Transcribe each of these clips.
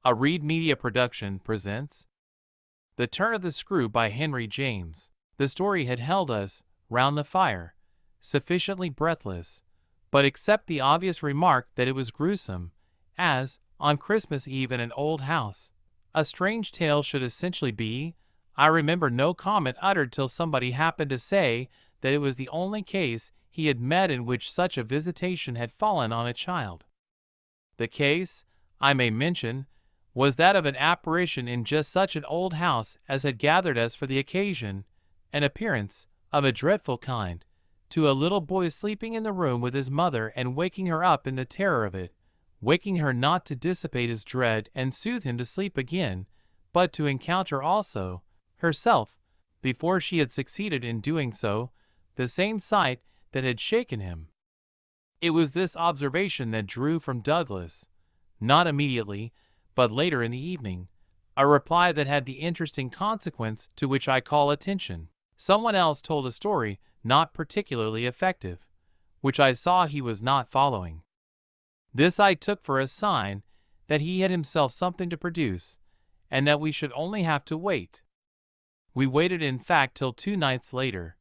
A Reed Media production presents The Turn of the Screw by Henry James. The story had held us round the fire, sufficiently breathless, but except the obvious remark that it was gruesome, as, on Christmas Eve in an old house, a strange tale should essentially be, I remember no comment uttered till somebody happened to say that it was the only case he had met in which such a visitation had fallen on a child. The case, I may mention, was that of an apparition in just such an old house as had gathered us for the occasion, an appearance of a dreadful kind, to a little boy sleeping in the room with his mother and waking her up in the terror of it, waking her not to dissipate his dread and soothe him to sleep again, but to encounter also, herself, before she had succeeded in doing so, the same sight that had shaken him. It was this observation that drew from Douglas, not immediately, but later in the evening, a reply that had the interesting consequence to which I call attention. Someone else told a story not particularly effective, which I saw he was not following. This I took for a sign that he had himself something to produce, and that we should only have to wait. We waited in fact till 2 nights later,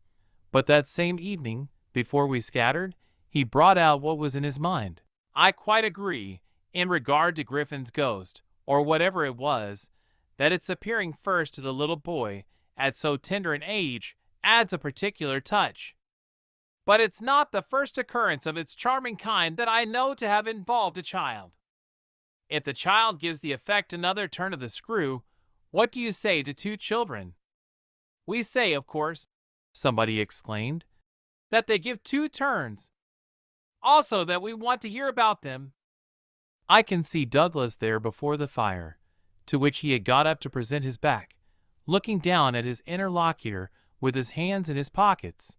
but that same evening, before we scattered, he brought out what was in his mind. I quite agree, in regard to Griffin's ghost, or whatever it was, that its appearing first to the little boy, at so tender an age, adds a particular touch. But it's not the first occurrence of its charming kind that I know to have involved a child. If the child gives the effect another turn of the screw, what do you say to 2 children? We say, of course, somebody exclaimed, that they give 2 turns. Also that we want to hear about them. I can see Douglas there before the fire, to which he had got up to present his back, looking down at his interlocutor with his hands in his pockets.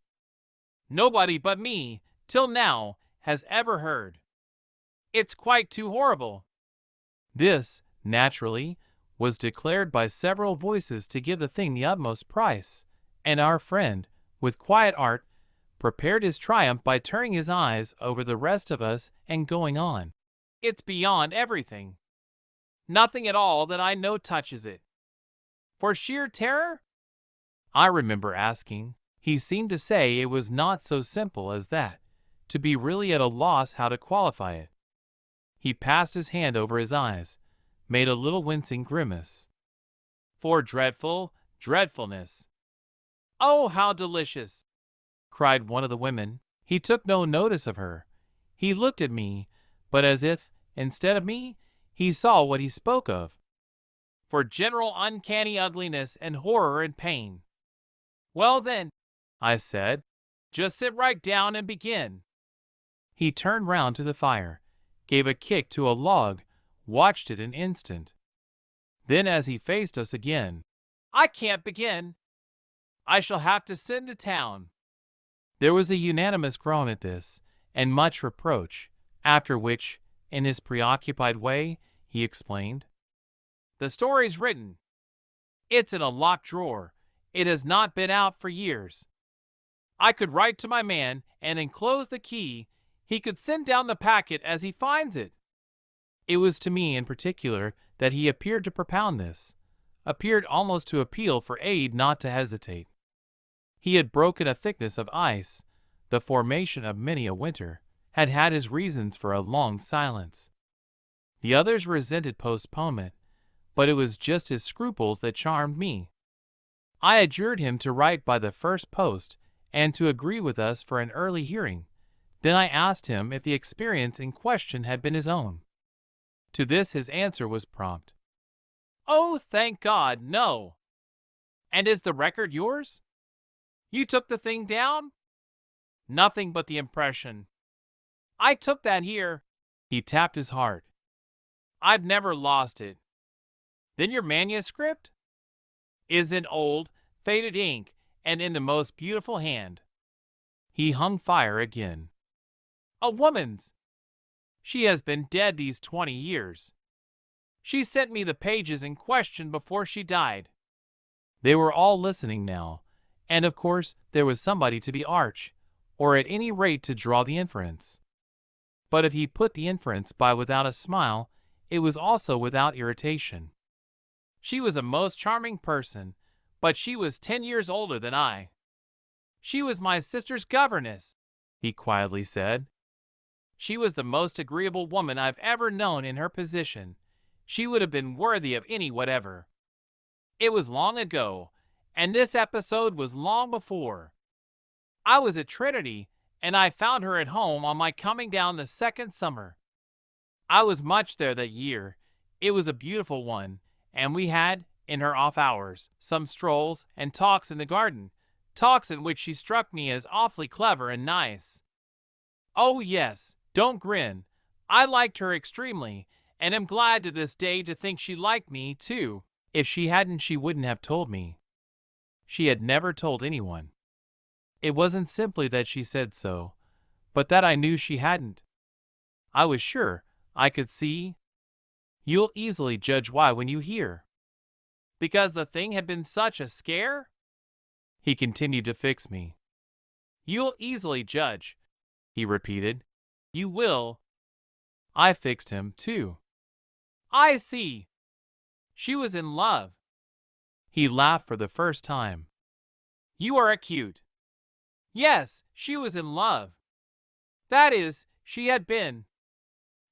Nobody but me, till now, has ever heard. It's quite too horrible. This, naturally, was declared by several voices to give the thing the utmost price, and our friend, with quiet art, prepared his triumph by turning his eyes over the rest of us and going on. It's beyond everything. Nothing at all that I know touches it. For sheer terror? I remember asking. He seemed to say it was not so simple as that, to be really at a loss how to qualify it. He passed his hand over his eyes, made a little wincing grimace. For dreadfulness. Oh, how delicious! Cried one of the women. He took no notice of her. He looked at me, but as if, instead of me, he saw what he spoke of. For general uncanny ugliness and horror and pain. Well then, I said, just sit right down and begin. He turned round to the fire, gave a kick to a log, watched it an instant. Then as he faced us again, I can't begin. I shall have to send to town. There was a unanimous groan at this, and much reproach, after which, in his preoccupied way, he explained. The story's written. It's in a locked drawer. It has not been out for years. I could write to my man and enclose the key. He could send down the packet as he finds it. It was to me in particular that he appeared to propound this, appeared almost to appeal for aid not to hesitate. He had broken a thickness of ice, the formation of many a winter, had had his reasons for a long silence. The others resented postponement, but it was just his scruples that charmed me. I adjured him to write by the first post and to agree with us for an early hearing. Then I asked him if the experience in question had been his own. To this his answer was prompt. Oh, thank God, no. And is the record yours? You took the thing down? Nothing but the impression. I took that here. He tapped his heart. I've never lost it. Then your manuscript? Is in old, faded ink, and in the most beautiful hand. He hung fire again. A woman's. She has been dead these 20 years. She sent me the pages in question before she died. They were all listening now, and of course there was somebody to be arch, or at any rate to draw the inference. But if he put the inference by without a smile, it was also without irritation. She was a most charming person, but she was 10 years older than I. She was my sister's governess, he quietly said. She was the most agreeable woman I've ever known in her position. She would have been worthy of any whatever. It was long ago, and this episode was long before. I was at Trinity, and I found her at home on my coming down the second summer. I was much there that year. It was a beautiful one, and we had, in her off hours, some strolls and talks in the garden, talks in which she struck me as awfully clever and nice. Oh yes, don't grin. I liked her extremely, and am glad to this day to think she liked me, too. If she hadn't, she wouldn't have told me. She had never told anyone. It wasn't simply that she said so, but that I knew she hadn't. I was sure, I could see. You'll easily judge why when you hear. Because the thing had been such a scare? He continued to fix me. You'll easily judge, he repeated. You will. I fixed him, too. I see. She was in love. He laughed for the first time. You are acute. Yes, she was in love. That is, she had been.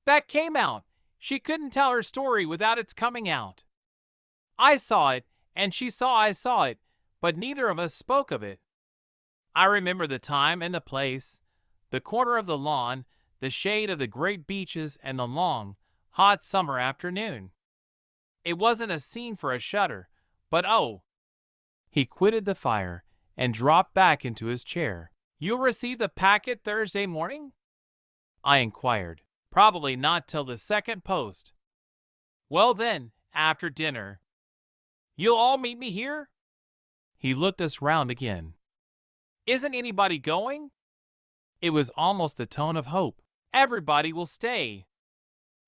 That came out. She couldn't tell her story without its coming out. I saw it, and she saw I saw it, but neither of us spoke of it. I remember the time and the place, the corner of the lawn, the shade of the great beeches, and the long, hot summer afternoon. It wasn't a scene for a shudder, but oh! He quitted the fire and dropped back into his chair. You'll receive the packet Thursday morning? I inquired. Probably not till the second post. Well then, after dinner. You'll all meet me here? He looked us round again. Isn't anybody going? It was almost the tone of hope. Everybody will stay.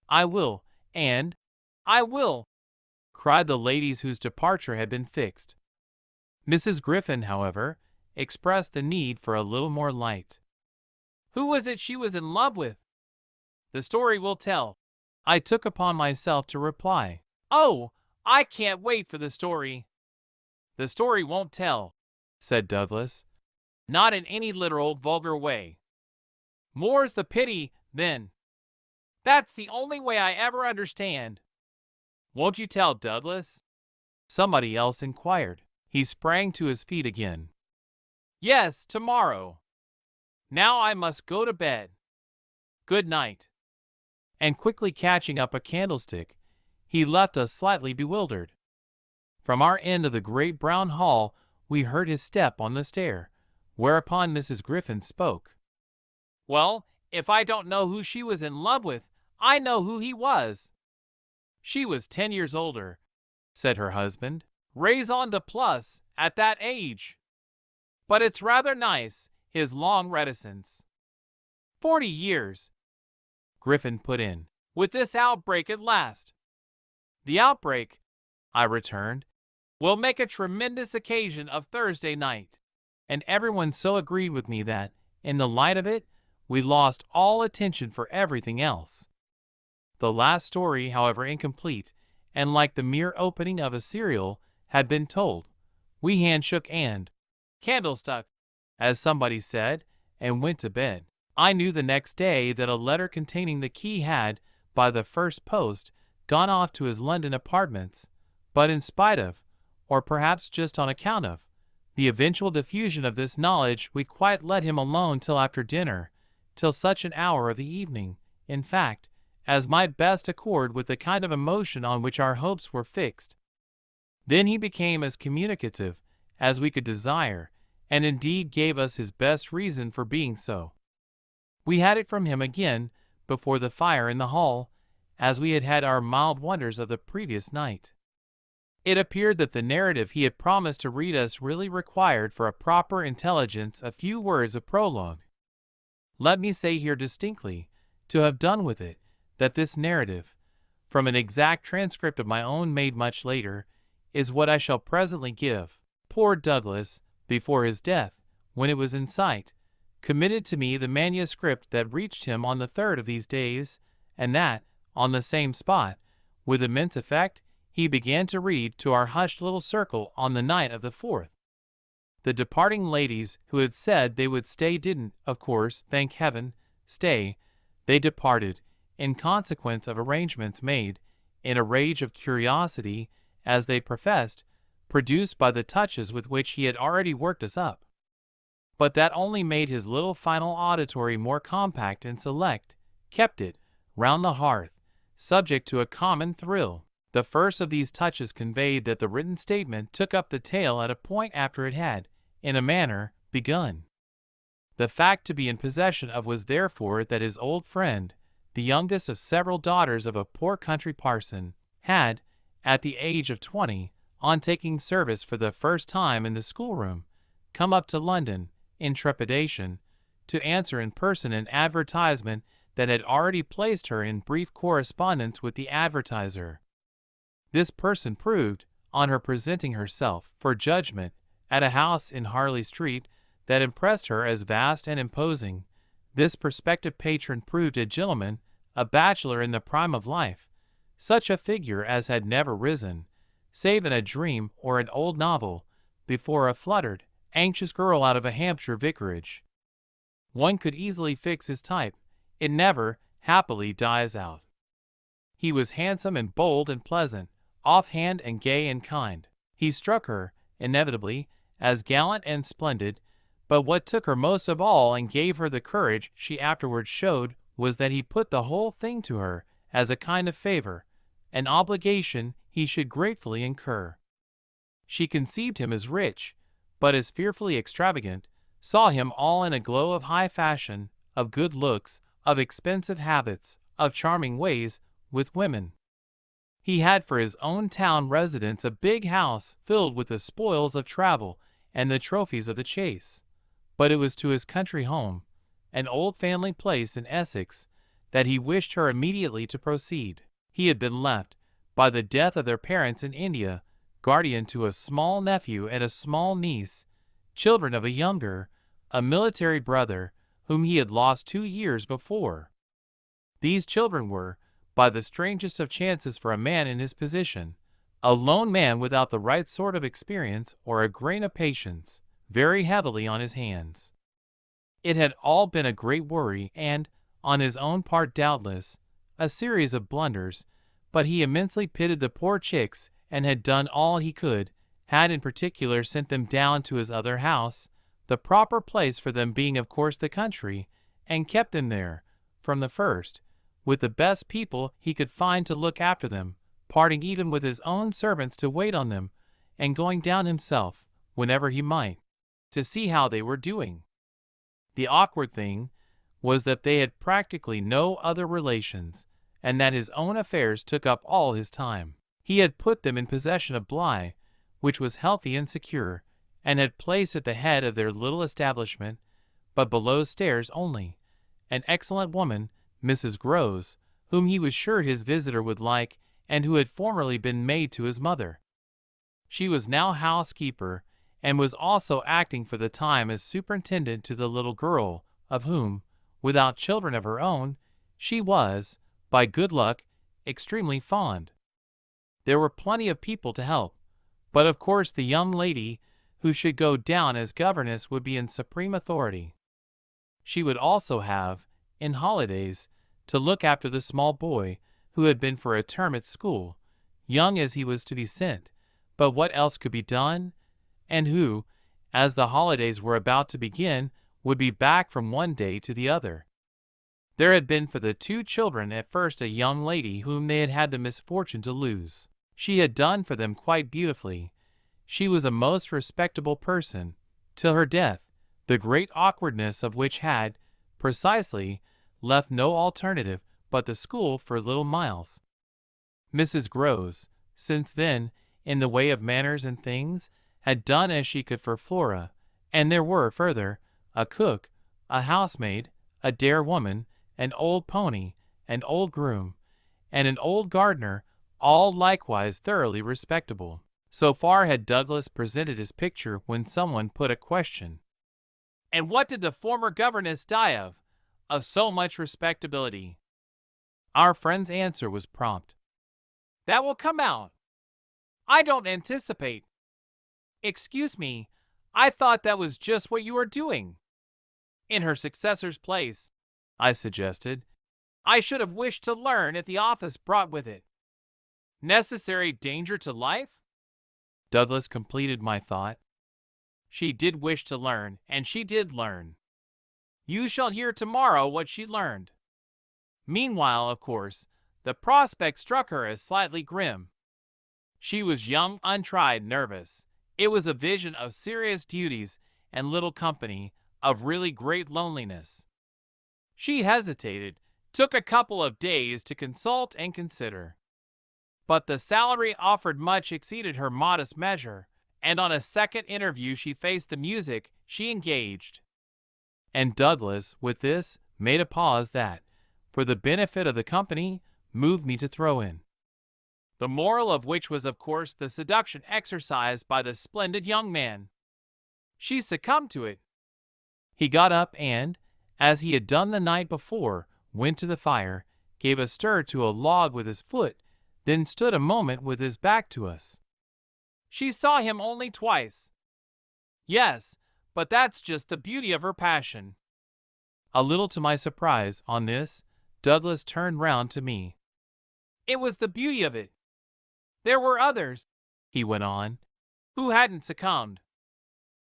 I will, and I will, cried the ladies whose departure had been fixed. Mrs. Griffin, however, expressed the need for a little more light. Who was it she was in love with? The story will tell. I took upon myself to reply. Oh, I can't wait for the story. The story won't tell, said Douglas. Not in any literal, vulgar way. More's the pity, then. That's the only way I ever understand. Won't you tell, Douglas? Somebody else inquired. He sprang to his feet again. Yes, tomorrow. Now I must go to bed. Good night. And quickly catching up a candlestick, he left us slightly bewildered. From our end of the great brown hall we heard his step on the stair, whereupon Mrs. Griffin spoke. Well, if I don't know who she was in love with, I know who he was. She was 10 years older, said her husband. Raison de plus at that age. But it's rather nice, his long reticence. 40 years, Griffin put in, with this outbreak at last. The outbreak, I returned, will make a tremendous occasion of Thursday night. And everyone so agreed with me that, in the light of it, we lost all attention for everything else. The last story, however incomplete, and like the mere opening of a serial, had been told. We handshook and candlestuck, as somebody said, and went to bed. I knew the next day that a letter containing the key had, by the first post, gone off to his London apartments, but in spite of, or perhaps just on account of, the eventual diffusion of this knowledge, we quite let him alone till after dinner, till such an hour of the evening, in fact, as might best accord with the kind of emotion on which our hopes were fixed. Then he became as communicative as we could desire, and indeed gave us his best reason for being so. We had it from him again before the fire in the hall, as we had had our mild wonders of the previous night. It appeared that the narrative he had promised to read us really required for a proper intelligence a few words of prologue. Let me say here distinctly, to have done with it, that this narrative, from an exact transcript of my own made much later, is what I shall presently give. Poor Douglas, before his death, when it was in sight, committed to me the manuscript that reached him on the third of these days, and that, on the same spot. With immense effect, he began to read to our hushed little circle on the night of the 4th. The departing ladies who had said they would stay didn't, of course, thank heaven, stay. They departed, in consequence of arrangements made, in a rage of curiosity, as they professed, produced by the touches with which he had already worked us up. But that only made his little final auditory more compact and select, kept it, round the hearth, subject to a common thrill. The first of these touches conveyed that the written statement took up the tale at a point after it had, in a manner, begun. The fact to be in possession of was therefore that his old friend, the youngest of several daughters of a poor country parson, had, at the age of 20, on taking service for the first time in the schoolroom, come up to London, in trepidation, to answer in person an advertisement that had already placed her in brief correspondence with the advertiser. This person proved, on her presenting herself for judgment at a house in Harley Street that impressed her as vast and imposing, this prospective patron proved a gentleman, a bachelor in the prime of life, such a figure as had never risen, save in a dream or an old novel, before a fluttered, anxious girl out of a Hampshire vicarage. One could easily fix his type. It never, happily, dies out. He was handsome and bold and pleasant, offhand and gay and kind. He struck her, inevitably, as gallant and splendid, but what took her most of all and gave her the courage she afterwards showed was that he put the whole thing to her as a kind of favor, an obligation he should gratefully incur. She conceived him as rich, but as fearfully extravagant, saw him all in a glow of high fashion, of good looks, of expensive habits, of charming ways with women. He had for his own town residence a big house filled with the spoils of travel and the trophies of the chase, but it was to his country home, an old family place in Essex, that he wished her immediately to proceed. He had been left, by the death of their parents in India, guardian to a small nephew and a small niece, children of a younger, a military brother, whom he had lost 2 years before. These children were, by the strangest of chances for a man in his position, a lone man without the right sort of experience or a grain of patience, very heavily on his hands. It had all been a great worry and, on his own part doubtless, a series of blunders, but he immensely pitied the poor chicks and had done all he could, had in particular sent them down to his other house, the proper place for them being of course the country, and kept them there, from the first, with the best people he could find to look after them, parting even with his own servants to wait on them, and going down himself, whenever he might, to see how they were doing. The awkward thing was that they had practically no other relations, and that his own affairs took up all his time. He had put them in possession of Bly, which was healthy and secure, and had placed at the head of their little establishment, but below stairs only, an excellent woman, Mrs. Groves, whom he was sure his visitor would like, and who had formerly been maid to his mother. She was now housekeeper, and was also acting for the time as superintendent to the little girl, of whom, without children of her own, she was, by good luck, extremely fond. There were plenty of people to help, but of course the young lady who should go down as governess would be in supreme authority. She would also have, in holidays, to look after the small boy who had been for a term at school, young as he was to be sent, but what else could be done, and who, as the holidays were about to begin, would be back from one day to the other. There had been for the 2 children at first a young lady whom they had had the misfortune to lose. She had done for them quite beautifully. She was a most respectable person, till her death, the great awkwardness of which had, precisely, left no alternative but the school for little Miles. Mrs. Groves, since then, in the way of manners and things, had done as she could for Flora, and there were, further, a cook, a housemaid, a dare woman, an old pony, an old groom, and an old gardener, all likewise thoroughly respectable. So far had Douglas presented his picture when someone put a question. "And what did the former governess die of so much respectability?" Our friend's answer was prompt. That will come out. I don't anticipate. Excuse me, I thought that was just what you were doing. In her successor's place, I suggested. I should have wished to learn if the office brought with it necessary danger to life? Douglas completed my thought. She did wish to learn, and she did learn. You shall hear tomorrow what she learned. Meanwhile, of course, the prospect struck her as slightly grim. She was young, untried, nervous. It was a vision of serious duties and little company, of really great loneliness. She hesitated, took a couple of days to consult and consider. But the salary offered much exceeded her modest measure, and on a second interview she faced the music she engaged. And Douglas, with this, made a pause that, for the benefit of the company, moved me to throw in. The moral of which was, of course, the seduction exercised by the splendid young man. She succumbed to it. He got up and, as he had done the night before, went to the fire, gave a stir to a log with his foot, then stood a moment with his back to us. She saw him only twice. Yes, but that's just the beauty of her passion. A little to my surprise, on this, Douglas turned round to me. It was the beauty of it. There were others, he went on, who hadn't succumbed.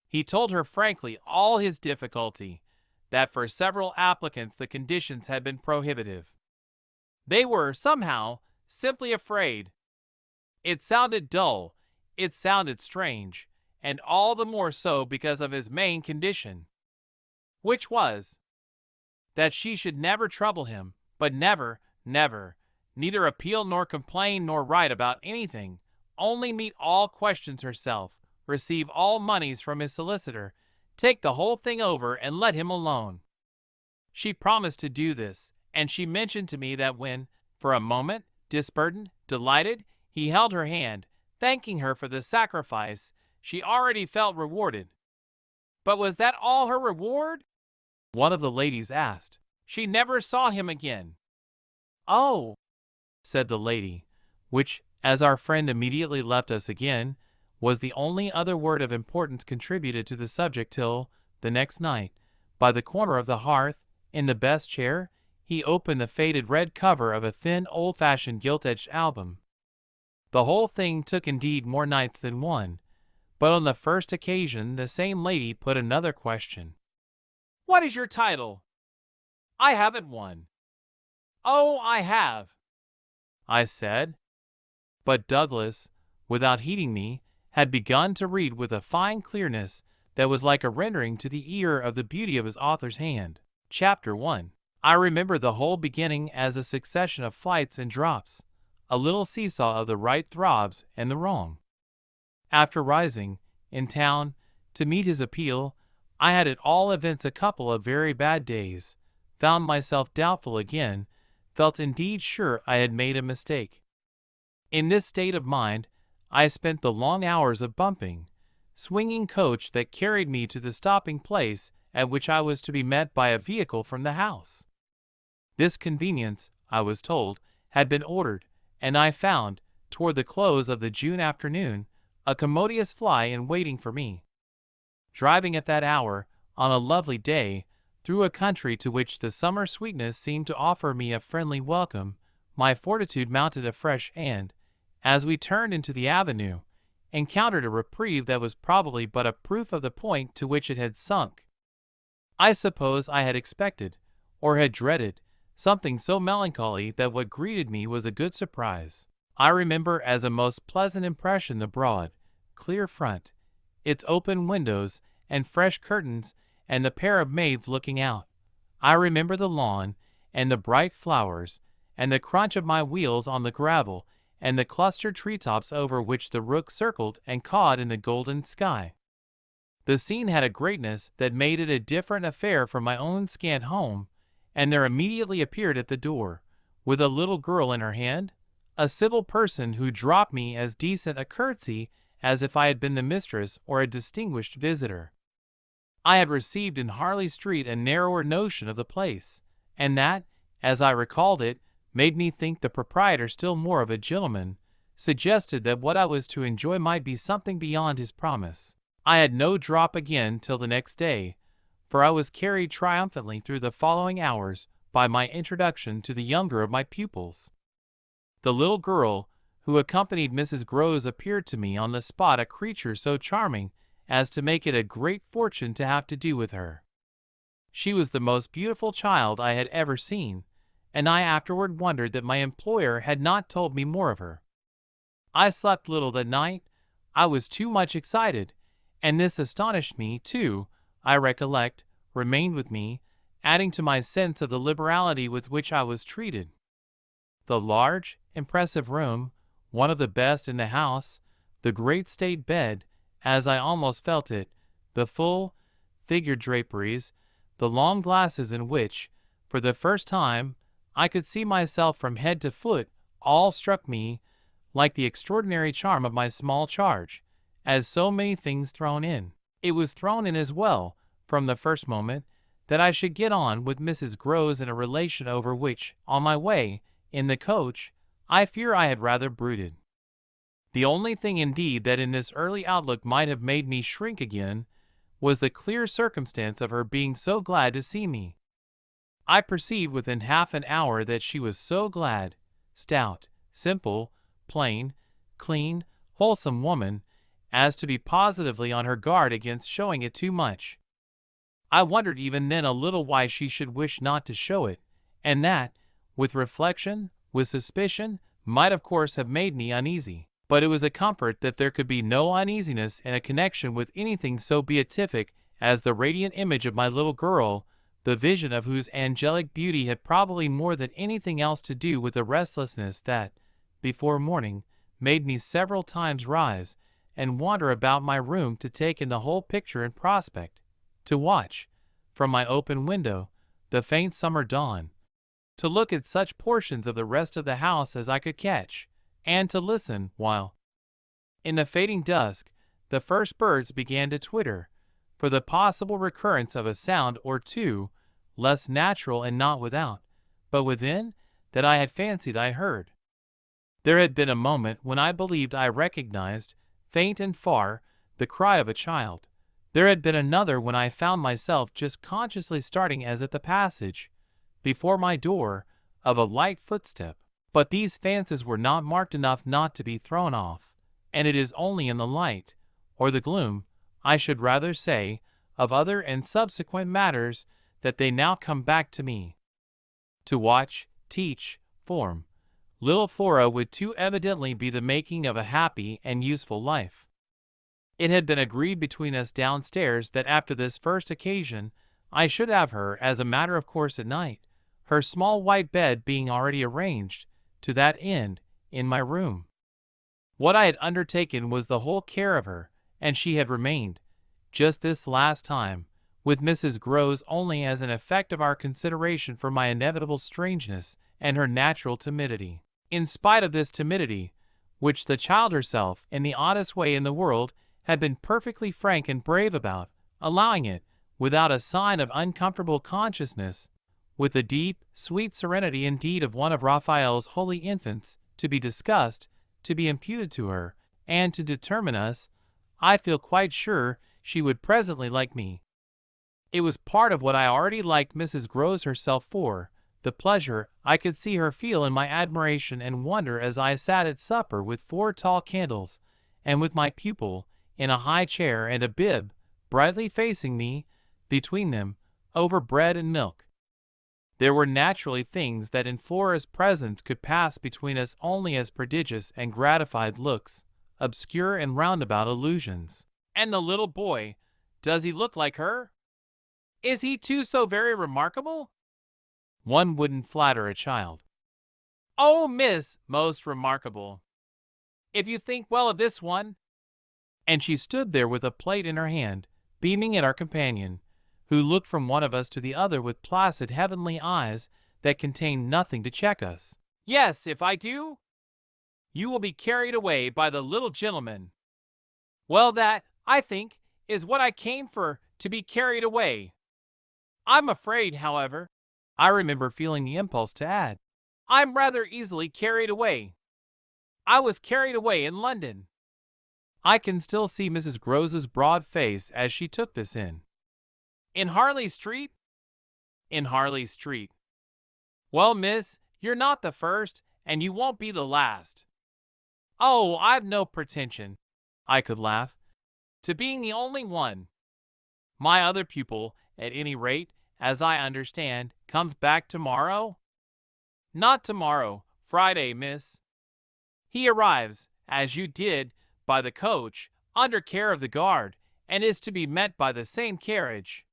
He told her frankly all his difficulty, that for several applicants the conditions had been prohibitive. They were, somehow, simply afraid. It sounded dull, it sounded strange, and all the more so because of his main condition, which was that she should never trouble him, but never, never, neither appeal nor complain nor write about anything, only meet all questions herself, receive all moneys from his solicitor, take the whole thing over and let him alone. She promised to do this, and she mentioned to me that when, for a moment, disburdened, delighted, he held her hand, thanking her for the sacrifice, she already felt rewarded. But was that all her reward? One of the ladies asked. She never saw him again. Oh, said the lady, which, as our friend immediately left us again, was the only other word of importance contributed to the subject till, the next night, by the corner of the hearth, in the best chair, he opened the faded red cover of a thin, old-fashioned gilt-edged album. The whole thing took indeed more nights than one, but on the first occasion the same lady put another question. What is your title? I haven't one. Oh, I have, I said. But Douglas, without heeding me, had begun to read with a fine clearness that was like a rendering to the ear of the beauty of his author's hand. Chapter 1. I remember the whole beginning as a succession of flights and drops, a little seesaw of the right throbs and the wrong. After rising, in town, to meet his appeal, I had at all events a couple of very bad days, found myself doubtful again, felt indeed sure I had made a mistake. In this state of mind, I spent the long hours of bumping, swinging coach that carried me to the stopping place at which I was to be met by a vehicle from the house. This convenience, I was told, had been ordered, and I found, toward the close of the June afternoon, a commodious fly in waiting for me. Driving at that hour, on a lovely day, through a country to which the summer sweetness seemed to offer me a friendly welcome, my fortitude mounted afresh and, as we turned into the avenue, encountered a reprieve that was probably but a proof of the point to which it had sunk. I suppose I had expected, or had dreaded, something so melancholy that what greeted me was a good surprise. I remember as a most pleasant impression the broad, clear front, its open windows and fresh curtains, and the pair of maids looking out. I remember the lawn, and the bright flowers, and the crunch of my wheels on the gravel, and the clustered treetops over which the rook circled and cawed in the golden sky. The scene had a greatness that made it a different affair from my own scant home, and there immediately appeared at the door, with a little girl in her hand, a civil person who dropped me as decent a curtsy as if I had been the mistress or a distinguished visitor. I had received in Harley Street a narrower notion of the place, and that, as I recalled it, made me think the proprietor still more of a gentleman, suggested that what I was to enjoy might be something beyond his promise. I had no drop again till the next day, for I was carried triumphantly through the following hours by my introduction to the younger of my pupils. The little girl who accompanied Mrs. Groves appeared to me on the spot a creature so charming as to make it a great fortune to have to do with her. She was the most beautiful child I had ever seen, and I afterward wondered that my employer had not told me more of her. I slept little that night. I was too much excited, and this astonished me, too, I recollect, remained with me, adding to my sense of the liberality with which I was treated. The large, impressive room, one of the best in the house, the great state bed, as I almost felt it, the full, figured draperies, the long glasses in which, for the first time, I could see myself from head to foot, all struck me, like the extraordinary charm of my small charge, as so many things thrown in. It was thrown in as well, from the first moment, that I should get on with Mrs. Groves in a relation over which, on my way, in the coach, I fear I had rather brooded. The only thing indeed that in this early outlook might have made me shrink again, was the clear circumstance of her being so glad to see me. I perceived within half an hour that she was so glad, stout, simple, plain, clean, wholesome woman, as to be positively on her guard against showing it too much. I wondered even then a little why she should wish not to show it, and that, with reflection, with suspicion, might of course have made me uneasy. But it was a comfort that there could be no uneasiness in a connection with anything so beatific as the radiant image of my little girl, the vision of whose angelic beauty had probably more than anything else to do with the restlessness that, before morning, made me several times rise and wander about my room to take in the whole picture in prospect, to watch, from my open window, the faint summer dawn, to look at such portions of the rest of the house as I could catch, and to listen while, in the fading dusk, the first birds began to twitter, for the possible recurrence of a sound or two, less natural and not without, but within, that I had fancied I heard. There had been a moment when I believed I recognized, faint and far, the cry of a child. There had been another when I found myself just consciously starting as at the passage, before my door, of a light footstep. But these fancies were not marked enough not to be thrown off, and it is only in the light, or the gloom, I should rather say, of other and subsequent matters, that they now come back to me. To watch, teach, form, little Flora would too evidently be the making of a happy and useful life. It had been agreed between us downstairs that after this first occasion I should have her as a matter of course at night, her small white bed being already arranged, to that end, in my room. What I had undertaken was the whole care of her, and she had remained, just this last time, with Mrs. Groves only as an effect of our consideration for my inevitable strangeness and her natural timidity. In spite of this timidity, which the child herself, in the oddest way in the world, had been perfectly frank and brave about, allowing it, without a sign of uncomfortable consciousness, with the deep, sweet serenity indeed of one of Raphael's holy infants, to be discussed, to be imputed to her, and to determine us, I feel quite sure she would presently like me. It was part of what I already liked Mrs. Groves herself for, the pleasure I could see her feel in my admiration and wonder as I sat at supper with 4 tall candles, and with my pupil, in a high chair and a bib, brightly facing me, between them, over bread and milk. There were naturally things that in Flora's presence could pass between us only as prodigious and gratified looks, obscure and roundabout allusions. And the little boy, does he look like her? Is he too so very remarkable? One wouldn't flatter a child. Oh, miss, most remarkable. If you think well of this one. And she stood there with a plate in her hand, beaming at our companion, who looked from one of us to the other with placid heavenly eyes that contained nothing to check us. Yes, if I do, you will be carried away by the little gentleman. Well, that, I think, is what I came for, to be carried away. I'm afraid, however, I remember feeling the impulse to add, I'm rather easily carried away. I was carried away in London. I can still see Mrs. Grose's broad face as she took this in. In Harley Street? In Harley Street. Well, miss, you're not the first, and you won't be the last. Oh, I've no pretension, I could laugh, to being the only one. My other pupil, at any rate, as I understand, comes back tomorrow? Not tomorrow, Friday, miss. He arrives, as you did, by the coach, under care of the guard, and is to be met by the same carriage.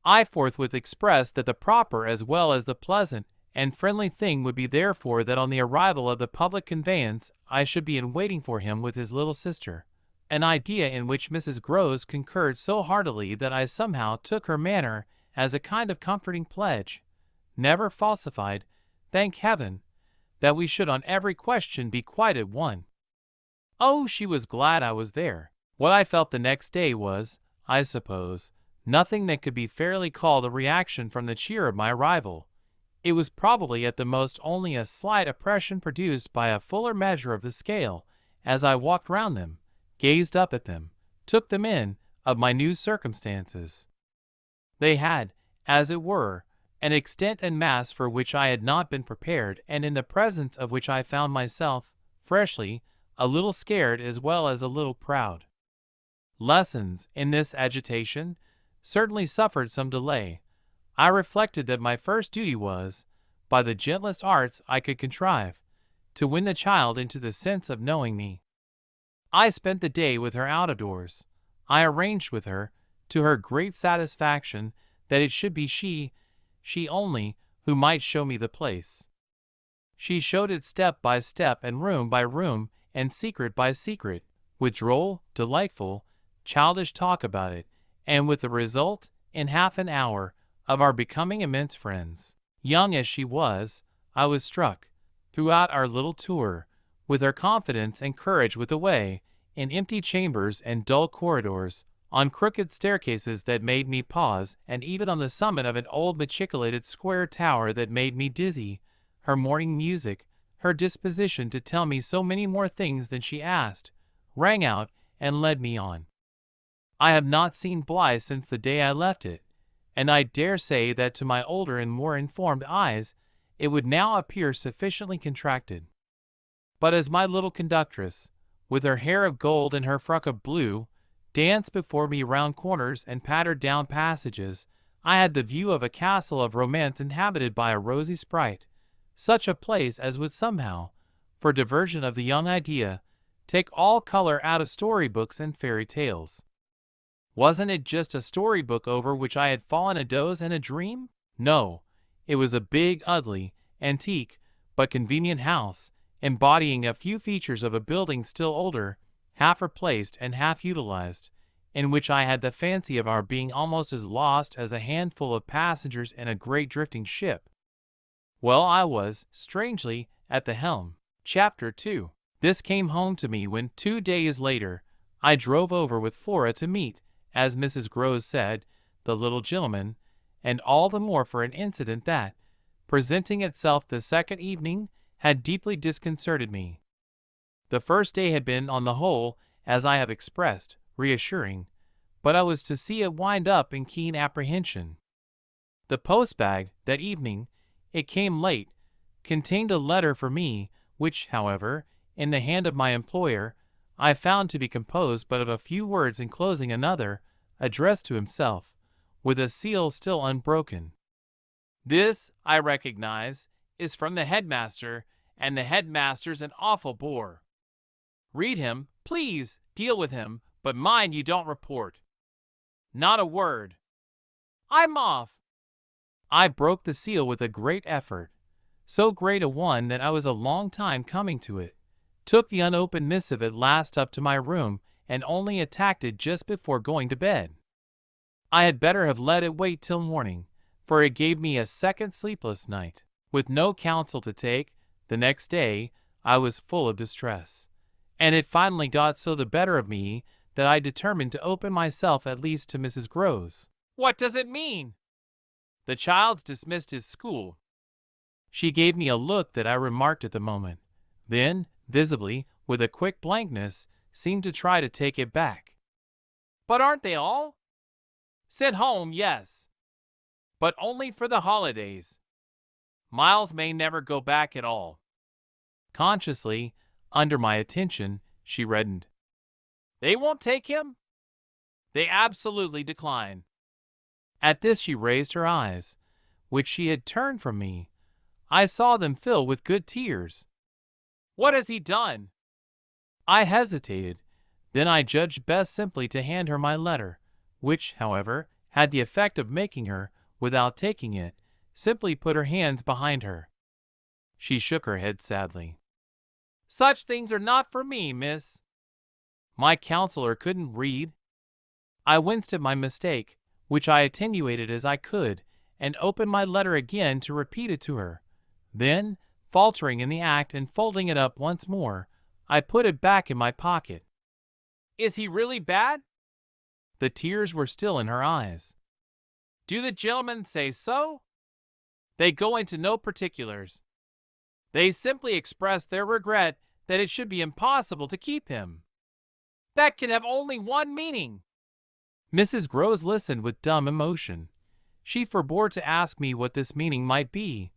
I forthwith expressed that the proper as well as the pleasant and friendly thing would be therefore that on the arrival of the public conveyance I should be in waiting for him with his little sister, an idea in which Mrs. Grose concurred so heartily that I somehow took her manner as a kind of comforting pledge, never falsified, thank heaven, that we should on every question be quite at one. Oh, she was glad I was there. What I felt the next day was, I suppose, nothing that could be fairly called a reaction from the cheer of my arrival. It was probably at the most only a slight oppression produced by a fuller measure of the scale, as I walked round them, gazed up at them, took them in, of my new circumstances. They had, as it were, an extent and mass for which I had not been prepared, and in the presence of which I found myself, freshly, a little scared as well as a little proud. Lessons, in this agitation, certainly suffered some delay. I reflected that my first duty was, by the gentlest arts I could contrive, to win the child into the sense of knowing me. I spent the day with her out of doors. I arranged with her, to her great satisfaction, that it should be she only, who might show me the place. She showed it step by step and room by room and secret by secret, with droll, delightful, childish talk about it, and with the result, in half an hour, of our becoming immense friends. Young as she was, I was struck, throughout our little tour, with her confidence and courage with the way, in empty chambers and dull corridors, on crooked staircases that made me pause, and even on the summit of an old machicolated square tower that made me dizzy, her morning music, her disposition to tell me so many more things than she asked, rang out and led me on. I have not seen Bly since the day I left it, and I dare say that to my older and more informed eyes it would now appear sufficiently contracted. But as my little conductress, with her hair of gold and her frock of blue, danced before me round corners and pattered down passages, I had the view of a castle of romance inhabited by a rosy sprite, such a place as would somehow, for diversion of the young idea, take all color out of storybooks and fairy tales. Wasn't it just a storybook over which I had fallen a doze and a dream? No, it was a big, ugly, antique, but convenient house, embodying a few features of a building still older, half replaced and half utilized, in which I had the fancy of our being almost as lost as a handful of passengers in a great drifting ship. Well, I was, strangely, at the helm. Chapter 2. This came home to me when, 2 days later, I drove over with Flora to meet, as Mrs. Grose said, the little gentleman, and all the more for an incident that, presenting itself the second evening, had deeply disconcerted me. The first day had been, on the whole, as I have expressed, reassuring, but I was to see it wind up in keen apprehension. The post-bag, that evening, it came late, contained a letter for me, which, however, in the hand of my employer, I found to be composed but of a few words enclosing another, addressed to himself, with a seal still unbroken. This, I recognize, is from the headmaster, and the headmaster's an awful bore. Read him, please, deal with him, but mind you don't report. Not a word. I'm off. I broke the seal with a great effort, so great a one that I was a long time coming to it, took the unopened missive at last up to my room, and only attacked it just before going to bed. I had better have let it wait till morning, for it gave me a second sleepless night. With no counsel to take, the next day I was full of distress, and it finally got so the better of me that I determined to open myself at least to Mrs. Grose. What does it mean? The child's dismissed his school. She gave me a look that I remarked at the moment, then, visibly, with a quick blankness, seemed to try to take it back. But aren't they all? Sent home, yes. But only for the holidays. Miles may never go back at all. Consciously, under my attention, she reddened. They won't take him? They absolutely decline. At this she raised her eyes, which she had turned from me. I saw them fill with good tears. What has he done? I hesitated. Then I judged best simply to hand her my letter, which, however, had the effect of making her, without taking it, simply put her hands behind her. She shook her head sadly. Such things are not for me, miss. My counselor couldn't read. I winced at my mistake, which I attenuated as I could, and opened my letter again to repeat it to her. Then, faltering in the act and folding it up once more, I put it back in my pocket. Is he really bad? The tears were still in her eyes. Do the gentlemen say so? They go into no particulars. They simply express their regret that it should be impossible to keep him. That can have only one meaning. Mrs. Groves listened with dumb emotion. She forbore to ask me what this meaning might be,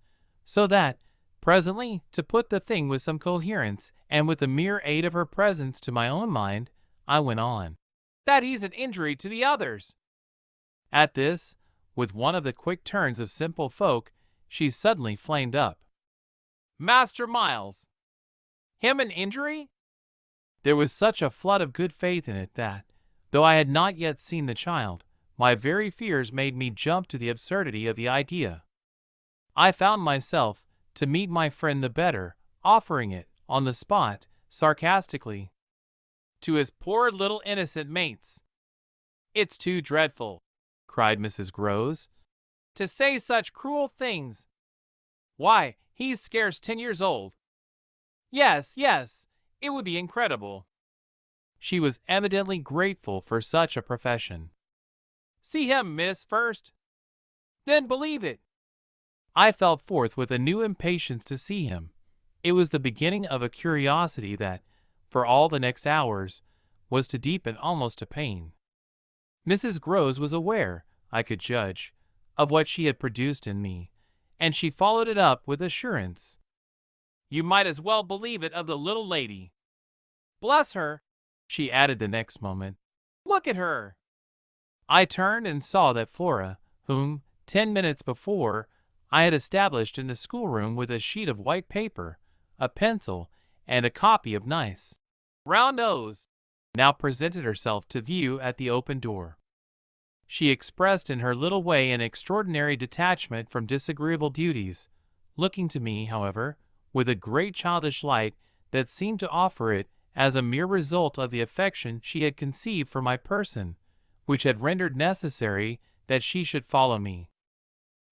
so that, presently, to put the thing with some coherence, and with the mere aid of her presence to my own mind, I went on. That he's an injury to the others. At this, with one of the quick turns of simple folk, she suddenly flamed up. Master Miles! Him an injury? There was such a flood of good faith in it that, though I had not yet seen the child, my very fears made me jump to the absurdity of the idea. I found myself, to meet my friend the better, offering it, on the spot, sarcastically, to his poor little innocent mates. It's too dreadful, cried Mrs. Groves, to say such cruel things. Why, he's scarce 10 years old. Yes, it would be incredible. She was evidently grateful for such a profession. See him, miss, first. Then believe it. I felt forth with a new impatience to see him. It was the beginning of a curiosity that, for all the next hours, was to deepen almost to pain. Mrs. Groves was aware, I could judge, of what she had produced in me, and she followed it up with assurance. You might as well believe it of the little lady. Bless her, she added the next moment. Look at her. I turned and saw that Flora, whom, 10 minutes before, I had established in the schoolroom with a sheet of white paper, a pencil, and a copy of Nice, Round Nose, now presented herself to view at the open door. She expressed in her little way an extraordinary detachment from disagreeable duties, looking to me, however, with a great childish light that seemed to offer it as a mere result of the affection she had conceived for my person, which had rendered necessary that she should follow me.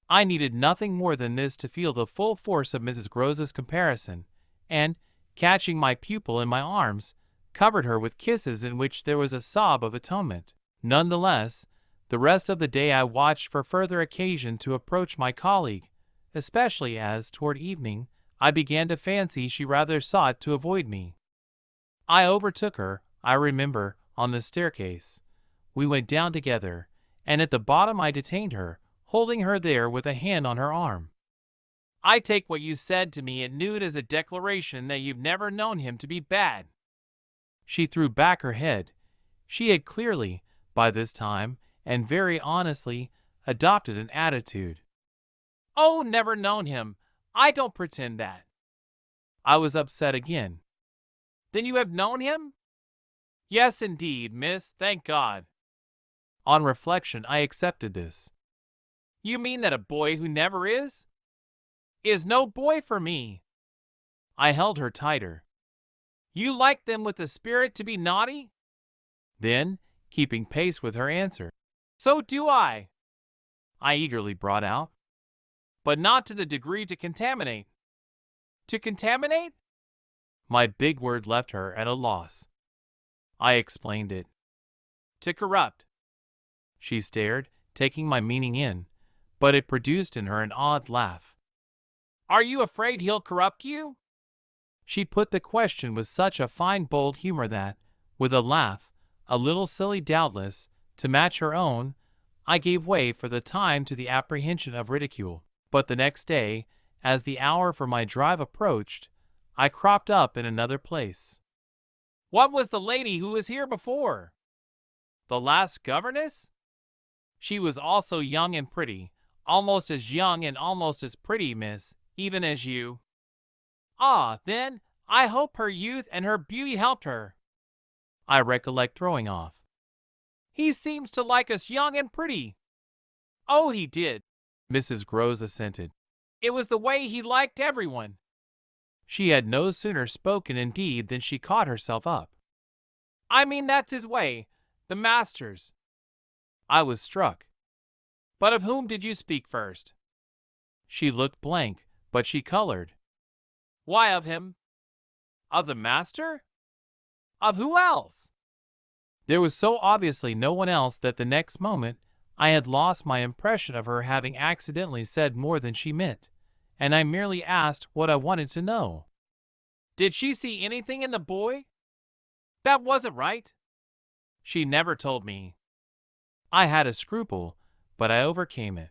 I needed nothing more than this to feel the full force of Mrs. Groves's comparison, and, catching my pupil in my arms, covered her with kisses in which there was a sob of atonement. None the less, the rest of the day I watched for further occasion to approach my colleague, especially as, toward evening, I began to fancy she rather sought to avoid me. I overtook her, I remember, on the staircase. We went down together, and at the bottom I detained her, holding her there with a hand on her arm. I take what you said to me at Nude as a declaration that you've never known him to be bad. She threw back her head. She had clearly, by this time, and very honestly, adopted an attitude. Oh, never known him. I don't pretend that. I was upset again. Then you have known him? Yes, indeed, miss, thank God. On reflection, I accepted this. You mean that a boy who never is no boy for me. I held her tighter. You like them with the spirit to be naughty? Then, keeping pace with her answer, so do I eagerly brought out. But not to the degree to contaminate. To contaminate? My big word left her at a loss. I explained it. To corrupt. She stared, taking my meaning in, but it produced in her an odd laugh. Are you afraid he'll corrupt you? She put the question with such a fine bold humor that, with a laugh, a little silly doubtless, to match her own, I gave way for the time to the apprehension of ridicule. But the next day, as the hour for my drive approached, I cropped up in another place. What was the lady who was here before? The last governess? She was also young and pretty, almost as young and almost as pretty, miss, even as you. Ah, then, I hope her youth and her beauty helped her. I recollect throwing off. He seems to like us young and pretty. Oh, he did, Mrs. Groves assented. It was the way he liked everyone. She had no sooner spoken indeed than she caught herself up. I mean, that's his way, the master's. I was struck. But of whom did you speak first? She looked blank, but she colored. Why of him? Of the master? Of who else? There was so obviously no one else that the next moment I had lost my impression of her having accidentally said more than she meant, and I merely asked what I wanted to know. Did she see anything in the boy? That wasn't right. She never told me. I had a scruple, but I overcame it.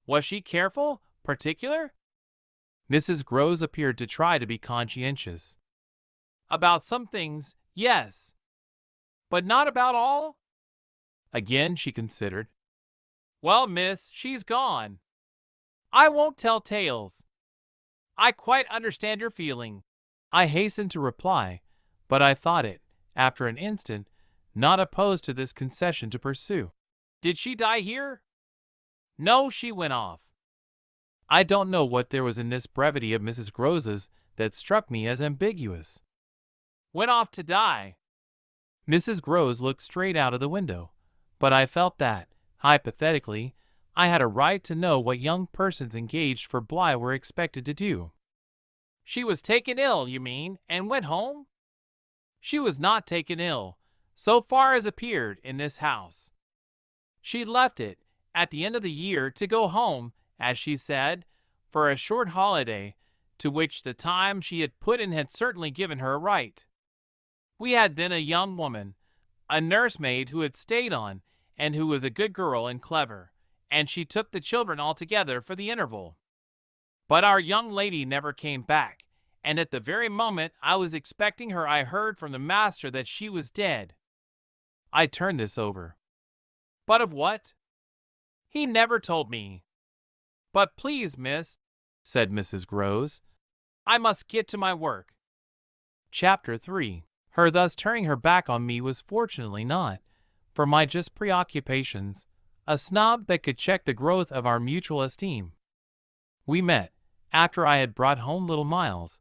Was she careful, particular? Mrs. Groves appeared to try to be conscientious. About some things, yes. But not about all? Again she considered. Well, miss, she's gone. I won't tell tales. I quite understand your feeling. I hastened to reply, but I thought it, after an instant, not opposed to this concession to pursue. Did she die here? No, she went off. I don't know what there was in this brevity of Mrs. Groves's that struck me as ambiguous. Went off to die. Mrs. Groves looked straight out of the window, but I felt that, hypothetically, I had a right to know what young persons engaged for Bly were expected to do. She was taken ill, you mean, and went home? She was not taken ill, so far as appeared in this house. She left it, at the end of the year, to go home, as she said, for a short holiday, to which the time she had put in had certainly given her a right. We had then a young woman, a nursemaid who had stayed on, and who was a good girl and clever, and she took the children altogether for the interval. But our young lady never came back, and at the very moment I was expecting her I heard from the master that she was dead. I turned this over. But of what? He never told me. But please, miss, said Mrs. Groves, I must get to my work. Chapter 3. Her thus turning her back on me was fortunately not, for my just preoccupations, a snub that could check the growth of our mutual esteem. We met, after I had brought home little Miles,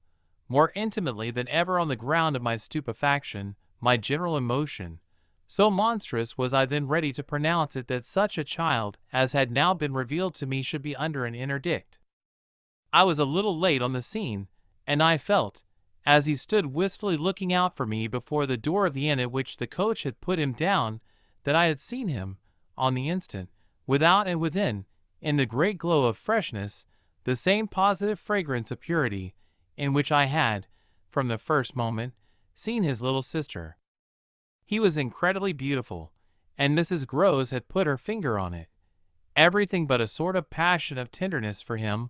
more intimately than ever on the ground of my stupefaction, my general emotion. So monstrous was I then ready to pronounce it that such a child as had now been revealed to me should be under an interdict. I was a little late on the scene, and I felt, as he stood wistfully looking out for me before the door of the inn at which the coach had put him down, that I had seen him, on the instant, without and within, in the great glow of freshness, the same positive fragrance of purity, in which I had, from the first moment, seen his little sister. He was incredibly beautiful, and Mrs. Groves had put her finger on it. Everything but a sort of passion of tenderness for him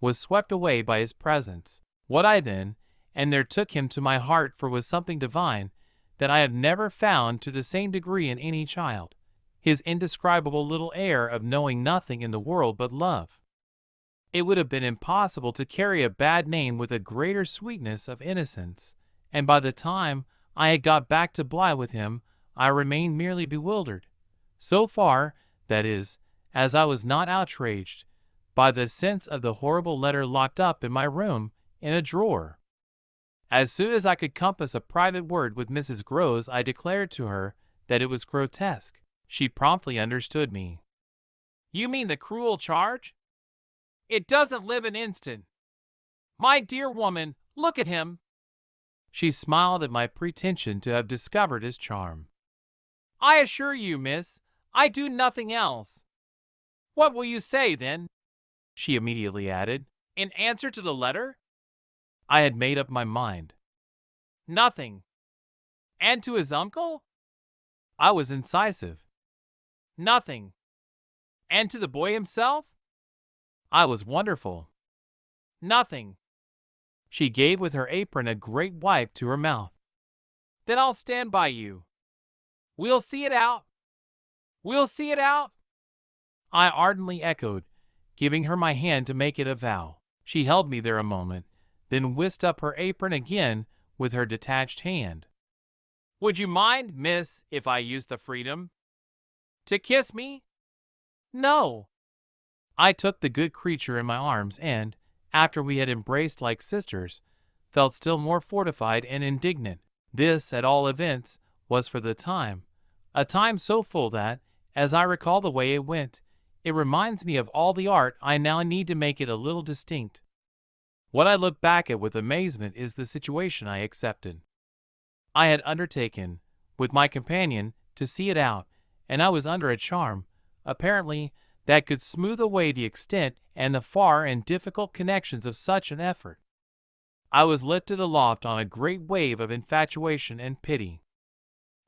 was swept away by his presence. What I then, and there took him to my heart for was something divine that I have never found to the same degree in any child, his indescribable little air of knowing nothing in the world but love. It would have been impossible to carry a bad name with a greater sweetness of innocence, and by the time I had got back to Bly with him, I remained merely bewildered. So far, that is, as I was not outraged by the sense of the horrible letter locked up in my room in a drawer. As soon as I could compass a private word with Mrs. Groves, I declared to her that it was grotesque. She promptly understood me. You mean the cruel charge? It doesn't live an instant. My dear woman, look at him. She smiled at my pretension to have discovered his charm. I assure you, miss, I do nothing else. What will you say, then? She immediately added. In answer to the letter? I had made up my mind. Nothing. And to his uncle? I was incisive. Nothing. And to the boy himself? I was wonderful. Nothing. She gave with her apron a great wipe to her mouth. Then I'll stand by you. We'll see it out. We'll see it out. I ardently echoed, giving her my hand to make it a vow. She held me there a moment, then whisked up her apron again with her detached hand. Would you mind, miss, if I used the freedom to kiss me? No. I took the good creature in my arms and, after we had embraced like sisters, felt still more fortified and indignant. This, at all events, was for the time, a time so full that, as I recall the way it went, it reminds me of all the art I now need to make it a little distinct. What I look back at with amazement is the situation I accepted. I had undertaken, with my companion, to see it out, and I was under a charm, apparently, that could smooth away the extent and the far and difficult connections of such an effort. I was lifted aloft on a great wave of infatuation and pity.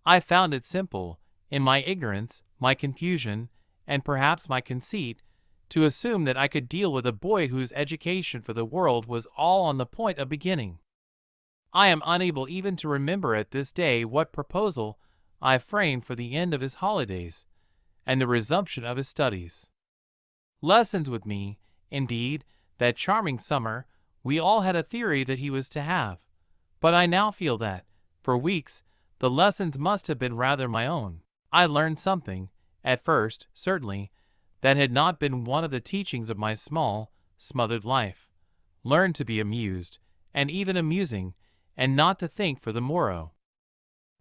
I found it simple, in my ignorance, my confusion, and perhaps my conceit, to assume that I could deal with a boy whose education for the world was all on the point of beginning. I am unable even to remember at this day what proposal I framed for the end of his holidays, and the resumption of his studies. Lessons with me, indeed, that charming summer, we all had a theory that he was to have, but I now feel that, for weeks, the lessons must have been rather my own. I learned something, at first, certainly, that had not been one of the teachings of my small, smothered life. Learned to be amused, and even amusing, and not to think for the morrow.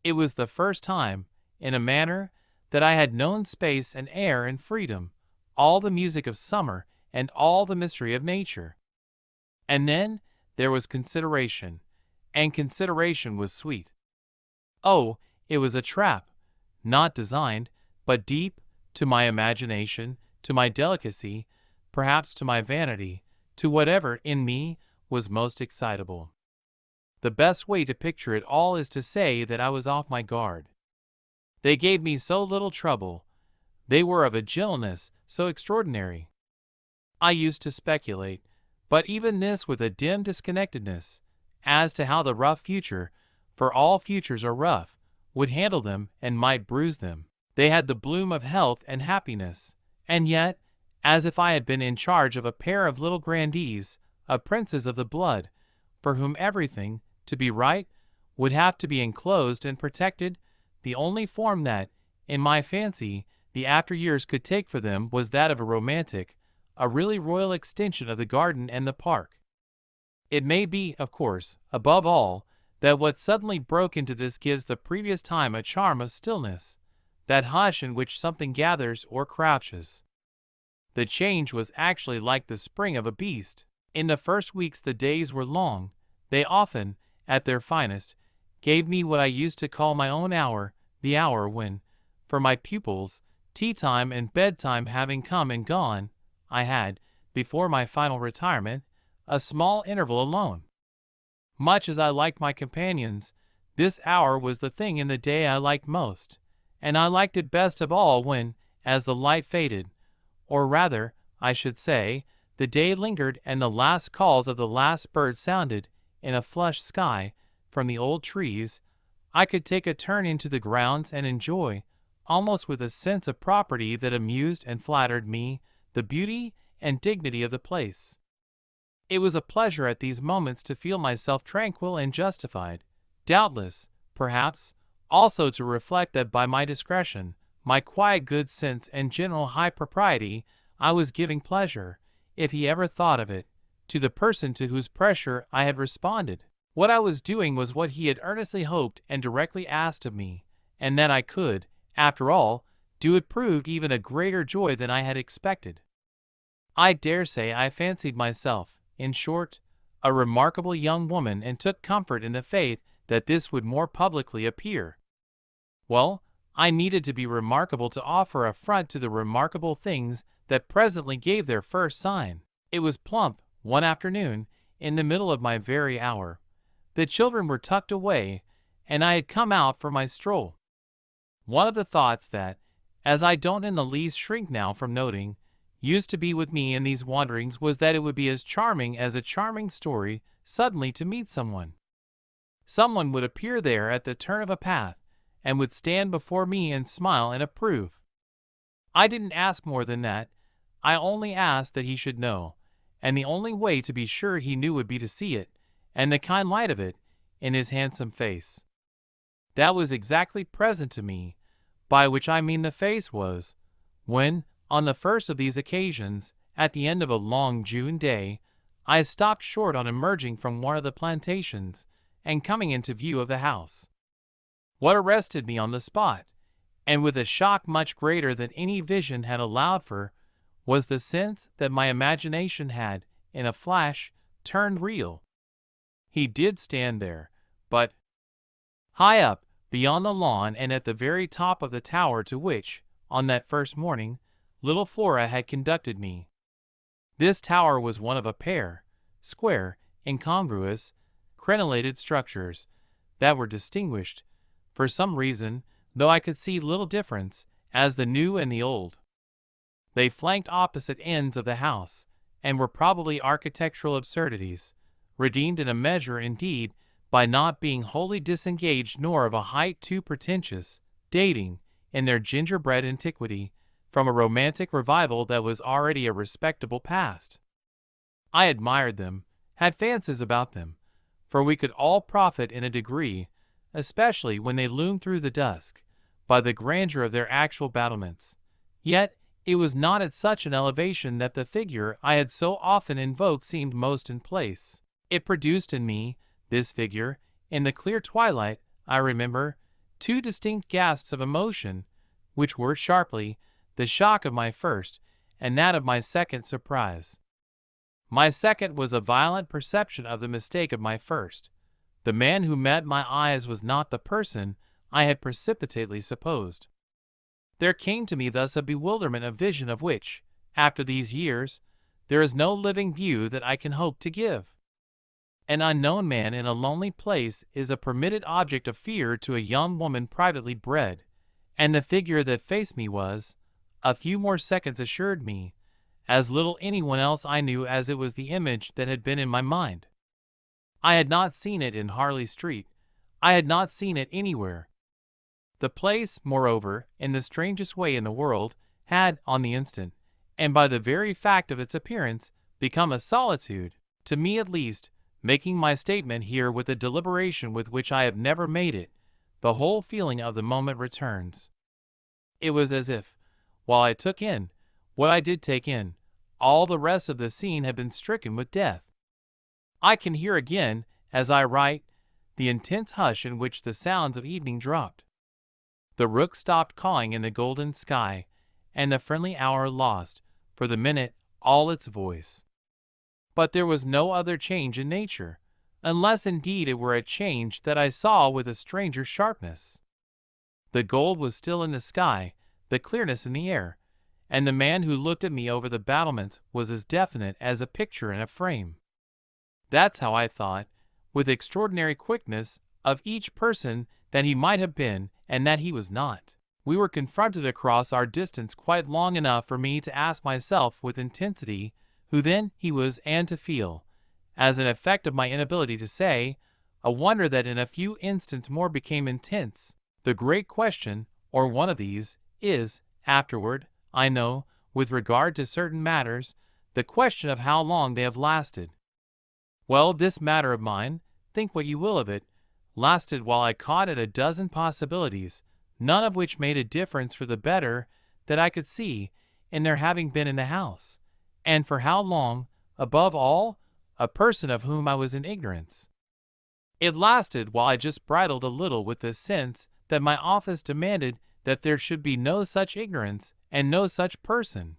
It was the first time, in a manner, that I had known space and air and freedom, all the music of summer and all the mystery of nature. And then there was consideration, and consideration was sweet. Oh, it was a trap, not designed, but deep, to my imagination, to my delicacy, perhaps to my vanity, to whatever in me was most excitable. The best way to picture it all is to say that I was off my guard. They gave me so little trouble. They were of a gentleness so extraordinary. I used to speculate, but even this with a dim disconnectedness, as to how the rough future, for all futures are rough, would handle them and might bruise them. They had the bloom of health and happiness, and yet, as if I had been in charge of a pair of little grandees, of princes of the blood, for whom everything, to be right, would have to be enclosed and protected, the only form that, in my fancy, the after years could take for them was that of a romantic, a really royal extension of the garden and the park. It may be, of course, above all, that what suddenly broke into this gives the previous time a charm of stillness, that hush in which something gathers or crouches. The change was actually like the spring of a beast. In the first weeks the days were long. They often, at their finest, gave me what I used to call my own hour, the hour when, for my pupils, tea-time and bedtime having come and gone, I had, before my final retirement, a small interval alone. Much as I liked my companions, this hour was the thing in the day I liked most, and I liked it best of all when, as the light faded, or rather, I should say, the day lingered and the last calls of the last bird sounded, in a flushed sky, from the old trees, I could take a turn into the grounds and enjoy, almost with a sense of property that amused and flattered me, the beauty and dignity of the place. It was a pleasure at these moments to feel myself tranquil and justified, doubtless, perhaps, also to reflect that by my discretion, my quiet good sense and general high propriety, I was giving pleasure, if he ever thought of it, to the person to whose pressure I had responded. What I was doing was what he had earnestly hoped and directly asked of me, and that I could, after all, do it proved even a greater joy than I had expected. I dare say I fancied myself, in short, a remarkable young woman and took comfort in the faith that this would more publicly appear. Well, I needed to be remarkable to offer a front to the remarkable things that presently gave their first sign. It was plump, One afternoon, in the middle of my very hour, the children were tucked away, and I had come out for my stroll. One of the thoughts that, as I don't in the least shrink now from noting, used to be with me in these wanderings was that it would be as charming as a charming story suddenly to meet someone. Someone would appear there at the turn of a path, and would stand before me and smile and approve. I didn't ask more than that. I only asked that he should know, and the only way to be sure he knew would be to see it, and the kind light of it, in his handsome face. That was exactly present to me, by which I mean the face was, when, on the first of these occasions, at the end of a long June day, I stopped short on emerging from one of the plantations, and coming into view of the house. What arrested me on the spot, and with a shock much greater than any vision had allowed for, was the sense that my imagination had, in a flash, turned real. He did stand there, but high up, beyond the lawn and at the very top of the tower to which, on that first morning, little Flora had conducted me. This tower was one of a pair, square, incongruous, crenellated structures, that were distinguished, for some reason, though I could see little difference, as the new and the old. They flanked opposite ends of the house, and were probably architectural absurdities, redeemed in a measure indeed by not being wholly disengaged nor of a height too pretentious, dating, in their gingerbread antiquity, from a romantic revival that was already a respectable past. I admired them, had fancies about them, for we could all profit in a degree, especially when they loomed through the dusk, by the grandeur of their actual battlements. Yet it was not at such an elevation that the figure I had so often invoked seemed most in place. It produced in me, this figure, in the clear twilight, I remember, two distinct gasps of emotion, which were sharply the shock of my first, and that of my second surprise. My second was a violent perception of the mistake of my first. The man who met my eyes was not the person I had precipitately supposed. There came to me thus a bewilderment of vision of which, after these years, there is no living view that I can hope to give. An unknown man in a lonely place is a permitted object of fear to a young woman privately bred, and the figure that faced me was, a few more seconds assured me, as little anyone else I knew as it was the image that had been in my mind. I had not seen it in Harley Street. I had not seen it anywhere. The place, moreover, in the strangest way in the world, had, on the instant, and by the very fact of its appearance, become a solitude, to me at least, making my statement here with a deliberation with which I have never made it. The whole feeling of the moment returns. It was as if, while I took in what I did take in, all the rest of the scene had been stricken with death. I can hear again, as I write, the intense hush in which the sounds of evening dropped. The rook stopped cawing in the golden sky, and the friendly hour lost, for the minute, all its voice. But there was no other change in nature, unless indeed it were a change that I saw with a stranger sharpness. The gold was still in the sky, the clearness in the air, and the man who looked at me over the battlements was as definite as a picture in a frame. That's how I thought, with extraordinary quickness, of each person that he might have been and that he was not. We were confronted across our distance quite long enough for me to ask myself with intensity who then he was, and to feel, as an effect of my inability to say, a wonder that in a few instants more became intense. The great question, or one of these, is, afterward, I know, with regard to certain matters, the question of how long they have lasted. Well, this matter of mine, think what you will of it, lasted while I caught at a dozen possibilities, none of which made a difference for the better that I could see in their having been in the house, and for how long, above all, a person of whom I was in ignorance. It lasted while I just bridled a little with the sense that my office demanded that there should be no such ignorance and no such person.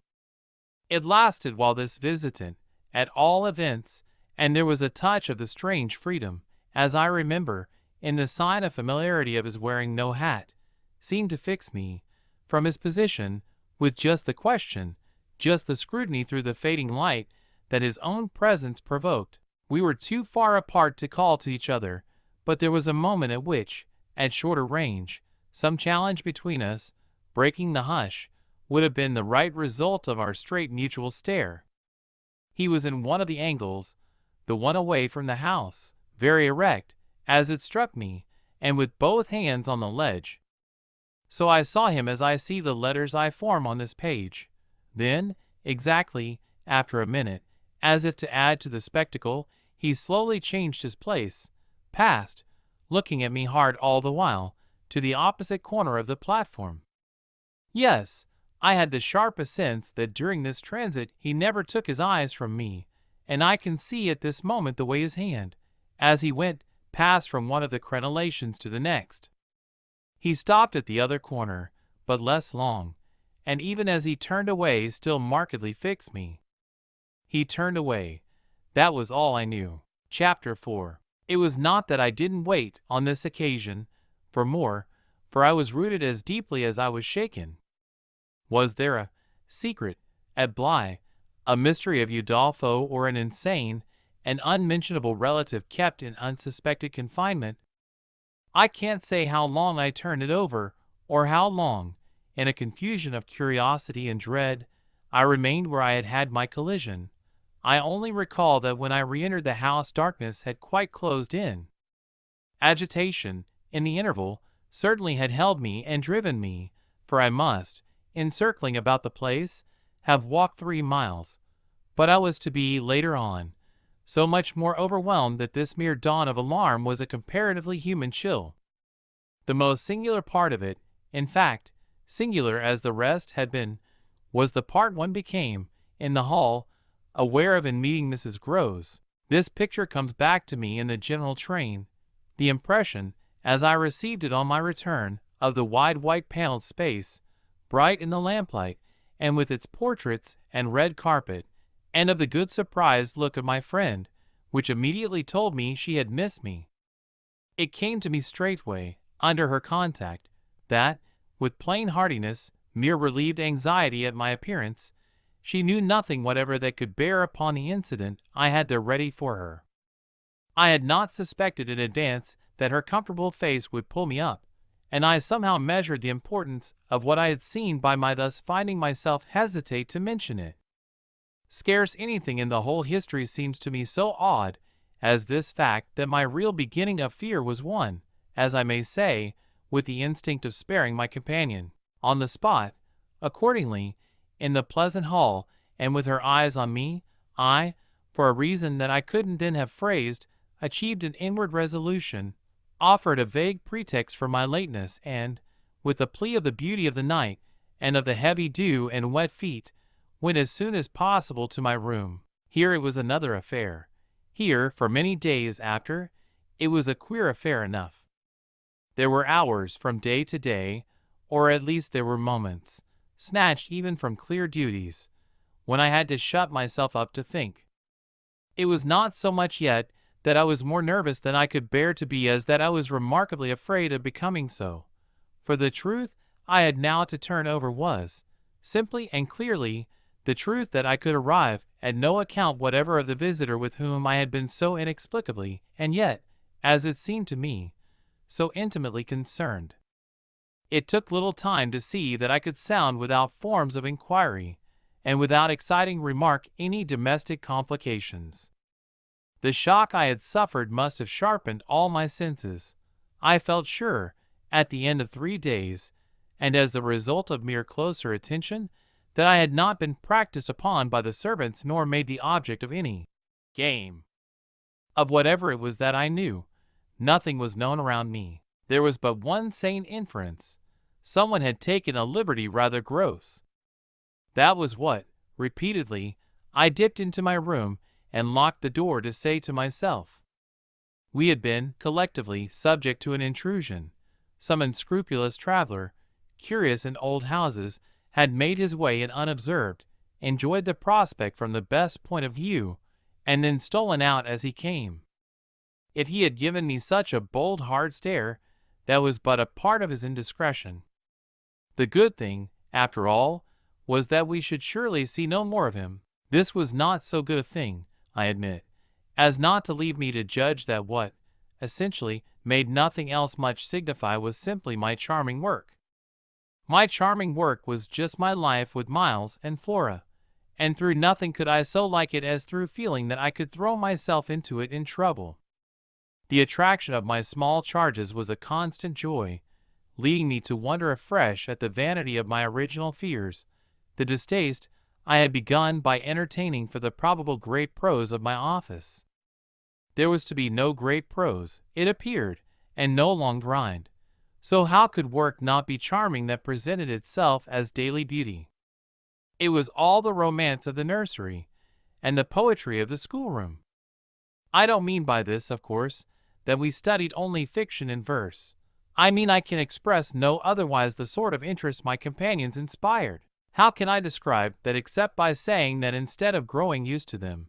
It lasted while this visitant, at all events, and there was a touch of the strange freedom, as I remember, in the sign of familiarity of his wearing no hat, seemed to fix me, from his position, with just the question, just the scrutiny through the fading light, that his own presence provoked. We were too far apart to call to each other, but there was a moment at which, at shorter range, some challenge between us, breaking the hush, would have been the right result of our straight mutual stare. He was in one of the angles, the one away from the house, very erect, as it struck me, and with both hands on the ledge. So I saw him as I see the letters I form on this page. Then, exactly, after a minute, as if to add to the spectacle, he slowly changed his place, passed, looking at me hard all the while, to the opposite corner of the platform. Yes, I had the sharpest sense that during this transit he never took his eyes from me, and I can see at this moment the way his hand, as he went, passed from one of the crenellations to the next. He stopped at the other corner, but less long, and even as he turned away still markedly fixed me. He turned away. That was all I knew. Chapter 4. It was not that I didn't wait, on this occasion, for more, for I was rooted as deeply as I was shaken. Was there a secret at Bly, a mystery of Udolpho, or an insane, an unmentionable relative kept in unsuspected confinement? I can't say how long I turned it over, or how long, in a confusion of curiosity and dread, I remained where I had had my collision. I only recall that when I re-entered the house darkness had quite closed in. Agitation, in the interval, certainly had held me and driven me, for I must, in circling about the place, have walked 3 miles. But I was to be, later on, so much more overwhelmed that this mere dawn of alarm was a comparatively human chill. The most singular part of it, in fact, singular as the rest had been, was the part one became, in the hall, aware of in meeting Mrs. Groves. This picture comes back to me in the general train, the impression, as I received it on my return, of the wide white-paneled space, bright in the lamplight, and with its portraits and red carpet, and of the good surprised look of my friend, which immediately told me she had missed me. It came to me straightway, under her contact, that, with plain heartiness, mere relieved anxiety at my appearance, she knew nothing whatever that could bear upon the incident I had there ready for her. I had not suspected in advance that her comfortable face would pull me up, and I somehow measured the importance of what I had seen by my thus finding myself hesitate to mention it. Scarce anything in the whole history seems to me so odd as this fact that my real beginning of fear was one, as I may say, with the instinct of sparing my companion. On the spot, accordingly, in the pleasant hall, and with her eyes on me, I, for a reason that I couldn't then have phrased, achieved an inward resolution, offered a vague pretext for my lateness, and, with the plea of the beauty of the night, and of the heavy dew and wet feet, went as soon as possible to my room. Here it was another affair. Here, for many days after, it was a queer affair enough. There were hours from day to day, or at least there were moments, snatched even from clear duties, when I had to shut myself up to think. It was not so much yet that I was more nervous than I could bear to be as that I was remarkably afraid of becoming so, for the truth I had now to turn over was, simply and clearly, the truth that I could arrive at no account whatever of the visitor with whom I had been so inexplicably, and yet, as it seemed to me, so intimately concerned. It took little time to see that I could sound without forms of inquiry, and without exciting remark any domestic complications. The shock I had suffered must have sharpened all my senses, I felt sure, at the end of 3 days, and as the result of mere closer attention, that I had not been practiced upon by the servants nor made the object of any game. Of whatever it was that I knew, nothing was known around me. There was but one sane inference. Someone had taken a liberty rather gross. That was what, repeatedly, I dipped into my room and locked the door to say to myself. We had been, collectively, subject to an intrusion. Some unscrupulous traveler, curious in old houses, had made his way in unobserved, enjoyed the prospect from the best point of view, and then stolen out as he came. If he had given me such a bold hard stare, that was but a part of his indiscretion. The good thing, after all, was that we should surely see no more of him. This was not so good a thing, I admit, as not to leave me to judge that what, essentially, made nothing else much signify was simply my charming work. My charming work was just my life with Miles and Flora, and through nothing could I so like it as through feeling that I could throw myself into it in trouble. The attraction of my small charges was a constant joy, leading me to wonder afresh at the vanity of my original fears, the distaste I had begun by entertaining for the probable great prose of my office. There was to be no great prose, it appeared, and no long grind. So how could work not be charming that presented itself as daily beauty? It was all the romance of the nursery, and the poetry of the schoolroom. I don't mean by this, of course, that we studied only fiction and verse. I mean I can express no otherwise the sort of interest my companions inspired. How can I describe that except by saying that instead of growing used to them,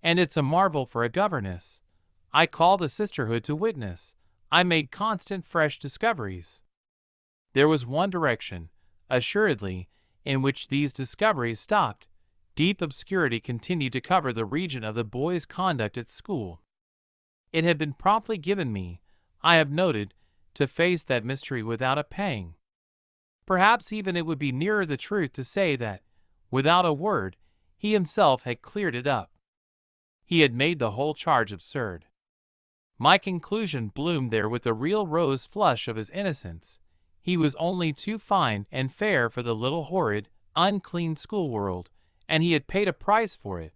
and it's a marvel for a governess, I call the sisterhood to witness, I made constant fresh discoveries. There was one direction, assuredly, in which these discoveries stopped. Deep obscurity continued to cover the region of the boy's conduct at school. It had been promptly given me, I have noted, to face that mystery without a pang. Perhaps even it would be nearer the truth to say that, without a word, he himself had cleared it up. He had made the whole charge absurd. My conclusion bloomed there with the real rose flush of his innocence. He was only too fine and fair for the little horrid, unclean schoolworld, and he had paid a price for it.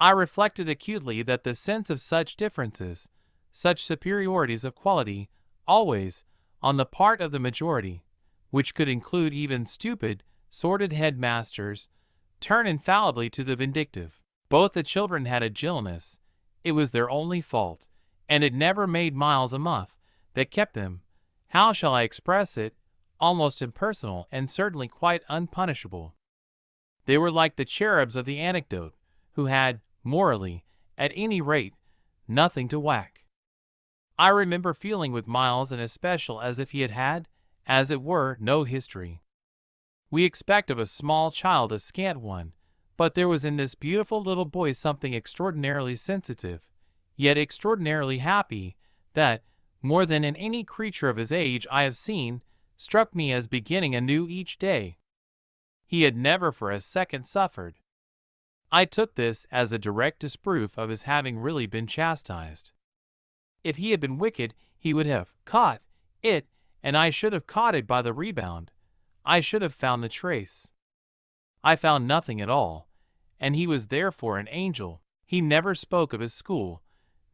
I reflected acutely that the sense of such differences, such superiorities of quality, always, on the part of the majority, which could include even stupid, sordid headmasters, turn infallibly to the vindictive. Both the children had a gentleness, it was their only fault, and it never made Miles a muff, that kept them, how shall I express it, almost impersonal and certainly quite unpunishable. They were like the cherubs of the anecdote, who had, morally, at any rate, nothing to whack. I remember feeling with Miles in especial as if he had had, as it were, no history. We expect of a small child a scant one, but there was in this beautiful little boy something extraordinarily sensitive, yet extraordinarily happy, that, more than in any creature of his age I have seen, struck me as beginning anew each day. He had never for a second suffered. I took this as a direct disproof of his having really been chastised. If he had been wicked, he would have caught it, and I should have caught it by the rebound. I should have found the trace. I found nothing at all, and he was therefore an angel. He never spoke of his school,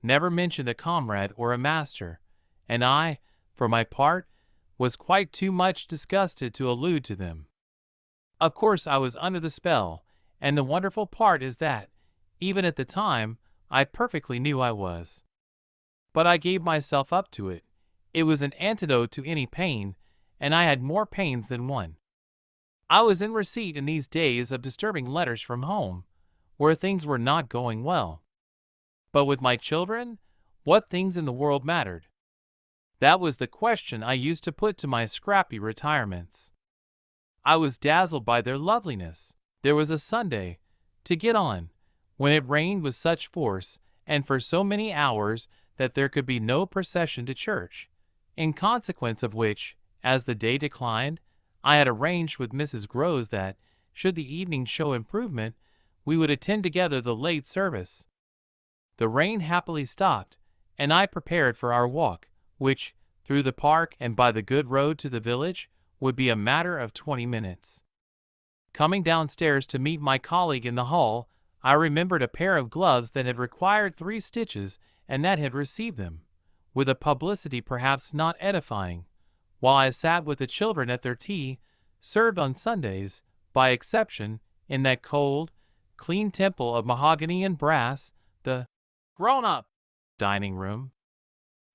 never mentioned a comrade or a master, and I, for my part, was quite too much disgusted to allude to them. Of course I was under the spell, and the wonderful part is that, even at the time, I perfectly knew I was. But I gave myself up to it. It was an antidote to any pain, and I had more pains than one. I was in receipt in these days of disturbing letters from home, where things were not going well. But with my children, what things in the world mattered? That was the question I used to put to my scrappy retirements. I was dazzled by their loveliness. There was a Sunday, to get on, when it rained with such force, and for so many hours, that there could be no procession to church, in consequence of which, as the day declined, I had arranged with Mrs. Groves that, should the evening show improvement, we would attend together the late service. The rain happily stopped, and I prepared for our walk, which, through the park and by the good road to the village, would be a matter of 20 minutes. Coming downstairs to meet my colleague in the hall, I remembered a pair of gloves that had required 3 stitches and that had received them, with a publicity perhaps not edifying, while I sat with the children at their tea, served on Sundays, by exception, in that cold, clean temple of mahogany and brass, the grown-up dining room.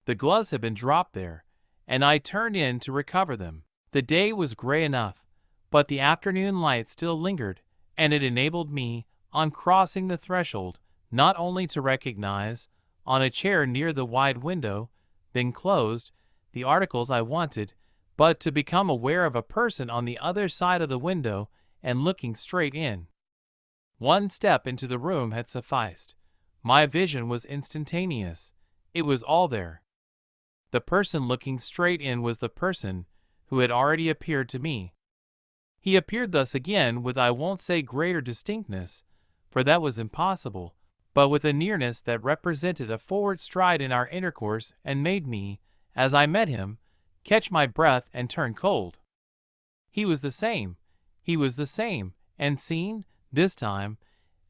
The gloves had been dropped there, and I turned in to recover them. The day was gray enough, but the afternoon light still lingered, and it enabled me, on crossing the threshold, not only to recognize, on a chair near the wide window, then closed, the articles I wanted, but to become aware of a person on the other side of the window and looking straight in. One step into the room had sufficed. My vision was instantaneous. It was all there. The person looking straight in was the person who had already appeared to me. He appeared thus again with, I won't say greater distinctness, for that was impossible, but with a nearness that represented a forward stride in our intercourse and made me, as I met him, catch my breath and turn cold. He was the same. He was the same, and seen, this time,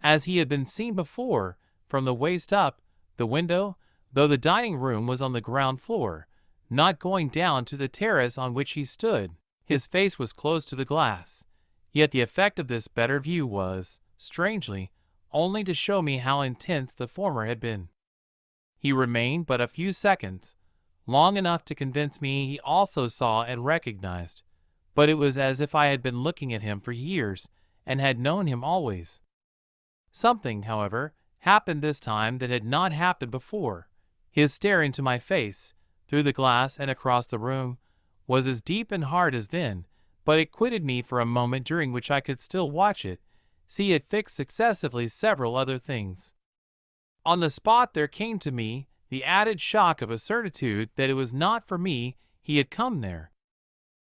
as he had been seen before, from the waist up, the window, though the dining room was on the ground floor, not going down to the terrace on which he stood. His face was close to the glass, yet the effect of this better view was, strangely, only to show me how intense the former had been. He remained but a few seconds, long enough to convince me he also saw and recognized, but it was as if I had been looking at him for years and had known him always. Something, however, happened this time that had not happened before. His stare into my face, through the glass and across the room, was as deep and hard as then, but it quitted me for a moment during which I could still watch it, see it fix successively several other things. On the spot there came to me the added shock of a certitude that it was not for me he had come there.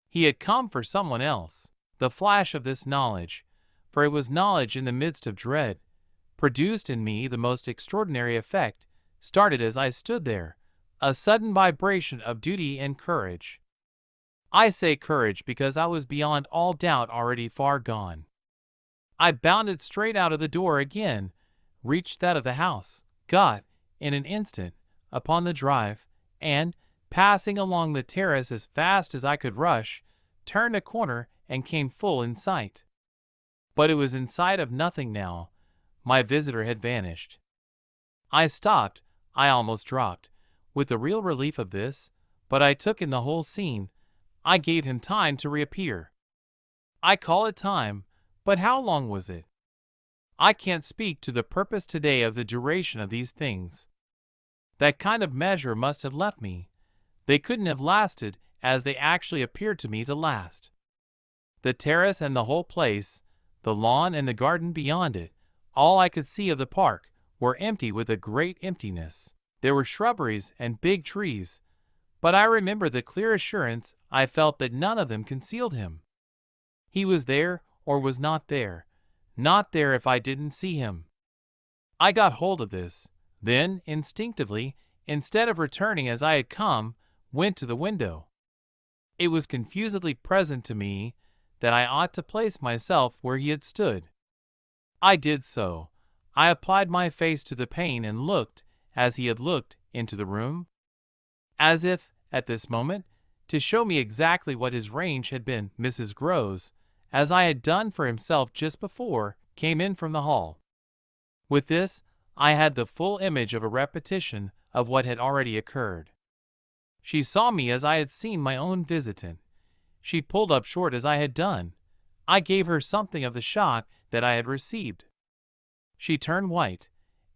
He had come for someone else. The flash of this knowledge, for it was knowledge in the midst of dread, produced in me the most extraordinary effect, started as I stood there, a sudden vibration of duty and courage. I say courage because I was beyond all doubt already far gone. I bounded straight out of the door again, reached that of the house, got, in an instant, upon the drive, and, passing along the terrace as fast as I could rush, turned a corner and came full in sight. But it was in sight of nothing now. My visitor had vanished. I stopped, I almost dropped, with the real relief of this, but I took in the whole scene. I gave him time to reappear. I call it time, but how long was it? I can't speak to the purpose today of the duration of these things. That kind of measure must have left me. They couldn't have lasted as they actually appeared to me to last. The terrace and the whole place, the lawn and the garden beyond it, all I could see of the park, were empty with a great emptiness. There were shrubberies and big trees, but I remember the clear assurance I felt that none of them concealed him. He was there or was not there if I didn't see him. I got hold of this, then, instinctively, instead of returning as I had come, went to the window. It was confusedly present to me that I ought to place myself where he had stood. I did so. I applied my face to the pane and looked, as he had looked, into the room, as if, at this moment, to show me exactly what his range had been. Mrs. Groves, as I had done for himself just before, came in from the hall. With this, I had the full image of a repetition of what had already occurred. She saw me as I had seen my own visitant. She pulled up short as I had done. I gave her something of the shock that I had received. She turned white,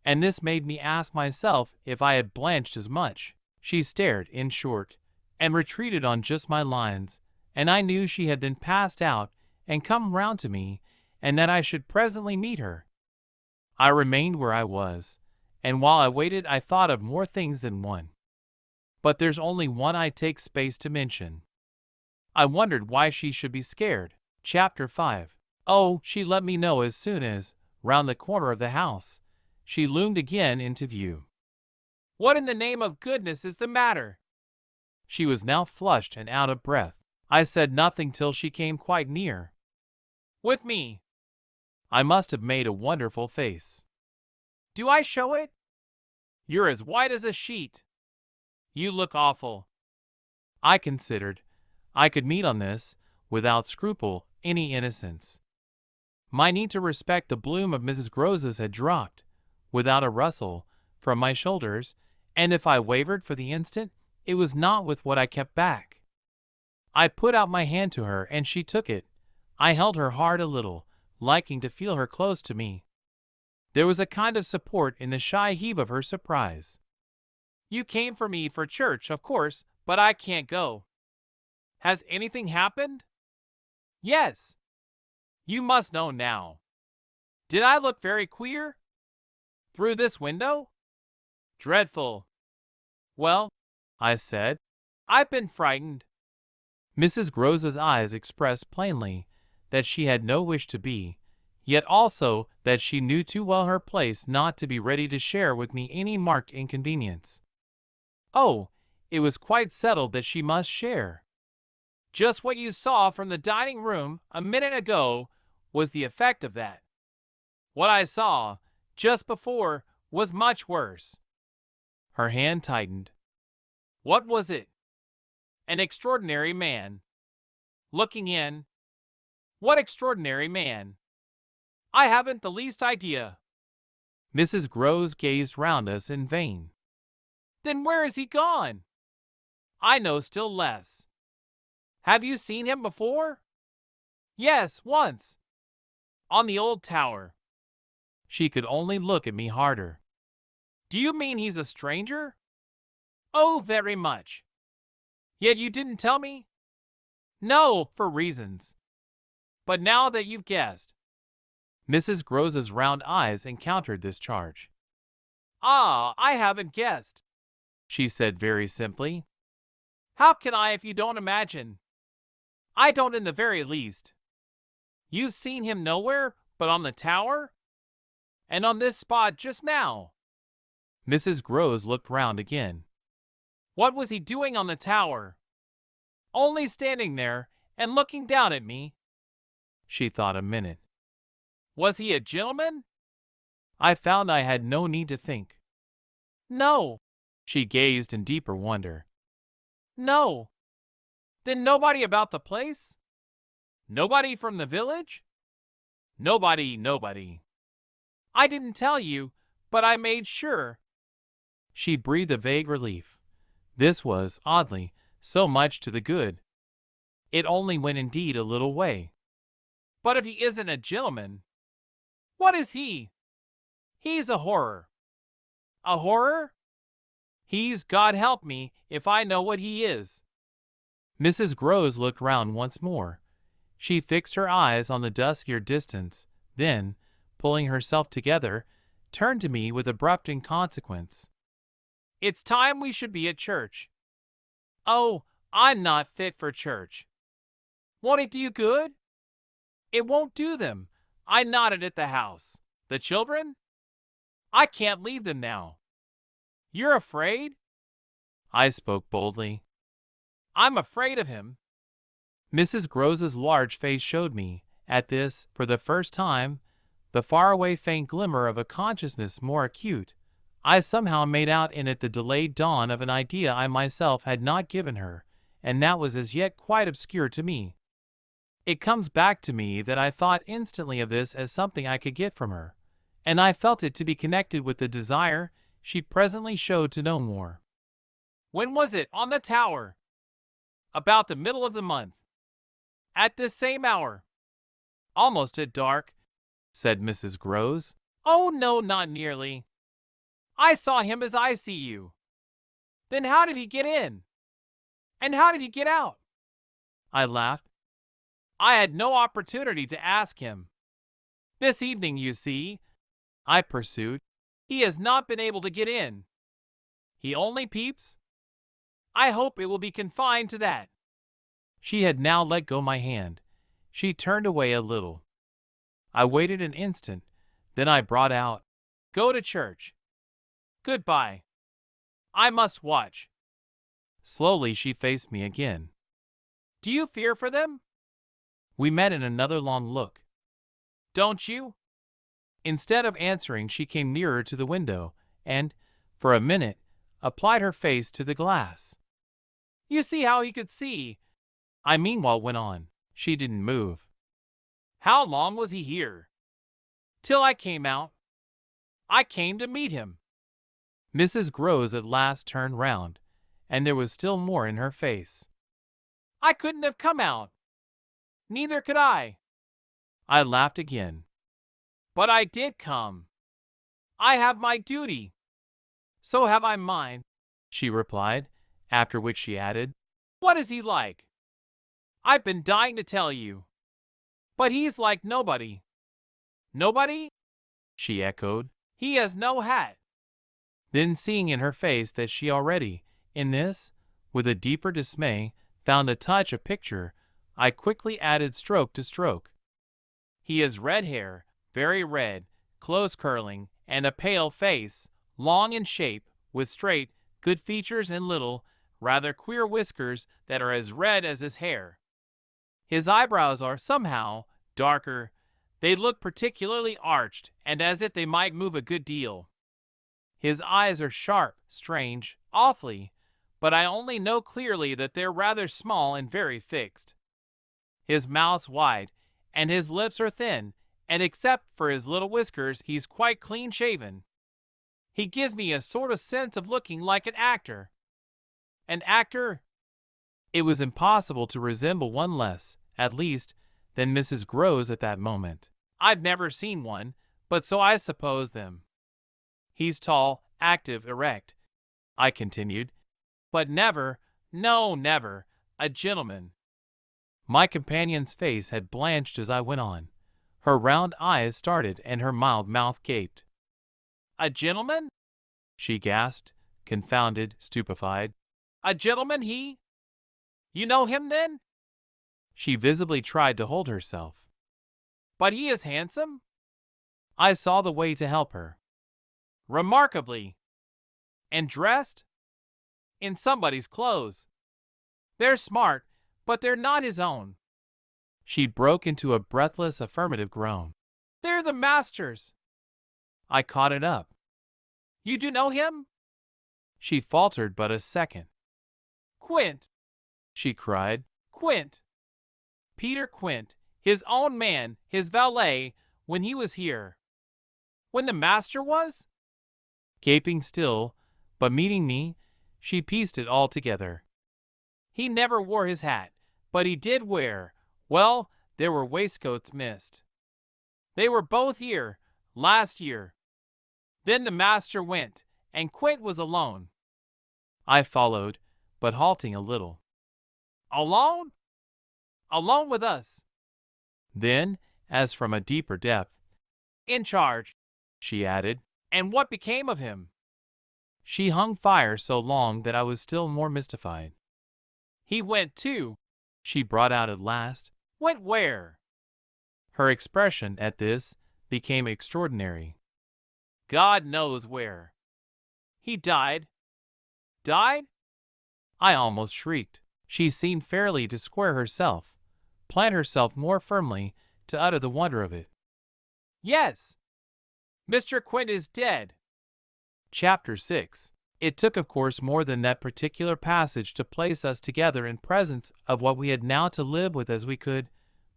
and this made me ask myself if I had blanched as much. She stared, in short, and retreated on just my lines, and I knew she had then passed out and come round to me, and that I should presently meet her. I remained where I was, and while I waited I thought of more things than one. But there's only one I take space to mention. I wondered why she should be scared. Chapter 5. Oh, she let me know as soon as, round the corner of the house, she loomed again into view. What in the name of goodness is the matter? She was now flushed and out of breath. I said nothing till she came quite near. With me. I must have made a wonderful face. Do I show it? You're as white as a sheet. You look awful. I considered I could meet on this, without scruple, any innocence. My need to respect the bloom of Mrs. Groves's had dropped, without a rustle, from my shoulders, and if I wavered for the instant, it was not with what I kept back. I put out my hand to her, and she took it. I held her hard a little, liking to feel her close to me. There was a kind of support in the shy heave of her surprise. You came for me for church, of course, but I can't go. Has anything happened? Yes. You must know now. Did I look very queer? Through this window? Dreadful. Well, I said, I've been frightened. Mrs. Grose's eyes expressed plainly that she had no wish to be, yet also that she knew too well her place not to be ready to share with me any marked inconvenience. Oh, it was quite settled that she must share. Just what you saw from the dining room a minute ago was the effect of that. What I saw just before was much worse. Her hand tightened. What was it? An extraordinary man. Looking in. What extraordinary man? I haven't the least idea. Mrs. Grose gazed round us in vain. Then where is he gone? I know still less. Have you seen him before? Yes, once. On the old tower. She could only look at me harder. Do you mean he's a stranger? Oh, very much. Yet you didn't tell me? No, for reasons. But now that you've guessed. Mrs. Grose's round eyes encountered this charge. Ah, I haven't guessed, she said very simply. How can I if you don't imagine? I don't in the very least. You've seen him nowhere but on the tower? And on this spot just now? Mrs. Grose looked round again. What was he doing on the tower? Only standing there and looking down at me. She thought a minute. Was he a gentleman? I found I had no need to think. No. She gazed in deeper wonder. No. Then nobody about the place? Nobody from the village? Nobody. I didn't tell you, but I made sure. She breathed a vague relief. This was, oddly, so much to the good. It only went indeed a little way. But if he isn't a gentleman, what is he? He's a horror. A horror? He's, God help me, if I know what he is. Mrs. Grose looked round once more. She fixed her eyes on the duskier distance, then, pulling herself together, turned to me with abrupt inconsequence. It's time we should be at church. Oh, I'm not fit for church. Won't it do you good? It won't do them. I nodded at the house. The children? I can't leave them now. You're afraid? I spoke boldly. I'm afraid of him. Mrs. Grose's large face showed me, at this, for the first time, the faraway faint glimmer of a consciousness more acute. I somehow made out in it the delayed dawn of an idea I myself had not given her, and that was as yet quite obscure to me. It comes back to me that I thought instantly of this as something I could get from her, and I felt it to be connected with the desire she presently showed to know more. When was it on the tower? About the middle of the month. At this same hour. Almost at dark, said Mrs. Grose. Oh, no, not nearly. I saw him as I see you. Then how did he get in? And how did he get out? I laughed. I had no opportunity to ask him. This evening, you see, I pursued, he has not been able to get in. He only peeps. I hope it will be confined to that. She had now let go my hand. She turned away a little. I waited an instant, then I brought out, Go to church. Goodbye. I must watch. Slowly she faced me again. Do you fear for them? We met in another long look. Don't you? Instead of answering, she came nearer to the window, and, for a minute, applied her face to the glass. You see how he could see. I meanwhile went on. She didn't move. How long was he here? Till I came out. I came to meet him. Mrs. Grose at last turned round, and there was still more in her face. I couldn't have come out. Neither could I. I laughed again. But I did come. I have my duty. So have I mine, she replied, after which she added, What is he like? I've been dying to tell you. But he's like nobody. Nobody? she echoed. He has no hat. Then seeing in her face that she already, in this, with a deeper dismay, found a touch of picture, I quickly added stroke to stroke. He has red hair, very red, close curling, and a pale face, long in shape, with straight, good features and little, rather queer whiskers that are as red as his hair. His eyebrows are somehow darker. They look particularly arched and as if they might move a good deal. His eyes are sharp, strange, awfully, but I only know clearly that they're rather small and very fixed. His mouth's wide, and his lips are thin, and except for his little whiskers, he's quite clean-shaven. He gives me a sort of sense of looking like an actor. An actor? It was impossible to resemble one less, at least, than Mrs. Groves at that moment. I've never seen one, but so I suppose them. He's tall, active, erect, I continued, but never, no, never, a gentleman. My companion's face had blanched as I went on. Her round eyes started and her mild mouth gaped. A gentleman? She gasped, confounded, stupefied. A gentleman, he? You know him, then? She visibly tried to hold herself. But he is handsome? I saw the way to help her. Remarkably. And dressed? In somebody's clothes. They're smart, but they're not his own. She broke into a breathless affirmative groan. They're the master's. I caught it up. You do know him? She faltered but a second. Quint, she cried. Quint. Peter Quint, his own man, his valet, when he was here. When the master was? Gaping still, but meeting me, she pieced it all together. He never wore his hat, but he did wear, well, there were waistcoats missed. They were both here, last year. Then the master went, and Quint was alone. I followed, but halting a little. Alone? Alone with us. Then, as from a deeper depth, in charge, she added, and what became of him? She hung fire so long that I was still more mystified. He went too, she brought out at last. Went where? Her expression at this became extraordinary. God knows where. He died. Died? I almost shrieked. She seemed fairly to square herself, plant herself more firmly, to utter the wonder of it. Yes. Mr. Quint is dead. Chapter 6. It took, of course, more than that particular passage to place us together in presence of what we had now to live with as we could,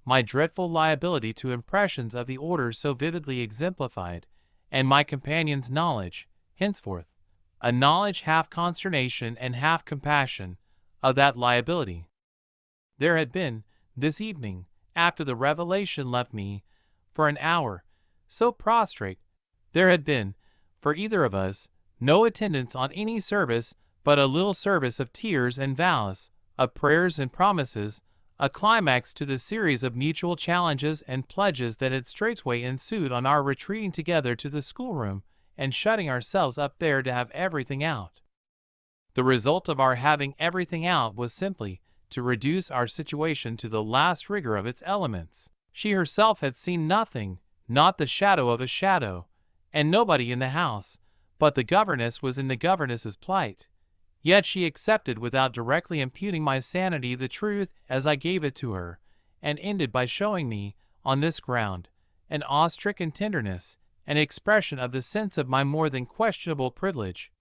my dreadful liability to impressions of the order so vividly exemplified, and my companion's knowledge, henceforth, a knowledge half consternation and half compassion, of that liability. There had been, this evening, after the revelation left me, for an hour, so prostrate, there had been, for either of us, no attendance on any service but a little service of tears and vows, of prayers and promises, a climax to the series of mutual challenges and pledges that had straightway ensued on our retreating together to the schoolroom and shutting ourselves up there to have everything out. The result of our having everything out was simply to reduce our situation to the last rigor of its elements. She herself had seen nothing, not the shadow of a shadow, and nobody in the house, but the governess was in the governess's plight. Yet she accepted without directly imputing my sanity the truth as I gave it to her, and ended by showing me, on this ground, an awe-stricken tenderness, an expression of the sense of my more than questionable privilege,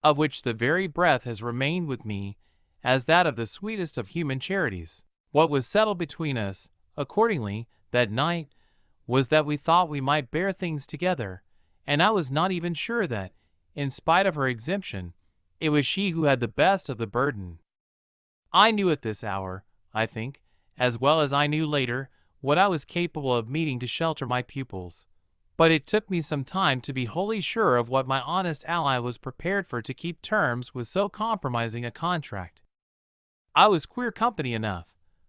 of which the very breath has remained with me as that of the sweetest of human charities. What was settled between us, accordingly, that night, was that we thought we might bear things together, and I was not even sure that, in spite of her exemption, it was she who had the best of the burden. I knew at this hour, I think, as well as I knew later, what I was capable of meeting to shelter my pupils. But it took me some time to be wholly sure of what my honest ally was prepared for to keep terms with so compromising a contract. I was queer company enough,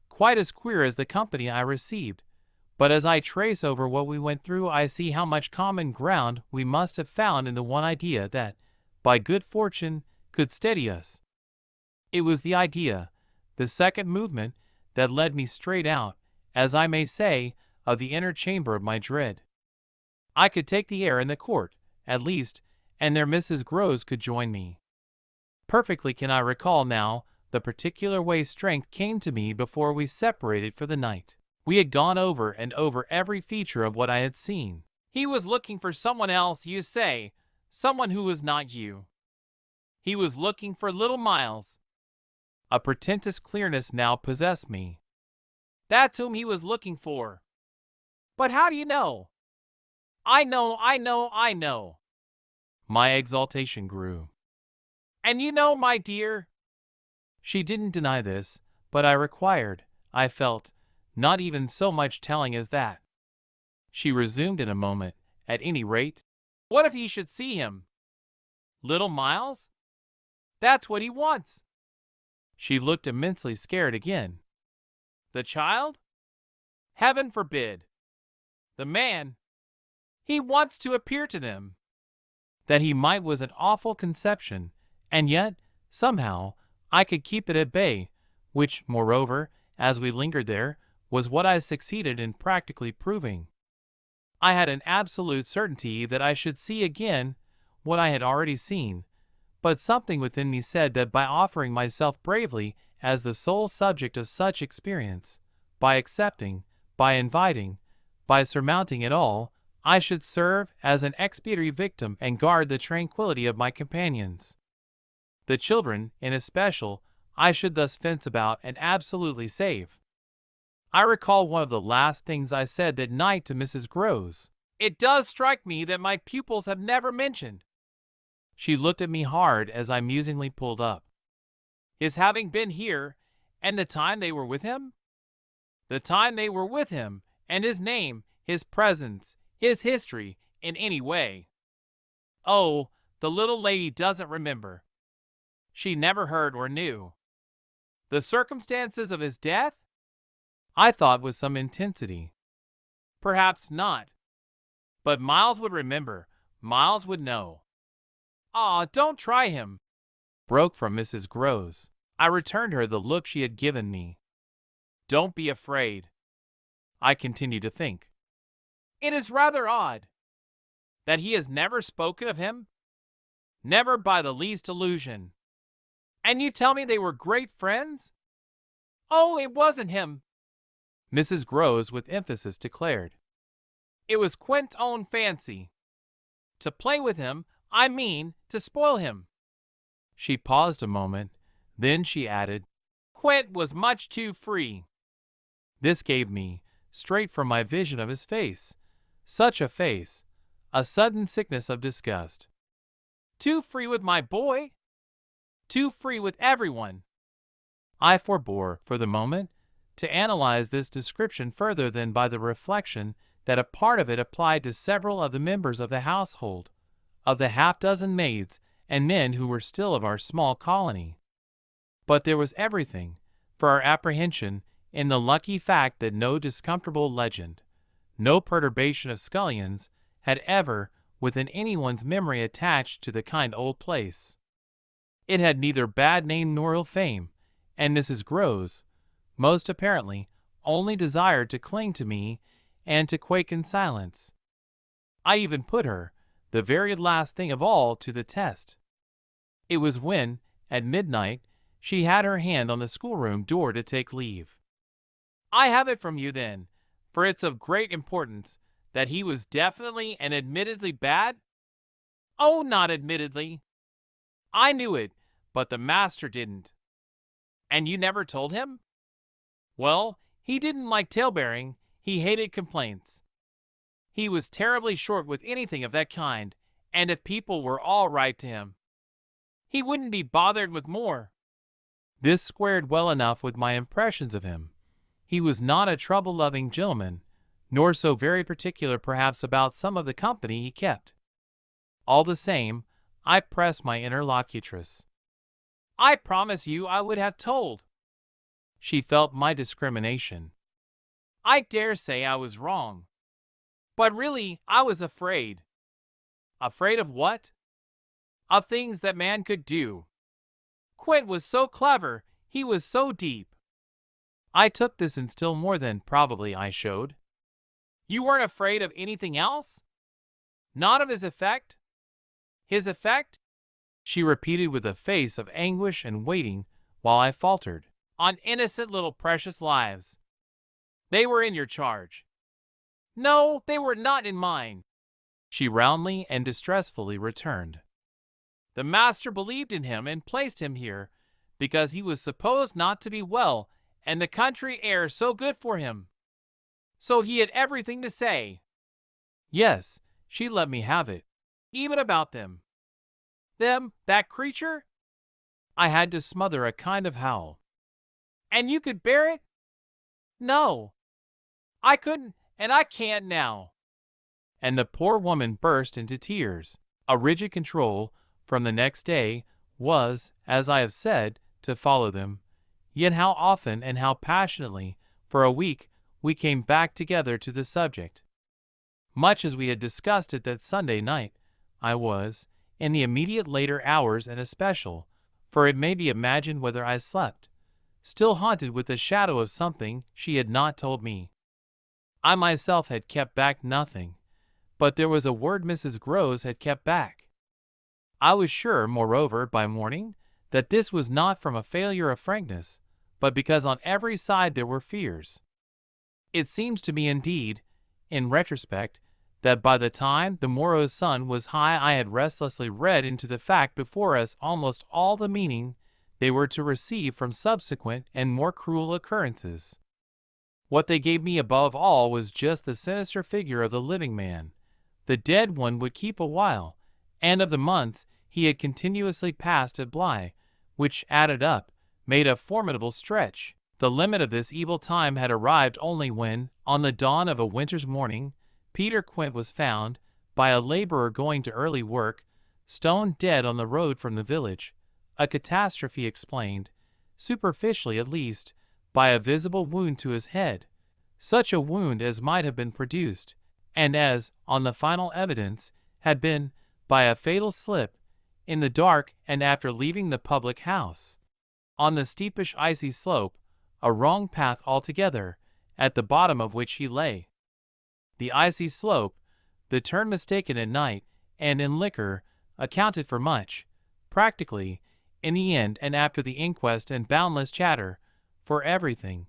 quite as queer as the company I received, But as I trace over what we went through, I see how much common ground we must have found in the one idea that, by good fortune, could steady us. It was the idea, the second movement, that led me straight out, as I may say, of the inner chamber of my dread. I could take the air in the court, at least, and there Mrs. Groves could join me. Perfectly can I recall now the particular way strength came to me before we separated for the night. We had gone over and over every feature of what I had seen. He was looking for someone else, you say, someone who was not you. He was looking for little Miles. A portentous clearness now possessed me. That's whom he was looking for. But how do you know? I know. My exultation grew. And you know, my dear. She didn't deny this, but I felt, not even so much telling as that. She resumed in a moment, at any rate. What if he should see him? Little Miles? That's what he wants. She looked immensely scared again. The child? Heaven forbid. The man. He wants to appear to them. That he might was an awful conception, and yet, somehow, I could keep it at bay, which, moreover, as we lingered there, was what I succeeded in practically proving. I had an absolute certainty that I should see again what I had already seen, but something within me said that by offering myself bravely as the sole subject of such experience, by accepting, by inviting, by surmounting it all, I should serve as an expiatory victim and guard the tranquility of my companions. The children, in especial, I should thus fence about and absolutely save. I recall one of the last things I said that night to Mrs. Groves. It does strike me that my pupils have never mentioned. She looked at me hard as I musingly pulled up. His having been here, and the time they were with him? The time they were with him, and his name, his presence, his history, in any way. Oh, the little lady doesn't remember. She never heard or knew. The circumstances of his death? I thought with some intensity. Perhaps not. But Miles would remember. Miles would know. Ah, don't try him, broke from Mrs. Groves. I returned her the look she had given me. Don't be afraid. I continued to think. It is rather odd that he has never spoken of him. Never by the least allusion. And you tell me they were great friends? Oh, it wasn't him, Mrs. Groves with emphasis declared. It was Quint's own fancy. To play with him, I mean to spoil him. She paused a moment, then she added, Quint was much too free. This gave me, straight from my vision of his face, such a face, a sudden sickness of disgust. Too free with my boy? Too free with everyone. I forbore, for the moment, to analyze this description further than by the reflection that a part of it applied to several of the members of the household, of the half-dozen maids and men who were still of our small colony. But there was everything, for our apprehension, in the lucky fact that no discomfortable legend, no perturbation of scullions, had ever, within anyone's memory, attached to the kind old place. It had neither bad name nor ill fame, and Mrs. Groves, most apparently, only desired to cling to me and to quake in silence. I even put her, the very last thing of all, to the test. It was when, at midnight, she had her hand on the schoolroom door to take leave. I have it from you then, for it's of great importance, that he was definitely and admittedly bad? Oh, not admittedly. I knew it, but the master didn't. And you never told him? Well, he didn't like tale-bearing, he hated complaints. He was terribly short with anything of that kind, and if people were all right to him, he wouldn't be bothered with more. This squared well enough with my impressions of him. He was not a trouble-loving gentleman, nor so very particular perhaps about some of the company he kept. All the same, I pressed my interlocutress. I promise you I would have told. She felt my discrimination. I dare say I was wrong. But really, I was afraid. Afraid of what? Of things that man could do. Quint was so clever, he was so deep. I took this and still more than probably I showed. You weren't afraid of anything else? Not of his effect? His effect? She repeated with a face of anguish and waiting while I faltered. On innocent little precious lives. They were in your charge. No, they were not in mine, she roundly and distressfully returned. The master believed in him and placed him here because he was supposed not to be well and the country air so good for him. So he had everything to say. Yes, she let me have it, even about them. Them, that creature? I had to smother a kind of howl. And you could bear it? No, I couldn't, and I can't now. And the poor woman burst into tears. A rigid control from the next day was, as I have said, to follow them. Yet how often and how passionately, for a week, we came back together to the subject. Much as we had discussed it that Sunday night, I was, in the immediate later hours and especial, for it may be imagined whether I slept, still haunted with the shadow of something she had not told me. I myself had kept back nothing, but there was a word Mrs. Groves had kept back. I was sure, moreover, by morning, that this was not from a failure of frankness, but because on every side there were fears. It seems to me indeed, in retrospect, that by the time the morrow's sun was high I had restlessly read into the fact before us almost all the meaning they were to receive from subsequent and more cruel occurrences. What they gave me above all was just the sinister figure of the living man. The dead one would keep a while, and of the months he had continuously passed at Bly, which, added up, made a formidable stretch. The limit of this evil time had arrived only when, on the dawn of a winter's morning, Peter Quint was found, by a laborer going to early work, stone dead on the road from the village, a catastrophe explained, superficially at least, by a visible wound to his head, such a wound as might have been produced, and as, on the final evidence, had been, by a fatal slip, in the dark and after leaving the public house. On the steepish icy slope, a wrong path altogether, at the bottom of which he lay. The icy slope, the turn mistaken at night, and in liquor, accounted for much, practically, in the end and after the inquest and boundless chatter, for everything.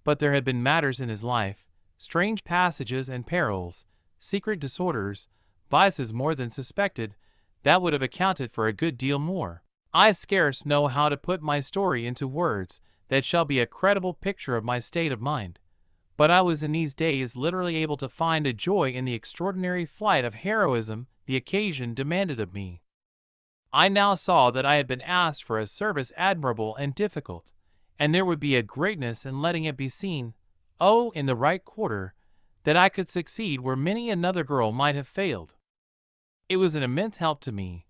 But there had been matters in his life, strange passages and perils, secret disorders, vices more than suspected, that would have accounted for a good deal more. I scarce know how to put my story into words that shall be a credible picture of my state of mind, but I was in these days literally able to find a joy in the extraordinary flight of heroism the occasion demanded of me. I now saw that I had been asked for a service admirable and difficult, and there would be a greatness in letting it be seen, oh, in the right quarter, that I could succeed where many another girl might have failed. It was an immense help to me.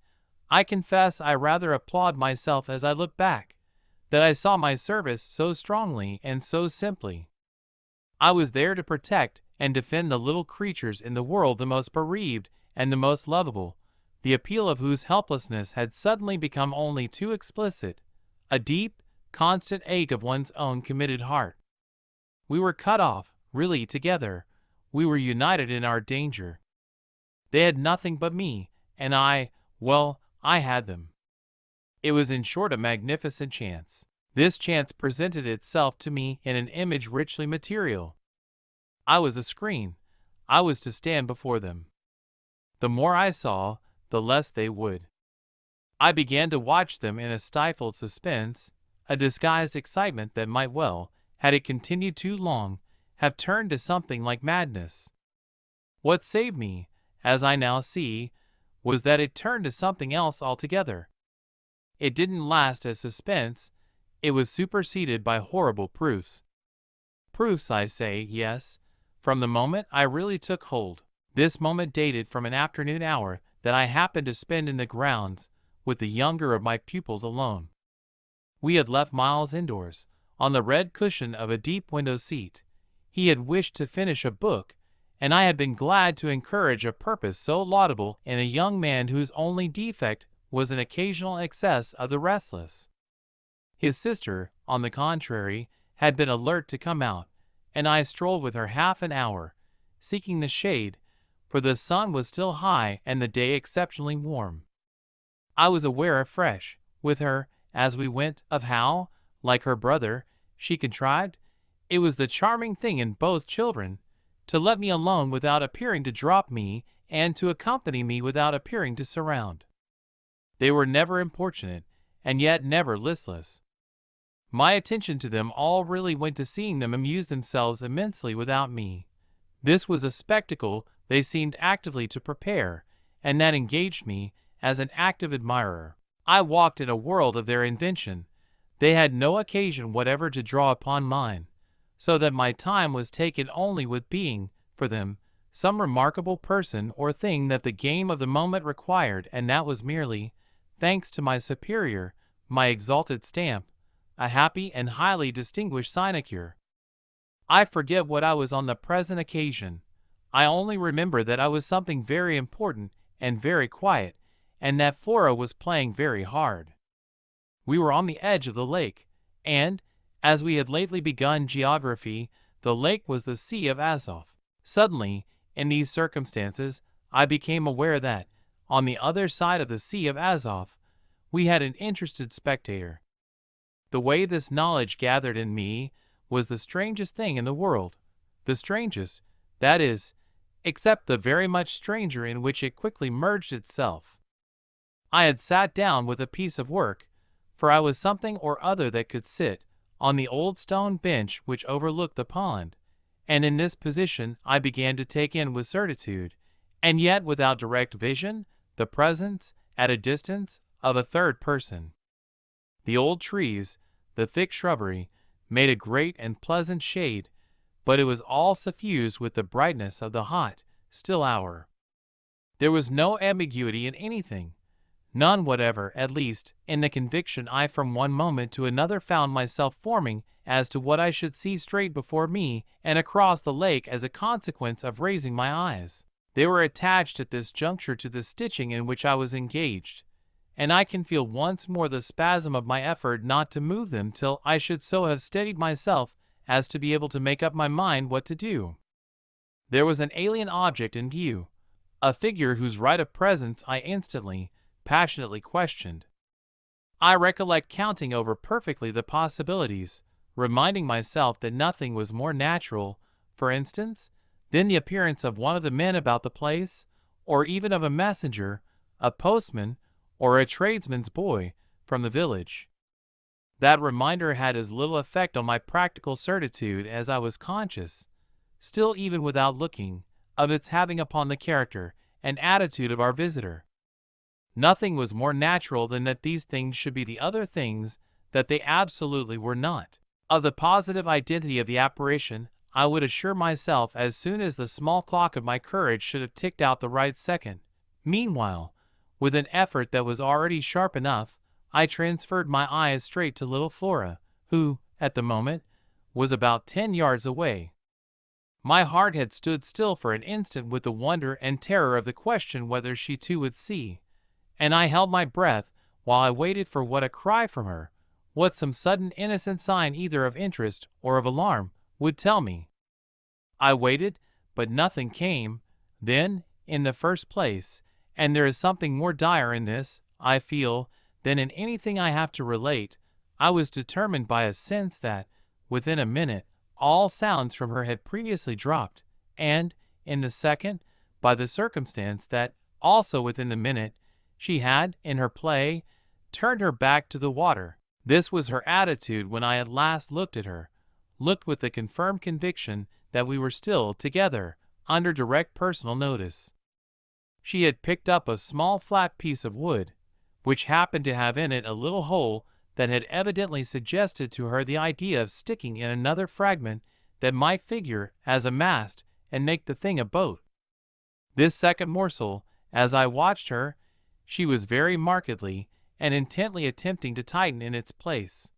I confess I rather applaud myself as I look back, that I saw my service so strongly and so simply. I was there to protect and defend the little creatures in the world the most bereaved and the most lovable, the appeal of whose helplessness had suddenly become only too explicit, a deep, constant ache of one's own committed heart. We were cut off, really together. We were united in our danger. They had nothing but me, and I had them. It was in short a magnificent chance. This chance presented itself to me in an image richly material. I was a screen. I was to stand before them. The more I saw, the less they would. I began to watch them in a stifled suspense, a disguised excitement that might well, had it continued too long, have turned to something like madness. What saved me, as I now see, was that it turned to something else altogether. It didn't last as suspense, it was superseded by horrible proofs. Proofs, I say, yes, from the moment I really took hold. This moment dated from an afternoon hour that I happened to spend in the grounds with the younger of my pupils alone. We had left Miles indoors, on the red cushion of a deep window seat. He had wished to finish a book, and I had been glad to encourage a purpose so laudable in a young man whose only defect was an occasional excess of the restless. His sister, on the contrary, had been alert to come out, and I strolled with her half an hour, seeking the shade, for the sun was still high and the day exceptionally warm. I was aware afresh, with her, as we went, of how, like her brother, she contrived, it was the charming thing in both children, to let me alone without appearing to drop me, and to accompany me without appearing to surround. They were never importunate, and yet never listless. My attention to them all really went to seeing them amuse themselves immensely without me. This was a spectacle they seemed actively to prepare, and that engaged me as an active admirer. I walked in a world of their invention. They had no occasion whatever to draw upon mine, so that my time was taken only with being, for them, some remarkable person or thing that the game of the moment required, and that was merely, thanks to my superior, my exalted stamp, a happy and highly distinguished sinecure. I forget what I was on the present occasion. I only remember that I was something very important and very quiet, and that Flora was playing very hard. We were on the edge of the lake, and, as we had lately begun geography, the lake was the Sea of Azov. Suddenly, in these circumstances, I became aware that, on the other side of the Sea of Azov, we had an interested spectator. The way this knowledge gathered in me was the strangest thing in the world, the strangest, that is, except the very much stranger in which it quickly merged itself. I had sat down with a piece of work, for I was something or other that could sit on the old stone bench which overlooked the pond, and in this position I began to take in with certitude, and yet without direct vision, the presence, at a distance, of a third person. The old trees, the thick shrubbery, made a great and pleasant shade, but it was all suffused with the brightness of the hot, still hour. There was no ambiguity in anything, none whatever, at least, in the conviction I from one moment to another found myself forming as to what I should see straight before me and across the lake as a consequence of raising my eyes. They were attached at this juncture to the stitching in which I was engaged, and I can feel once more the spasm of my effort not to move them till I should so have steadied myself as to be able to make up my mind what to do. There was an alien object in view, a figure whose right of presence I instantly, passionately questioned. I recollect counting over perfectly the possibilities, reminding myself that nothing was more natural, for instance, than the appearance of one of the men about the place, or even of a messenger, a postman, or a tradesman's boy, from the village. That reminder had as little effect on my practical certitude as I was conscious, still even without looking, of its having upon the character and attitude of our visitor. Nothing was more natural than that these things should be the other things that they absolutely were not. Of the positive identity of the apparition, I would assure myself as soon as the small clock of my courage should have ticked out the right second. Meanwhile, with an effort that was already sharp enough, I transferred my eyes straight to little Flora, who, at the moment, was about 10 yards away. My heart had stood still for an instant with the wonder and terror of the question whether she too would see, and I held my breath while I waited for what a cry from her, what some sudden innocent sign either of interest or of alarm, would tell me. I waited, but nothing came. Then, in the first place, and there is something more dire in this, I feel, than in anything I have to relate, I was determined by a sense that, within a minute, all sounds from her had previously dropped, and, in the second, by the circumstance that, also within the minute, she had, in her play, turned her back to the water. This was her attitude when I at last looked at her, looked with the confirmed conviction that we were still together, under direct personal notice. She had picked up a small flat piece of wood, which happened to have in it a little hole that had evidently suggested to her the idea of sticking in another fragment that might figure as a mast and make the thing a boat. This second morsel, as I watched her, she was very markedly and intently attempting to tighten in its place.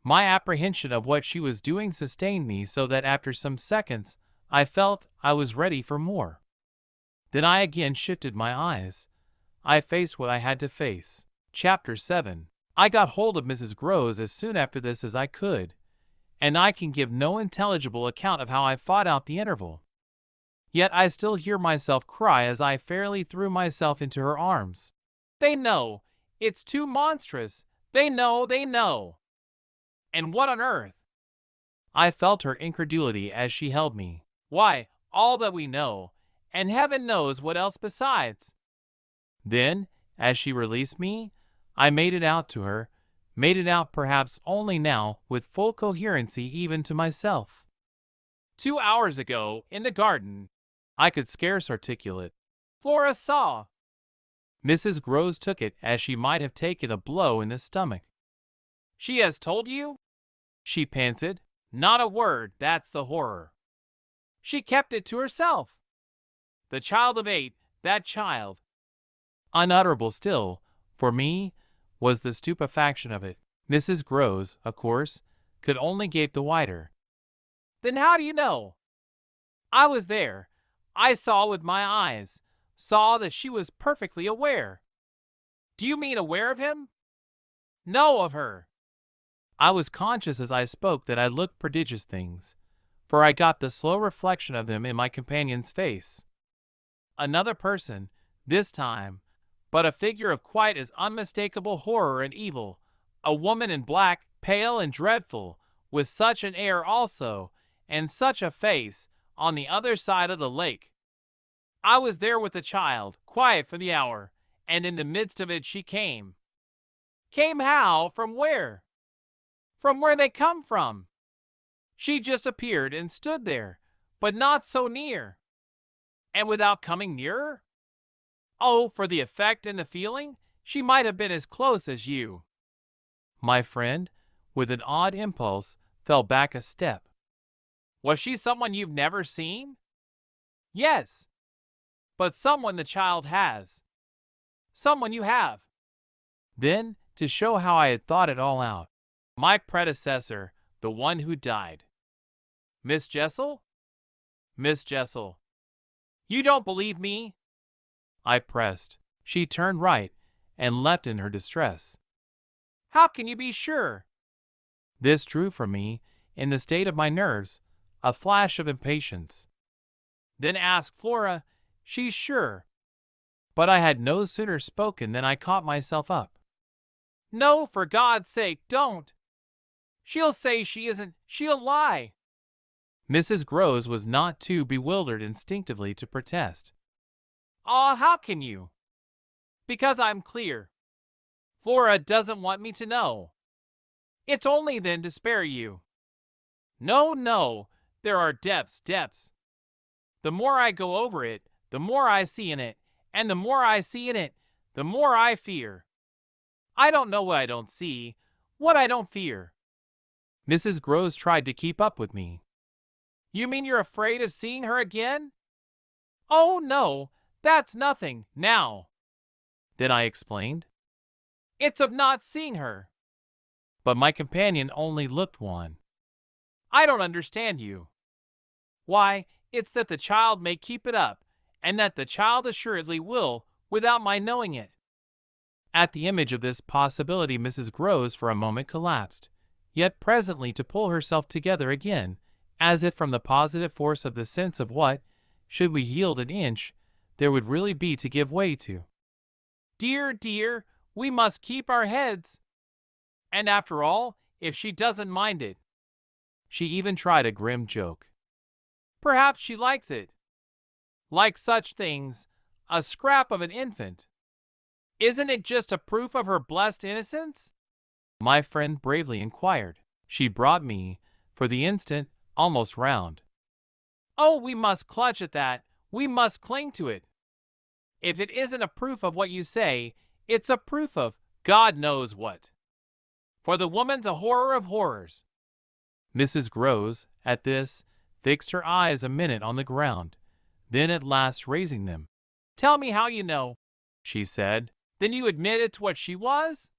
My apprehension of what she was doing sustained me so that after some seconds I felt I was ready for more. Then I again shifted my eyes. I faced what I had to face. Chapter 7. I got hold of Mrs. Groves as soon after this as I could, and I can give no intelligible account of how I fought out the interval. Yet I still hear myself cry as I fairly threw myself into her arms. They know! It's too monstrous! They know! They know! And what on earth? I felt her incredulity as she held me. Why, all that we know, and heaven knows what else besides. Then, as she released me, I made it out to her, made it out perhaps only now with full coherency even to myself. 2 hours ago, in the garden, I could scarce articulate. Flora saw. Mrs. Groves took it as she might have taken a blow in the stomach. She has told you? She panted. Not a word, that's the horror. She kept it to herself. The child of 8, that child. Unutterable still, for me, was the stupefaction of it. Mrs. Groves, of course, could only gape the wider. Then how do you know? I was there. I saw with my eyes, saw that she was perfectly aware. Do you mean aware of him? No, of her. I was conscious as I spoke that I looked prodigious things, for I got the slow reflection of them in my companion's face. Another person, this time, but a figure of quite as unmistakable horror and evil, a woman in black, pale and dreadful, with such an air also, and such a face, on the other side of the lake. I was there with the child, quiet for the hour, and in the midst of it she came. Came how? From where? From where they come from. She just appeared and stood there, but not so near. And without coming nearer? Oh, for the effect and the feeling, she might have been as close as you. My friend, with an odd impulse, fell back a step. Was she someone you've never seen? Yes. But someone the child has. Someone you have. Then, to show how I had thought it all out, my predecessor, the one who died. Miss Jessel? Miss Jessel. You don't believe me? I pressed. She turned right and left in her distress. How can you be sure? This drew from me, in the state of my nerves, a flash of impatience. Then asked Flora, she's sure. But I had no sooner spoken than I caught myself up. No, for God's sake, don't. She'll say she isn't. She'll lie. Mrs. Groves was not too bewildered instinctively to protest. Ah, how can you? Because I'm clear. Flora doesn't want me to know. It's only then to spare you. No, no, there are depths, depths. The more I go over it, the more I see in it, and the more I see in it, the more I fear. I don't know what I don't see, what I don't fear. Mrs. Groves tried to keep up with me. You mean you're afraid of seeing her again? Oh, no, that's nothing, now. Then I explained. It's of not seeing her. But my companion only looked wan. I don't understand you. Why, it's that the child may keep it up, and that the child assuredly will, without my knowing it. At the image of this possibility Mrs. Groves for a moment collapsed, yet presently to pull herself together again, as if from the positive force of the sense of what, should we yield an inch, there would really be to give way to. Dear, dear, we must keep our heads. And after all, if she doesn't mind it. She even tried a grim joke. Perhaps she likes it. Like such things, a scrap of an infant. Isn't it just a proof of her blessed innocence? My friend bravely inquired. She brought me, for the instant, almost round. Oh, we must clutch at that. We must cling to it. If it isn't a proof of what you say, it's a proof of God knows what. For the woman's a horror of horrors. Mrs. Groves, at this, fixed her eyes a minute on the ground, then at last raising them. Tell me how you know, she said. Then you admit it's what she was?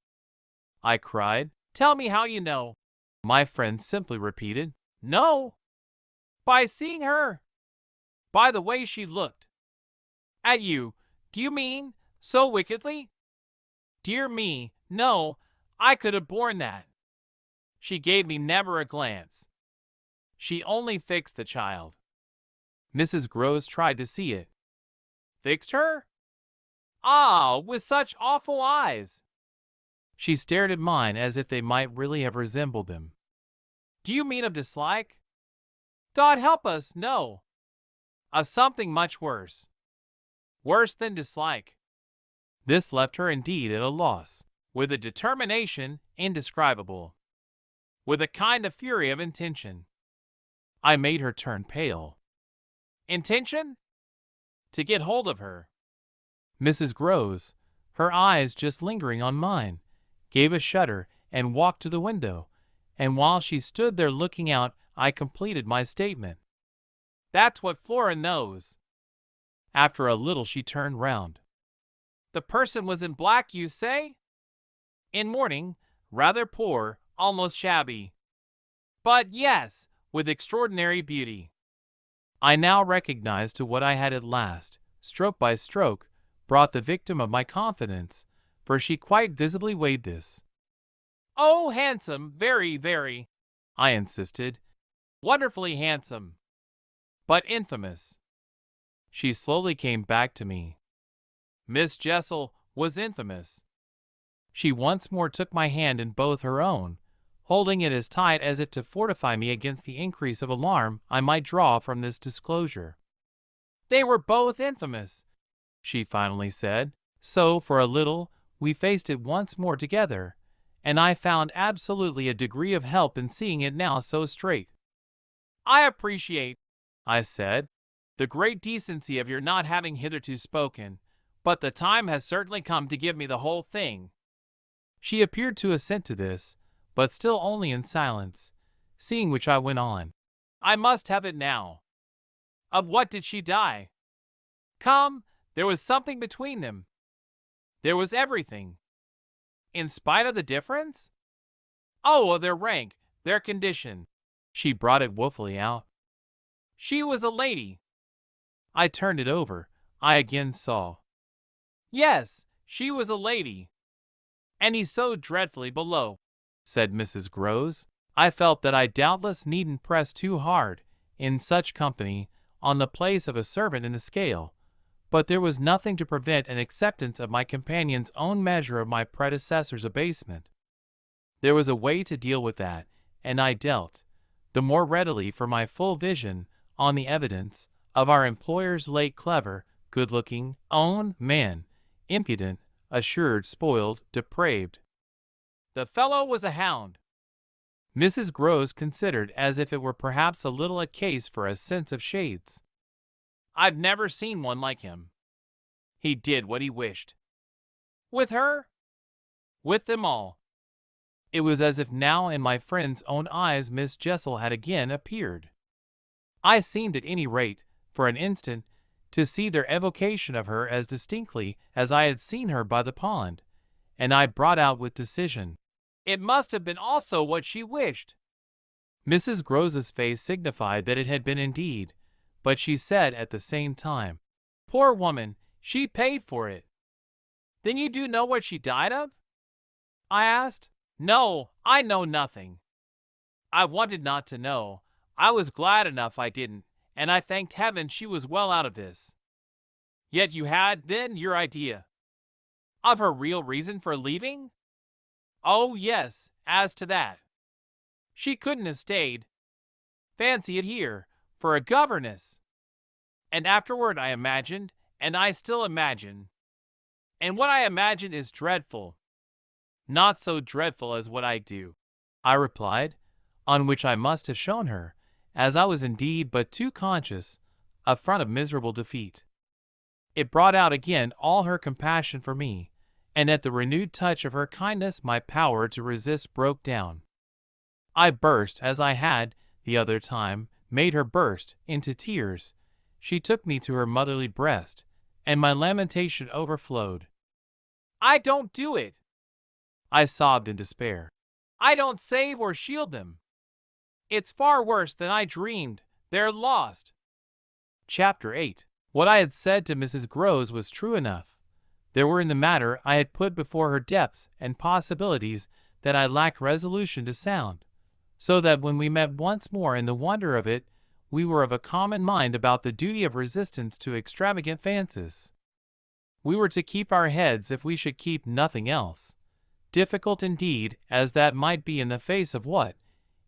I cried. Tell me how you know. My friend simply repeated, "No." By seeing her. By the way she looked. At you, do you mean, so wickedly? Dear me, no, I could have borne that. She gave me never a glance. She only fixed the child. Mrs. Groves tried to see it. Fixed her? Ah, with such awful eyes. She stared at mine as if they might really have resembled them. Do you mean of dislike? God help us, no. Of something much worse. Worse than dislike. This left her indeed at a loss, with a determination indescribable, with a kind of fury of intention. I made her turn pale. Intention? To get hold of her. Mrs. Groves, her eyes just lingering on mine, gave a shudder and walked to the window, and while she stood there looking out, I completed my statement. That's what Flora knows. After a little she turned round. The person was in black, you say? In mourning, rather poor, almost shabby. But yes, with extraordinary beauty. I now recognized to what I had at last, stroke by stroke, brought the victim of my confidence, for she quite visibly weighed this. Oh, handsome, very, very, I insisted. Wonderfully handsome. But infamous. She slowly came back to me. Miss Jessel was infamous. She once more took my hand in both her own, holding it as tight as if to fortify me against the increase of alarm I might draw from this disclosure. They were both infamous, she finally said, so for a little we faced it once more together, and I found absolutely a degree of help in seeing it now so straight. I appreciate, I said, the great decency of your not having hitherto spoken, but the time has certainly come to give me the whole thing. She appeared to assent to this, but still only in silence, seeing which I went on. I must have it now. Of what did she die? Come, there was something between them. There was everything. In spite of the difference? Oh, of their rank, their condition. She brought it woefully out. She was a lady. I turned it over. I again saw. Yes, she was a lady. And he's so dreadfully below, said Mrs. Groves. I felt that I doubtless needn't press too hard, in such company, on the place of a servant in the scale, but there was nothing to prevent an acceptance of my companion's own measure of my predecessor's abasement. There was a way to deal with that, and I dealt, the more readily for my full vision, on the evidence of our employer's late clever, good-looking, own man, impudent, assured, spoiled, depraved. The fellow was a hound. Mrs. Groves considered as if it were perhaps a little a case for a sense of shades. I've never seen one like him. He did what he wished. With her? With them all. It was as if now in my friend's own eyes Miss Jessel had again appeared. I seemed at any rate, for an instant, to see their evocation of her as distinctly as I had seen her by the pond, and I brought out with decision, it must have been also what she wished. Mrs. Groves's face signified that it had been indeed, but she said at the same time, poor woman, she paid for it. Then you do know what she died of? I asked. No, I know nothing. I wanted not to know. I was glad enough I didn't, and I thanked heaven she was well out of this. Yet you had, then, your idea of her real reason for leaving? Oh, yes, as to that. She couldn't have stayed. Fancy it here, for a governess. And afterward I imagined, and I still imagine. And what I imagine is dreadful. Not so dreadful as what I do, I replied, on which I must have shown her, as I was indeed but too conscious, a front of miserable defeat. It brought out again all her compassion for me, and at the renewed touch of her kindness my power to resist broke down. I burst, as I had, the other time, made her burst, into tears. She took me to her motherly breast, and my lamentation overflowed. I don't do it, I sobbed in despair. I don't save or shield them. It's far worse than I dreamed. They're lost. Chapter 8. What I had said to Mrs. Groves was true enough. There were in the matter I had put before her depths and possibilities that I lacked resolution to sound, so that when we met once more in the wonder of it, we were of a common mind about the duty of resistance to extravagant fancies. We were to keep our heads if we should keep nothing else, difficult indeed as that might be in the face of what,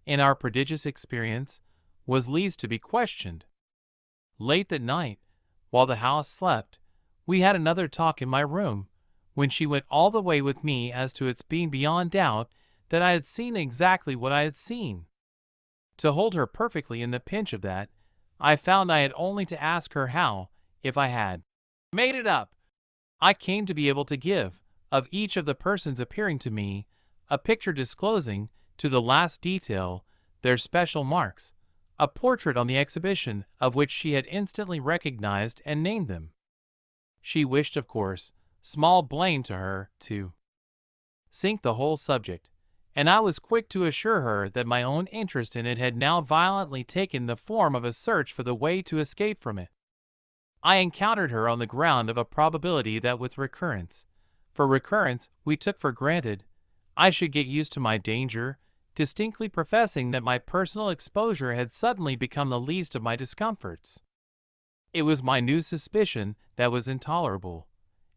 in our prodigious experience, was least to be questioned. Late that night, while the house slept, we had another talk in my room, when she went all the way with me as to its being beyond doubt that I had seen exactly what I had seen. To hold her perfectly in the pinch of that, I found I had only to ask her how, if I had made it up, I came to be able to give, of each of the persons appearing to me, a picture disclosing, to the last detail, their special marks, a portrait on the exhibition of which she had instantly recognized and named them. She wished, of course, small blame to her, to sink the whole subject, and I was quick to assure her that my own interest in it had now violently taken the form of a search for the way to escape from it. I encountered her on the ground of a probability that with recurrence, for recurrence we took for granted, I should get used to my danger, distinctly professing that my personal exposure had suddenly become the least of my discomforts. It was my new suspicion that was intolerable,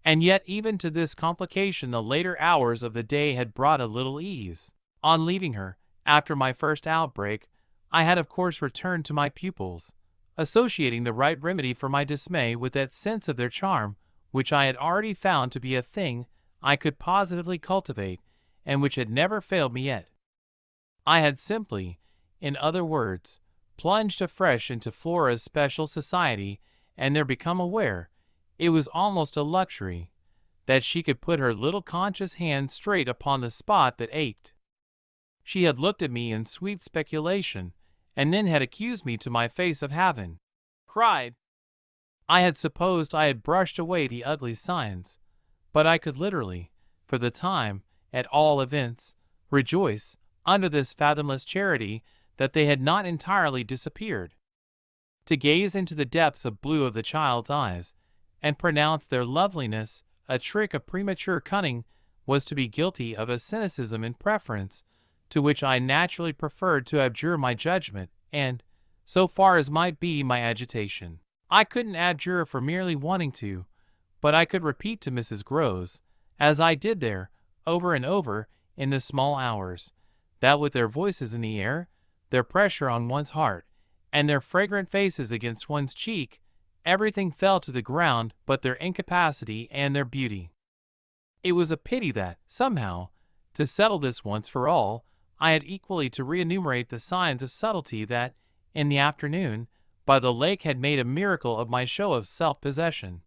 and yet even to this complication the later hours of the day had brought a little ease. On leaving her, after my first outbreak, I had of course returned to my pupils, associating the right remedy for my dismay with that sense of their charm which I had already found to be a thing I could positively cultivate, and which had never failed me yet. I had simply, in other words, plunged afresh into Flora's special society, and there become aware, it was almost a luxury, that she could put her little conscious hand straight upon the spot that ached. She had looked at me in sweet speculation, and then had accused me to my face of having cried. I had supposed I had brushed away the ugly signs, but I could literally, for the time, at all events, rejoice, under this fathomless charity, that they had not entirely disappeared. To gaze into the depths of blue of the child's eyes, and pronounce their loveliness a trick of premature cunning, was to be guilty of a cynicism in preference, to which I naturally preferred to abjure my judgment, and, so far as might be my agitation, I couldn't abjure for merely wanting to, but I could repeat to Mrs. Groves, as I did there, over and over, in the small hours, that with their voices in the air, their pressure on one's heart, and their fragrant faces against one's cheek, everything fell to the ground but their incapacity and their beauty. It was a pity that, somehow, to settle this once for all, I had equally to re-enumerate the signs of subtlety that, in the afternoon, by the lake had made a miracle of my show of self-possession.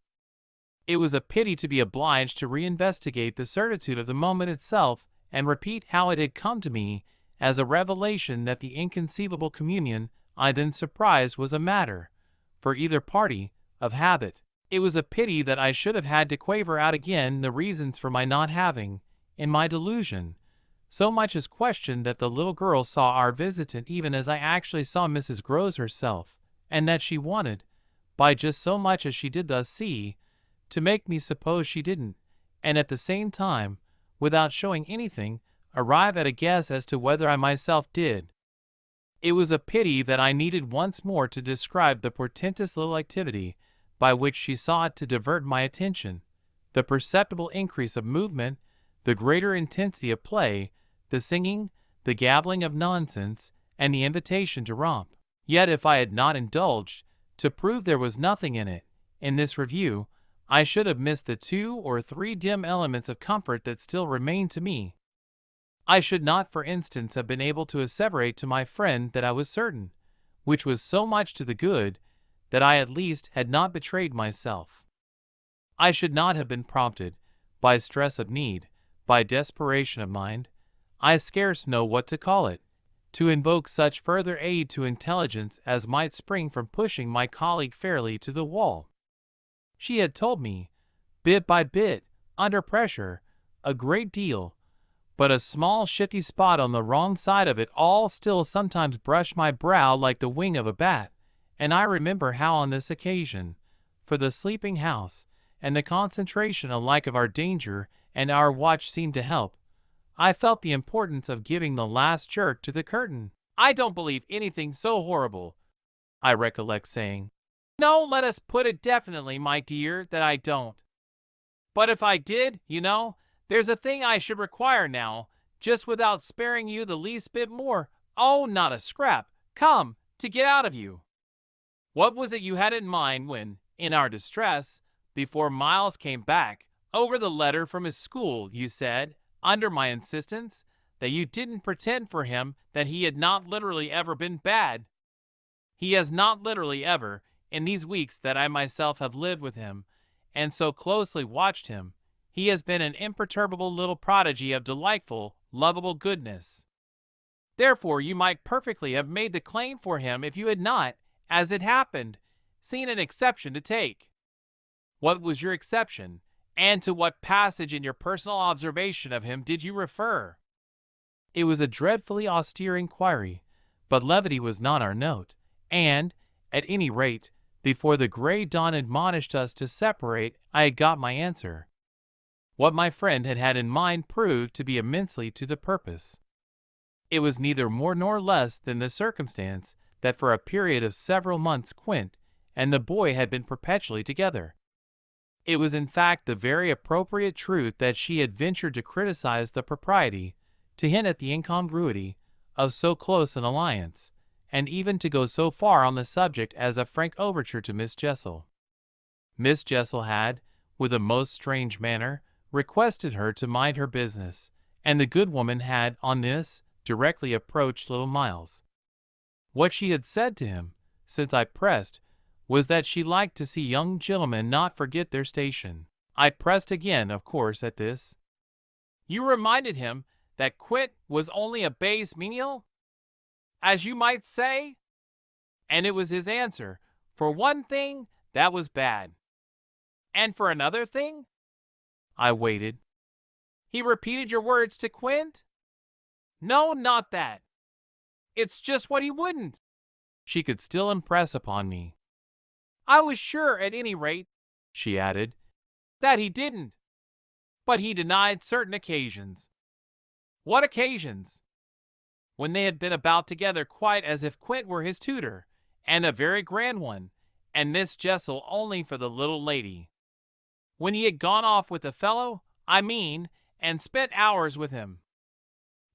It was a pity to be obliged to re-investigate the certitude of the moment itself, and repeat how it had come to me as a revelation that the inconceivable communion I then surprised was a matter, for either party, of habit. It was a pity that I should have had to quaver out again the reasons for my not having, in my delusion, so much as questioned that the little girl saw our visitant even as I actually saw Mrs. Groves herself, and that she wanted, by just so much as she did thus see, to make me suppose she didn't, and at the same time, without showing anything, arrive at a guess as to whether I myself did. It was a pity that I needed once more to describe the portentous little activity by which she sought to divert my attention, the perceptible increase of movement, the greater intensity of play, the singing, the gabbling of nonsense, and the invitation to romp. Yet if I had not indulged, to prove there was nothing in it, in this review, I should have missed the 2 or 3 dim elements of comfort that still remained to me. I should not, for instance, have been able to asseverate to my friend that I was certain, which was so much to the good, that I at least had not betrayed myself. I should not have been prompted, by stress of need, by desperation of mind, I scarce know what to call it, to invoke such further aid to intelligence as might spring from pushing my colleague fairly to the wall. She had told me, bit by bit, under pressure, a great deal, but a small shifty spot on the wrong side of it all still sometimes brushed my brow like the wing of a bat, and I remember how on this occasion, for the sleeping house, and the concentration alike of our danger and our watch seemed to help, I felt the importance of giving the last jerk to the curtain. "I don't believe anything so horrible," I recollect saying. "No, let us put it definitely, my dear, that I don't. But if I did, there's a thing I should require now, just without sparing you the least bit more. Oh, not a scrap. Come, to get out of you. What was it you had in mind when, in our distress, before Miles came back, over the letter from his school, you said, under my insistence, that you didn't pretend for him that he had not literally ever been bad? He has not literally ever, in these weeks that I myself have lived with him, and so closely watched him, he has been an imperturbable little prodigy of delightful, lovable goodness. Therefore you might perfectly have made the claim for him if you had not, as it happened, seen an exception to take. What was your exception, and to what passage in your personal observation of him did you refer?" It was a dreadfully austere inquiry, but levity was not our note, and, at any rate, before the gray dawn admonished us to separate, I had got my answer. What my friend had had in mind proved to be immensely to the purpose. It was neither more nor less than the circumstance that for a period of several months Quint and the boy had been perpetually together. It was in fact the very appropriate truth that she had ventured to criticize the propriety, to hint at the incongruity, of so close an alliance, and even to go so far on the subject as a frank overture to Miss Jessel. Miss Jessel had, with a most strange manner, requested her to mind her business, and the good woman had, on this, directly approached little Miles. What she had said to him, since I pressed, was that she liked to see young gentlemen not forget their station. I pressed again, of course, at this. "You reminded him that Quint was only a base menial, as you might say?" And it was his answer, "For one thing, that was bad." "And for another thing?" I waited. "He repeated your words to Quint?" "No, not that. It's just what he wouldn't." She could still impress upon me. "I was sure, at any rate," she added, "that he didn't. But he denied certain occasions." "What occasions?" "When they had been about together quite as if Quint were his tutor, and a very grand one, and Miss Jessel only for the little lady. When he had gone off with a fellow, I mean, and spent hours with him.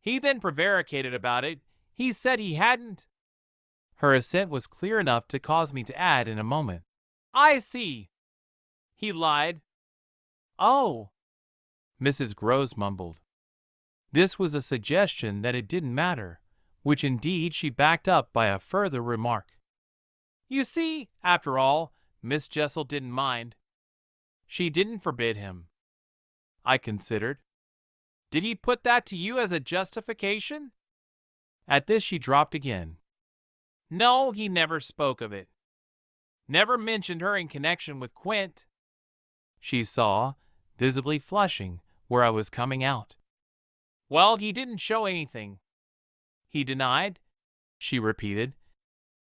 He then prevaricated about it. He said he hadn't." Her assent was clear enough to cause me to add in a moment, "I see. He lied." "Oh," Mrs. Groves mumbled. This was a suggestion that it didn't matter, which indeed she backed up by a further remark. "You see, after all, Miss Jessel didn't mind. She didn't forbid him." I considered. "Did he put that to you as a justification?" At this she dropped again. "No, he never spoke of it. Never mentioned her in connection with Quint." She saw, visibly flushing, where I was coming out. "Well, he didn't show anything." "He denied?" she repeated.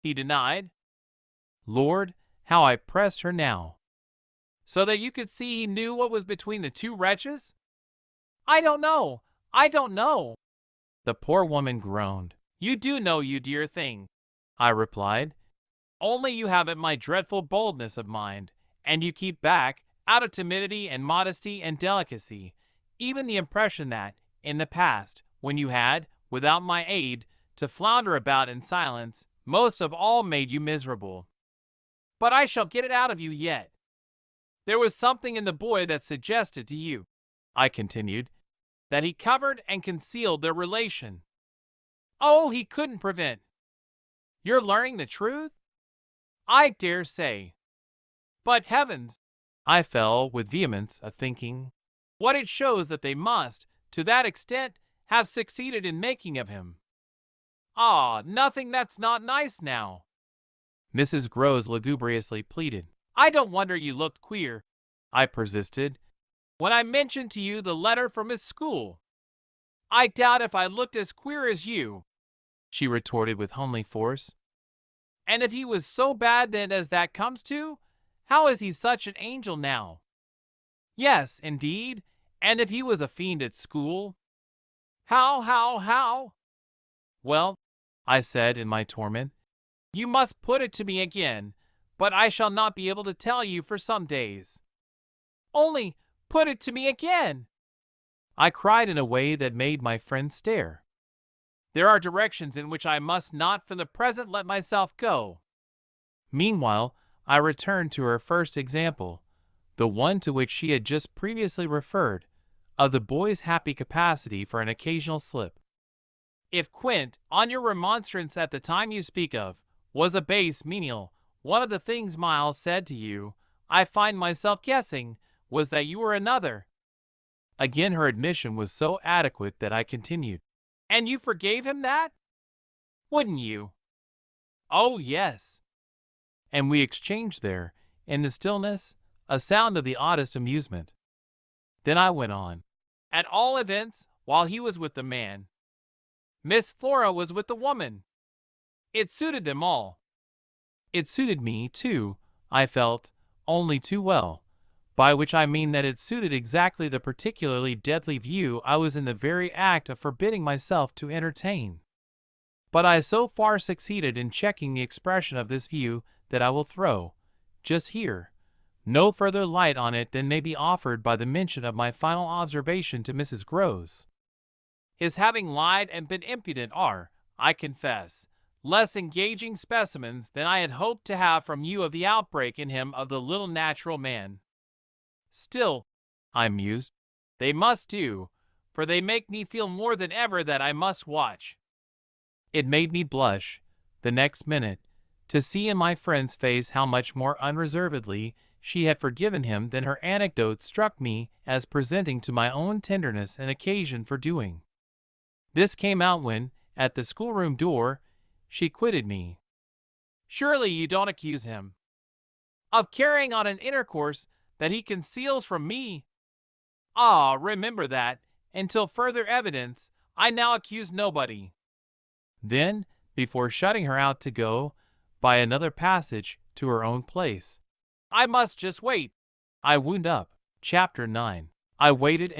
"He denied?" Lord, how I pressed her now. "So that you could see he knew what was between the two wretches?" "I don't know. I don't know." The poor woman groaned. "You do know, you dear thing," I replied. "Only you haven't my dreadful boldness of mind, and you keep back, out of timidity and modesty and delicacy, even the impression that, in the past, when you had, without my aid, to flounder about in silence, most of all made you miserable. But I shall get it out of you yet. There was something in the boy that suggested to you," I continued, "that he covered and concealed their relation." "Oh, he couldn't prevent." "You're learning the truth?" "I dare say. But heavens," I fell with vehemence a-thinking, "what it shows that they must, to that extent, have succeeded in making of him." "Ah, nothing that's not nice now," Mrs. Groves lugubriously pleaded. "I don't wonder you looked queer," I persisted, "when I mentioned to you the letter from his school." I doubt if I looked as queer as you, she retorted with homely force. And if he was so bad then as that comes to, how is he such an angel now? Yes, indeed, and if he was a fiend at school? How? Well, I said in my torment, you must put it to me again, but I shall not be able to tell you for some days. Only put it to me again, I cried in a way that made my friend stare. There are directions in which I must not for the present let myself go. Meanwhile, I returned to her first example, the one to which she had just previously referred, of the boy's happy capacity for an occasional slip. If Quint, on your remonstrance at the time you speak of, was a base menial, one of the things Miles said to you, I find myself guessing, was that you were another. Again her admission was so adequate that I continued. And you forgave him that? Wouldn't you? Oh, yes. And we exchanged there, in the stillness, a sound of the oddest amusement. Then I went on. At all events, while he was with the man, Miss Flora was with the woman. It suited them all. It suited me, too, I felt, only too well, by which I mean that it suited exactly the particularly deadly view I was in the very act of forbidding myself to entertain. But I so far succeeded in checking the expression of this view that I will throw, just here, no further light on it than may be offered by the mention of my final observation to Mrs. Groves. His having lied and been impudent are, I confess, less engaging specimens than I had hoped to have from you of the outbreak in him of the little natural man. Still, I mused, they must do, for they make me feel more than ever that I must watch. It made me blush, the next minute, to see in my friend's face how much more unreservedly she had forgiven him than her anecdote struck me as presenting to my own tenderness an occasion for doing. This came out when, at the schoolroom door, she quitted me. Surely you don't accuse him of carrying on an intercourse that he conceals from me? Ah, remember that, until further evidence, I now accuse nobody. Then, before shutting her out to go, by another passage, to her own place, I must just wait. I wound up. Chapter 9. I waited,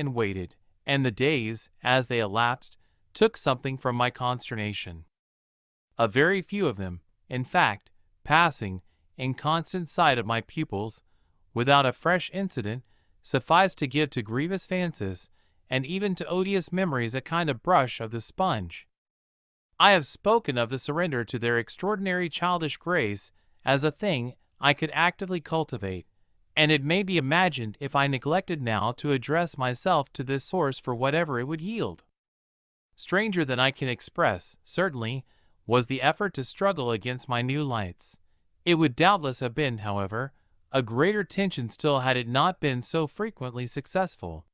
and the days, as they elapsed, took something from my consternation. A very few of them, in fact, passing, in constant sight of my pupils, without a fresh incident, sufficed to give to grievous fancies, and even to odious memories a kind of brush of the sponge. I have spoken of the surrender to their extraordinary childish grace as a thing I could actively cultivate, and it may be imagined if I neglected now to address myself to this source for whatever it would yield. Stranger than I can express, certainly, was the effort to struggle against my new lights. It would doubtless have been, however, a greater tension still had it not been so frequently successful.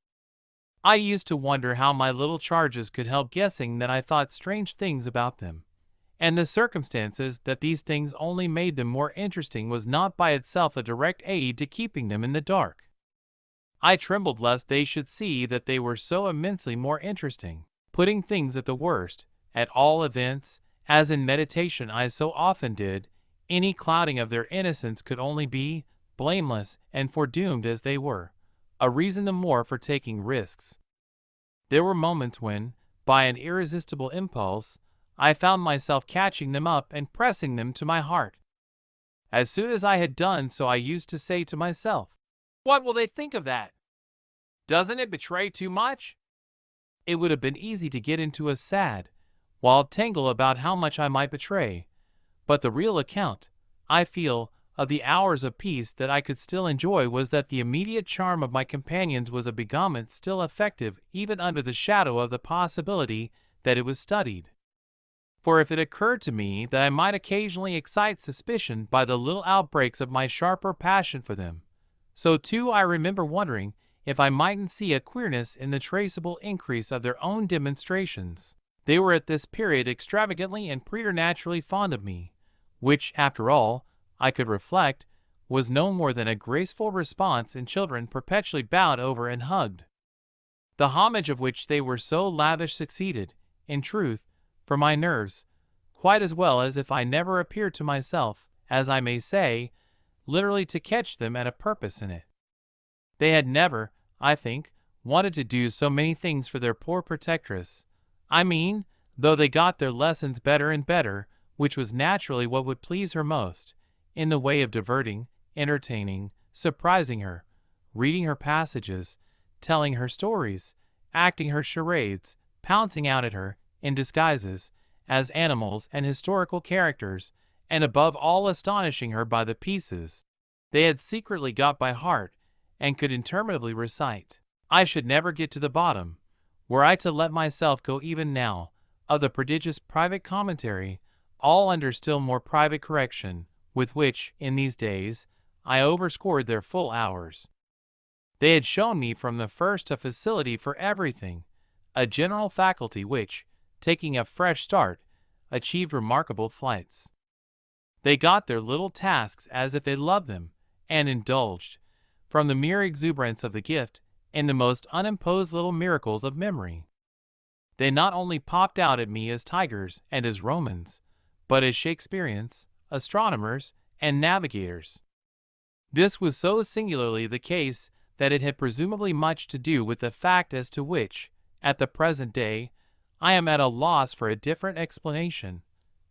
I used to wonder how my little charges could help guessing that I thought strange things about them, and the circumstances that these things only made them more interesting was not by itself a direct aid to keeping them in the dark. I trembled lest they should see that they were so immensely more interesting, putting things at the worst, at all events, as in meditation I so often did, any clouding of their innocence could only be, blameless and foredoomed as they were, a reason the more for taking risks. There were moments when, by an irresistible impulse, I found myself catching them up and pressing them to my heart. As soon as I had done so I used to say to myself, "What will they think of that? Doesn't it betray too much?" It would have been easy to get into a sad, wild tangle about how much I might betray, but the real account, I feel, of the hours of peace that I could still enjoy was that the immediate charm of my companions was a beguilement still effective even under the shadow of the possibility that it was studied. For if it occurred to me that I might occasionally excite suspicion by the little outbreaks of my sharper passion for them, so too I remember wondering if I mightn't see a queerness in the traceable increase of their own demonstrations. They were at this period extravagantly and preternaturally fond of me, which, after all, I could reflect, was no more than a graceful response in children perpetually bowed over and hugged. The homage of which they were so lavish succeeded, in truth, for my nerves, quite as well as if I never appeared to myself, as I may say, literally to catch them at a purpose in it. They had never, I think, wanted to do so many things for their poor protectress. I mean, though they got their lessons better and better, which was naturally what would please her most, in the way of diverting, entertaining, surprising her, reading her passages, telling her stories, acting her charades, pouncing out at her, in disguises, as animals and historical characters, and above all astonishing her by the pieces they had secretly got by heart, and could interminably recite. I should never get to the bottom, were I to let myself go even now, of the prodigious private commentary, all under still more private correction, with which, in these days, I overscored their full hours. They had shown me from the first a facility for everything, a general faculty which, taking a fresh start, achieved remarkable flights. They got their little tasks as if they loved them, and indulged, from the mere exuberance of the gift, in the most unimposed little miracles of memory. They not only popped out at me as tigers and as Romans, but as Shakespeareans, astronomers, and navigators. This was so singularly the case that it had presumably much to do with the fact as to which, at the present day, I am at a loss for a different explanation.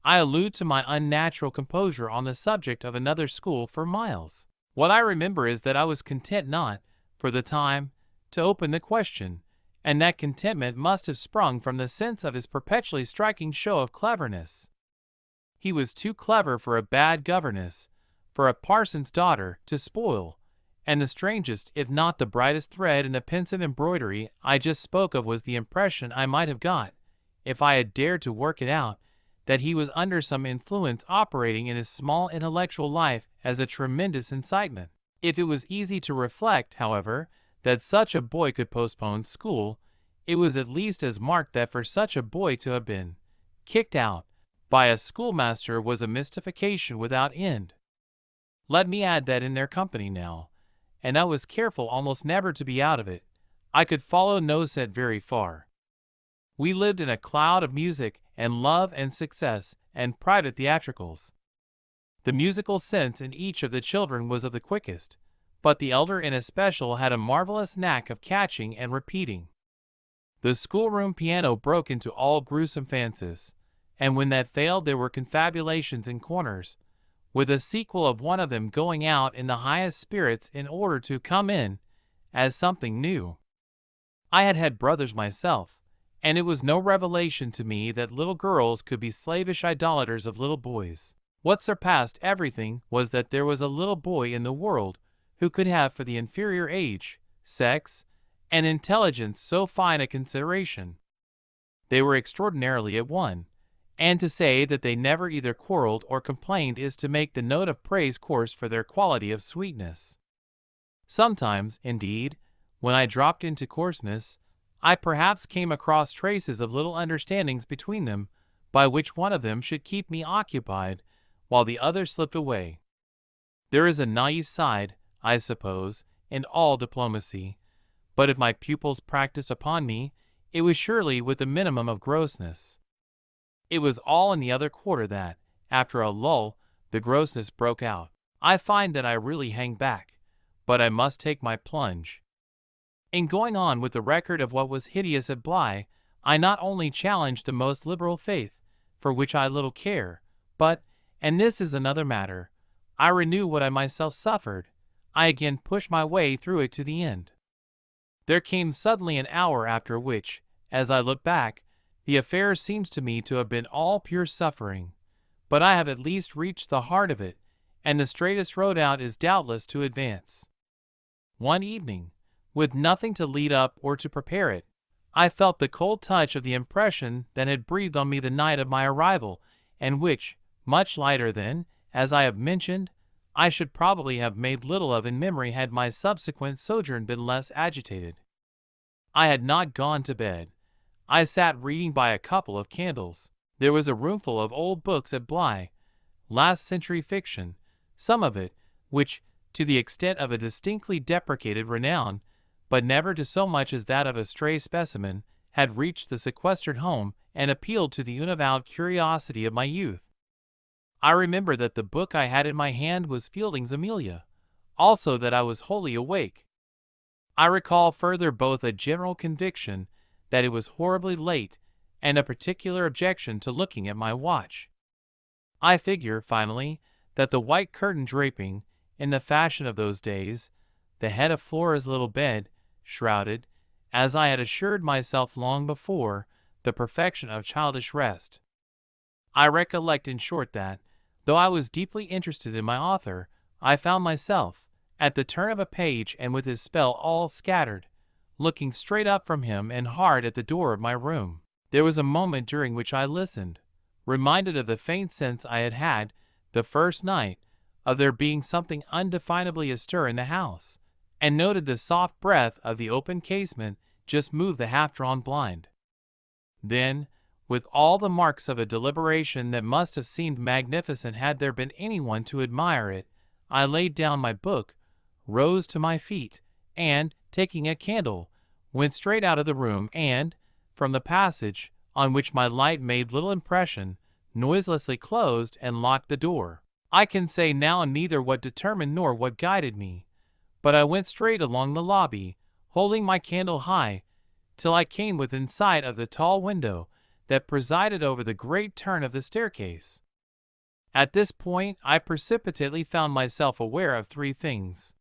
I allude to my unnatural composure on the subject of another school for miles. What I remember is that I was content not, for the time, to open the question, and that contentment must have sprung from the sense of his perpetually striking show of cleverness. He was too clever for a bad governess, for a parson's daughter, to spoil, and the strangest if not the brightest thread in the pensive embroidery I just spoke of was the impression I might have got, if I had dared to work it out, that he was under some influence operating in his small intellectual life as a tremendous incitement. If it was easy to reflect, however, that such a boy could postpone school, it was at least as marked that for such a boy to have been kicked out by a schoolmaster was a mystification without end. Let me add that in their company now, and I was careful almost never to be out of it, I could follow no set very far. We lived in a cloud of music and love and success and private theatricals. The musical sense in each of the children was of the quickest, but the elder in especial had a marvelous knack of catching and repeating. The schoolroom piano broke into all gruesome fancies, and when that failed there were confabulations in corners, with a sequel of one of them going out in the highest spirits in order to come in as something new. I had had brothers myself, and it was no revelation to me that little girls could be slavish idolaters of little boys. What surpassed everything was that there was a little boy in the world who could have for the inferior age, sex, and intelligence so fine a consideration. They were extraordinarily at one, and to say that they never either quarreled or complained is to make the note of praise coarse for their quality of sweetness. Sometimes, indeed, when I dropped into coarseness, I perhaps came across traces of little understandings between them, by which one of them should keep me occupied, while the other slipped away. There is a naive side, I suppose, in all diplomacy, but if my pupils practiced upon me, it was surely with a minimum of grossness. It was all in the other quarter that, after a lull, the grossness broke out. I find that I really hang back, but I must take my plunge. In going on with the record of what was hideous at Bly, I not only challenged the most liberal faith, for which I little care, but, and this is another matter, I renew what I myself suffered, I again pushed my way through it to the end. There came suddenly an hour after which, as I look back, the affair seems to me to have been all pure suffering, but I have at least reached the heart of it, and the straightest road out is doubtless to advance. One evening, with nothing to lead up or to prepare it, I felt the cold touch of the impression that had breathed on me the night of my arrival, and which, much lighter than, as I have mentioned, I should probably have made little of in memory had my subsequent sojourn been less agitated. I had not gone to bed. I sat reading by a couple of candles. There was a roomful of old books at Bly, last-century fiction, some of it, which, to the extent of a distinctly deprecated renown, but never to so much as that of a stray specimen, had reached the sequestered home and appealed to the unavowed curiosity of my youth. I remember that the book I had in my hand was Fielding's Amelia, also that I was wholly awake. I recall further both a general conviction that it was horribly late and a particular objection to looking at my watch. I figure, finally, that the white curtain draping, in the fashion of those days, the head of Flora's little bed, shrouded, as I had assured myself long before, the perfection of childish rest. I recollect, in short, that, though I was deeply interested in my author, I found myself, at the turn of a page and with his spell all scattered, looking straight up from him and hard at the door of my room. There was a moment during which I listened, reminded of the faint sense I had had, the first night, of there being something undefinably astir in the house, and noted the soft breath of the open casement just move the half-drawn blind. Then, with all the marks of a deliberation that must have seemed magnificent had there been anyone to admire it, I laid down my book, rose to my feet, and, taking a candle, went straight out of the room and, from the passage, on which my light made little impression, noiselessly closed and locked the door. I can say now neither what determined nor what guided me, but I went straight along the lobby, holding my candle high, till I came within sight of the tall window that presided over the great turn of the staircase. At this point I precipitately found myself aware of three things.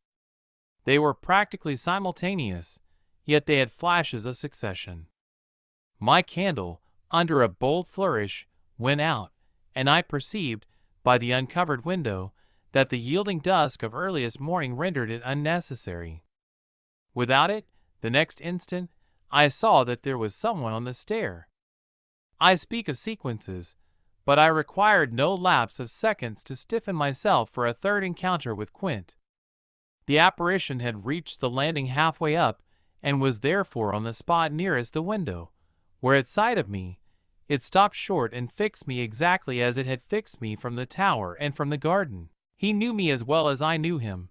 They were practically simultaneous, yet they had flashes of succession. My candle, under a bold flourish, went out, and I perceived, by the uncovered window, that the yielding dusk of earliest morning rendered it unnecessary. Without it, the next instant, I saw that there was someone on the stair. I speak of sequences, but I required no lapse of seconds to stiffen myself for a third encounter with Quint. The apparition had reached the landing halfway up, and was therefore on the spot nearest the window, where at sight of me, it stopped short and fixed me exactly as it had fixed me from the tower and from the garden. He knew me as well as I knew him,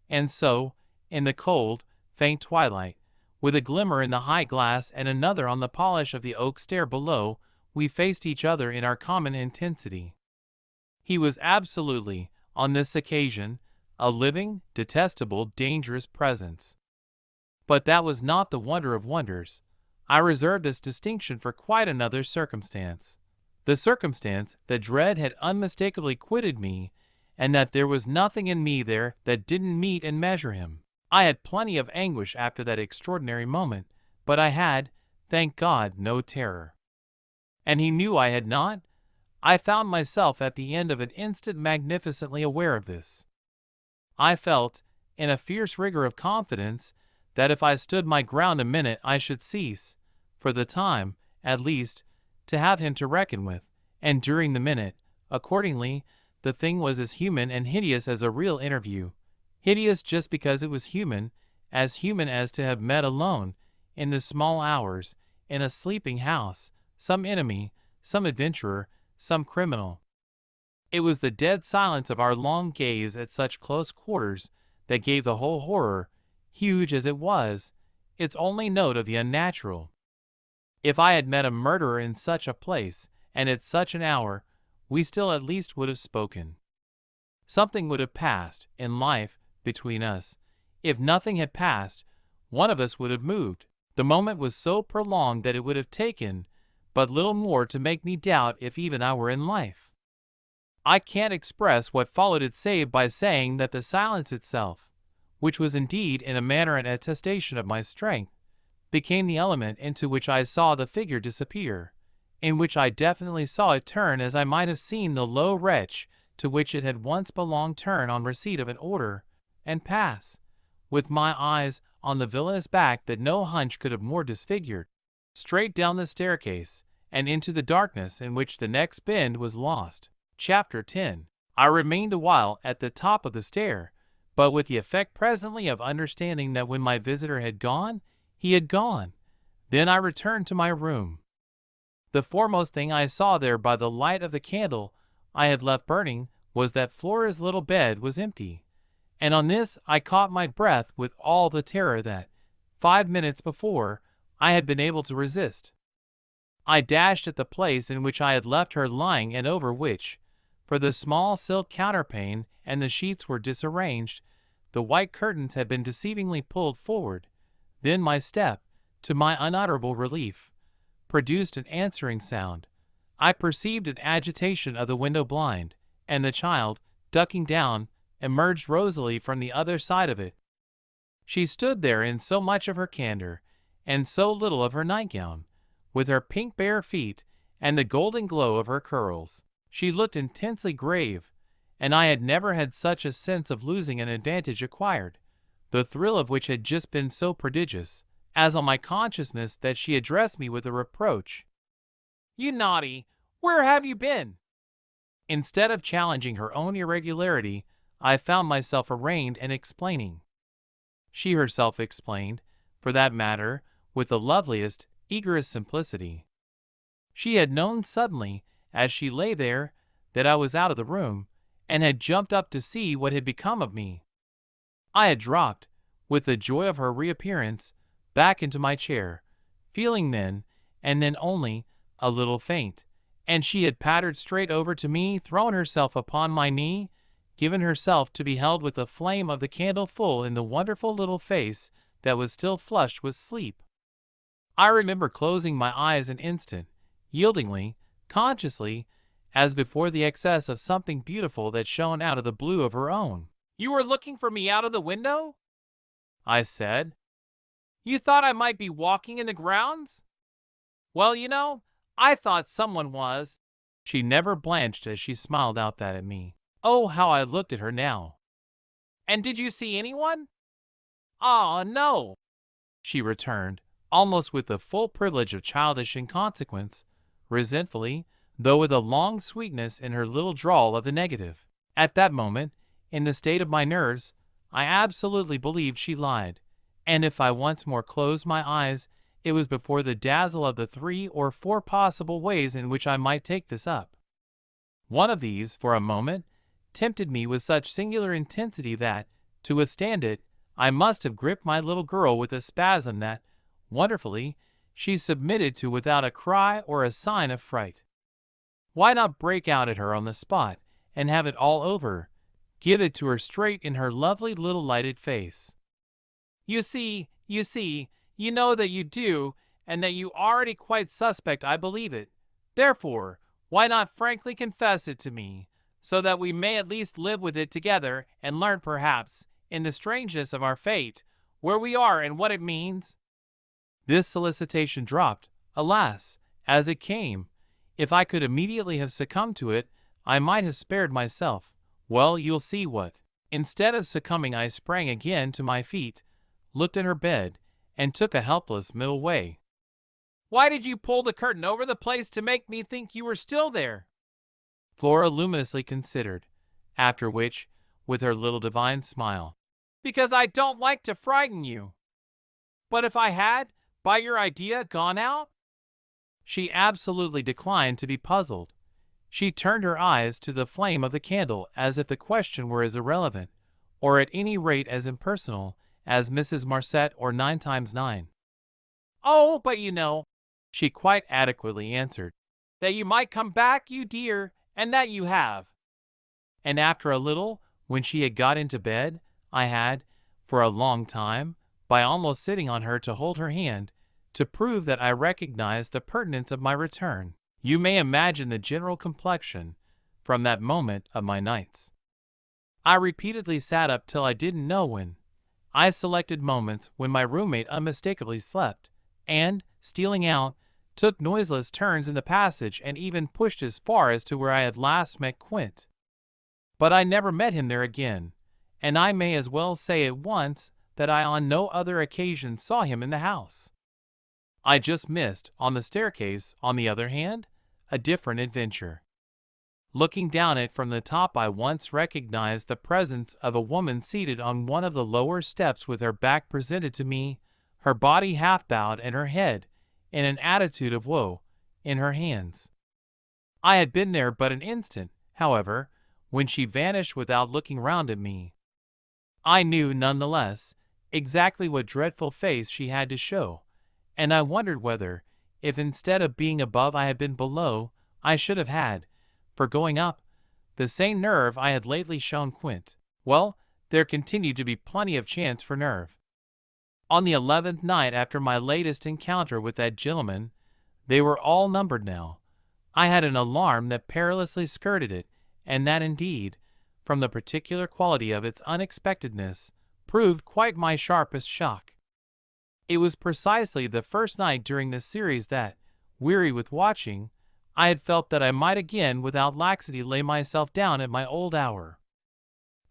and so, in the cold, faint twilight, with a glimmer in the high glass and another on the polish of the oak stair below, we faced each other in our common intensity. He was absolutely, on this occasion, a living, detestable, dangerous presence. But that was not the wonder of wonders. I reserve this distinction for quite another circumstance. The circumstance that dread had unmistakably quitted me, and that there was nothing in me there that didn't meet and measure him. I had plenty of anguish after that extraordinary moment, but I had, thank God, no terror. And he knew I had not. I found myself at the end of an instant magnificently aware of this. I felt, in a fierce rigor of confidence, that if I stood my ground a minute I should cease, for the time, at least, to have him to reckon with, and during the minute, accordingly, the thing was as human and hideous as a real interview, hideous just because it was human as to have met alone, in the small hours, in a sleeping house, some enemy, some adventurer, some criminal. It was the dead silence of our long gaze at such close quarters that gave the whole horror, huge as it was, its only note of the unnatural. If I had met a murderer in such a place, and at such an hour, we still at least would have spoken. Something would have passed, in life, between us. If nothing had passed, one of us would have moved. The moment was so prolonged that it would have taken but little more to make me doubt if even I were in life. I can't express what followed it save by saying that the silence itself, which was indeed in a manner an attestation of my strength, became the element into which I saw the figure disappear, in which I definitely saw it turn as I might have seen the low wretch to which it had once belonged turn on receipt of an order, and pass, with my eyes on the villainous back that no hunch could have more disfigured, straight down the staircase, and into the darkness in which the next bend was lost. Chapter 10. I remained a while at the top of the stair, but with the effect presently of understanding that when my visitor had gone, he had gone. Then I returned to my room. The foremost thing I saw there by the light of the candle I had left burning was that Flora's little bed was empty, and on this I caught my breath with all the terror that, 5 minutes before, I had been able to resist. I dashed at the place in which I had left her lying and over which, for the small silk counterpane and the sheets were disarranged, the white curtains had been deceivingly pulled forward. Then my step, to my unutterable relief, produced an answering sound. I perceived an agitation of the window blind, and the child, ducking down, emerged rosily from the other side of it. She stood there in so much of her candor, and so little of her nightgown, with her pink bare feet and the golden glow of her curls. She looked intensely grave, and I had never had such a sense of losing an advantage acquired, the thrill of which had just been so prodigious, as on my consciousness that she addressed me with a reproach. "You naughty, where have you been?" Instead of challenging her own irregularity, I found myself arraigned and explaining. She herself explained, for that matter, with the loveliest, eagerest simplicity. She had known suddenly, as she lay there, that I was out of the room, and had jumped up to see what had become of me. I had dropped, with the joy of her reappearance, back into my chair, feeling then, and then only, a little faint, and she had pattered straight over to me, thrown herself upon my knee, given herself to be held with the flame of the candle full in the wonderful little face that was still flushed with sleep. I remember closing my eyes an instant, yieldingly, consciously, as before the excess of something beautiful that shone out of the blue of her own. "You were looking for me out of the window?" I said. "You thought I might be walking in the grounds?" "Well, I thought someone was." She never blanched as she smiled out that at me. Oh, how I looked at her now. "And did you see anyone?" "Ah, no," she returned, almost with the full privilege of childish inconsequence, resentfully, though with a long sweetness in her little drawl of the negative. At that moment, in the state of my nerves, I absolutely believed she lied, and if I once more closed my eyes, it was before the dazzle of the 3 or 4 possible ways in which I might take this up. One of these, for a moment, tempted me with such singular intensity that, to withstand it, I must have gripped my little girl with a spasm that, wonderfully, she submitted to without a cry or a sign of fright. Why not break out at her on the spot, and have it all over, give it to her straight in her lovely little lighted face? You see, you know that you do, and that you already quite suspect I believe it. Therefore, why not frankly confess it to me, so that we may at least live with it together and learn perhaps, in the strangeness of our fate, where we are and what it means?" This solicitation dropped, alas, as it came. If I could immediately have succumbed to it, I might have spared myself. Well, you'll see what. Instead of succumbing, I sprang again to my feet, looked at her bed, and took a helpless middle way. "Why did you pull the curtain over the place to make me think you were still there?" Flora luminously considered, after which, with her little divine smile, "Because I don't like to frighten you." "But if I had, by your idea, gone out?" She absolutely declined to be puzzled. She turned her eyes to the flame of the candle as if the question were as irrelevant, or at any rate as impersonal, as Mrs. Marset or 9 times 9. "Oh, but she quite adequately answered, "that you might come back, you dear, and that you have." And after a little, when she had got into bed, I had, for a long time, by almost sitting on her to hold her hand, to prove that I recognized the pertinence of my return. You may imagine the general complexion, from that moment, of my nights. I repeatedly sat up till I didn't know when. I selected moments when my roommate unmistakably slept, and, stealing out, took noiseless turns in the passage and even pushed as far as to where I had last met Quint. But I never met him there again, and I may as well say at once that I on no other occasion saw him in the house. I just missed, on the staircase, on the other hand, a different adventure. Looking down it from the top, I once recognized the presence of a woman seated on one of the lower steps with her back presented to me, her body half bowed and her head, in an attitude of woe, in her hands. I had been there but an instant, however, when she vanished without looking round at me. I knew, none the less, exactly what dreadful face she had to show, and I wondered whether, if instead of being above I had been below, I should have had, for going up, the same nerve I had lately shown Quint. Well, there continued to be plenty of chance for nerve. On the 11th night after my latest encounter with that gentleman, they were all numbered now. I had an alarm that perilously skirted it, and that indeed, from the particular quality of its unexpectedness, proved quite my sharpest shock. It was precisely the first night during this series that, weary with watching, I had felt that I might again without laxity lay myself down at my old hour.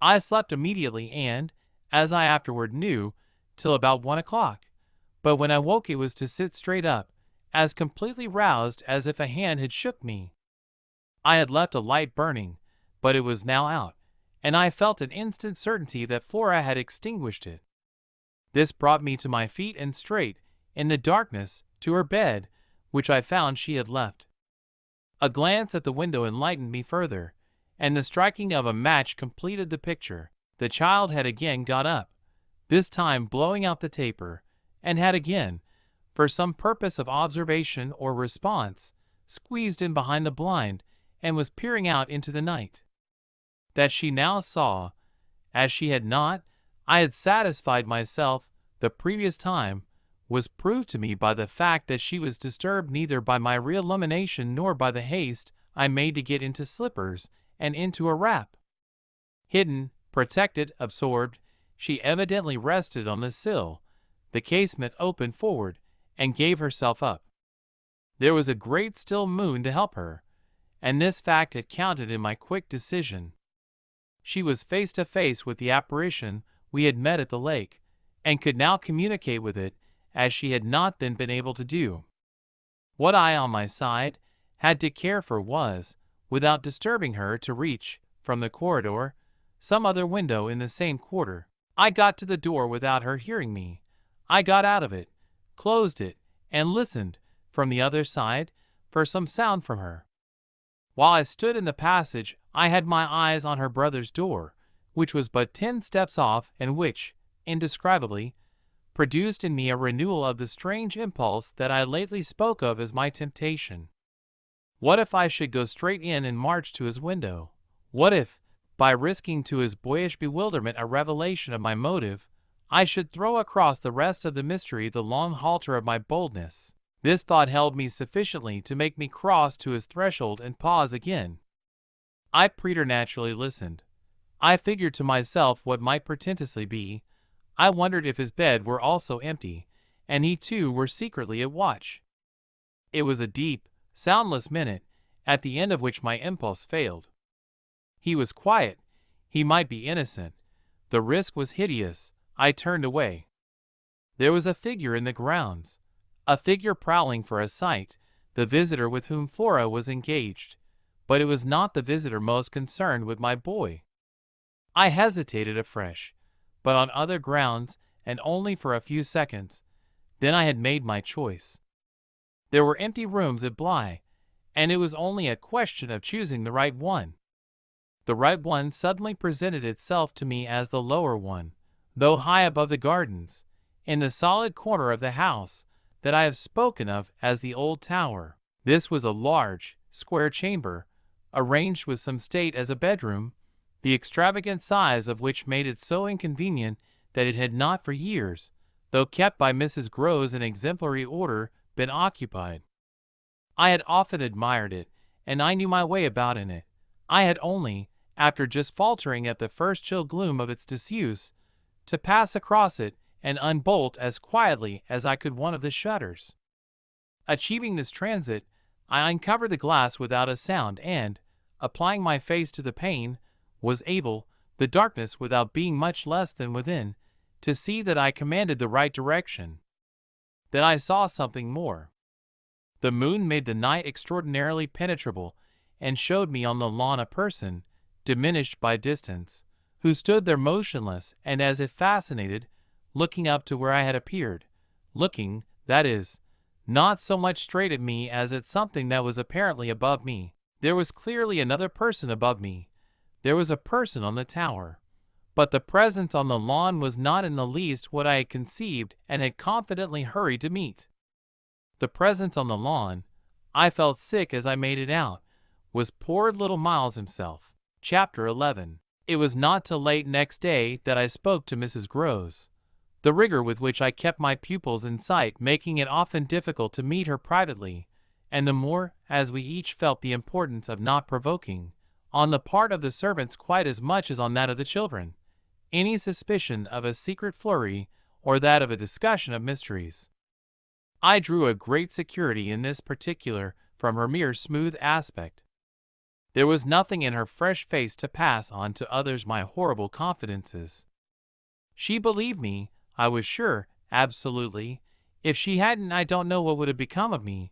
I slept immediately and, as I afterward knew, till about 1 o'clock, but when I woke it was to sit straight up, as completely roused as if a hand had shook me. I had left a light burning, but it was now out, and I felt an instant certainty that Flora had extinguished it. This brought me to my feet and straight, in the darkness, to her bed, which I found she had left. A glance at the window enlightened me further, and the striking of a match completed the picture. The child had again got up, this time blowing out the taper, and had again, for some purpose of observation or response, squeezed in behind the blind, and was peering out into the night. That she now saw, as she had not, I had satisfied myself, the previous time, was proved to me by the fact that she was disturbed neither by my re-illumination nor by the haste I made to get into slippers and into a wrap. Hidden, protected, absorbed, she evidently rested on the sill, the casement opened forward, and gave herself up. There was a great still moon to help her, and this fact had counted in my quick decision. She was face to face with the apparition we had met at the lake, and could now communicate with it as she had not then been able to do. What I, on my side, had to care for was, without disturbing her, to reach, from the corridor, some other window in the same quarter. I got to the door without her hearing me. I got out of it, closed it, and listened, from the other side, for some sound from her. While I stood in the passage, I had my eyes on her brother's door, which was but 10 steps off and which, indescribably, produced in me a renewal of the strange impulse that I lately spoke of as my temptation. What if I should go straight in and march to his window? What if, by risking to his boyish bewilderment a revelation of my motive, I should throw across the rest of the mystery the long halter of my boldness? This thought held me sufficiently to make me cross to his threshold and pause again. I preternaturally listened. I figured to myself what might portentously be. I wondered if his bed were also empty, and he too were secretly at watch. It was a deep, soundless minute, at the end of which my impulse failed. He was quiet. He might be innocent. The risk was hideous. I turned away. There was a figure in the grounds, a figure prowling for a sight, the visitor with whom Flora was engaged, but it was not the visitor most concerned with my boy. I hesitated afresh, but on other grounds, and only for a few seconds. Then I had made my choice. There were empty rooms at Bly, and it was only a question of choosing the right one. The right one suddenly presented itself to me as the lower one, though high above the gardens, in the solid corner of the house that I have spoken of as the old tower. This was a large, square chamber, arranged with some state as a bedroom, the extravagant size of which made it so inconvenient that it had not for years, though kept by Mrs. Groves in exemplary order, been occupied. I had often admired it, and I knew my way about in it. I had only, after just faltering at the first chill gloom of its disuse, to pass across it and unbolt as quietly as I could one of the shutters. Achieving this transit, I uncovered the glass without a sound and, applying my face to the pane, was able, the darkness without being much less than within, to see that I commanded the right direction. Then I saw something more. The moon made the night extraordinarily penetrable, and showed me on the lawn a person, diminished by distance, who stood there motionless and as if fascinated, looking up to where I had appeared, looking, that is, not so much straight at me as at something that was apparently above me. There was clearly another person above me. There was a person on the tower. But the presence on the lawn was not in the least what I had conceived and had confidently hurried to meet. The presence on the lawn, I felt sick as I made it out, was poor little Miles himself. Chapter 11. It was not till late next day that I spoke to Mrs. Groves. The rigor with which I kept my pupils in sight making it often difficult to meet her privately, and the more as we each felt the importance of not provoking, on the part of the servants quite as much as on that of the children, any suspicion of a secret flurry or that of a discussion of mysteries. I drew a great security in this particular from her mere smooth aspect. There was nothing in her fresh face to pass on to others my horrible confidences. She believed me, I was sure, absolutely. If she hadn't, I don't know what would have become of me,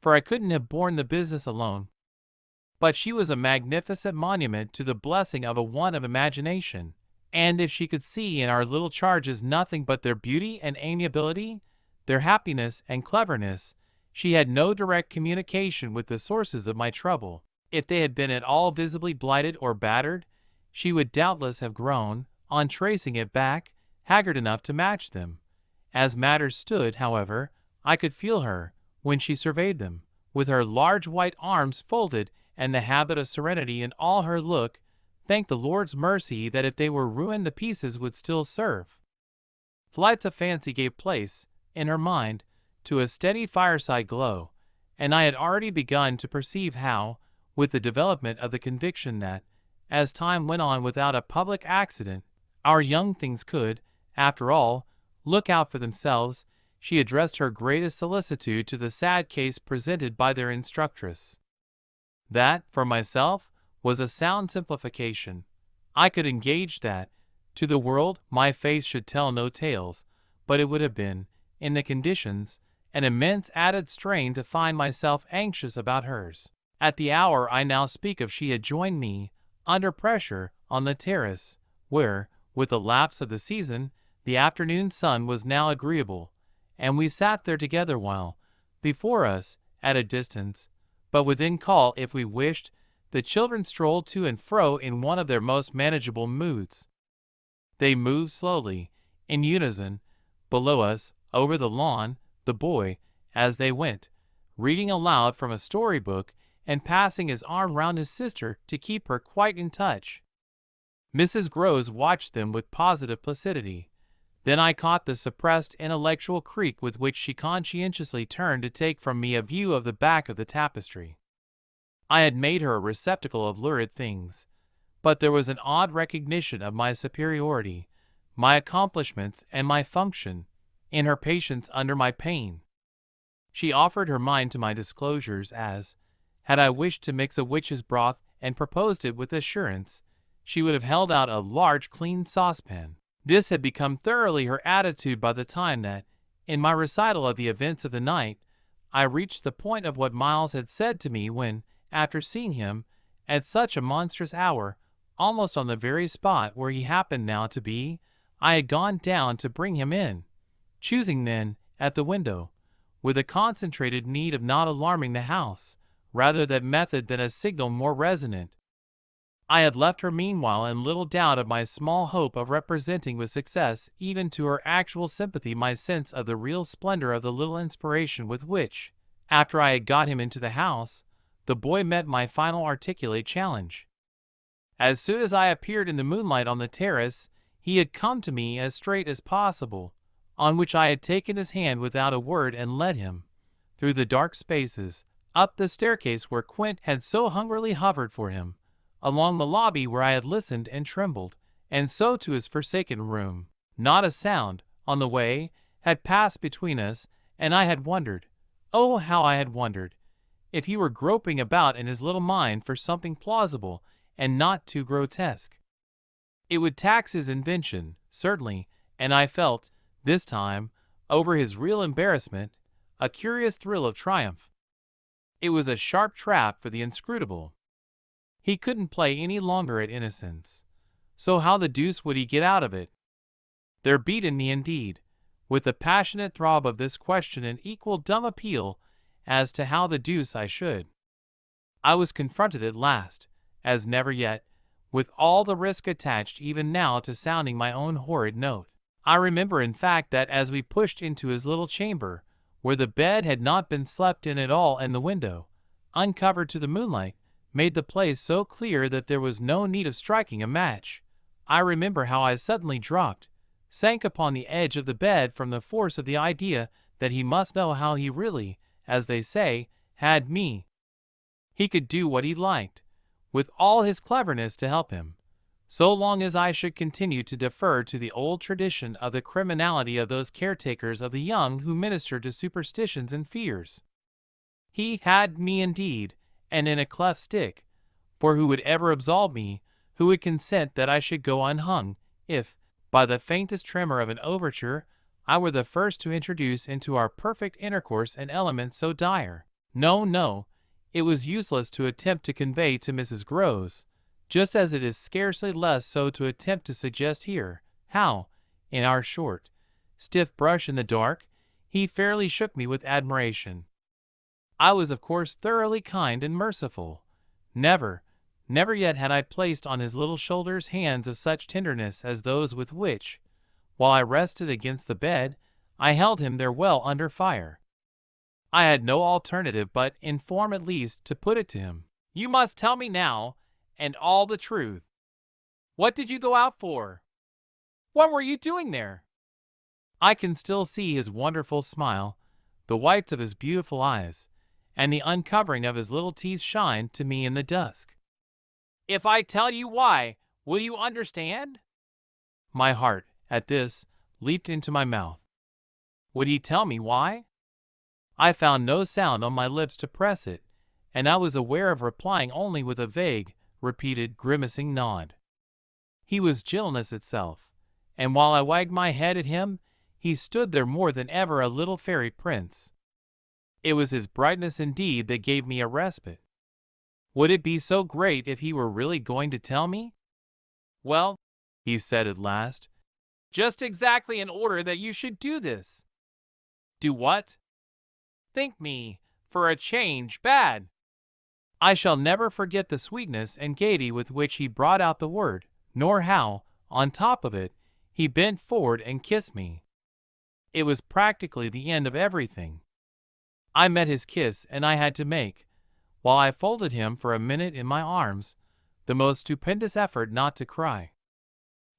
for I couldn't have borne the business alone. But she was a magnificent monument to the blessing of a want of imagination, and if she could see in our little charges nothing but their beauty and amiability, their happiness and cleverness, she had no direct communication with the sources of my trouble. If they had been at all visibly blighted or battered, she would doubtless have grown, on tracing it back, haggard enough to match them. As matters stood, however, I could feel her, when she surveyed them, with her large white arms folded and the habit of serenity in all her look, thank the Lord's mercy that if they were ruined the pieces would still serve. Flights of fancy gave place, in her mind, to a steady fireside glow, and I had already begun to perceive how, with the development of the conviction that, as time went on without a public accident, our young things could, after all, look out for themselves, she addressed her greatest solicitude to the sad case presented by their instructress. That, for myself, was a sound simplification. I could engage that, to the world, my face should tell no tales, but it would have been, in the conditions, an immense added strain to find myself anxious about hers. At the hour I now speak of she had joined me, under pressure, on the terrace, where, with the lapse of the season, the afternoon sun was now agreeable, and we sat there together while, before us, at a distance, but within call if we wished, the children strolled to and fro in one of their most manageable moods. They moved slowly, in unison, below us, over the lawn, the boy, as they went, reading aloud from a storybook and passing his arm round his sister to keep her quite in touch. Mrs. Groves watched them with positive placidity. Then I caught the suppressed intellectual creak with which she conscientiously turned to take from me a view of the back of the tapestry. I had made her a receptacle of lurid things, but there was an odd recognition of my superiority, my accomplishments, and my function, in her patience under my pain. She offered her mind to my disclosures as, had I wished to mix a witch's broth and proposed it with assurance, she would have held out a large clean saucepan. This had become thoroughly her attitude by the time that, in my recital of the events of the night, I reached the point of what Miles had said to me when, after seeing him, at such a monstrous hour, almost on the very spot where he happened now to be, I had gone down to bring him in, choosing then, at the window, with a concentrated need of not alarming the house, rather that method than a signal more resonant. I had left her meanwhile in little doubt of my small hope of representing with success even to her actual sympathy my sense of the real splendor of the little inspiration with which, after I had got him into the house, the boy met my final articulate challenge. As soon as I appeared in the moonlight on the terrace, he had come to me as straight as possible, on which I had taken his hand without a word and led him, through the dark spaces, up the staircase where Quint had so hungrily hovered for him, along the lobby where I had listened and trembled, and so to his forsaken room. Not a sound, on the way, had passed between us, and I had wondered, oh, how I had wondered, if he were groping about in his little mind for something plausible and not too grotesque. It would tax his invention, certainly, and I felt, this time, over his real embarrassment, a curious thrill of triumph. It was a sharp trap for the inscrutable. He couldn't play any longer at innocence. So how the deuce would he get out of it? There beat in me indeed, with the passionate throb of this question an equal dumb appeal as to how the deuce I should. I was confronted at last, as never yet, with all the risk attached even now to sounding my own horrid note. I remember in fact that as we pushed into his little chamber, where the bed had not been slept in at all and the window, uncovered to the moonlight, made the place so clear that there was no need of striking a match, I remember how I suddenly dropped, sank upon the edge of the bed from the force of the idea that he must know how he really, as they say, had me. He could do what he liked, with all his cleverness to help him, so long as I should continue to defer to the old tradition of the criminality of those caretakers of the young who ministered to superstitions and fears. He had me indeed, and in a cleft stick, for who would ever absolve me, who would consent that I should go unhung, if, by the faintest tremor of an overture, I were the first to introduce into our perfect intercourse an element so dire? No, no, it was useless to attempt to convey to Mrs. Groves, just as it is scarcely less so to attempt to suggest here, how, in our short, stiff brush in the dark, he fairly shook me with admiration. I was of course thoroughly kind and merciful. Never yet had I placed on his little shoulders hands of such tenderness as those with which, while I rested against the bed, I held him there well under fire. I had no alternative but, in form at least, to put it to him. You must tell me now, and all the truth. What did you go out for? What were you doing there? I can still see his wonderful smile, the whites of his beautiful eyes, and the uncovering of his little teeth shine to me in the dusk. If I tell you why, will you understand? My heart, at this, leaped into my mouth. Would he tell me why? I found no sound on my lips to press it, and I was aware of replying only with a vague, repeated, grimacing nod. He was gentleness itself, and while I wagged my head at him, he stood there more than ever a little fairy prince. It was his brightness indeed that gave me a respite. Would it be so great if he were really going to tell me? Well, he said at last, just exactly in order that you should do this. Do what? Think me, for a change, bad. I shall never forget the sweetness and gaiety with which he brought out the word, nor how, on top of it, he bent forward and kissed me. It was practically the end of everything. I met his kiss and I had to make, while I folded him for a minute in my arms, the most stupendous effort not to cry.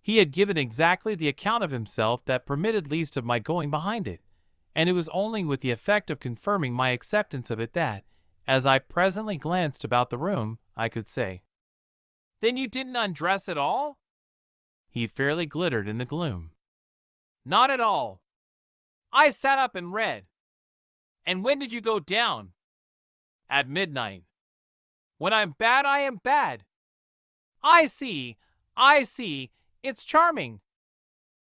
He had given exactly the account of himself that permitted least of my going behind it, and it was only with the effect of confirming my acceptance of it that, as I presently glanced about the room, I could say, "Then you didn't undress at all?" He fairly glittered in the gloom. "Not at all. I sat up and read." "And when did you go down?" "At midnight." "When I'm bad, I am bad." I see, it's charming.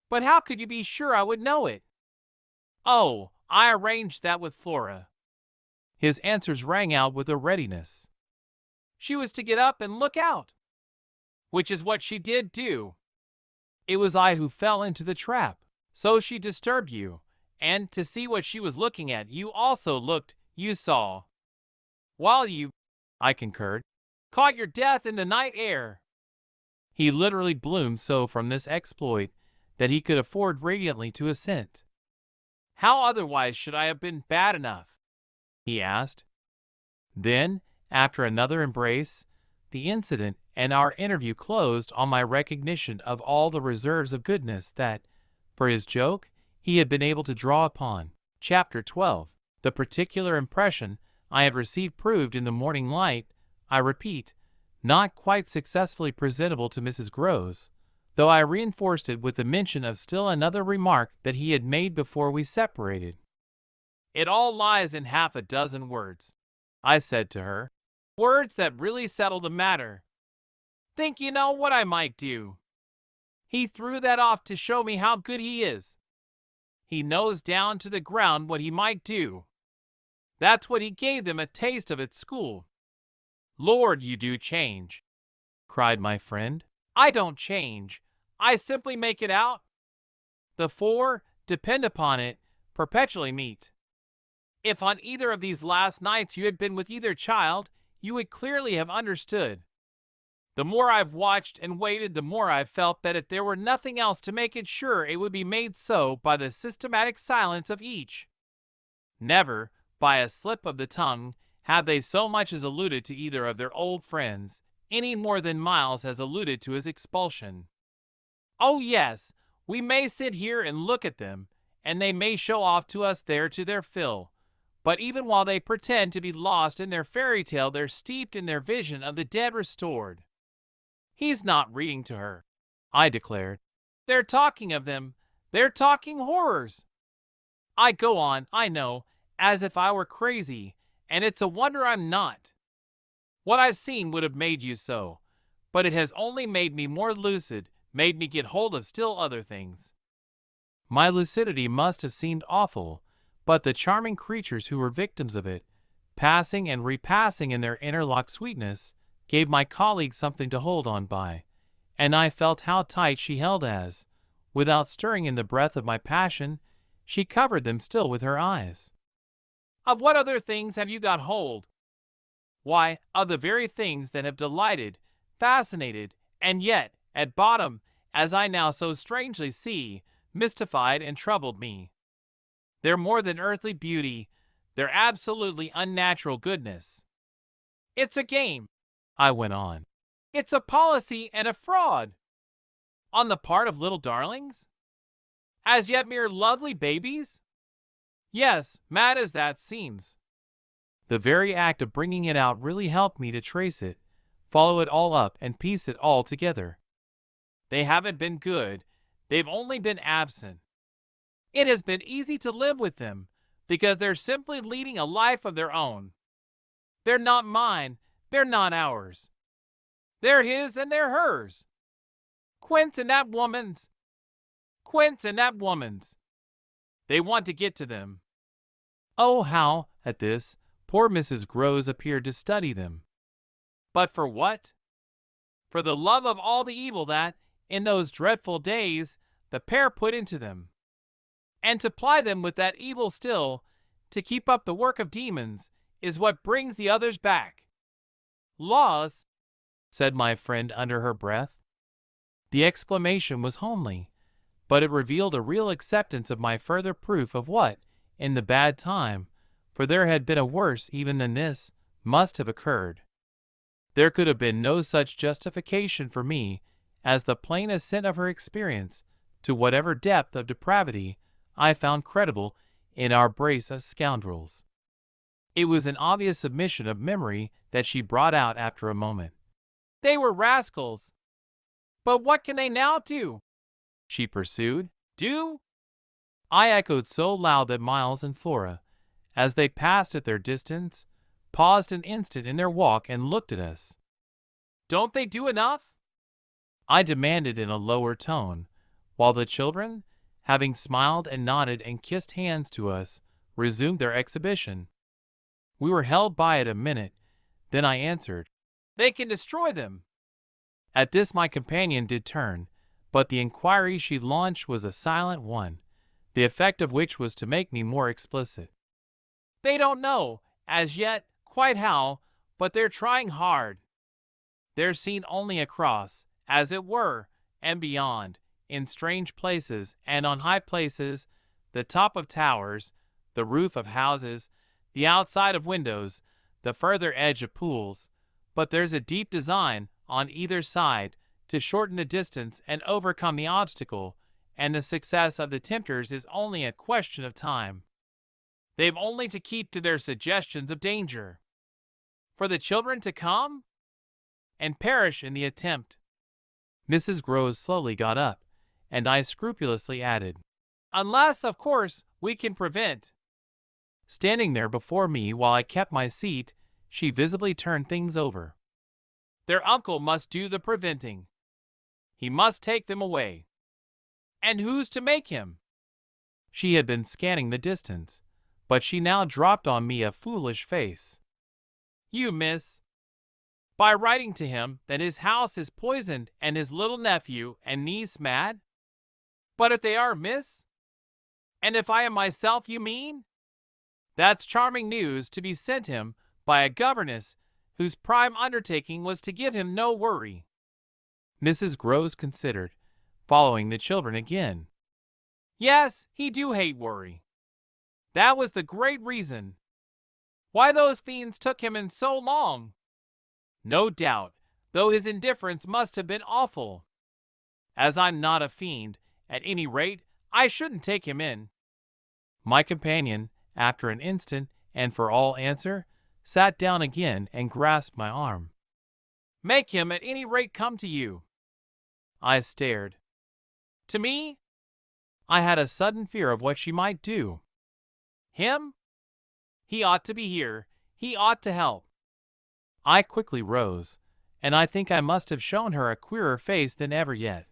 But how could you be sure I would know it?" "Oh, I arranged that with Flora." His answers rang out with a readiness. "She was to get up and look out." "Which is what she did do." "It was I who fell into the trap." "So she disturbed you, and to see what she was looking at you also looked, you saw." "While you," I concurred, "caught your death in the night air." He literally bloomed so from this exploit that he could afford radiantly to assent. "How otherwise should I have been bad enough?" he asked. Then, after another embrace, the incident and our interview closed on my recognition of all the reserves of goodness that, for his joke, he had been able to draw upon. Chapter 12. The particular impression I had received proved in the morning light, I repeat, not quite successfully presentable to Mrs. Groves, though I reinforced it with the mention of still another remark that he had made before we separated. "It all lies in half a dozen words," I said to her. "Words that really settle the matter. Think you know what I might do? He threw that off to show me how good he is. He knows down to the ground what he might do. That's what he gave them a taste of at school." "Lord, you do change," cried my friend. "I don't change. I simply make it out. The four, depend upon it, perpetually meet. If on either of these last nights you had been with either child, you would clearly have understood. The more I've watched and waited, the more I've felt that if there were nothing else to make it sure, it would be made so by the systematic silence of each. Never, by a slip of the tongue, have they so much as alluded to either of their old friends, any more than Miles has alluded to his expulsion. Oh yes, we may sit here and look at them, and they may show off to us there to their fill, but even while they pretend to be lost in their fairy tale, they're steeped in their vision of the dead restored. He's not reading to her, I declared. They're talking of them. They're talking horrors. I go on, I know, as if I were crazy, and it's a wonder I'm not. What I've seen would have made you so, but it has only made me more lucid, made me get hold of still other things. My lucidity must have seemed awful, but the charming creatures who were victims of it, passing and repassing in their interlocked sweetness, gave my colleague something to hold on by, and I felt how tight she held as, without stirring in the breath of my passion, she covered them still with her eyes. Of what other things have you got hold? Why, of the very things that have delighted, fascinated, and yet, at bottom, as I now so strangely see, mystified and troubled me. They're more than earthly beauty, they're absolutely unnatural goodness. It's a game, I went on. It's a policy and a fraud. On the part of little darlings? As yet mere lovely babies? Yes, mad as that seems. The very act of bringing it out really helped me to trace it, follow it all up, and piece it all together. They haven't been good, they've only been absent. It has been easy to live with them, because they're simply leading a life of their own. They're not mine, they're not ours. They're his and they're hers. Quince and that woman's. Quince and that woman's. They want to get to them. Oh, how, at this, poor Mrs. Groves appeared to study them. But for what? For the love of all the evil that, in those dreadful days, the pair put into them. And to ply them with that evil still, to keep up the work of demons, is what brings the others back. Laws, said my friend under her breath. The exclamation was homely, but it revealed a real acceptance of my further proof of what, in the bad time, for there had been a worse even than this, must have occurred. There could have been no such justification for me as the plain assent of her experience to whatever depth of depravity I found credible in our brace of scoundrels. It was an obvious submission of memory that she brought out after a moment. They were rascals. But what can they now do? She pursued. Do? I echoed so loud that Miles and Flora, as they passed at their distance, paused an instant in their walk and looked at us. Don't they do enough? I demanded in a lower tone, while the children, having smiled and nodded and kissed hands to us, resumed their exhibition. We were held by it a minute, then I answered, They can destroy them. At this my companion did turn, but the inquiry she launched was a silent one, the effect of which was to make me more explicit. They don't know, as yet, quite how, but they're trying hard. They're seen only across, as it were, and beyond, in strange places and on high places, the top of towers, the roof of houses, the outside of windows, the further edge of pools, but there's a deep design on either side to shorten the distance and overcome the obstacle, and the success of the tempters is only a question of time. They've only to keep to their suggestions of danger. For the children to come and perish in the attempt. Mrs. Groves slowly got up, and I scrupulously added, Unless, of course, we can prevent. Standing there before me while I kept my seat, she visibly turned things over. Their uncle must do the preventing. He must take them away. And who's to make him? She had been scanning the distance, but she now dropped on me a foolish face. You, miss. By writing to him that his house is poisoned and his little nephew and niece mad? But if they are, miss? And if I am myself, you mean? That's charming news to be sent him by a governess whose prime undertaking was to give him no worry. Mrs. Groves considered, following the children again. Yes, he do hate worry. That was the great reason why those fiends took him in so long. No doubt, though his indifference must have been awful. As I'm not a fiend, at any rate, I shouldn't take him in. My companion, after an instant, and for all answer, sat down again and grasped my arm. Make him at any rate come to you. I stared. To me? I had a sudden fear of what she might do. Him? He ought to be here. He ought to help. I quickly rose, and I think I must have shown her a queerer face than ever yet.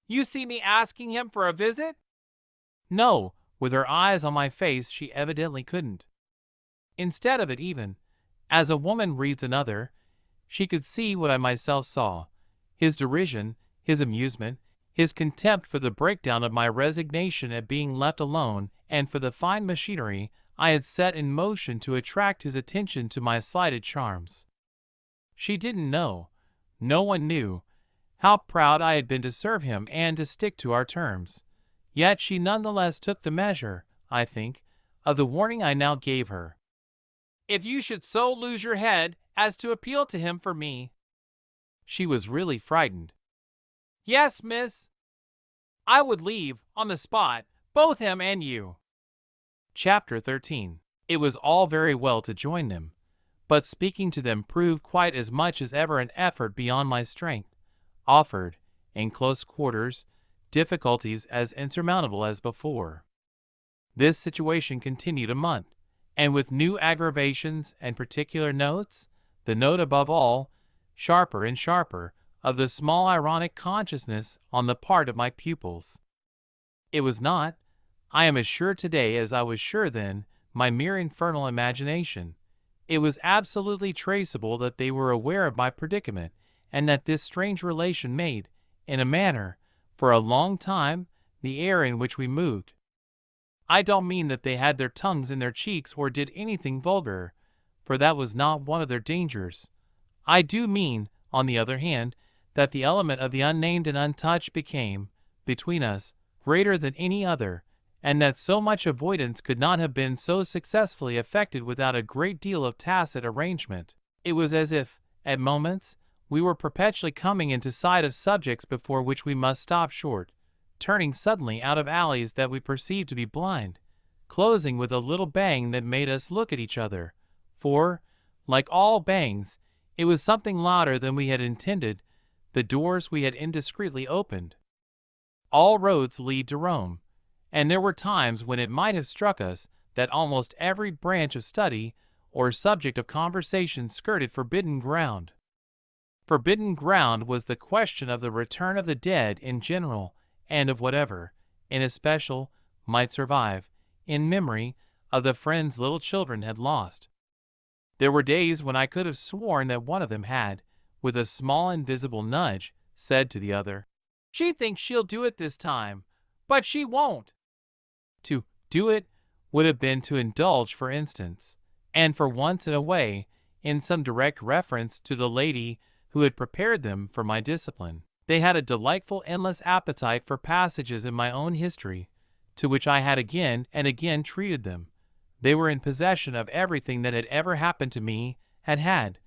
You see me asking him for a visit? No, with her eyes on my face she evidently couldn't. Instead of it even, as a woman reads another, she could see what I myself saw, his derision, his amusement, his contempt for the breakdown of my resignation at being left alone and for the fine machinery I had set in motion to attract his attention to my slighted charms. She didn't know, no one knew, how proud I had been to serve him and to stick to our terms. Yet she nonetheless took the measure, I think, of the warning I now gave her. If you should so lose your head as to appeal to him for me. She was really frightened. Yes, miss. I would leave, on the spot, both him and you. Chapter 13. It was all very well to join them, but speaking to them proved quite as much as ever an effort beyond my strength, offered, in close quarters, difficulties as insurmountable as before. This situation continued a month, and with new aggravations and particular notes, the note above all, sharper and sharper, of the small ironic consciousness on the part of my pupils. It was not, I am as sure today as I was sure then, my mere infernal imagination. It was absolutely traceable that they were aware of my predicament, and that this strange relation made, in a manner, for a long time, the air in which we moved. I don't mean that they had their tongues in their cheeks or did anything vulgar, for that was not one of their dangers. I do mean, on the other hand, that the element of the unnamed and untouched became, between us, greater than any other, and that so much avoidance could not have been so successfully effected without a great deal of tacit arrangement. It was as if, at moments, we were perpetually coming into sight of subjects before which we must stop short, turning suddenly out of alleys that we perceived to be blind, closing with a little bang that made us look at each other, for, like all bangs, it was something louder than we had intended, the doors we had indiscreetly opened. All roads lead to Rome, and there were times when it might have struck us that almost every branch of study or subject of conversation skirted forbidden ground. Forbidden ground was the question of the return of the dead in general, and of whatever, in especial, might survive, in memory, of the friends little children had lost. There were days when I could have sworn that one of them had, with a small invisible nudge, said to the other, She thinks she'll do it this time, but she won't. To do it would have been to indulge, for instance, and for once in a way, in some direct reference to the lady who had prepared them for my discipline. They had a delightful endless appetite for passages in my own history, to which I had again and again treated them. They were in possession of everything that had ever happened to me, had,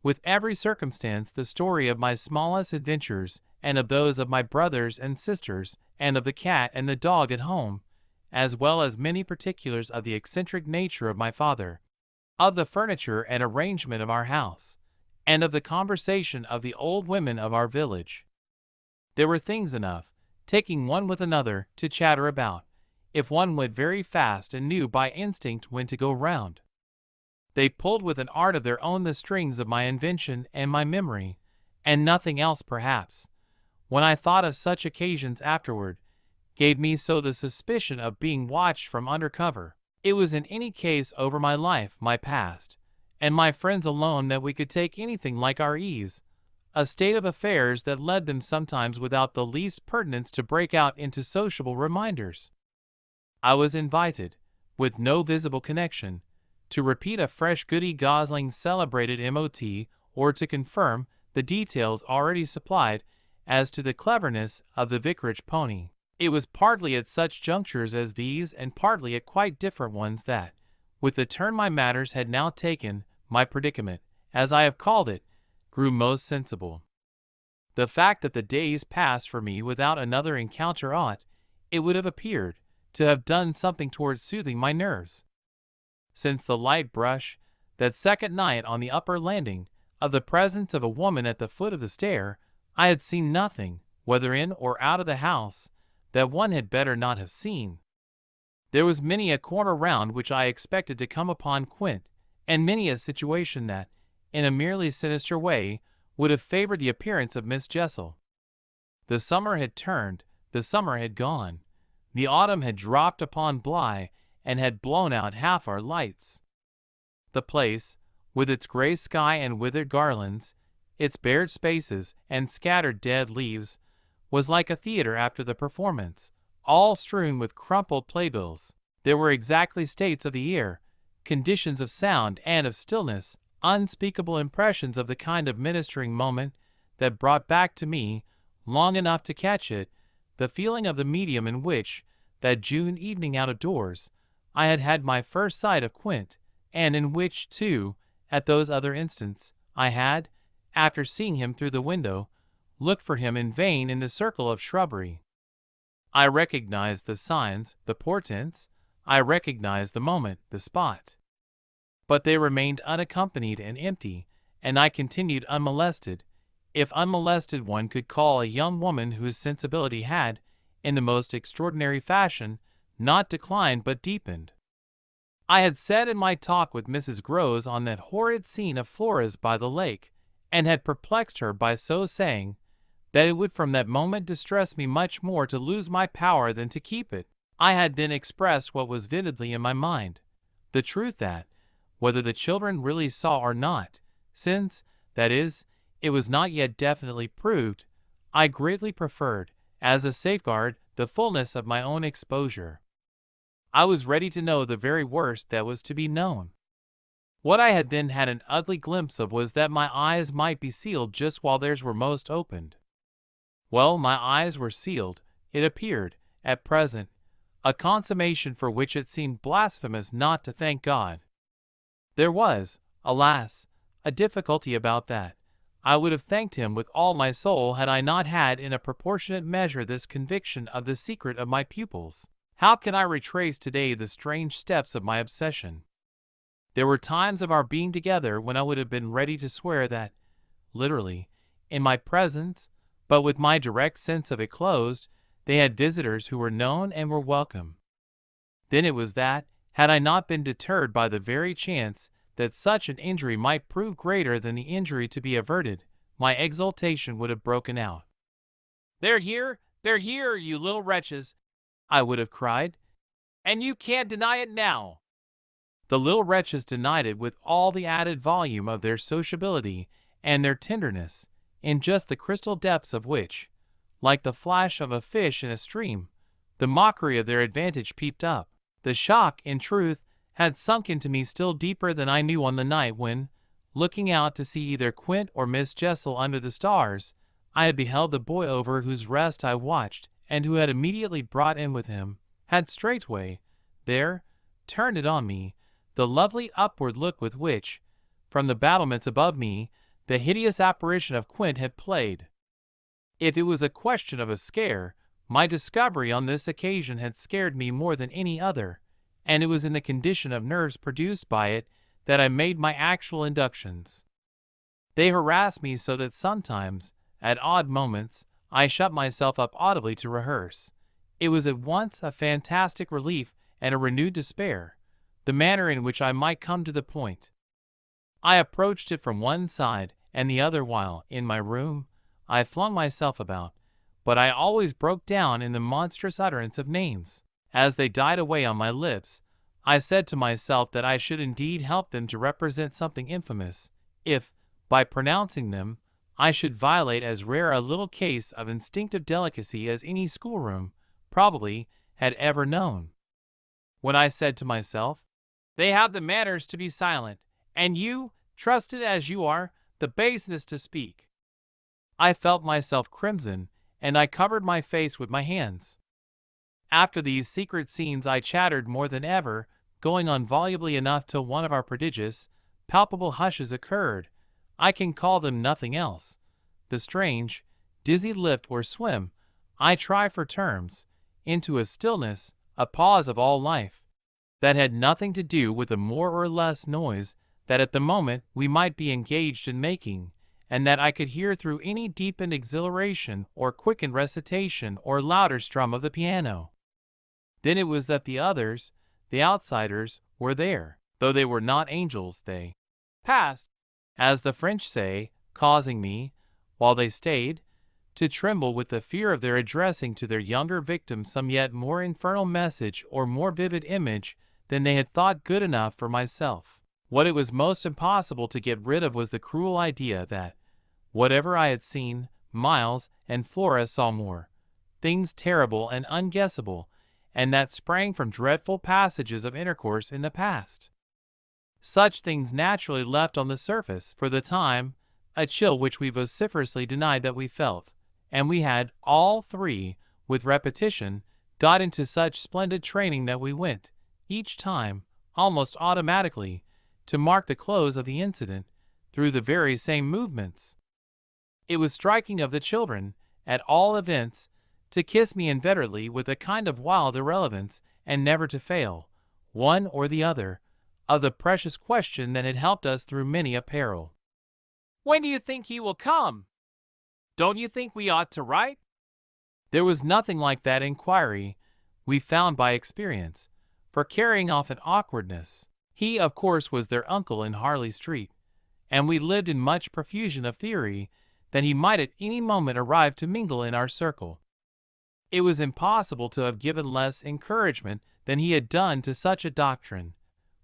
with every circumstance, the story of my smallest adventures, and of those of my brothers and sisters, and of the cat and the dog at home, as well as many particulars of the eccentric nature of my father, of the furniture and arrangement of our house, and of the conversation of the old women of our village. There were things enough, taking one with another, to chatter about, if one went very fast and knew by instinct when to go round. They pulled with an art of their own the strings of my invention and my memory, and nothing else perhaps, when I thought of such occasions afterward, gave me so the suspicion of being watched from under cover. It was in any case over my life, my past, and my friends alone that we could take anything like our ease, a state of affairs that led them sometimes without the least pertinence to break out into sociable reminders. I was invited, with no visible connection, to repeat a fresh Goody Gosling's celebrated MOT, or to confirm the details already supplied, as to the cleverness of the vicarage pony. It was partly at such junctures as these and partly at quite different ones that, with the turn my matters had now taken, my predicament, as I have called it, grew most sensible. The fact that the days passed for me without another encounter ought, it would have appeared, to have done something towards soothing my nerves. Since the light brush, that second night on the upper landing, of the presence of a woman at the foot of the stair, I had seen nothing, whether in or out of the house, that one had better not have seen. There was many a corner round which I expected to come upon Quint, and many a situation that, in a merely sinister way, would have favored the appearance of Miss Jessel. The summer had turned, the summer had gone. The autumn had dropped upon Bly, and had blown out half our lights. The place, with its gray sky and withered garlands, its bared spaces and scattered dead leaves, was like a theater after the performance, all strewn with crumpled playbills. There were exactly states of the ear, conditions of sound and of stillness, unspeakable impressions of the kind of ministering moment that brought back to me, long enough to catch it, the feeling of the medium in which, that June evening out of doors, I had had my first sight of Quint, and in which, too, at those other instants, I had, after seeing him through the window, looked for him in vain in the circle of shrubbery. I recognized the signs, the portents, I recognized the moment, the spot. But they remained unaccompanied and empty, and I continued unmolested, if unmolested one could call a young woman whose sensibility had, in the most extraordinary fashion, not declined but deepened. I had said in my talk with Mrs. Grose on that horrid scene of Flora's by the lake, and had perplexed her by so saying, that it would from that moment distress me much more to lose my power than to keep it. I had then expressed what was vividly in my mind, the truth that, whether the children really saw or not, since, that is, it was not yet definitely proved, I greatly preferred, as a safeguard, the fullness of my own exposure. I was ready to know the very worst that was to be known. What I had then had an ugly glimpse of was that my eyes might be sealed just while theirs were most opened. Well, my eyes were sealed, it appeared, at present, a consummation for which it seemed blasphemous not to thank God. There was, alas, a difficulty about that. I would have thanked him with all my soul had I not had in a proportionate measure this conviction of the secret of my pupils. How can I retrace today the strange steps of my obsession? There were times of our being together when I would have been ready to swear that, literally, in my presence, but with my direct sense of it closed, they had visitors who were known and were welcome. Then it was that, had I not been deterred by the very chance that such an injury might prove greater than the injury to be averted, my exultation would have broken out. They're here, you little wretches, I would have cried, and you can't deny it now. The little wretches denied it with all the added volume of their sociability and their tenderness, in just the crystal depths of which, like the flash of a fish in a stream, the mockery of their advantage peeped up. The shock, in truth, had sunk into me still deeper than I knew on the night when, looking out to see either Quint or Miss Jessel under the stars, I had beheld the boy over whose rest I watched, and who had immediately brought in with him, had straightway, there, turned it on me, the lovely upward look with which, from the battlements above me, the hideous apparition of Quint had played. If it was a question of a scare, my discovery on this occasion had scared me more than any other, and it was in the condition of nerves produced by it that I made my actual inductions. They harassed me so that sometimes, at odd moments, I shut myself up audibly to rehearse. It was at once a fantastic relief and a renewed despair, the manner in which I might come to the point. I approached it from one side and the other while, in my room, I flung myself about, but I always broke down in the monstrous utterance of names. As they died away on my lips, I said to myself that I should indeed help them to represent something infamous, if, by pronouncing them, I should violate as rare a little case of instinctive delicacy as any schoolroom, probably, had ever known. When I said to myself, "They have the manners to be silent, and you, trusted as you are, the baseness to speak," I felt myself crimson, and I covered my face with my hands. After these secret scenes I chattered more than ever, going on volubly enough till one of our prodigious, palpable hushes occurred. I can call them nothing else. The strange, dizzy lift or swim, I try for terms, into a stillness, a pause of all life, that had nothing to do with the more or less noise that at the moment we might be engaged in making, and that I could hear through any deepened exhilaration or quickened recitation or louder strum of the piano. Then it was that the others, the outsiders, were there, though they were not angels. They passed, as the French say, causing me, while they stayed, to tremble with the fear of their addressing to their younger victim some yet more infernal message or more vivid image than they had thought good enough for myself. What it was most impossible to get rid of was the cruel idea that, whatever I had seen, Miles and Flora saw more, things terrible and unguessable, and that sprang from dreadful passages of intercourse in the past. Such things naturally left on the surface, for the time, a chill which we vociferously denied that we felt, and we had, all three, with repetition, got into such splendid training that we went, each time, almost automatically, to mark the close of the incident, through the very same movements. It was striking of the children, at all events, to kiss me inveterately with a kind of wild irrelevance, and never to fail, one or the other, of the precious question that had helped us through many a peril. "When do you think he will come? Don't you think we ought to write?" There was nothing like that inquiry, we found by experience, for carrying off an awkwardness. He, of course, was their uncle in Harley Street, and we lived in much profusion of theory that he might at any moment arrive to mingle in our circle. It was impossible to have given less encouragement than he had done to such a doctrine,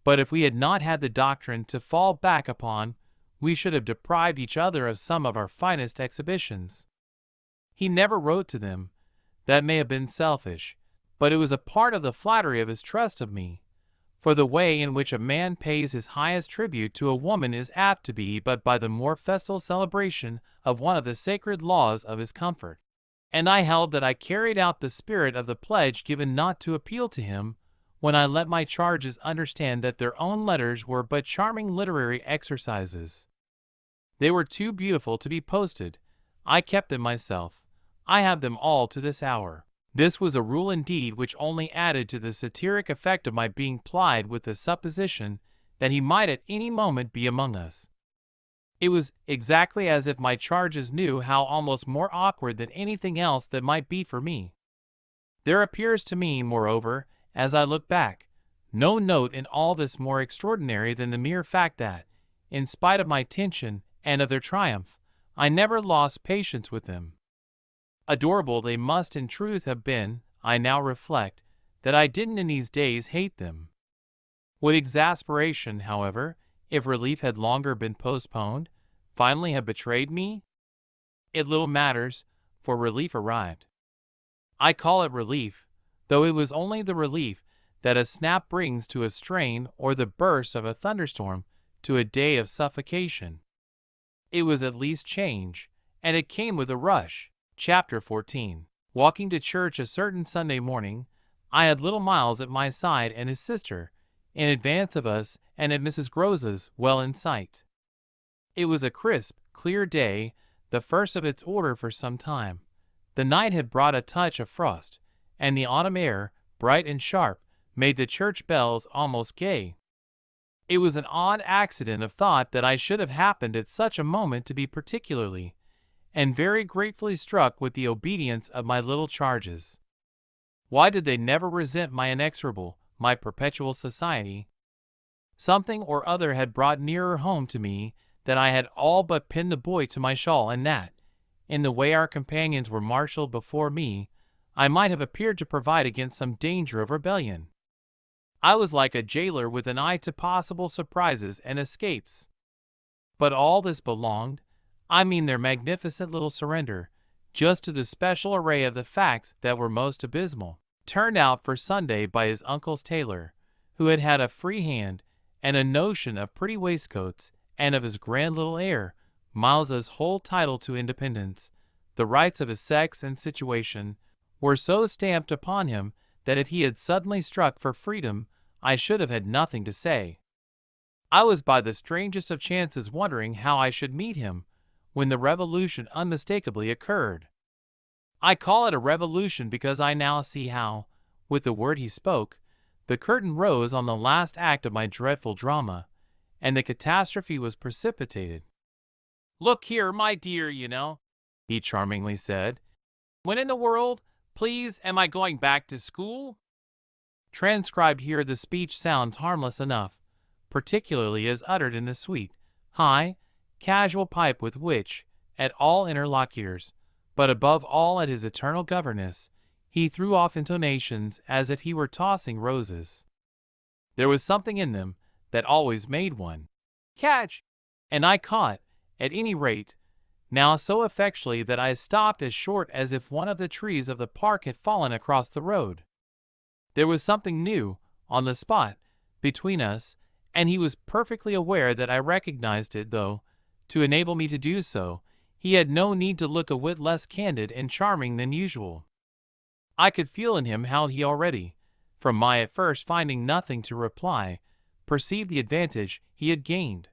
but if we had not had the doctrine to fall back upon, we should have deprived each other of some of our finest exhibitions. He never wrote to them. That may have been selfish, but it was a part of the flattery of his trust of me, for the way in which a man pays his highest tribute to a woman is apt to be but by the more festal celebration of one of the sacred laws of his comfort. And I held that I carried out the spirit of the pledge given not to appeal to him, when I let my charges understand that their own letters were but charming literary exercises. They were too beautiful to be posted. I kept them myself. I have them all to this hour. This was a rule indeed which only added to the satiric effect of my being plied with the supposition that he might at any moment be among us. It was exactly as if my charges knew how almost more awkward than anything else that might be for me. There appears to me, moreover, as I look back, no note in all this more extraordinary than the mere fact that, in spite of my tension and of their triumph, I never lost patience with them. Adorable they must in truth have been, I now reflect, that I didn't in these days hate them. Would exasperation, however, if relief had longer been postponed, finally have betrayed me? It little matters, for relief arrived. I call it relief, though it was only the relief that a snap brings to a strain or the burst of a thunderstorm to a day of suffocation. It was at least change, and it came with a rush. Chapter 14. Walking to church a certain Sunday morning, I had little Miles at my side and his sister, in advance of us and at Mrs. Grose's, well in sight. It was a crisp, clear day, the first of its order for some time. The night had brought a touch of frost, and the autumn air, bright and sharp, made the church bells almost gay. It was an odd accident of thought that I should have happened at such a moment to be particularly and very gratefully struck with the obedience of my little charges. Why did they never resent my inexorable, my perpetual society? Something or other had brought nearer home to me that I had all but pinned the boy to my shawl, and that, in the way our companions were marshaled before me, I might have appeared to provide against some danger of rebellion. I was like a jailer with an eye to possible surprises and escapes. But all this belonged, I mean their magnificent little surrender, just to the special array of the facts that were most abysmal, turned out for Sunday by his uncle's tailor, who had had a free hand and a notion of pretty waistcoats, and of his grand little air, Miles's whole title to independence, the rights of his sex and situation, were so stamped upon him that if he had suddenly struck for freedom, I should have had nothing to say. I was by the strangest of chances wondering how I should meet him, when the revolution unmistakably occurred. I call it a revolution because I now see how, with the word he spoke, the curtain rose on the last act of my dreadful drama, and the catastrophe was precipitated. "Look here, my dear, he charmingly said. "When in the world, please, am I going back to school?" Transcribed here, the speech sounds harmless enough, particularly as uttered in the sweet, high, casual pipe with which, at all interlocutors, but above all at his eternal governess, he threw off intonations as if he were tossing roses. There was something in them that always made one catch, and I caught, at any rate, now so effectually that I stopped as short as if one of the trees of the park had fallen across the road. There was something new, on the spot, between us, and he was perfectly aware that I recognized it, though, to enable me to do so, he had no need to look a whit less candid and charming than usual. I could feel in him how he already, from my at first finding nothing to reply, perceived the advantage he had gained.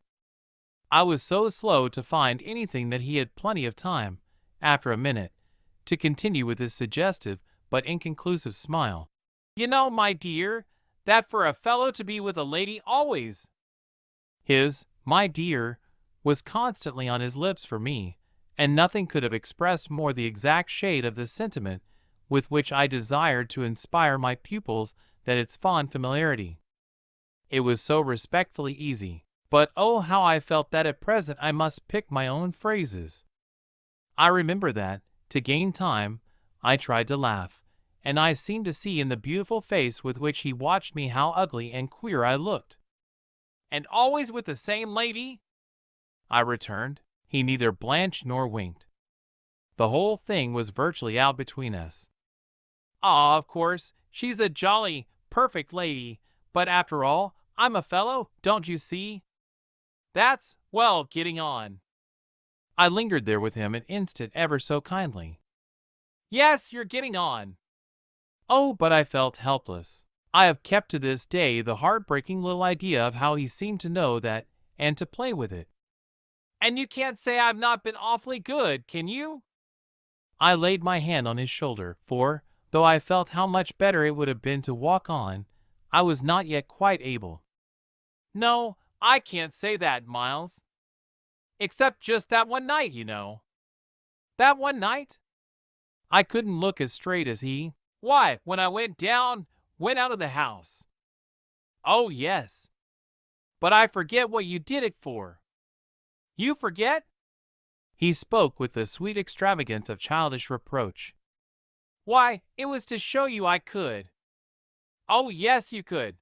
I was so slow to find anything that he had plenty of time, after a minute, to continue with his suggestive but inconclusive smile. My dear, that for a fellow to be with a lady always. His, my dear, was constantly on his lips for me, and nothing could have expressed more the exact shade of the sentiment with which I desired to inspire my pupils than its fond familiarity. It was so respectfully easy, but oh how I felt that at present I must pick my own phrases. I remember that, to gain time, I tried to laugh, and I seemed to see in the beautiful face with which he watched me how ugly and queer I looked. "And always with the same lady?" I returned. He neither blanched nor winked. The whole thing was virtually out between us. "Ah, of course, she's a jolly, perfect lady, but after all, I'm a fellow, don't you see? That's, well, getting on." I lingered there with him an instant ever so kindly. "Yes, you're getting on." Oh, but I felt helpless. I have kept to this day the heartbreaking little idea of how he seemed to know that and to play with it. "And you can't say I've not been awfully good, can you?" I laid my hand on his shoulder, for, though I felt how much better it would have been to walk on, I was not yet quite able. "No, I can't say that, Miles. Except just that one night, "That one night?" I couldn't look as straight as he. "Why, when I went out of the house." "Oh, yes. But I forget what you did it for." "You forget?" He spoke with the sweet extravagance of childish reproach. "Why, it was to show you I could." "Oh, yes, you could.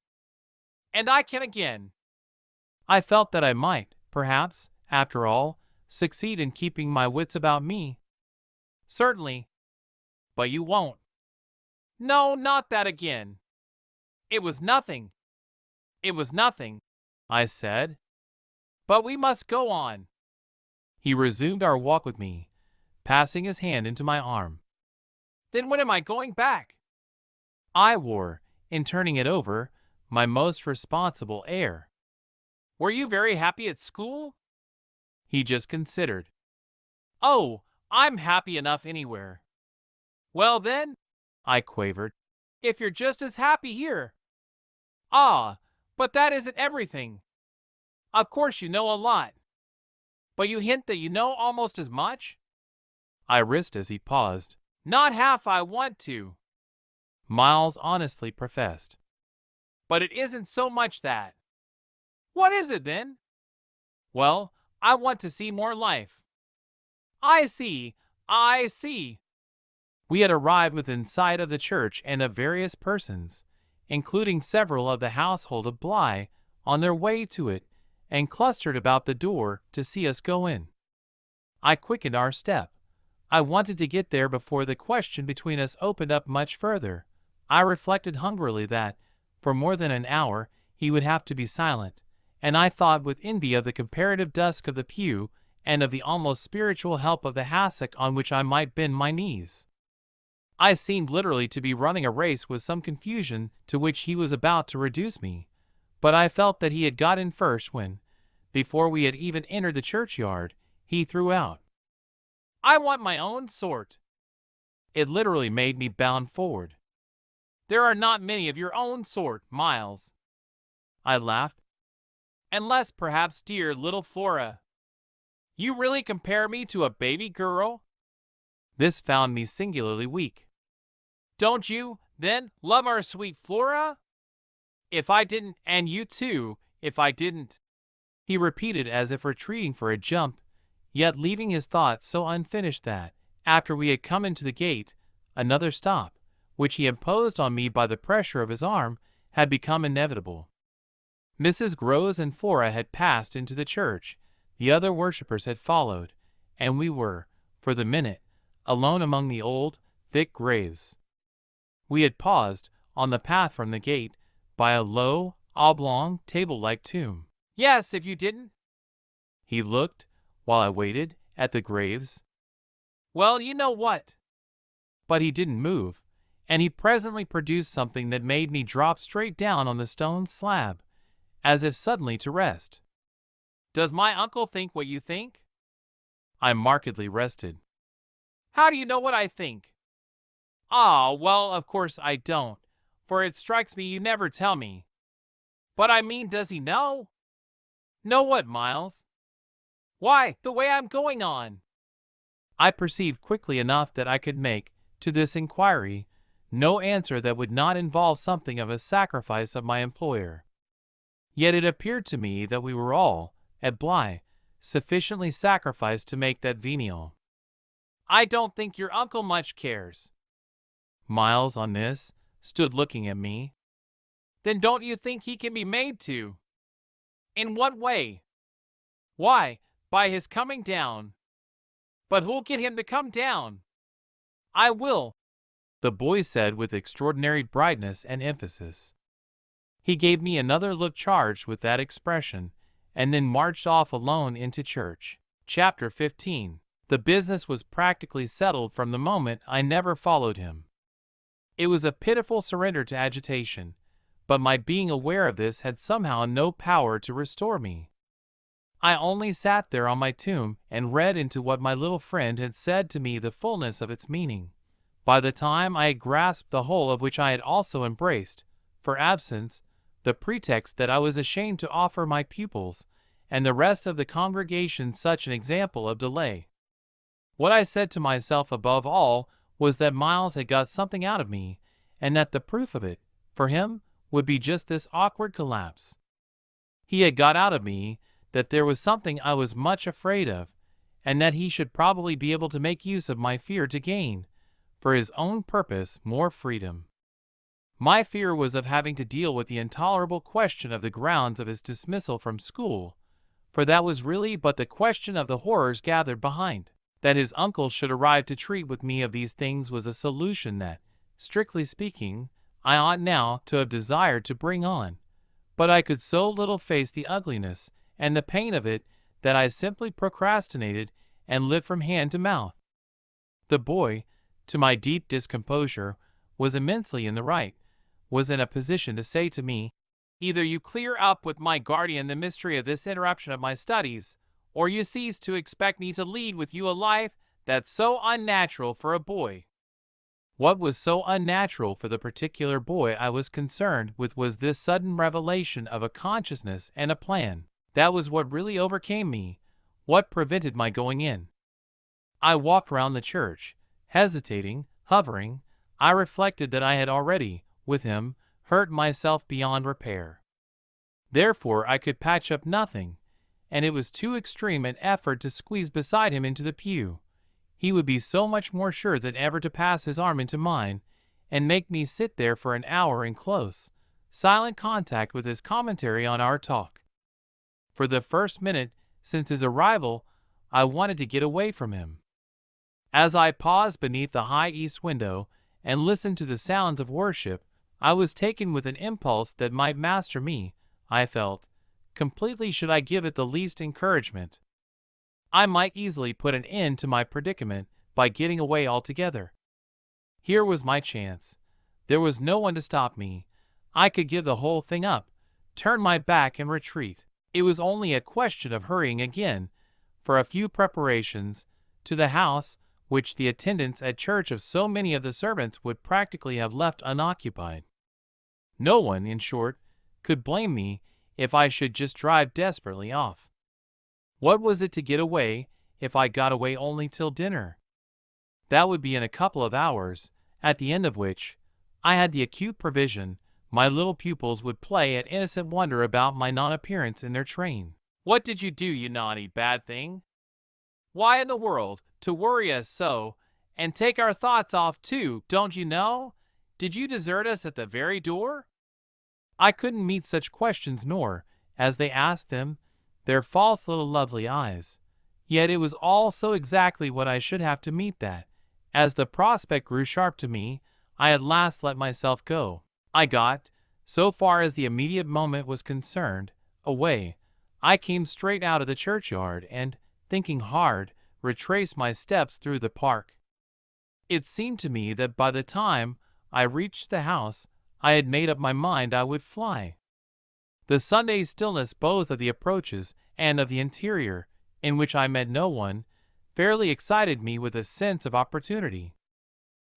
And I can again." I felt that I might, perhaps, after all, succeed in keeping my wits about me. "Certainly. But you won't." "No, not that again. It was nothing. It was nothing," I said. "But we must go on." He resumed our walk with me, passing his hand into my arm. "Then when am I going back?" I wore, in turning it over, my most responsible air. "Were you very happy at school?" He just considered. "Oh, I'm happy enough anywhere." "Well then," I quavered, "if you're just as happy here." "Ah, but that isn't everything. Of course you know a lot. But you hint that you know almost as much?" I risked as he paused. "Not half I want to," Miles honestly professed. "But it isn't so much that." "What is it then?" "Well, I want to see more life." "I see, I see." We had arrived within sight of the church and of various persons, including several of the household of Bly, on their way to it, and clustered about the door to see us go in. I quickened our step. I wanted to get there before the question between us opened up much further. I reflected hungrily that, for more than an hour, he would have to be silent, and I thought with envy of the comparative dusk of the pew and of the almost spiritual help of the hassock on which I might bend my knees. I seemed literally to be running a race with some confusion to which he was about to reduce me, but I felt that he had got in first when, before we had even entered the churchyard, he threw out, "I want my own sort." It literally made me bound forward. "There are not many of your own sort, Miles," I laughed. "Unless, perhaps, dear little Flora. You really compare me to a baby girl?" This found me singularly weak. "Don't you, then, love our sweet Flora?" "If I didn't, and you too, if I didn't," he repeated as if retreating for a jump, yet leaving his thoughts so unfinished that, after we had come into the gate, another stop, which he imposed on me by the pressure of his arm, had become inevitable. Mrs. Groves and Flora had passed into the church, the other worshippers had followed, and we were, for the minute, alone among the old, thick graves. We had paused, on the path from the gate, by a low, oblong, table-like tomb. "Yes, if you didn't." He looked, while I waited, at the graves. "Well, you know what." But he didn't move, and he presently produced something that made me drop straight down on the stone slab, as if suddenly to rest. "Does my uncle think what you think?" I markedly rested. "How do you know what I think?" "Ah, well, of course I don't, for it strikes me you never tell me. But I mean, does he know?" "Know what, Miles?" "Why, the way I'm going on." I perceived quickly enough that I could make, to this inquiry, no answer that would not involve something of a sacrifice of my employer. Yet it appeared to me that we were all, at Bly, sufficiently sacrificed to make that venial. "I don't think your uncle much cares." Miles, on this, stood looking at me. "Then don't you think he can be made to?" "In what way?" "Why, by his coming down." "But who'll get him to come down?" "I will," the boy said with extraordinary brightness and emphasis. He gave me another look charged with that expression, and then marched off alone into church. Chapter 15. The business was practically settled from the moment I never followed him. It was a pitiful surrender to agitation, but my being aware of this had somehow no power to restore me. I only sat there on my tomb and read into what my little friend had said to me the fullness of its meaning. By the time I had grasped the whole of which I had also embraced, for absence, the pretext that I was ashamed to offer my pupils and the rest of the congregation such an example of delay. What I said to myself above all was that Miles had got something out of me, and that the proof of it, for him, would be just this awkward collapse. He had got out of me that there was something I was much afraid of, and that he should probably be able to make use of my fear to gain, for his own purpose, more freedom. My fear was of having to deal with the intolerable question of the grounds of his dismissal from school, for that was really but the question of the horrors gathered behind. That his uncle should arrive to treat with me of these things was a solution that, strictly speaking, I ought now to have desired to bring on, but I could so little face the ugliness and the pain of it that I simply procrastinated and lived from hand to mouth. The boy, to my deep discomposure, was immensely in the right, was in a position to say to me, "Either you clear up with my guardian the mystery of this interruption of my studies, or you cease to expect me to lead with you a life that's so unnatural for a boy." What was so unnatural for the particular boy I was concerned with was this sudden revelation of a consciousness and a plan. That was what really overcame me, what prevented my going in. I walked round the church, hesitating, hovering. I reflected that I had already, with him, hurt myself beyond repair. Therefore I could patch up nothing, and it was too extreme an effort to squeeze beside him into the pew. He would be so much more sure than ever to pass his arm into mine, and make me sit there for an hour in close, silent contact with his commentary on our talk. For the first minute since his arrival, I wanted to get away from him. As I paused beneath the high east window and listened to the sounds of worship, I was taken with an impulse that might master me, I felt, completely should I give it the least encouragement. I might easily put an end to my predicament by getting away altogether. Here was my chance. There was no one to stop me. I could give the whole thing up, turn my back and retreat. It was only a question of hurrying again, for a few preparations, to the house which the attendance at church of so many of the servants would practically have left unoccupied. No one, in short, could blame me if I should just drive desperately off. What was it to get away if I got away only till dinner? That would be in a couple of hours, at the end of which, I had the acute prevision, my little pupils would play at innocent wonder about my non-appearance in their train. "What did you do, you naughty bad thing? Why in the world, to worry us so, and take our thoughts off too, don't you know? Did you desert us at the very door?" I couldn't meet such questions nor, as they asked them, their false little lovely eyes. Yet it was all so exactly what I should have to meet that, as the prospect grew sharp to me, I at last let myself go. I got, so far as the immediate moment was concerned, away. I came straight out of the churchyard and, thinking hard, retraced my steps through the park. It seemed to me that by the time I reached the house, I had made up my mind I would fly. The Sunday stillness both of the approaches and of the interior, in which I met no one, fairly excited me with a sense of opportunity.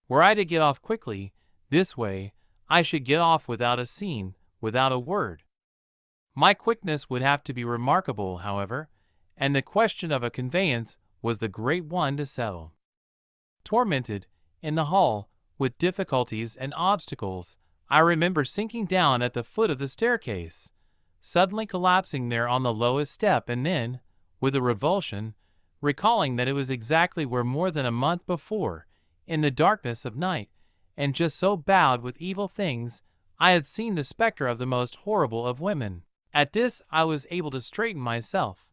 Were I to get off quickly, this way, I should get off without a scene, without a word. My quickness would have to be remarkable, however, and the question of a conveyance was the great one to settle. Tormented, in the hall, with difficulties and obstacles, I remember sinking down at the foot of the staircase, suddenly collapsing there on the lowest step, and then, with a revulsion, recalling that it was exactly where more than a month before, in the darkness of night, and just so bowed with evil things, I had seen the spectre of the most horrible of women. At this I was able to straighten myself.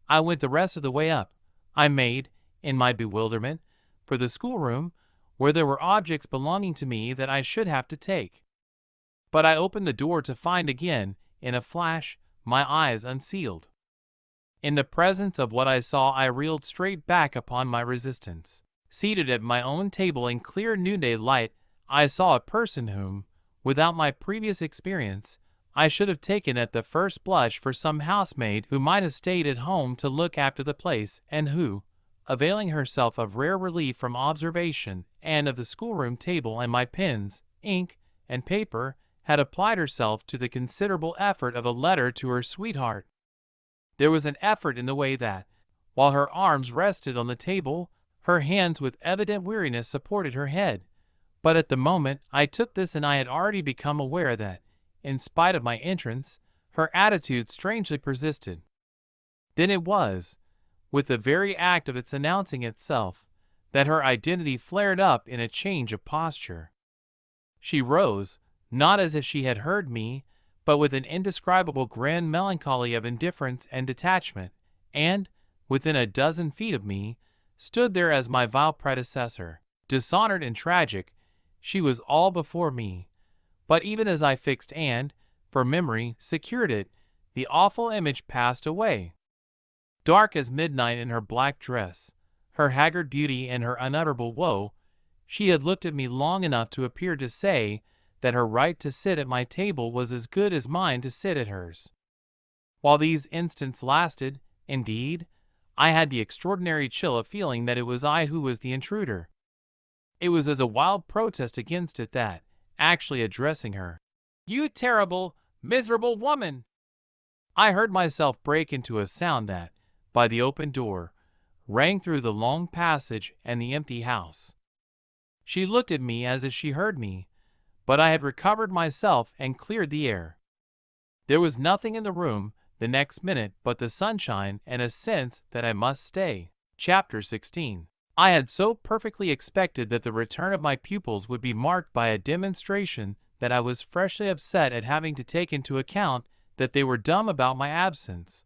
I went the rest of the way up. I made, in my bewilderment, for the schoolroom, where there were objects belonging to me that I should have to take. But I opened the door to find again, in a flash, my eyes unsealed. In the presence of what I saw I reeled straight back upon my resistance. Seated at my own table in clear noonday light, I saw a person whom, without my previous experience, I should have taken at the first blush for some housemaid who might have stayed at home to look after the place, and who, availing herself of rare relief from observation and of the schoolroom table and my pens, ink, and paper, had applied herself to the considerable effort of a letter to her sweetheart. There was an effort in the way that, while her arms rested on the table, her hands with evident weariness supported her head. But at the moment I took this and I had already become aware that, in spite of my entrance, her attitude strangely persisted. Then it was, with the very act of its announcing itself, that her identity flared up in a change of posture. She rose, not as if she had heard me, but with an indescribable grand melancholy of indifference and detachment, and, within a dozen feet of me, stood there as my vile predecessor. Dishonored and tragic, she was all before me. But even as I fixed and, for memory, secured it, the awful image passed away. Dark as midnight in her black dress, her haggard beauty and her unutterable woe, she had looked at me long enough to appear to say that her right to sit at my table was as good as mine to sit at hers. While these instants lasted, indeed, I had the extraordinary chill of feeling that it was I who was the intruder. It was as a wild protest against it that, actually addressing her, "You terrible, miserable woman!" I heard myself break into a sound that, by the open door, rang through the long passage and the empty house. She looked at me as if she heard me, but I had recovered myself and cleared the air. There was nothing in the room the next minute but the sunshine and a sense that I must stay. Chapter 16. I had so perfectly expected that the return of my pupils would be marked by a demonstration that I was freshly upset at having to take into account that they were dumb about my absence.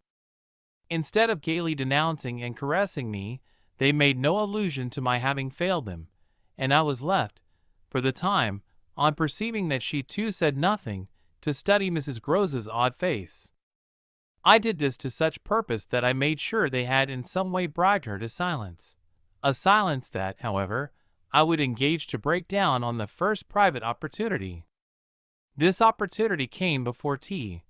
Instead of gaily denouncing and caressing me, they made no allusion to my having failed them, and I was left, for the time, on perceiving that she too said nothing, to study Mrs. Grose's odd face. I did this to such purpose that I made sure they had in some way bribed her to silence. A silence that, however, I would engage to break down on the first private opportunity. This opportunity came before tea.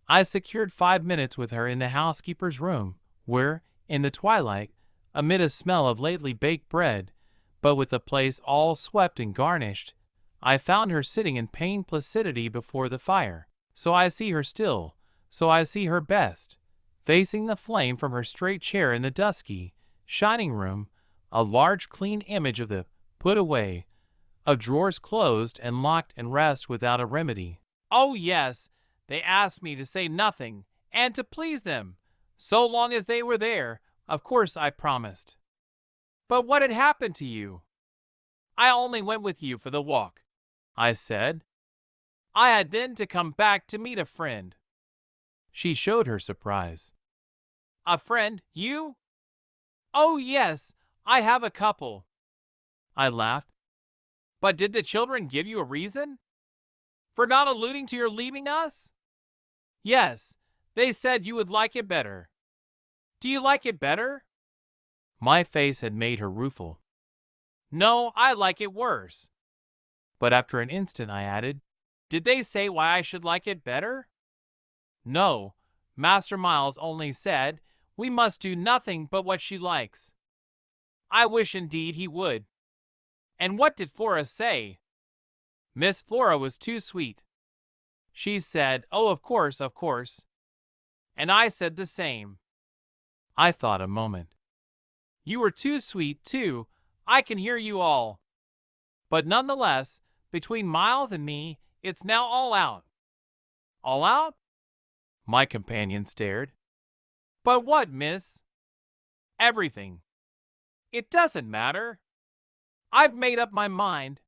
I secured 5 minutes with her in the housekeeper's room, where, in the twilight, amid a smell of lately baked bread, but with the place all swept and garnished, I found her sitting in pained placidity before the fire. So I see her still, so I see her best, facing the flame from her straight chair in the dusky, shining room, a large clean image of the put away, of drawers closed and locked and rest without a remedy. Oh yes, they asked me to say nothing, and to please them, so long as they were there, of course I promised. But what had happened to you? I only went with you for the walk, I said. I had then to come back to meet a friend. She showed her surprise. A friend, you? Oh yes, I have a couple. I laughed. But did the children give you a reason for not alluding to your leaving us? Yes, they said you would like it better. Do you like it better? My face had made her rueful. No, I like it worse. But after an instant I added, did they say why I should like it better? No, Master Miles only said we must do nothing but what she likes. I wish indeed he would. And what did Flora say? Miss Flora was too sweet. She said, oh, of course, of course. And I said the same. I thought a moment. You were too sweet, too. I can hear you all. But nonetheless, between Miles and me, it's now all out. All out? My companion stared. But what, miss? Everything. It doesn't matter. I've made up my mind.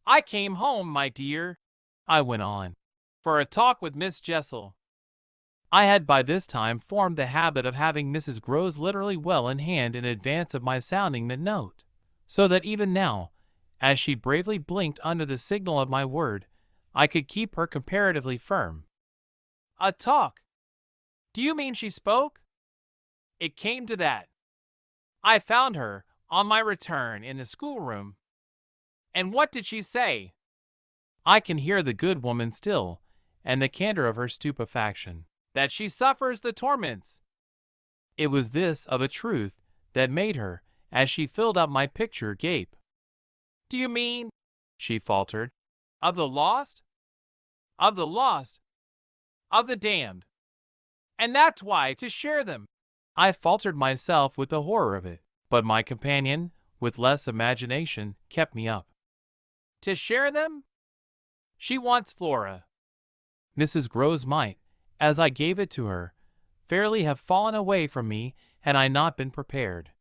I came home, my dear, I went on, for a talk with Miss Jessel. I had by this time formed the habit of having Mrs. Groves literally well in hand in advance of my sounding the note, so that even now, as she bravely blinked under the signal of my word, I could keep her comparatively firm. A talk? Do you mean she spoke? It came to that. I found her, on my return, in the schoolroom. And what did she say? I can hear the good woman still, and the candor of her stupefaction. That she suffers the torments. It was this of a truth that made her, as she filled up my picture, gape. Do you mean, she faltered, of the lost? Of the lost? Of the damned? And that's why, to share them. I faltered myself with the horror of it, but my companion, with less imagination, kept me up. To share them? She wants Flora. Mrs. Groves might, as I gave it to her, fairly have fallen away from me had I not been prepared.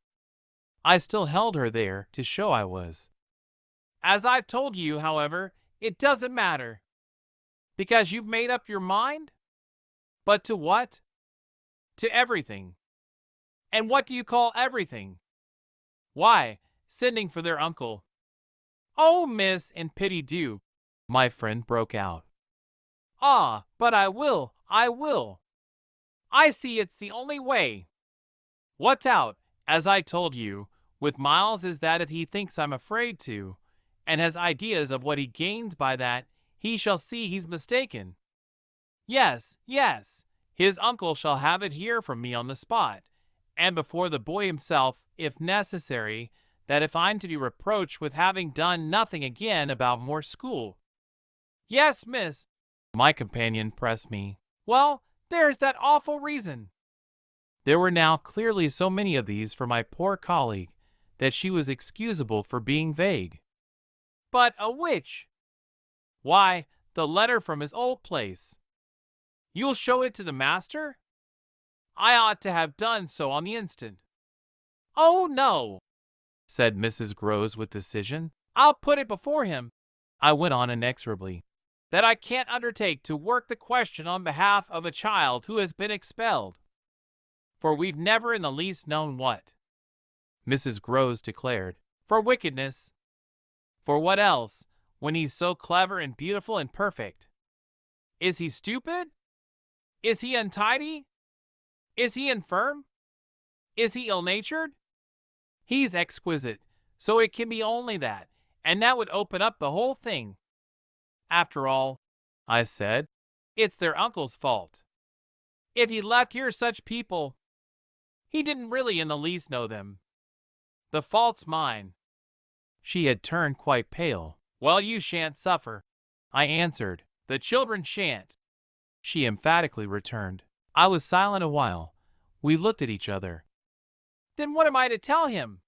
I still held her there to show I was. As I've told you, however, it doesn't matter. Because you've made up your mind? But to what? To everything. And what do you call everything? Why, sending for their uncle. Oh, miss, in pity do, my friend broke out. Ah, but I will. I see it's the only way. What's out, as I told you, with Miles is that if he thinks I'm afraid to, and has ideas of what he gains by that, he shall see he's mistaken. Yes, his uncle shall have it here from me on the spot, and before the boy himself, if necessary, that if I'm to be reproached with having done nothing again about more school. Yes, miss, my companion pressed me. Well, there's that awful reason. There were now clearly so many of these for my poor colleague that she was excusable for being vague. But a which? Why, the letter from his old place. You'll show it to the master? I ought to have done so on the instant. Oh, no, said Mrs. Groves with decision. I'll put it before him, I went on inexorably, that I can't undertake to work the question on behalf of a child who has been expelled. For we've never in the least known what. Mrs. Groves declared, for wickedness. For what else, when he's so clever and beautiful and perfect? Is he stupid? Is he untidy? Is he infirm? Is he ill-natured? He's exquisite, so it can be only that, and that would open up the whole thing. After all, I said, it's their uncle's fault. If he left here such people, he didn't really in the least know them. The fault's mine. She had turned quite pale. Well, you shan't suffer, I answered. The children shan't, she emphatically returned. I was silent a while. We looked at each other. Then what am I to tell him?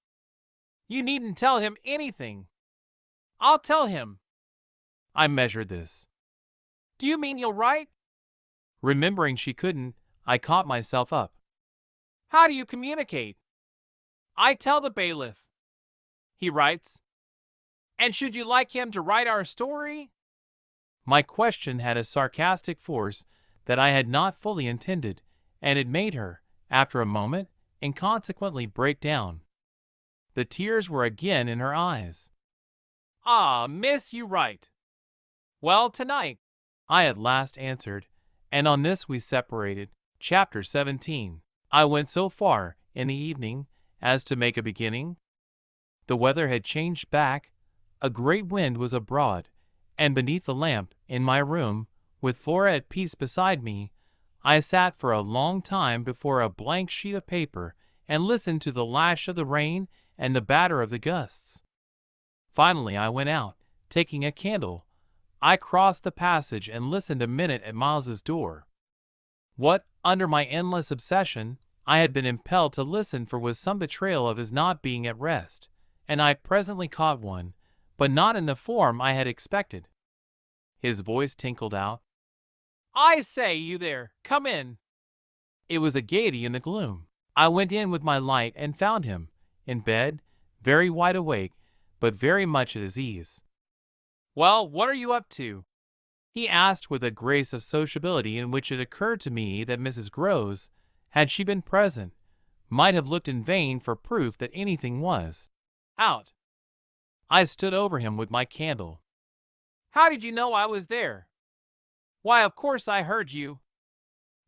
You needn't tell him anything. I'll tell him. I measured this. Do you mean you'll write? Remembering she couldn't, I caught myself up. How do you communicate? I tell the bailiff. He writes. And should you like him to write our story? My question had a sarcastic force that I had not fully intended, and it made her, after a moment, inconsequently break down. The tears were again in her eyes. Ah, miss, you right. Well, tonight, I at last answered, and on this we separated. Chapter 17. I went so far, in the evening, as to make a beginning. The weather had changed back, a great wind was abroad, and beneath the lamp, in my room, with Flora at peace beside me, I sat for a long time before a blank sheet of paper and listened to the lash of the rain and the batter of the gusts. Finally I went out, taking a candle. I crossed the passage and listened a minute at Miles's door. What, under my endless obsession, I had been impelled to listen for was some betrayal of his not being at rest, and I presently caught one, but not in the form I had expected. His voice tinkled out. I say, you there, come in. It was a gaiety in the gloom. I went in with my light and found him, in bed, very wide awake, but very much at his ease. Well, what are you up to? He asked with a grace of sociability in which it occurred to me that Mrs. Groves, had she been present, might have looked in vain for proof that anything was out. I stood over him with my candle. How did you know I was there? Why, of course I heard you.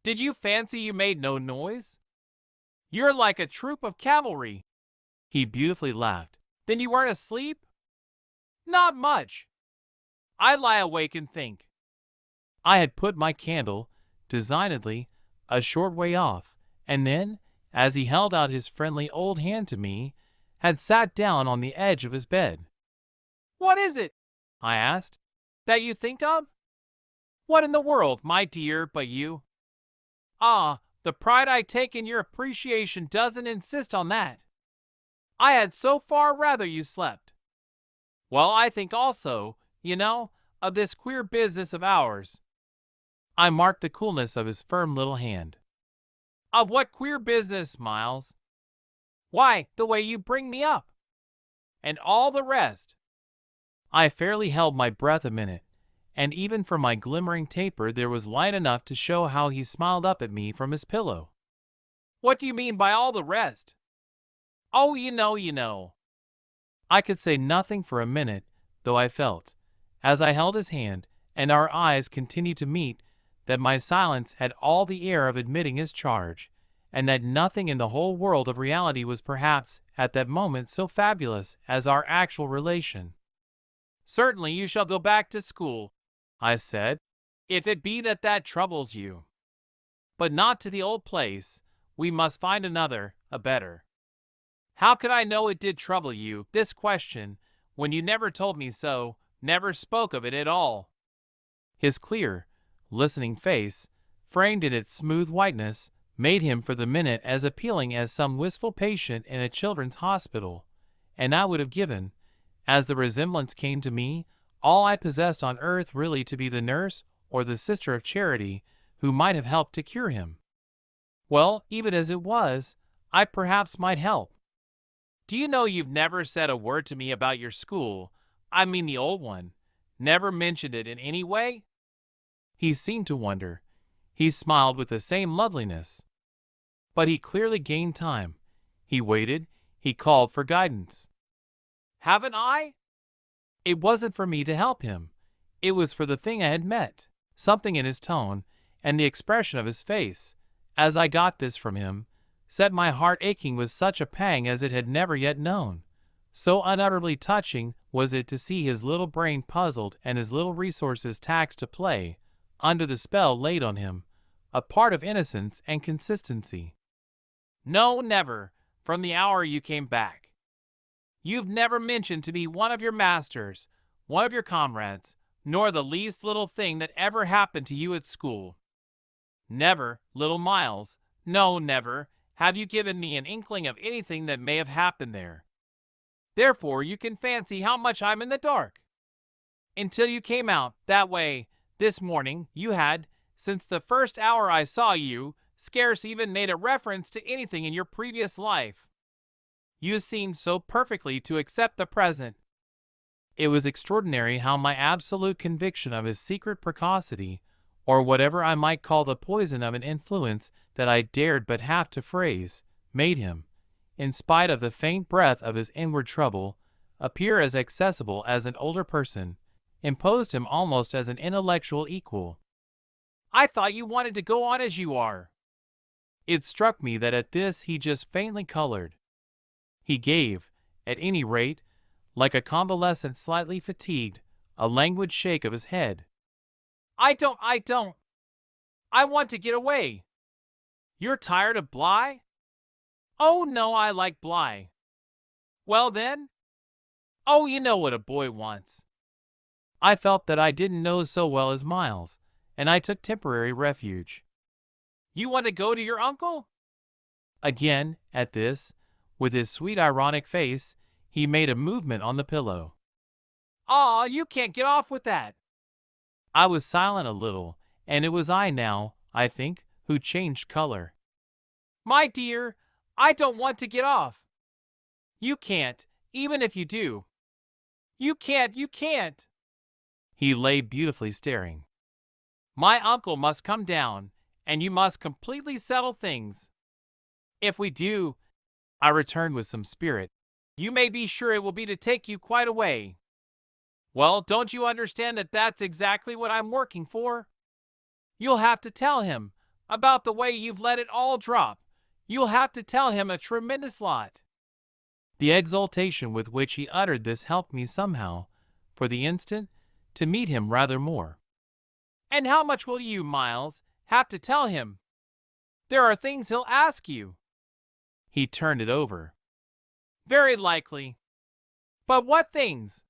Did you fancy you made no noise? You're like a troop of cavalry. He beautifully laughed. Then you weren't asleep? Not much. I lie awake and think. I had put my candle, designedly, a short way off, and then, as he held out his friendly old hand to me, had sat down on the edge of his bed. What is it, I asked, that you think of? What in the world, my dear, but you? Ah, the pride I take in your appreciation doesn't insist on that. I had so far rather you slept. Well, I think also, you know, of this queer business of ours. I marked the coolness of his firm little hand. Of what queer business, Miles? Why, the way you bring me up. And all the rest. I fairly held my breath a minute, and even from my glimmering taper there was light enough to show how he smiled up at me from his pillow. What do you mean by all the rest? Oh, you know. I could say nothing for a minute, though I felt, as I held his hand, and our eyes continued to meet, that my silence had all the air of admitting his charge, and that nothing in the whole world of reality was perhaps at that moment so fabulous as our actual relation. Certainly you shall go back to school, I said, if it be that troubles you. But not to the old place. We must find another, a better. How could I know it did trouble you, this question, when you never told me so, never spoke of it at all? His clear, listening face, framed in its smooth whiteness, made him for the minute as appealing as some wistful patient in a children's hospital, and I would have given, as the resemblance came to me, all I possessed on earth really to be the nurse or the sister of charity who might have helped to cure him. Well, even as it was, I perhaps might help. Do you know you've never said a word to me about your school, I mean the old one, never mentioned it in any way? He seemed to wonder. He smiled with the same loveliness. But he clearly gained time. He waited. He called for guidance. Haven't I? It wasn't for me to help him. It was for the thing I had met. Something in his tone, and the expression of his face, as I got this from him, set my heart aching with such a pang as it had never yet known. So unutterably touching was it to see his little brain puzzled and his little resources taxed to play, under the spell laid on him, a part of innocence and consistency. No, never, from the hour you came back. You've never mentioned to me one of your masters, one of your comrades, nor the least little thing that ever happened to you at school. Never, little Miles, no, never, have you given me an inkling of anything that may have happened there. Therefore you can fancy how much I'm in the dark. Until you came out, that way, this morning, you had, since the first hour I saw you, scarce even made a reference to anything in your previous life. You seemed so perfectly to accept the present. It was extraordinary how my absolute conviction of his secret precocity, or whatever I might call the poison of an influence that I dared but half to phrase, made him, in spite of the faint breath of his inward trouble, appear as accessible as an older person, imposed him almost as an intellectual equal. I thought you wanted to go on as you are. It struck me that at this he just faintly colored. He gave, at any rate, like a convalescent slightly fatigued, a languid shake of his head. I don't. I want to get away. You're tired of Bly? Oh, no, I like Bly. Well, then? Oh, you know what a boy wants. I felt that I didn't know so well as Miles, and I took temporary refuge. You want to go to your uncle? Again, at this, with his sweet ironic face, he made a movement on the pillow. Aw, you can't get off with that. I was silent a little, and it was I now, I think, who changed color. My dear, I don't want to get off. You can't, even if you do. You can't. He lay beautifully staring. My uncle must come down, and you must completely settle things. If we do, I returned with some spirit, you may be sure it will be to take you quite away. Well, don't you understand that that's exactly what I'm working for? You'll have to tell him about the way you've let it all drop. You'll have to tell him a tremendous lot. The exultation with which he uttered this helped me somehow, for the instant, to meet him rather more. And how much will you, Miles, have to tell him? There are things he'll ask you. He turned it over. Very likely. But what things?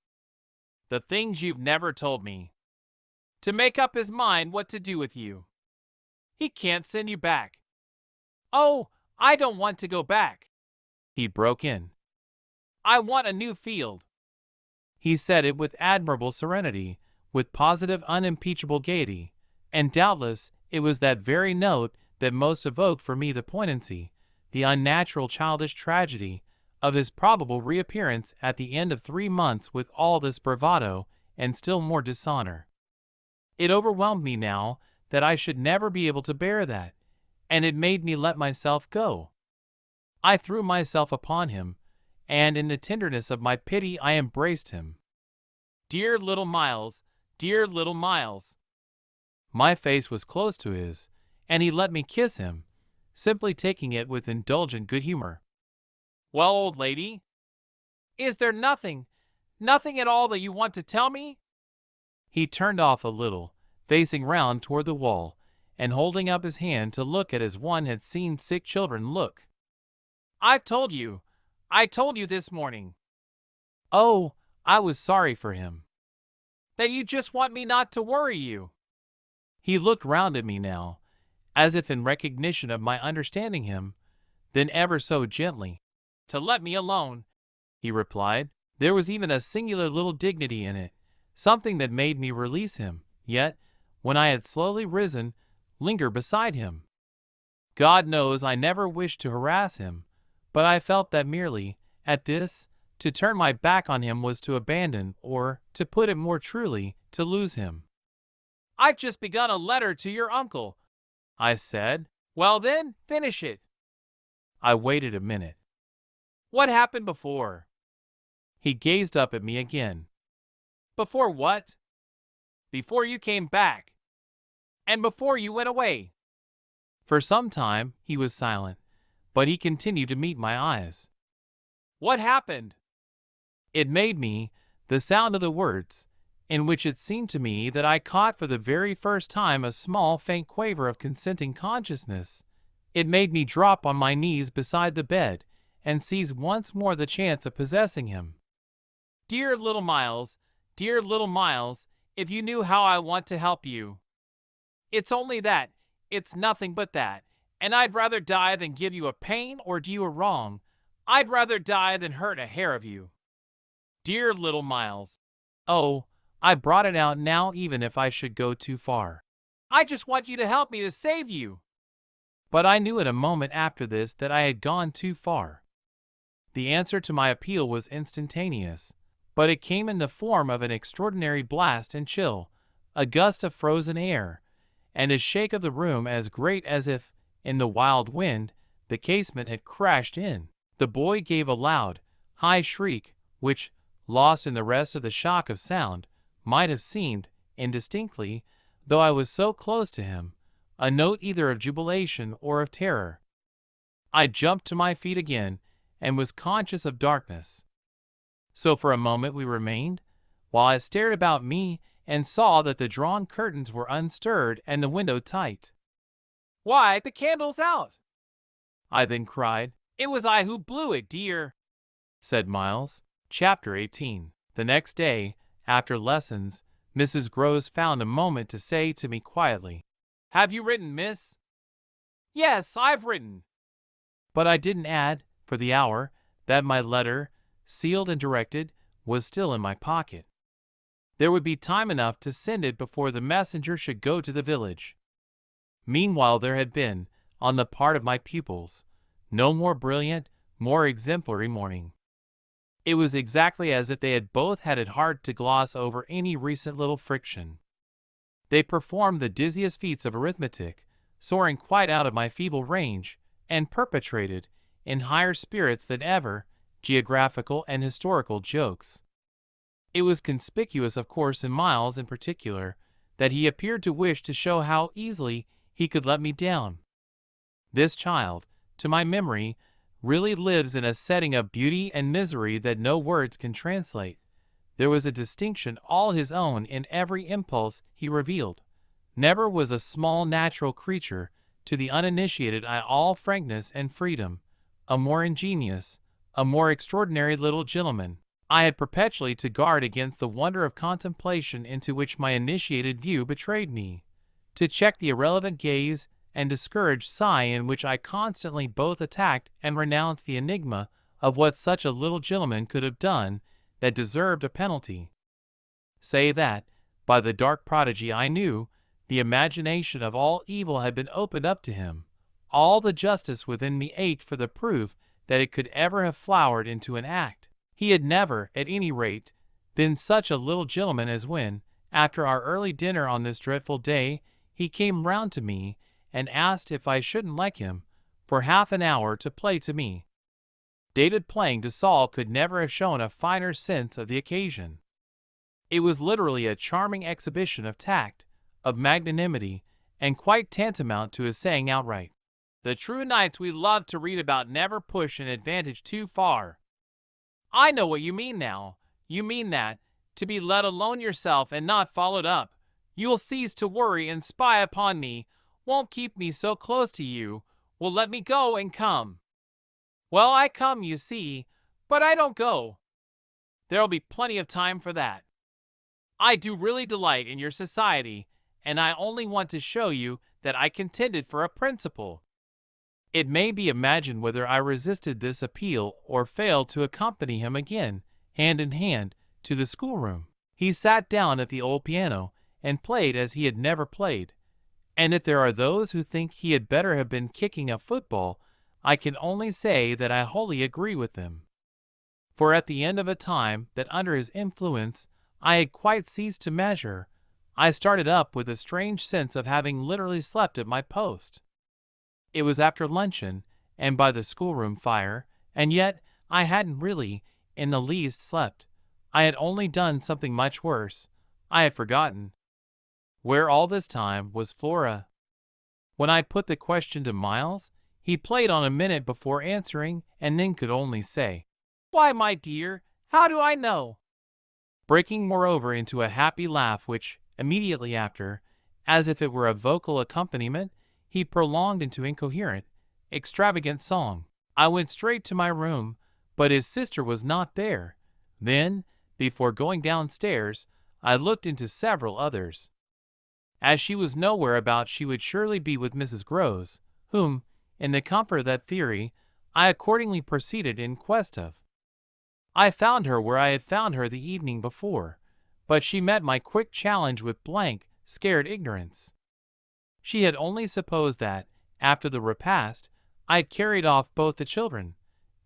The things you've never told me. To make up his mind what to do with you. He can't send you back. Oh, I don't want to go back. He broke in. I want a new field. He said it with admirable serenity, with positive unimpeachable gaiety, and doubtless it was that very note that most evoked for me the poignancy, the unnatural childish tragedy, of his probable reappearance at the end of 3 months with all this bravado and still more dishonor. It overwhelmed me now that I should never be able to bear that, and it made me let myself go. I threw myself upon him, and in the tenderness of my pity I embraced him. Dear little Miles, dear little Miles. My face was close to his, and he let me kiss him, simply taking it with indulgent good humor. Well, old lady, is there nothing at all that you want to tell me? He turned off a little, facing round toward the wall, and holding up his hand to look at as one had seen sick children look. I told you this morning. Oh, I was sorry for him. That you just want me not to worry you. He looked round at me now, as if in recognition of my understanding him, then ever so gently. To let me alone, he replied. There was even a singular little dignity in it, something that made me release him, yet, when I had slowly risen, linger beside him. God knows I never wished to harass him, but I felt that merely, at this, to turn my back on him was to abandon, or, to put it more truly, to lose him. I've just begun a letter to your uncle, I said. Well then, finish it. I waited a minute. What happened before? He gazed up at me again. Before what? Before you came back. and before you went away." For some time he was silent, but he continued to meet my eyes. "What happened?" It made me, the sound of the words, in which it seemed to me that I caught for the very first time a small faint quaver of consenting consciousness. It made me drop on my knees beside the bed and seize once more the chance of possessing him. Dear little Miles, if you knew how I want to help you. It's only that, it's nothing but that, and I'd rather die than give you a pain or do you a wrong. I'd rather die than hurt a hair of you. Dear little Miles. Oh, I brought it out now even if I should go too far. I just want you to help me to save you. But I knew in a moment after this that I had gone too far. The answer to my appeal was instantaneous, but it came in the form of an extraordinary blast and chill, a gust of frozen air, and a shake of the room as great as if, in the wild wind, the casement had crashed in. The boy gave a loud, high shriek, which, lost in the rest of the shock of sound, might have seemed, indistinctly, though I was so close to him, a note either of jubilation or of terror. I jumped to my feet again, and was conscious of darkness. So for a moment we remained, while I stared about me and saw that the drawn curtains were unstirred and the window tight. "Why, the candle's out!" I then cried. "It was I who blew it, dear," said Miles. Chapter 18. The next day, after lessons, Mrs. Groves found a moment to say to me quietly, "Have you written, miss?" "Yes, I've written." But I didn't add, for the hour, that my letter, sealed and directed, was still in my pocket. There would be time enough to send it before the messenger should go to the village. Meanwhile there had been, on the part of my pupils, no more brilliant, more exemplary morning. It was exactly as if they had both had it hard to gloss over any recent little friction. They performed the dizziest feats of arithmetic, soaring quite out of my feeble range, and perpetrated, in higher spirits than ever, geographical and historical jokes. It was conspicuous, of course, in Miles in particular, that he appeared to wish to show how easily he could let me down. This child, to my memory, really lives in a setting of beauty and misery that no words can translate. There was a distinction all his own in every impulse he revealed. Never was a small natural creature, to the uninitiated eye all frankness and freedom, a more ingenious, a more extraordinary little gentleman. I had perpetually to guard against the wonder of contemplation into which my initiated view betrayed me, to check the irrelevant gaze and discouraged sigh in which I constantly both attacked and renounced the enigma of what such a little gentleman could have done that deserved a penalty. Say that, by the dark prodigy I knew, the imagination of all evil had been opened up to him. All the justice within me ached for the proof that it could ever have flowered into an act. He had never, at any rate, been such a little gentleman as when, after our early dinner on this dreadful day, he came round to me and asked if I shouldn't like him, for half an hour, to play to me. David playing to Saul could never have shown a finer sense of the occasion. It was literally a charming exhibition of tact, of magnanimity, and quite tantamount to his saying outright, "The true knights we love to read about never push an advantage too far." I know what you mean now. You mean that, to be let alone yourself and not followed up, you'll cease to worry and spy upon me, won't keep me so close to you, will let me go and come. Well, I come, you see, but I don't go. There'll be plenty of time for that. I do really delight in your society, and I only want to show you that I contended for a principle. It may be imagined whether I resisted this appeal or failed to accompany him again, hand in hand, to the schoolroom. He sat down at the old piano and played as he had never played. And if there are those who think he had better have been kicking a football, I can only say that I wholly agree with them. For at the end of a time that under his influence I had quite ceased to measure, I started up with a strange sense of having literally slept at my post. It was after luncheon, and by the schoolroom fire, and yet I hadn't really, in the least, slept. I had only done something much worse. I had forgotten. Where all this time was Flora? When I put the question to Miles, he played on a minute before answering and then could only say, "Why, my dear, how do I know?" Breaking moreover into a happy laugh which, immediately after, as if it were a vocal accompaniment, he prolonged into incoherent, extravagant song. I went straight to my room, but his sister was not there. Then, before going downstairs, I looked into several others. As she was nowhere about, she would surely be with Mrs. Groves, whom, in the comfort of that theory, I accordingly proceeded in quest of. I found her where I had found her the evening before, but she met my quick challenge with blank, scared ignorance. She had only supposed that, after the repast, I had carried off both the children,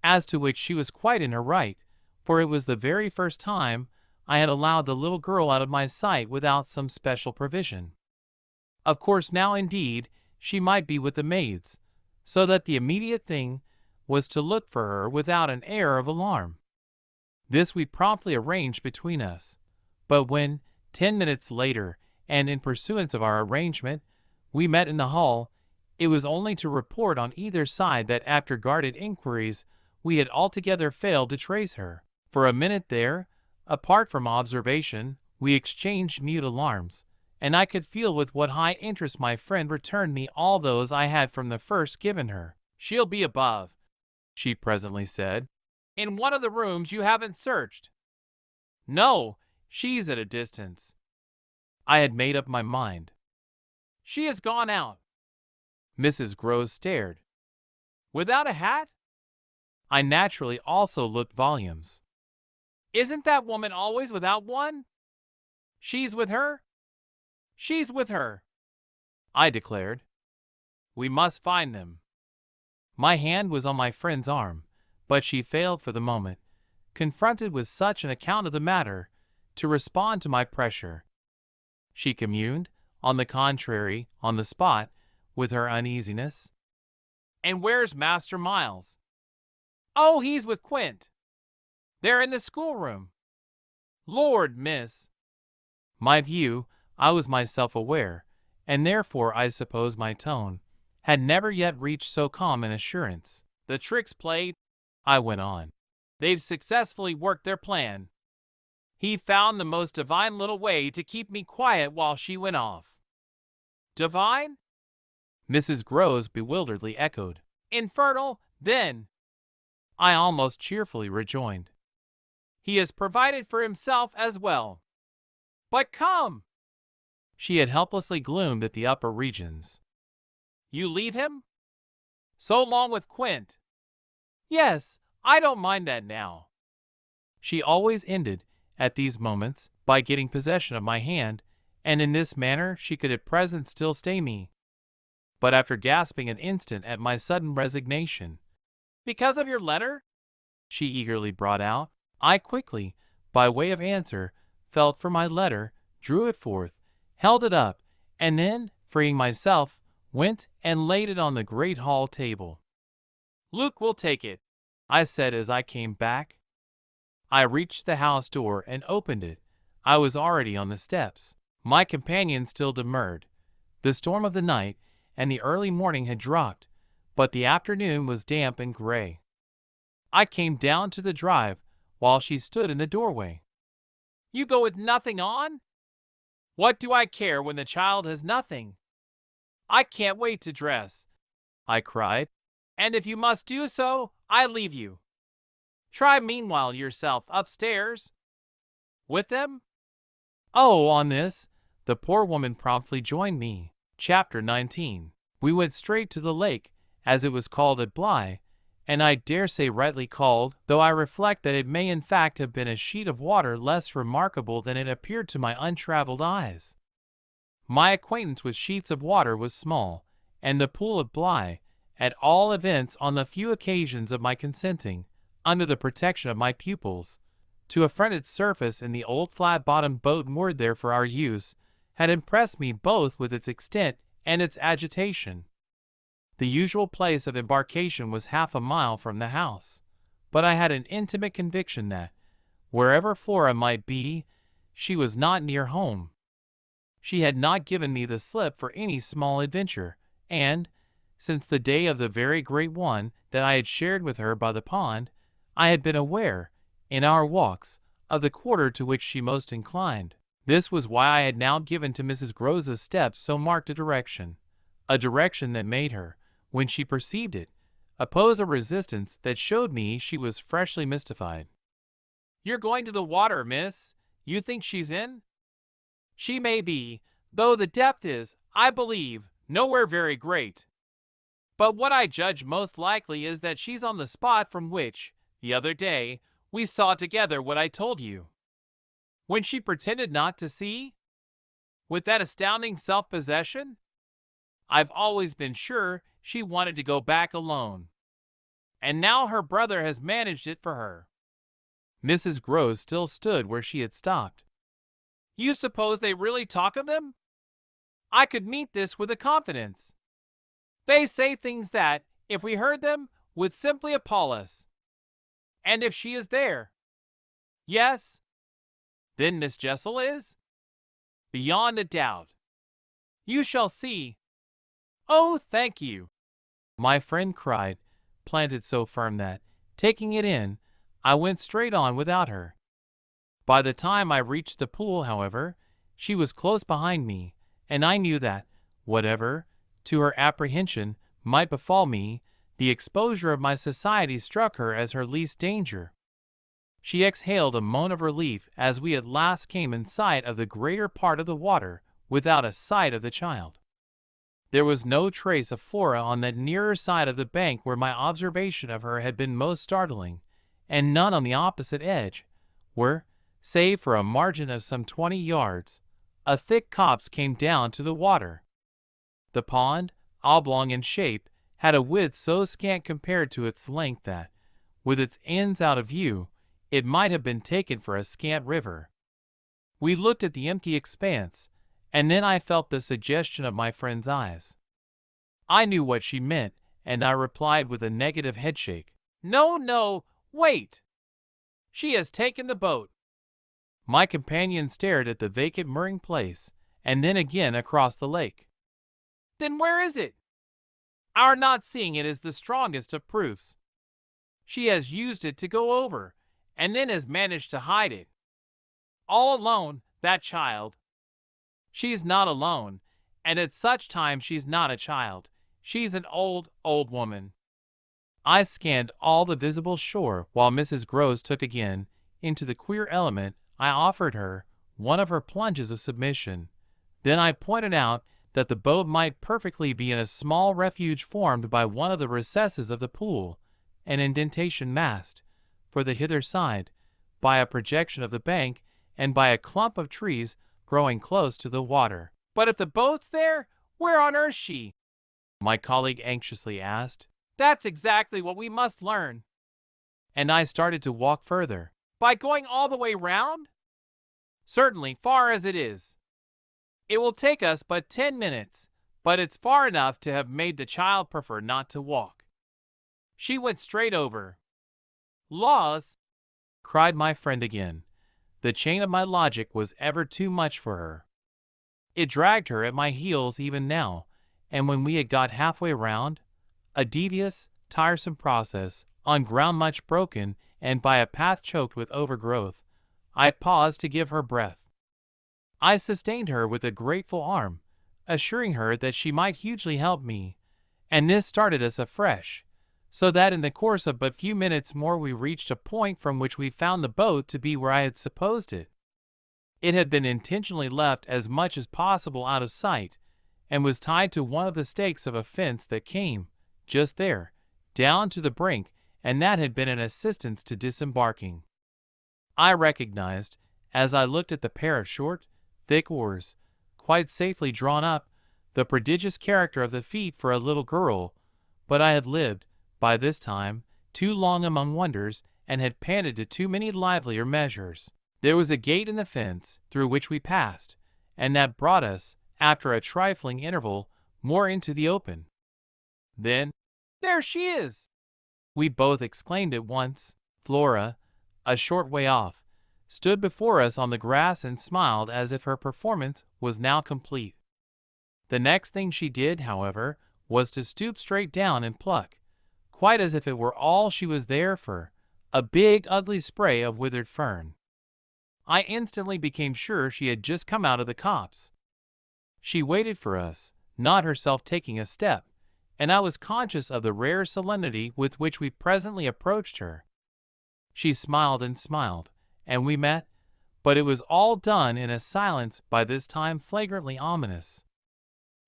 as to which she was quite in her right, for it was the very first time I had allowed the little girl out of my sight without some special provision. Of course now indeed she might be with the maids, so that the immediate thing was to look for her without an air of alarm. This we promptly arranged between us, but when, 10 minutes later, and in pursuance of our arrangement, we met in the hall, it was only to report on either side that after guarded inquiries we had altogether failed to trace her. For a minute there, apart from observation, we exchanged mute alarms, and I could feel with what high interest my friend returned me all those I had from the first given her. "She'll be above," she presently said, "in one of the rooms you haven't searched." "No, she's at a distance." I had made up my mind. "She has gone out." Mrs. Groves stared. "Without a hat?" I naturally also looked volumes. "Isn't that woman always without one?" "She's with her?" "She's with her," I declared. "We must find them." My hand was on my friend's arm, but she failed for the moment, confronted with such an account of the matter, to respond to my pressure. She communed, on the contrary, on the spot, with her uneasiness. "And where's Master Miles?" "Oh, he's with Quint. They're in the schoolroom." "Lord, miss!" My view, I was myself aware, and therefore I suppose my tone, had never yet reached so calm an assurance. "The trick's played," I went on. "They've successfully worked their plan. He found the most divine little way to keep me quiet while she went off." "Divine?" Mrs. Groves bewilderedly echoed. "Infernal, then," I almost cheerfully rejoined. "He has provided for himself as well." "But come!" She had helplessly gloomed at the upper regions. "You leave him?" "So long with Quint." "Yes, I don't mind that now." She always ended, at these moments, by getting possession of my hand, and in this manner she could at present still stay me. But after gasping an instant at my sudden resignation, "Because of your letter?" she eagerly brought out. I quickly, by way of answer, felt for my letter, drew it forth, held it up, and then, freeing myself, went and laid it on the great hall table. "Luke will take it," I said as I came back. I reached the house door and opened it. I was already on the steps. My companion still demurred. The storm of the night and the early morning had dropped, but the afternoon was damp and gray. I came down to the drive while she stood in the doorway. "You go with nothing on?" "What do I care when the child has nothing?" "I can't wait to dress," I cried, "and if you must do so, I leave you. Try meanwhile yourself upstairs." "With them?" Oh, on this, the poor woman promptly joined me. Chapter 19. We went straight to the lake, as it was called at Bly, and I dare say rightly called, though I reflect that it may in fact have been a sheet of water less remarkable than it appeared to my untraveled eyes. My acquaintance with sheets of water was small, and the pool of Bly, at all events on the few occasions of my consenting, under the protection of my pupils, to affront its surface in the old flat-bottomed boat moored there for our use, had impressed me both with its extent and its agitation. The usual place of embarkation was half a mile from the house, but I had an intimate conviction that, wherever Flora might be, she was not near home. She had not given me the slip for any small adventure, and, since the day of the very great one that I had shared with her by the pond, I had been aware, in our walks, of the quarter to which she most inclined. This was why I had now given to Mrs. Grose's steps so marked a direction that made her, when she perceived it, oppose a resistance that showed me she was freshly mystified. "You're going to the water, miss? You think she's in?" "She may be, though the depth is, I believe, nowhere very great. But what I judge most likely is that she's on the spot from which, the other day, we saw together what I told you." "When she pretended not to see? With that astounding self-possession? I've always been sure she wanted to go back alone. And now her brother has managed it for her." Mrs. Grose still stood where she had stopped. "You suppose they really talk of them? I could meet this with a confidence. They say things that, if we heard them, would simply appall us. And if she is there—" "Yes." "Then Miss Jessel is?" "Beyond a doubt." "You shall see." "Oh, thank you," my friend cried, planted so firm that, taking it in, I went straight on without her. By the time I reached the pool, however, she was close behind me, and I knew that, whatever, to her apprehension, might befall me, the exposure of my society struck her as her least danger. She exhaled a moan of relief as we at last came in sight of the greater part of the water, without a sight of the child. There was no trace of Flora on that nearer side of the bank where my observation of her had been most startling, and none on the opposite edge, where, save for a margin of some 20 yards, a thick copse came down to the water. The pond, oblong in shape, had a width so scant compared to its length that, with its ends out of view, it might have been taken for a scant river. We looked at the empty expanse, and then I felt the suggestion of my friend's eyes. I knew what she meant, and I replied with a negative headshake. "No, no, wait! She has taken the boat." My companion stared at the vacant mooring place, and then again across the lake. "Then where is it?" "Our not seeing it is the strongest of proofs. She has used it to go over, and then has managed to hide it. All alone, that child." "She's not alone, and at such times she's not a child. She's an old, old woman." I scanned all the visible shore while Mrs. Grose took again, into the queer element I offered her, one of her plunges of submission. Then I pointed out that the boat might perfectly be in a small refuge formed by one of the recesses of the pool, an indentation masked, for the hither side, by a projection of the bank, and by a clump of trees growing close to the water. "But if the boat's there, where on earth's she?" my colleague anxiously asked. "That's exactly what we must learn." And I started to walk further. "By going all the way round?" "Certainly, far as it is. It will take us but 10 minutes, but it's far enough to have made the child prefer not to walk. She went straight over." "Laws!" cried my friend again. The chain of my logic was ever too much for her. It dragged her at my heels even now, and when we had got halfway round, a devious, tiresome process, on ground much broken and by a path choked with overgrowth, I paused to give her breath. I sustained her with a grateful arm, assuring her that she might hugely help me, and this started us afresh, so that in the course of but few minutes more we reached a point from which we found the boat to be where I had supposed it. It had been intentionally left as much as possible out of sight, and was tied to one of the stakes of a fence that came, just there, down to the brink, and that had been an assistance to disembarking. I recognized, as I looked at the pair of short, thick oars, quite safely drawn up, the prodigious character of the feat for a little girl, but I had lived, by this time, too long among wonders, and had panted to too many livelier measures. There was a gate in the fence, through which we passed, and that brought us, after a trifling interval, more into the open. Then, "There she is!" we both exclaimed at once. Flora, a short way off, stood before us on the grass and smiled as if her performance was now complete. The next thing she did, however, was to stoop straight down and pluck, quite as if it were all she was there for, a big ugly spray of withered fern. I instantly became sure she had just come out of the copse. She waited for us, not herself taking a step, and I was conscious of the rare solemnity with which we presently approached her. She smiled and smiled, and we met, but it was all done in a silence by this time flagrantly ominous.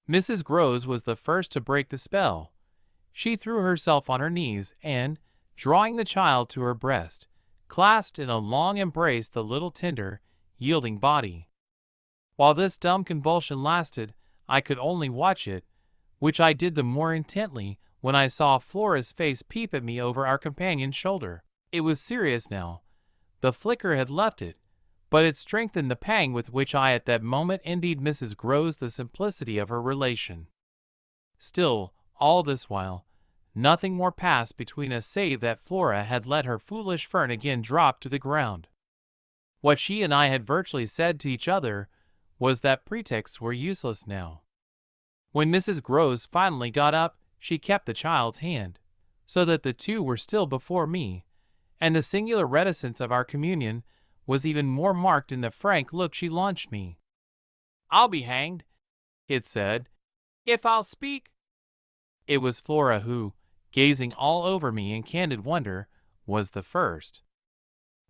Mrs. Groves was the first to break the spell. She threw herself on her knees and, drawing the child to her breast, clasped in a long embrace the little tender, yielding body. While this dumb convulsion lasted, I could only watch it, which I did the more intently when I saw Flora's face peep at me over our companion's shoulder. It was serious now. The flicker had left it, but it strengthened the pang with which I at that moment envied Mrs. Groves the simplicity of her relation. Still, all this while, nothing more passed between us save that Flora had let her foolish fern again drop to the ground. What she and I had virtually said to each other was that pretexts were useless now. When Mrs. Groves finally got up, she kept the child's hand, so that the two were still before me, and the singular reticence of our communion was even more marked in the frank look she launched me. "I'll be hanged," it said, "if I'll speak." It was Flora who, gazing all over me in candid wonder, was the first.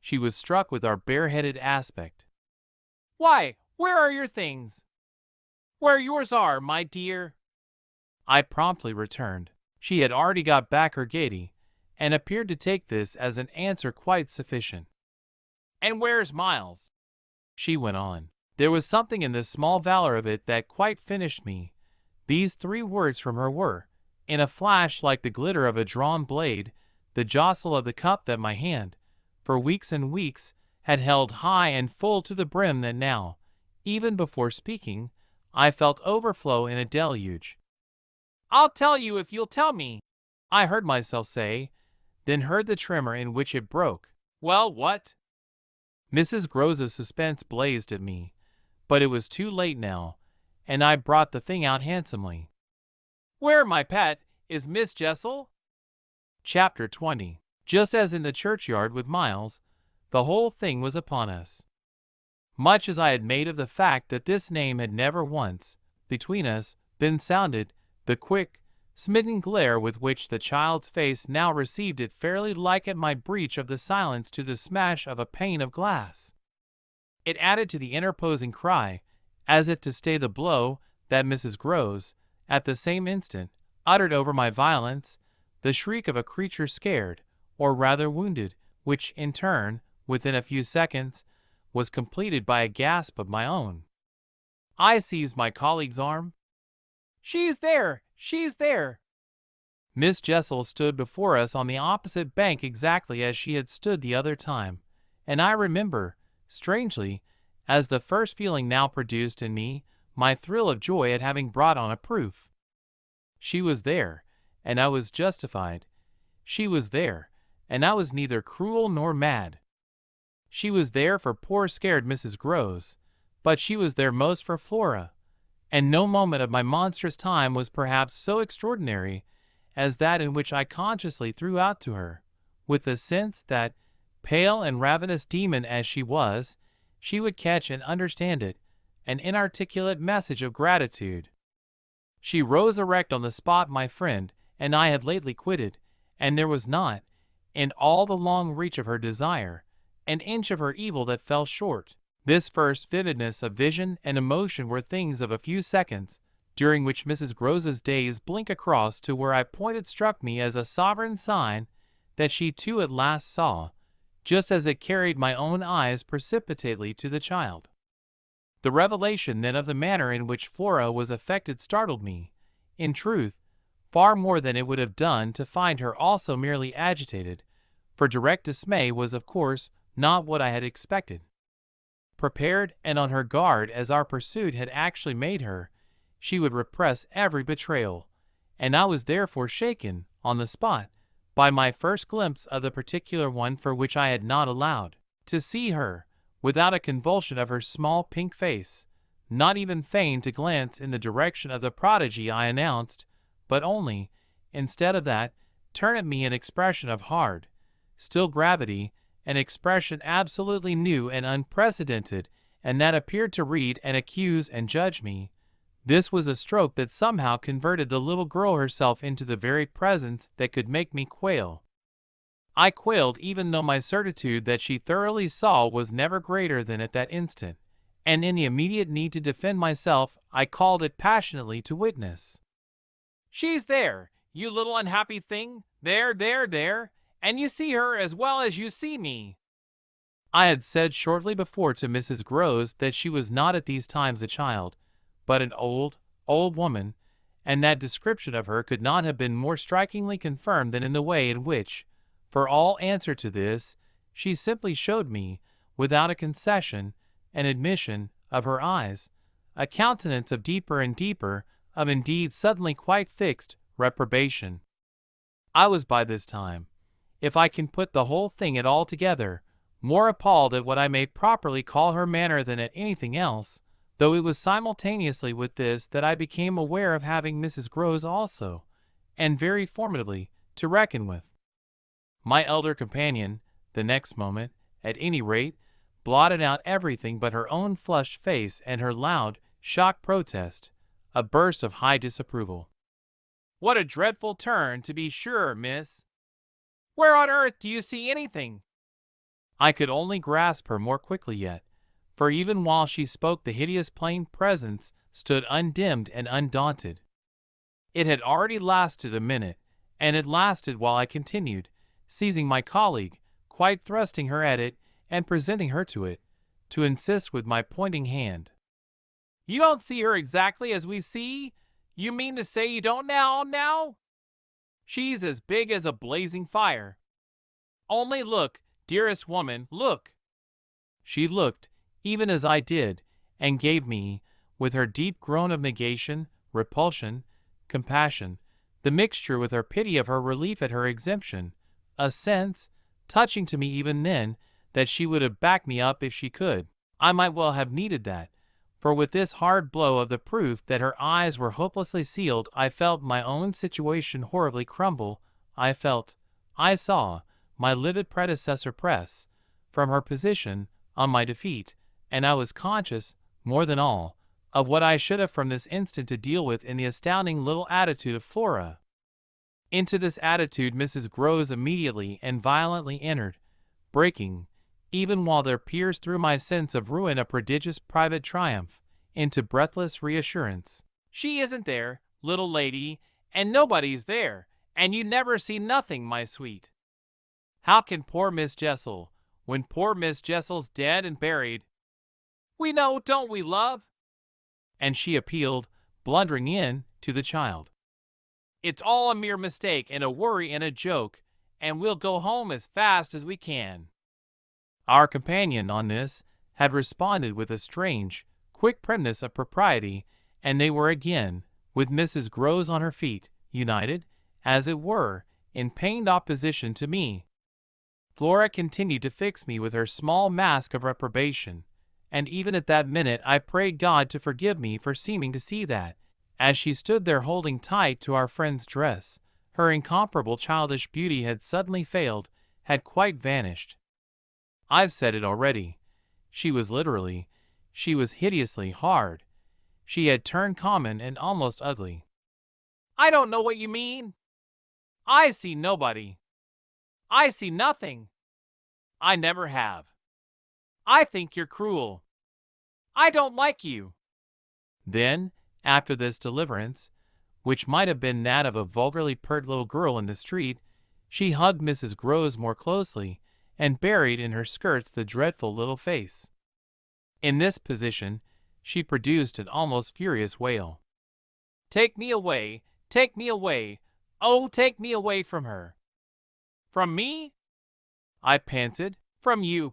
She was struck with our bareheaded aspect. "Why, where are your things?" "Where yours are, my dear," I promptly returned. She had already got back her gaiety, and appeared to take this as an answer quite sufficient. "And where's Miles?" she went on. There was something in the small valor of it that quite finished me. These 3 words from her were, in a flash like the glitter of a drawn blade, the jostle of the cup that my hand, for weeks and weeks, had held high and full to the brim that now, even before speaking, I felt overflow in a deluge. "I'll tell you if you'll tell me," I heard myself say, then heard the tremor in which it broke. "Well, what?" Mrs. Groves's suspense blazed at me, but it was too late now, and I brought the thing out handsomely. "Where, my pet, is Miss Jessel?" Chapter 20. Just as in the churchyard with Miles, the whole thing was upon us. Much as I had made of the fact that this name had never once, between us, been sounded, the quick, smitten glare with which the child's face now received it fairly likened my breach of the silence to the smash of a pane of glass. It added to the interposing cry, as if to stay the blow, that Mrs. Groves, at the same instant, uttered over my violence, the shriek of a creature scared, or rather wounded, which, in turn, within a few seconds, was completed by a gasp of my own. I seized my colleague's arm. "She's there! She's there!" Miss Jessel stood before us on the opposite bank exactly as she had stood the other time, and I remember, strangely, as the first feeling now produced in me, my thrill of joy at having brought on a proof. She was there, and I was justified. She was there, and I was neither cruel nor mad. She was there for poor scared Mrs. Groves, but she was there most for Flora, and no moment of my monstrous time was perhaps so extraordinary as that in which I consciously threw out to her, with the sense that, pale and ravenous demon as she was, she would catch and understand it, an inarticulate message of gratitude. She rose erect on the spot my friend and I had lately quitted, and there was not, in all the long reach of her desire, an inch of her evil that fell short. This first vividness of vision and emotion were things of a few seconds, during which Mrs. Groves's days blink across to where I pointed struck me as a sovereign sign that she too at last saw, just as it carried my own eyes precipitately to the child. The revelation then of the manner in which Flora was affected startled me, in truth, far more than it would have done to find her also merely agitated, for direct dismay was of course not what I had expected. Prepared and on her guard as our pursuit had actually made her, she would repress every betrayal, and I was therefore shaken, on the spot, by my first glimpse of the particular one for which I had not allowed to see her, without a convulsion of her small pink face, not even feigned to glance in the direction of the prodigy I announced, but only, instead of that, turn at me an expression of hard, still gravity, an expression absolutely new and unprecedented, and that appeared to read and accuse and judge me. This was a stroke that somehow converted the little girl herself into the very presence that could make me quail. I quailed even though my certitude that she thoroughly saw was never greater than at that instant, and in the immediate need to defend myself I called it passionately to witness. "She's there, you little unhappy thing, there, and you see her as well as you see me." I had said shortly before to Mrs. Groves that she was not at these times a child, but an old woman, and that description of her could not have been more strikingly confirmed than in the way in which, for all answer to this, she simply showed me, without a concession, an admission of her eyes, a countenance of deeper and deeper, of indeed suddenly quite fixed, reprobation. I was by this time, if I can put the whole thing at all together, more appalled at what I may properly call her manner than at anything else, though it was simultaneously with this that I became aware of having Mrs. Groves also, and very formidably, to reckon with. My elder companion, the next moment, at any rate, blotted out everything but her own flushed face and her loud, shocked protest, a burst of high disapproval. "What a dreadful turn, to be sure, miss! Where on earth do you see anything?" I could only grasp her more quickly yet, for even while she spoke the hideous plain presence stood undimmed and undaunted. It had already lasted a minute, and it lasted while I continued, seizing my colleague, quite thrusting her at it, and presenting her to it, to insist with my pointing hand. "You don't see her exactly as we see? You mean to say you don't now? She's as big as a blazing fire. Only look, dearest woman, look." She looked, even as I did, and gave me, with her deep groan of negation, repulsion, compassion, the mixture with her pity of her relief at her exemption, a sense, touching to me even then, that she would have backed me up if she could. I might well have needed that, for with this hard blow of the proof that her eyes were hopelessly sealed I felt my own situation horribly crumble. I saw, my livid predecessor press, from her position, on my defeat, and I was conscious, more than all, of what I should have from this instant to deal with in the astounding little attitude of Flora. Into this attitude Mrs. Groves immediately and violently entered, breaking, even while there pierced through my sense of ruin a prodigious private triumph, into breathless reassurance. "She isn't there, little lady, and nobody's there, and you never see nothing, my sweet. How can poor Miss Jessel, when poor Miss Jessel's dead and buried? We know, don't we, love?" And she appealed, blundering in, to the child. "It's all a mere mistake and a worry and a joke, and we'll go home as fast as we can." Our companion, on this, had responded with a strange, quick primness of propriety, and they were again, with Mrs. Groves on her feet, united, as it were, in pained opposition to me. Flora continued to fix me with her small mask of reprobation, and even at that minute I prayed God to forgive me for seeming to see that, as she stood there holding tight to our friend's dress, her incomparable childish beauty had suddenly failed, had quite vanished. I've said it already. She was hideously hard. She had turned common and almost ugly. "I don't know what you mean. I see nobody. I see nothing. I never have. I think you're cruel. I don't like you." Then, after this deliverance, which might have been that of a vulgarly pert little girl in the street, she hugged Mrs. Groves more closely, and buried in her skirts the dreadful little face. In this position, she produced an almost furious wail. "Take me away, oh, take me away from her." "From me?" I panted. From you,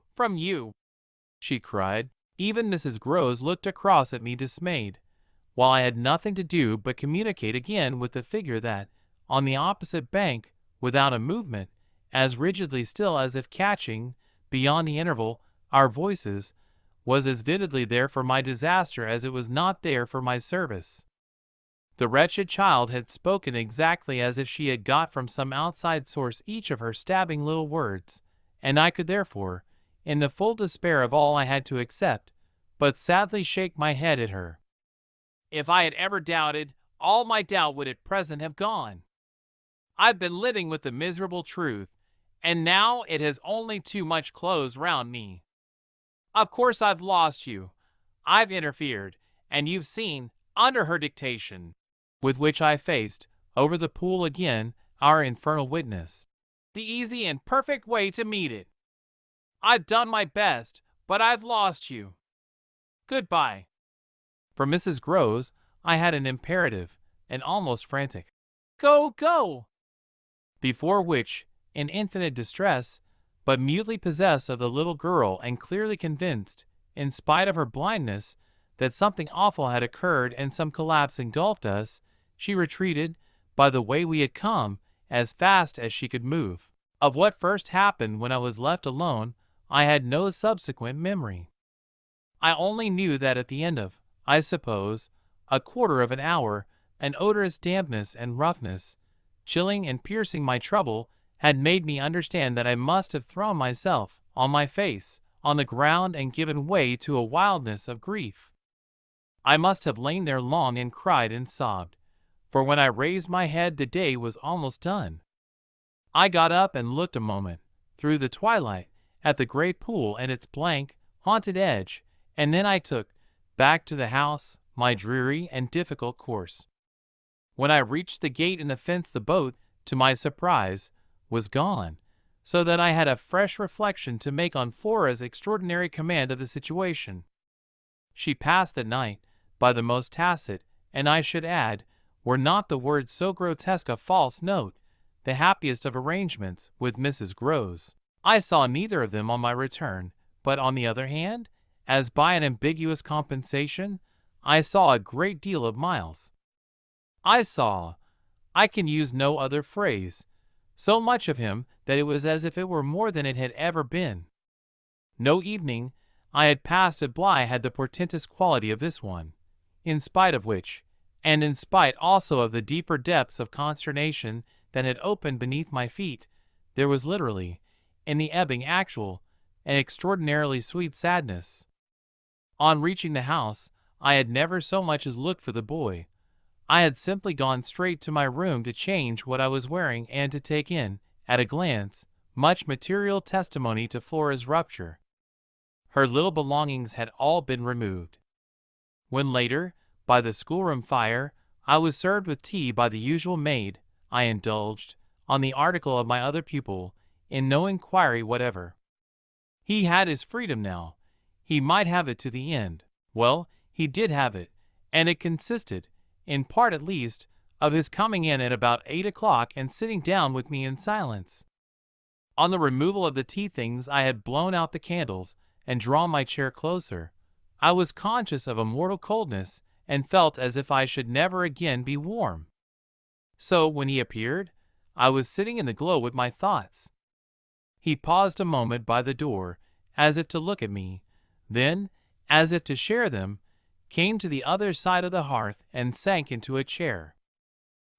she cried. Even Mrs. Groves looked across at me dismayed, while I had nothing to do but communicate again with the figure that, on the opposite bank, without a movement, as rigidly still as if catching, beyond the interval, our voices, was as vividly there for my disaster as it was not there for my service. The wretched child had spoken exactly as if she had got from some outside source each of her stabbing little words, and I could therefore, in the full despair of all I had to accept, but sadly shake my head at her. If I had ever doubted, all my doubt would at present have gone. I've been living with the miserable truth, and now it has only too much closed round me. Of course I've lost you. I've interfered, and you've seen, under her dictation, with which I faced, over the pool again, our infernal witness, the easy and perfect way to meet it. I've done my best, but I've lost you. Goodbye. For Mrs. Groves, I had an imperative, and almost frantic, "Go, go!" Before which, in infinite distress, but mutely possessed of the little girl and clearly convinced, in spite of her blindness, that something awful had occurred and some collapse engulfed us, she retreated, by the way we had come, as fast as she could move. Of what first happened when I was left alone, I had no subsequent memory. I only knew that at the end of, I suppose, a quarter of an hour, an odorous dampness and roughness, chilling and piercing my trouble, had made me understand that I must have thrown myself, on my face, on the ground and given way to a wildness of grief. I must have lain there long and cried and sobbed, for when I raised my head the day was almost done. I got up and looked a moment, through the twilight, at the great pool and its blank, haunted edge, and then I took, back to the house, my dreary and difficult course. When I reached the gate in the fence, the boat, to my surprise, was gone, so that I had a fresh reflection to make on Flora's extraordinary command of the situation. She passed the night, by the most tacit, and I should add, were not the words so grotesque a false note, the happiest of arrangements, with Mrs. Groves. I saw neither of them on my return, but on the other hand, as by an ambiguous compensation, I saw a great deal of Miles. I can use no other phrase, so much of him that it was as if it were more than it had ever been. No evening I had passed at Bly had the portentous quality of this one, in spite of which, and in spite also of the deeper depths of consternation that had opened beneath my feet, there was literally, in the ebbing actual, an extraordinarily sweet sadness. On reaching the house, I had never so much as looked for the boy. I had simply gone straight to my room to change what I was wearing and to take in, at a glance, much material testimony to Flora's rupture. Her little belongings had all been removed. When later, by the schoolroom fire, I was served with tea by the usual maid, I indulged, on the article of my other pupil, in no inquiry whatever. He had his freedom now. He might have it to the end. Well, he did have it, and it consisted, in part at least, of his coming in at about 8 o'clock and sitting down with me in silence. On the removal of the tea things I had blown out the candles and drawn my chair closer. I was conscious of a mortal coldness and felt as if I should never again be warm. So, when he appeared, I was sitting in the glow with my thoughts. He paused a moment by the door, as if to look at me, then, as if to share them, came to the other side of the hearth and sank into a chair.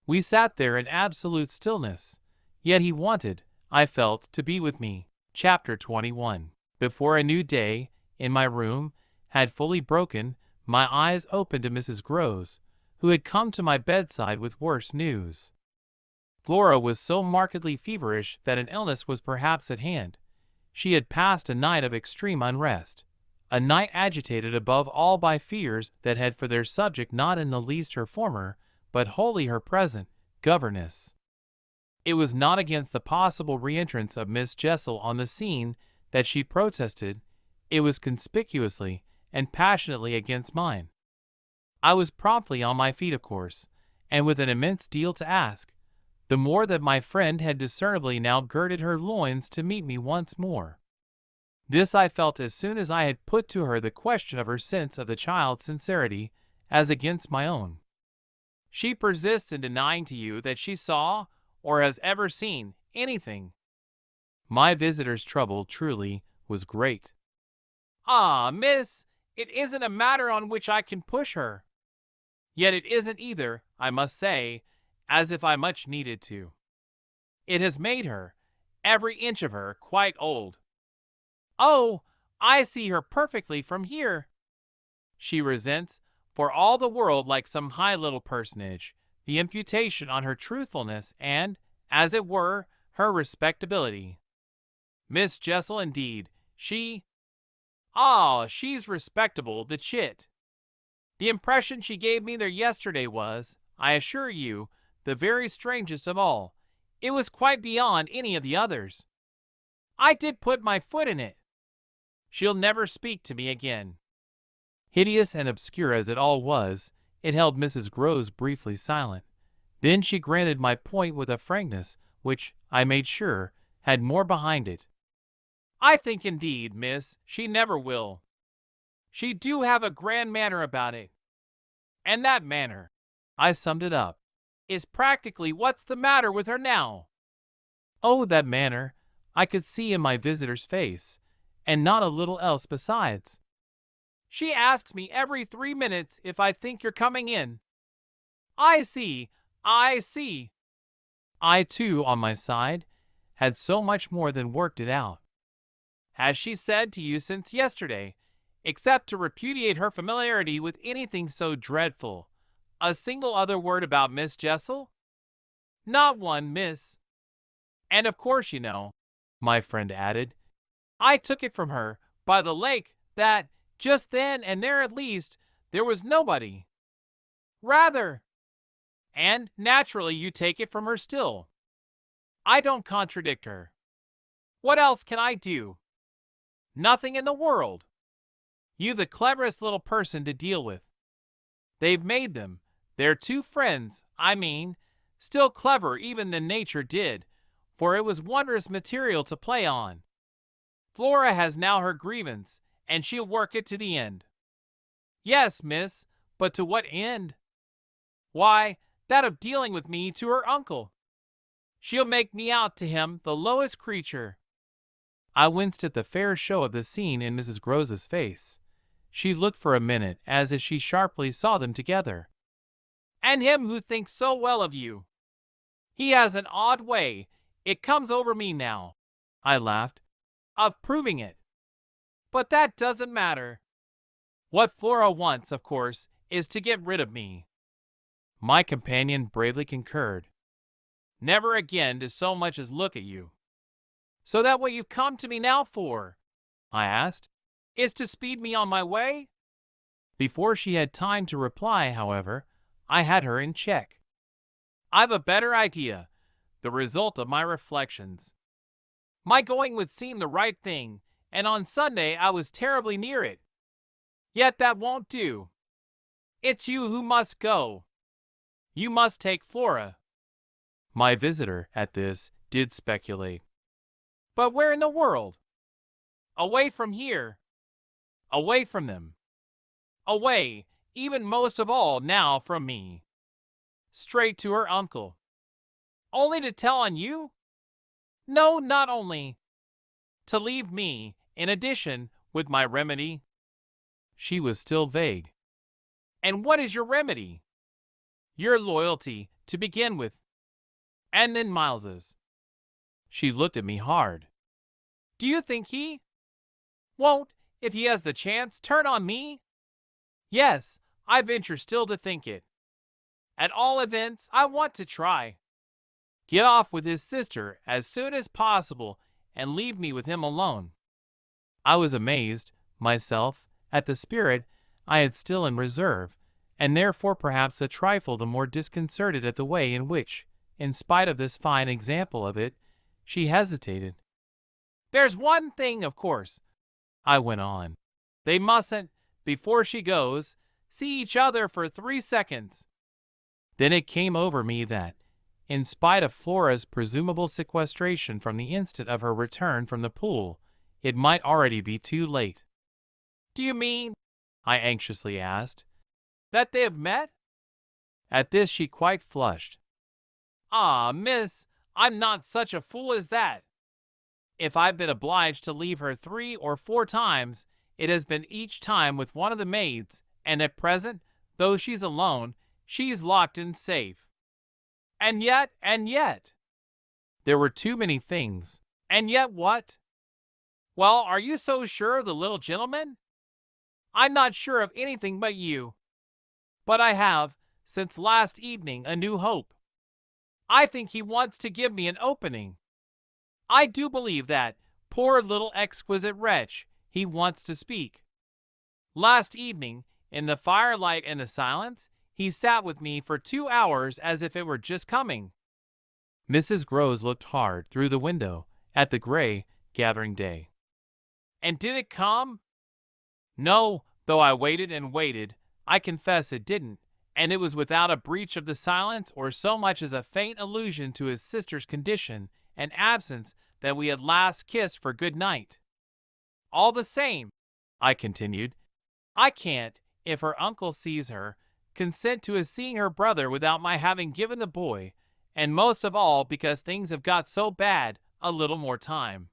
We sat there in absolute stillness, yet he wanted, I felt, to be with me. Chapter 21. Before a new day, in my room, had fully broken, my eyes opened to Mrs. Groves, who had come to my bedside with worse news. Flora was so markedly feverish that an illness was perhaps at hand. She had passed a night of extreme unrest, a night agitated above all by fears that had for their subject not in the least her former, but wholly her present, governess. It was not against the possible re-entrance of Miss Jessel on the scene that she protested, it was conspicuously and passionately against mine. I was promptly on my feet, of course, and with an immense deal to ask, the more that my friend had discernibly now girded her loins to meet me once more. This I felt as soon as I had put to her the question of her sense of the child's sincerity as against my own. She persists in denying to you that she saw, or has ever seen, anything. My visitor's trouble, truly, was great. Ah, miss, it isn't a matter on which I can push her. Yet it isn't either, I must say, as if I much needed to. It has made her, every inch of her, quite old. Oh, I see her perfectly from here. She resents, for all the world like some high little personage, the imputation on her truthfulness and, as it were, her respectability. Miss Jessel, indeed, she's respectable, the chit. The impression she gave me there yesterday was, I assure you, the very strangest of all. It was quite beyond any of the others. I did put my foot in it. She'll never speak to me again. Hideous and obscure as it all was, it held Mrs. Groves briefly silent. Then she granted my point with a frankness which, I made sure, had more behind it. I think indeed, miss, she never will. She do have a grand manner about it. And that manner, I summed it up, is practically what's the matter with her now. Oh, that manner, I could see in my visitor's face, and not a little else besides. She asks me every 3 minutes if I think you're coming in. I see, I see. I, too, on my side, had so much more than worked it out. Has she said to you since yesterday, except to repudiate her familiarity with anything so dreadful, a single other word about Miss Jessel? Not one, miss. And of course you know, my friend added, I took it from her, by the lake, that, just then and there at least, there was nobody. Rather. And, naturally, you take it from her still. I don't contradict her. What else can I do? Nothing in the world. You the cleverest little person to deal with. They've made them, their two friends, I mean, still cleverer even than nature did, for it was wondrous material to play on. Flora has now her grievance, and she'll work it to the end. Yes, miss, but to what end? Why, that of dealing with me to her uncle. She'll make me out to him the lowest creature. I winced at the fair show of the scene in Mrs. Groves's face. She looked for a minute as if she sharply saw them together. And him who thinks so well of you. He has an odd way, it comes over me now, I laughed, of proving it. But that doesn't matter. What Flora wants, of course, is to get rid of me. My companion bravely concurred. Never again to so much as look at you. So that what you've come to me now for, I asked, is to speed me on my way? Before she had time to reply, however, I had her in check. I've a better idea, the result of my reflections. My going would seem the right thing, and on Sunday I was terribly near it. Yet that won't do. It's you who must go. You must take Flora. My visitor, at this, did speculate. But where in the world? Away from here. Away from them. Away, even most of all now from me. Straight to her uncle. Only to tell on you? No, not only. To leave me, in addition, with my remedy. She was still vague. And what is your remedy? Your loyalty, to begin with. And then Miles's. She looked at me hard. Do you think he won't, if he has the chance, turn on me? Yes, I venture still to think it. At all events, I want to try. Get off with his sister as soon as possible and leave me with him alone. I was amazed, myself, at the spirit I had still in reserve, and therefore perhaps a trifle the more disconcerted at the way in which, in spite of this fine example of it, she hesitated. There's one thing, of course, I went on. They mustn't, before she goes, see each other for 3 seconds. Then it came over me that, in spite of Flora's presumable sequestration from the instant of her return from the pool, it might already be too late. Do you mean, I anxiously asked, that they have met? At this she quite flushed. Ah, miss, I'm not such a fool as that. If I've been obliged to leave her 3 or 4 times, it has been each time with one of the maids, and at present, though she's alone, she's locked in safe. And yet, there were too many things. And yet what? Well, are you so sure of the little gentleman? I'm not sure of anything but you. But I have, since last evening, a new hope. I think he wants to give me an opening. I do believe that, poor little exquisite wretch, he wants to speak. Last evening, in the firelight and the silence, he sat with me for 2 hours as if it were just coming. Mrs. Groves looked hard through the window at the gray, gathering day. And did it come? No, though I waited and waited, I confess it didn't, and it was without a breach of the silence or so much as a faint allusion to his sister's condition and absence that we had last kissed for good night. All the same, I continued, I can't, if her uncle sees her, consent to his seeing her brother without my having given the boy, and most of all because things have got so bad, a little more time.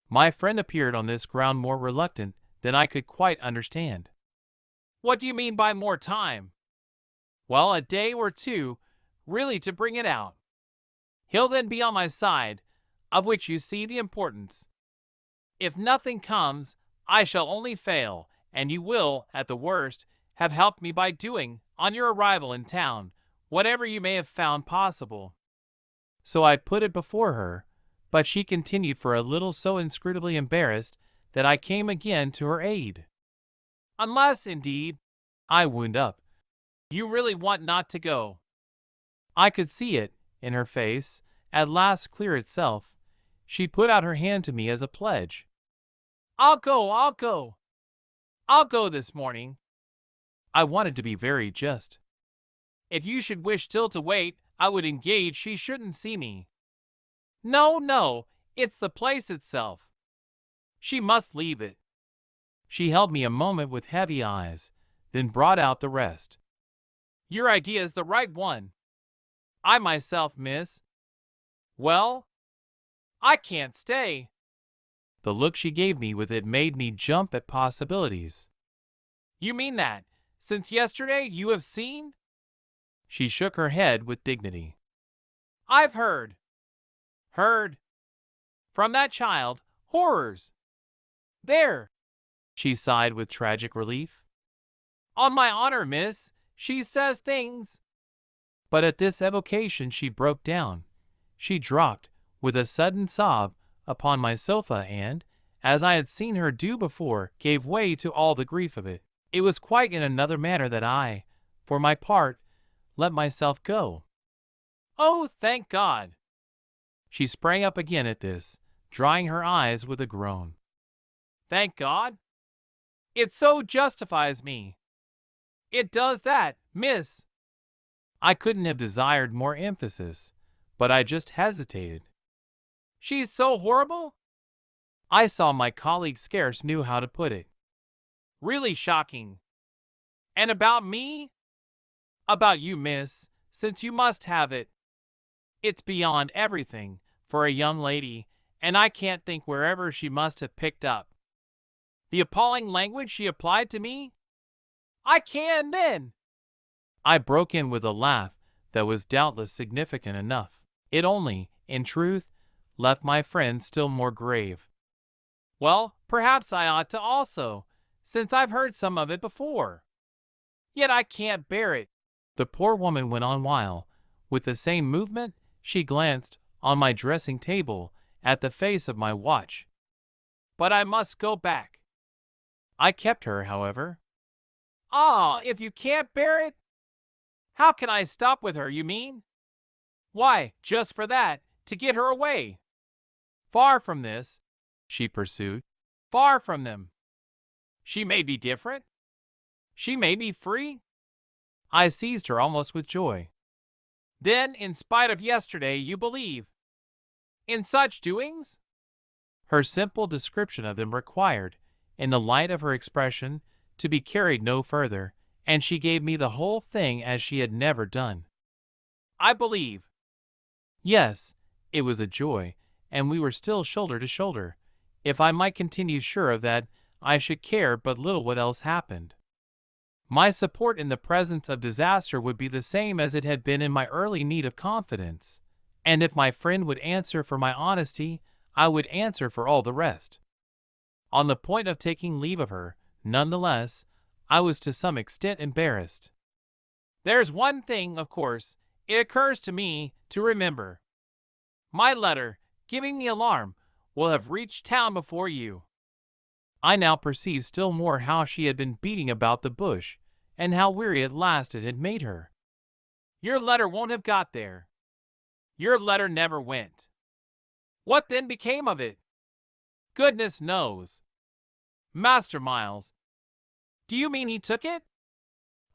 My friend appeared on this ground more reluctant than I could quite understand. What do you mean by more time? Well, a day or two, really to bring it out. He'll then be on my side, of which you see the importance. If nothing comes, I shall only fail, and you will, at the worst, have helped me by doing, on your arrival in town, whatever you may have found possible. So I put it before her, but she continued for a little so inscrutably embarrassed that I came again to her aid. Unless, indeed, I wound up, you really want not to go. I could see it, in her face, at last clear itself. She put out her hand to me as a pledge. I'll go. I'll go this morning. I wanted to be very just. If you should wish still to wait, I would engage she shouldn't see me. No, it's the place itself. She must leave it. She held me a moment with heavy eyes, then brought out the rest. Your idea is the right one. I myself, miss. Well, I can't stay. The look she gave me with it made me jump at possibilities. You mean that, since yesterday, you have seen? She shook her head with dignity. I've heard. From that child, horrors. There, she sighed with tragic relief. On my honor, miss, she says things. But at this evocation she broke down. She dropped, with a sudden sob, upon my sofa and, as I had seen her do before, gave way to all the grief of it. It was quite in another manner that I, for my part, let myself go. Oh, thank God! She sprang up again at this, drying her eyes with a groan. Thank God? It so justifies me. It does that, miss. I couldn't have desired more emphasis, but I just hesitated. She's so horrible? I saw my colleague scarce knew how to put it. Really shocking. And about me? About you, miss, since you must have it. It's beyond everything, for a young lady, and I can't think wherever she must have picked up. The appalling language she applied to me? I can, then. I broke in with a laugh that was doubtless significant enough. It only, in truth, left my friend still more grave. Well, perhaps I ought to also, since I've heard some of it before. Yet I can't bear it. The poor woman went on while, with the same movement, she glanced, on my dressing table, at the face of my watch. But I must go back. I kept her, however. Ah, if you can't bear it? How can I stop with her, you mean? Why, just for that, to get her away. Far from this, she pursued, far from them. She made me different. She made me free. I seized her almost with joy. Then, in spite of yesterday, you believe in such doings? Her simple description of them required, in the light of her expression, to be carried no further, and she gave me the whole thing as she had never done. I believe. Yes, it was a joy, and we were still shoulder to shoulder. If I might continue sure of that, I should care but little what else happened. My support in the presence of disaster would be the same as it had been in my early need of confidence, and if my friend would answer for my honesty, I would answer for all the rest. On the point of taking leave of her, nonetheless, I was to some extent embarrassed. There's one thing, of course, it occurs to me to remember. My letter, giving the alarm, will have reached town before you. I now perceived still more how she had been beating about the bush, and how weary at last it had made her. Your letter won't have got there. Your letter never went. What then became of it? Goodness knows. Master Miles, do you mean he took it?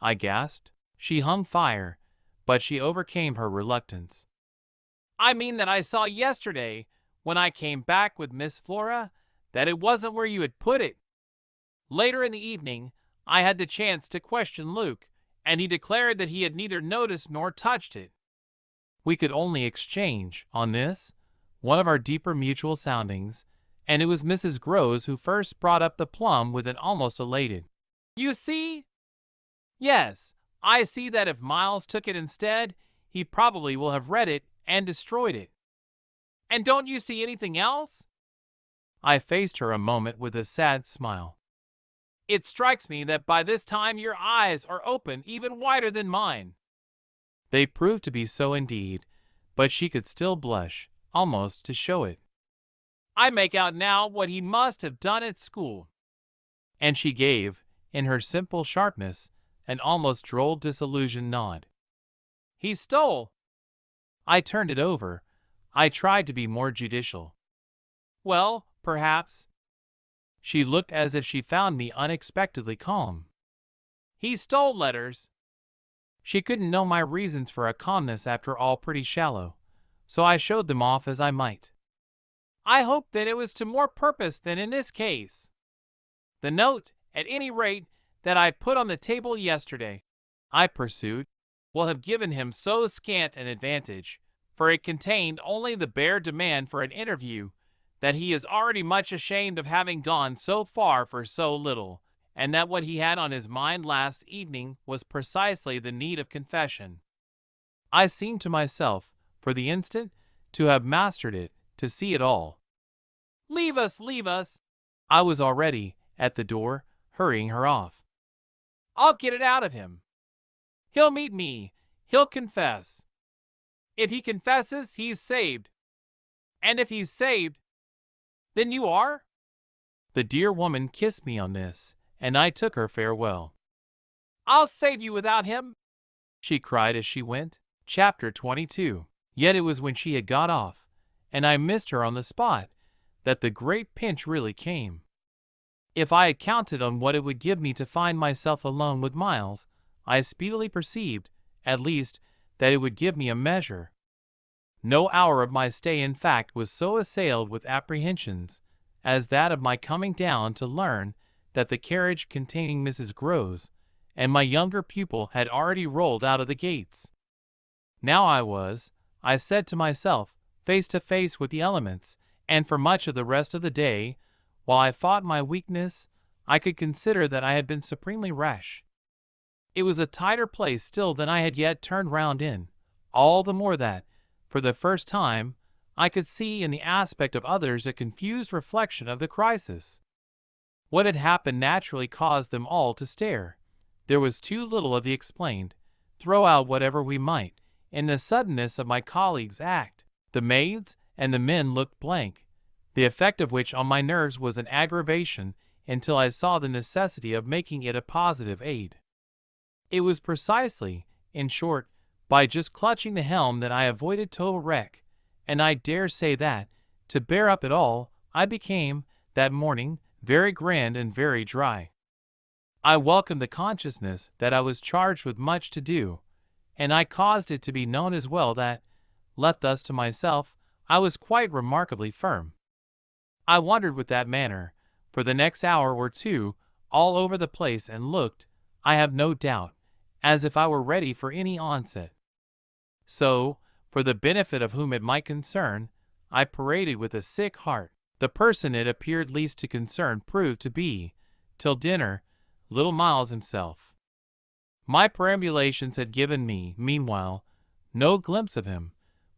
I gasped. She hung fire, but she overcame her reluctance. I mean that I saw yesterday, when I came back with Miss Flora, that it wasn't where you had put it. Later in the evening, I had the chance to question Luke, and he declared that he had neither noticed nor touched it. We could only exchange, on this, one of our deeper mutual soundings, and it was Mrs. Groves who first brought up the plum with an almost elated, "You see?" "Yes, I see that if Miles took it instead, he probably will have read it and destroyed it." "And don't you see anything else?" I faced her a moment with a sad smile. "It strikes me that by this time your eyes are open even wider than mine." They proved to be so indeed, but she could still blush, almost to show it. "I make out now what he must have done at school." And she gave, in her simple sharpness, an almost droll disillusioned nod. "He stole." I turned it over. I tried to be more judicial. "Well, perhaps." She looked as if she found me unexpectedly calm. "He stole letters." She couldn't know my reasons for a calmness after all pretty shallow, so I showed them off as I might. "I hope that it was to more purpose than in this case. The note, at any rate, that I put on the table yesterday," I pursued, "will have given him so scant an advantage, for it contained only the bare demand for an interview, that he is already much ashamed of having gone so far for so little, and that what he had on his mind last evening was precisely the need of confession." I seemed to myself, for the instant, to have mastered it, to see it all. "Leave us, leave us!" I was already, at the door, hurrying her off. "I'll get it out of him. He'll meet me. He'll confess. If he confesses, he's saved. And if he's saved, then you are?" The dear woman kissed me on this, and I took her farewell. "I'll save you without him," she cried as she went. Chapter 22. Yet it was when she had got off, and I missed her on the spot, that the great pinch really came. If I had counted on what it would give me to find myself alone with Miles, I speedily perceived, at least, that it would give me a measure. No hour of my stay, in fact, was so assailed with apprehensions as that of my coming down to learn that the carriage containing Mrs. Groves and my younger pupil had already rolled out of the gates. Now I said to myself, face to face with the elements, and for much of the rest of the day, while I fought my weakness, I could consider that I had been supremely rash. It was a tighter place still than I had yet turned round in, all the more that, for the first time, I could see in the aspect of others a confused reflection of the crisis. What had happened naturally caused them all to stare. There was too little of the explained, throw out whatever we might, in the suddenness of my colleague's act. The maids and the men looked blank, the effect of which on my nerves was an aggravation until I saw the necessity of making it a positive aid. It was precisely, in short, by just clutching the helm that I avoided total wreck, and I dare say that, to bear up at all, I became, that morning, very grand and very dry. I welcomed the consciousness that I was charged with much to do, and I caused it to be known as well that, left thus to myself, I was quite remarkably firm. I wandered with that manner, for the next hour or two, all over the place and looked, I have no doubt, as if I were ready for any onset. So, for the benefit of whom it might concern, I paraded with a sick heart. The person it appeared least to concern proved to be, till dinner, little Miles himself. My perambulations had given me, meanwhile, no glimpse of him,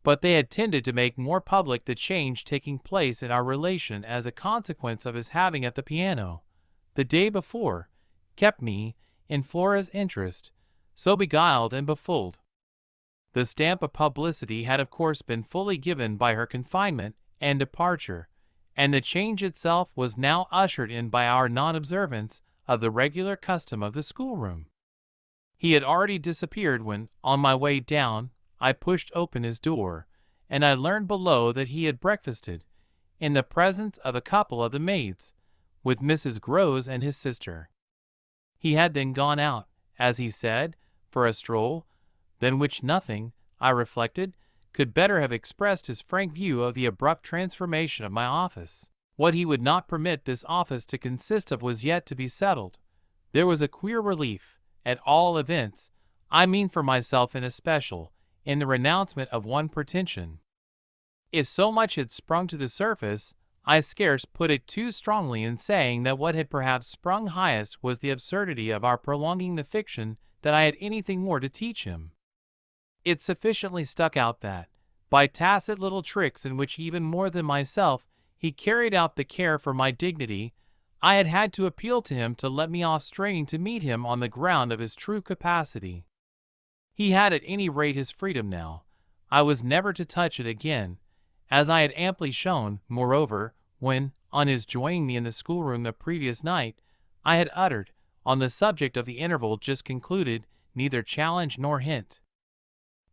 but they had tended to make more public the change taking place in our relation as a consequence of his having at the piano, the day before, kept me, in Flora's interest, so beguiled and befooled. The stamp of publicity had of course been fully given by her confinement and departure, and the change itself was now ushered in by our non-observance of the regular custom of the schoolroom. He had already disappeared when, on my way down, I pushed open his door, and I learned below that he had breakfasted, in the presence of a couple of the maids, with Mrs. Groves and his sister. He had then gone out, as he said, for a stroll, than which nothing, I reflected, could better have expressed his frank view of the abrupt transformation of my office. What he would not permit this office to consist of was yet to be settled. There was a queer relief, at all events, I mean for myself in especial, in the renouncement of one pretension. If so much had sprung to the surface, I scarce put it too strongly in saying that what had perhaps sprung highest was the absurdity of our prolonging the fiction that I had anything more to teach him. It sufficiently stuck out that, by tacit little tricks in which even more than myself he carried out the care for my dignity, I had had to appeal to him to let me off straining to meet him on the ground of his true capacity. He had at any rate his freedom now. I was never to touch it again, as I had amply shown, moreover, when, on his joining me in the schoolroom the previous night, I had uttered, on the subject of the interval just concluded, neither challenge nor hint.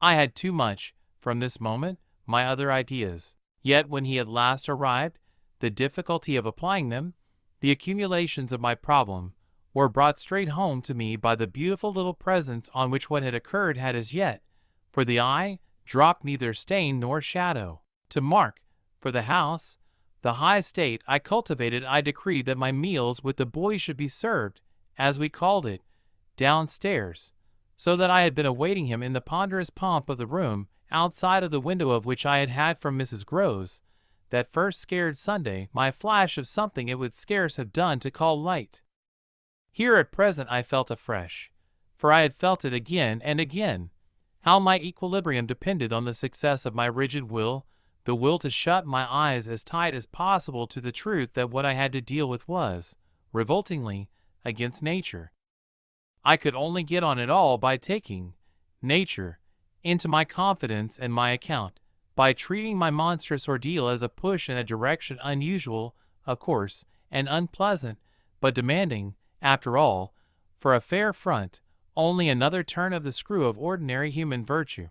I had too much, from this moment, my other ideas. Yet when he at last arrived, the difficulty of applying them, the accumulations of my problem, were brought straight home to me by the beautiful little presents on which what had occurred had as yet, for the eye, dropped neither stain nor shadow. To mark, for the house, the high state I cultivated, I decreed that my meals with the boys should be served, as we called it, downstairs, so that I had been awaiting him in the ponderous pomp of the room, outside of the window of which I had had from Mrs. Groves, that first scared Sunday, my flash of something it would scarce have done to call light. Here at present I felt afresh, for I had felt it again and again, how my equilibrium depended on the success of my rigid will, the will to shut my eyes as tight as possible to the truth that what I had to deal with was, revoltingly, against nature. I could only get on it all by taking nature into my confidence and my account, by treating my monstrous ordeal as a push in a direction unusual, of course, and unpleasant, but demanding, after all, for a fair front, only another turn of the screw of ordinary human virtue.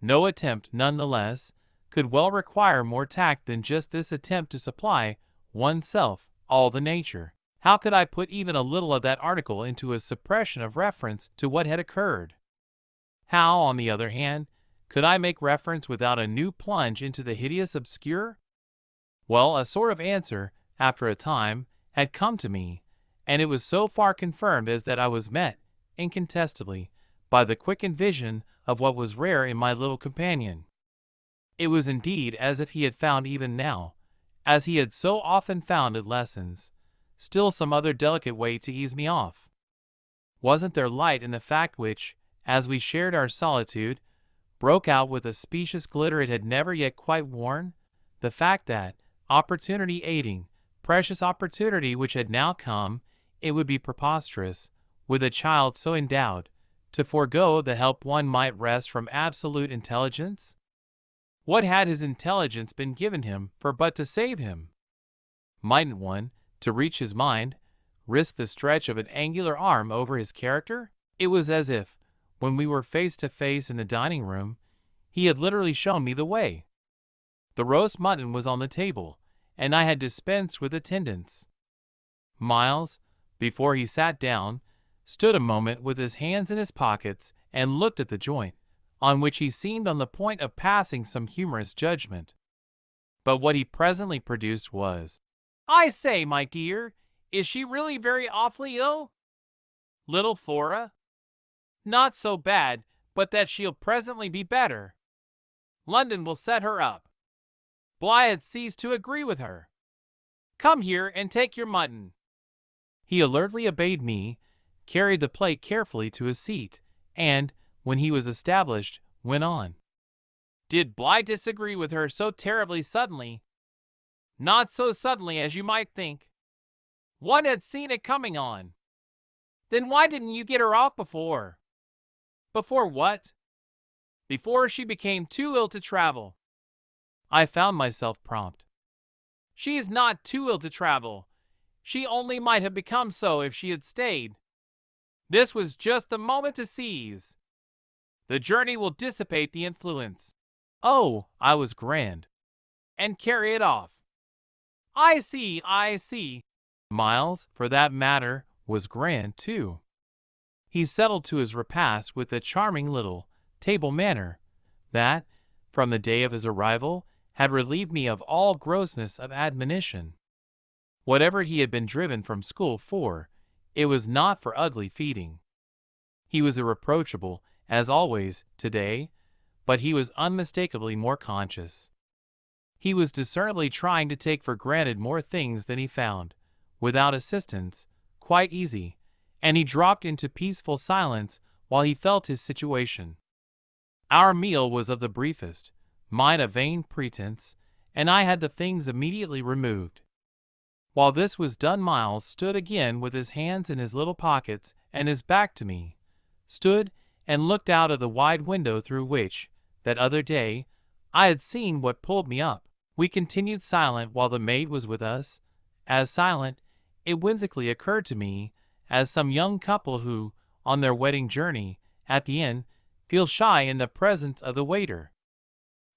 No attempt, none the less, could well require more tact than just this attempt to supply, oneself, all the nature. How could I put even a little of that article into a suppression of reference to what had occurred? How, on the other hand, could I make reference without a new plunge into the hideous obscure? Well, a sort of answer, after a time, had come to me, and it was so far confirmed as that I was met, incontestably, by the quickened vision of what was rare in my little companion. It was indeed as if he had found even now, as he had so often found at lessons, still some other delicate way to ease me off. Wasn't there light in the fact which, as we shared our solitude, broke out with a specious glitter it had never yet quite worn? The fact that, opportunity aiding, precious opportunity which had now come, it would be preposterous, with a child so endowed, to forego the help one might wrest from absolute intelligence? What had his intelligence been given him for but to save him? Mightn't one, to reach his mind, risk the stretch of an angular arm over his character? It was as if, when we were face to face in the dining room, he had literally shown me the way. The roast mutton was on the table, and I had dispensed with attendance. Miles, before he sat down, stood a moment with his hands in his pockets and looked at the joint, on which he seemed on the point of passing some humorous judgment. But what he presently produced was, "I say, my dear, is she really very awfully ill?" "Little Flora?" "Not so bad, but that she'll presently be better. London will set her up." Bligh had ceased to agree with her. Come here and take your mutton. He alertly obeyed me, carried the plate carefully to his seat, and, when he was established, went on. Did Bly disagree with her so terribly suddenly? Not so suddenly as you might think. One had seen it coming on. Then why didn't you get her off before? Before what? Before she became too ill to travel. I found myself prompt. She is not too ill to travel. She only might have become so if she had stayed. This was just the moment to seize. The journey will dissipate the influence. Oh, I was grand. And carry it off. I see, I see. Miles, for that matter, was grand too. He settled to his repast with a charming little table manner that, from the day of his arrival, had relieved me of all grossness of admonition. Whatever he had been driven from school for, it was not for ugly feeding. He was irreproachable, as always, today, but he was unmistakably more conscious. He was discernibly trying to take for granted more things than he found, without assistance, quite easy, and he dropped into peaceful silence while he felt his situation. Our meal was of the briefest, mine a vain pretense, and I had the things immediately removed. While this was done, Miles stood again with his hands in his little pockets and his back to me, stood and looked out of the wide window through which, that other day, I had seen what pulled me up. We continued silent while the maid was with us, as silent, it whimsically occurred to me, as some young couple who, on their wedding journey, at the inn, feel shy in the presence of the waiter.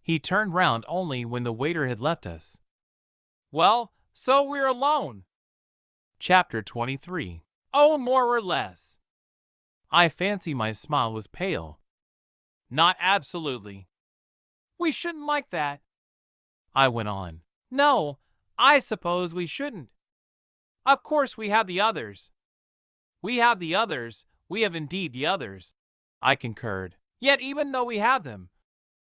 He turned round only when the waiter had left us. Well, so we're alone. Chapter 23. Oh, more or less. I fancy my smile was pale. Not absolutely. We shouldn't like that. I went on. No, I suppose we shouldn't. Of course we have the others. We have the others, we have indeed the others. I concurred. Yet even though we have them,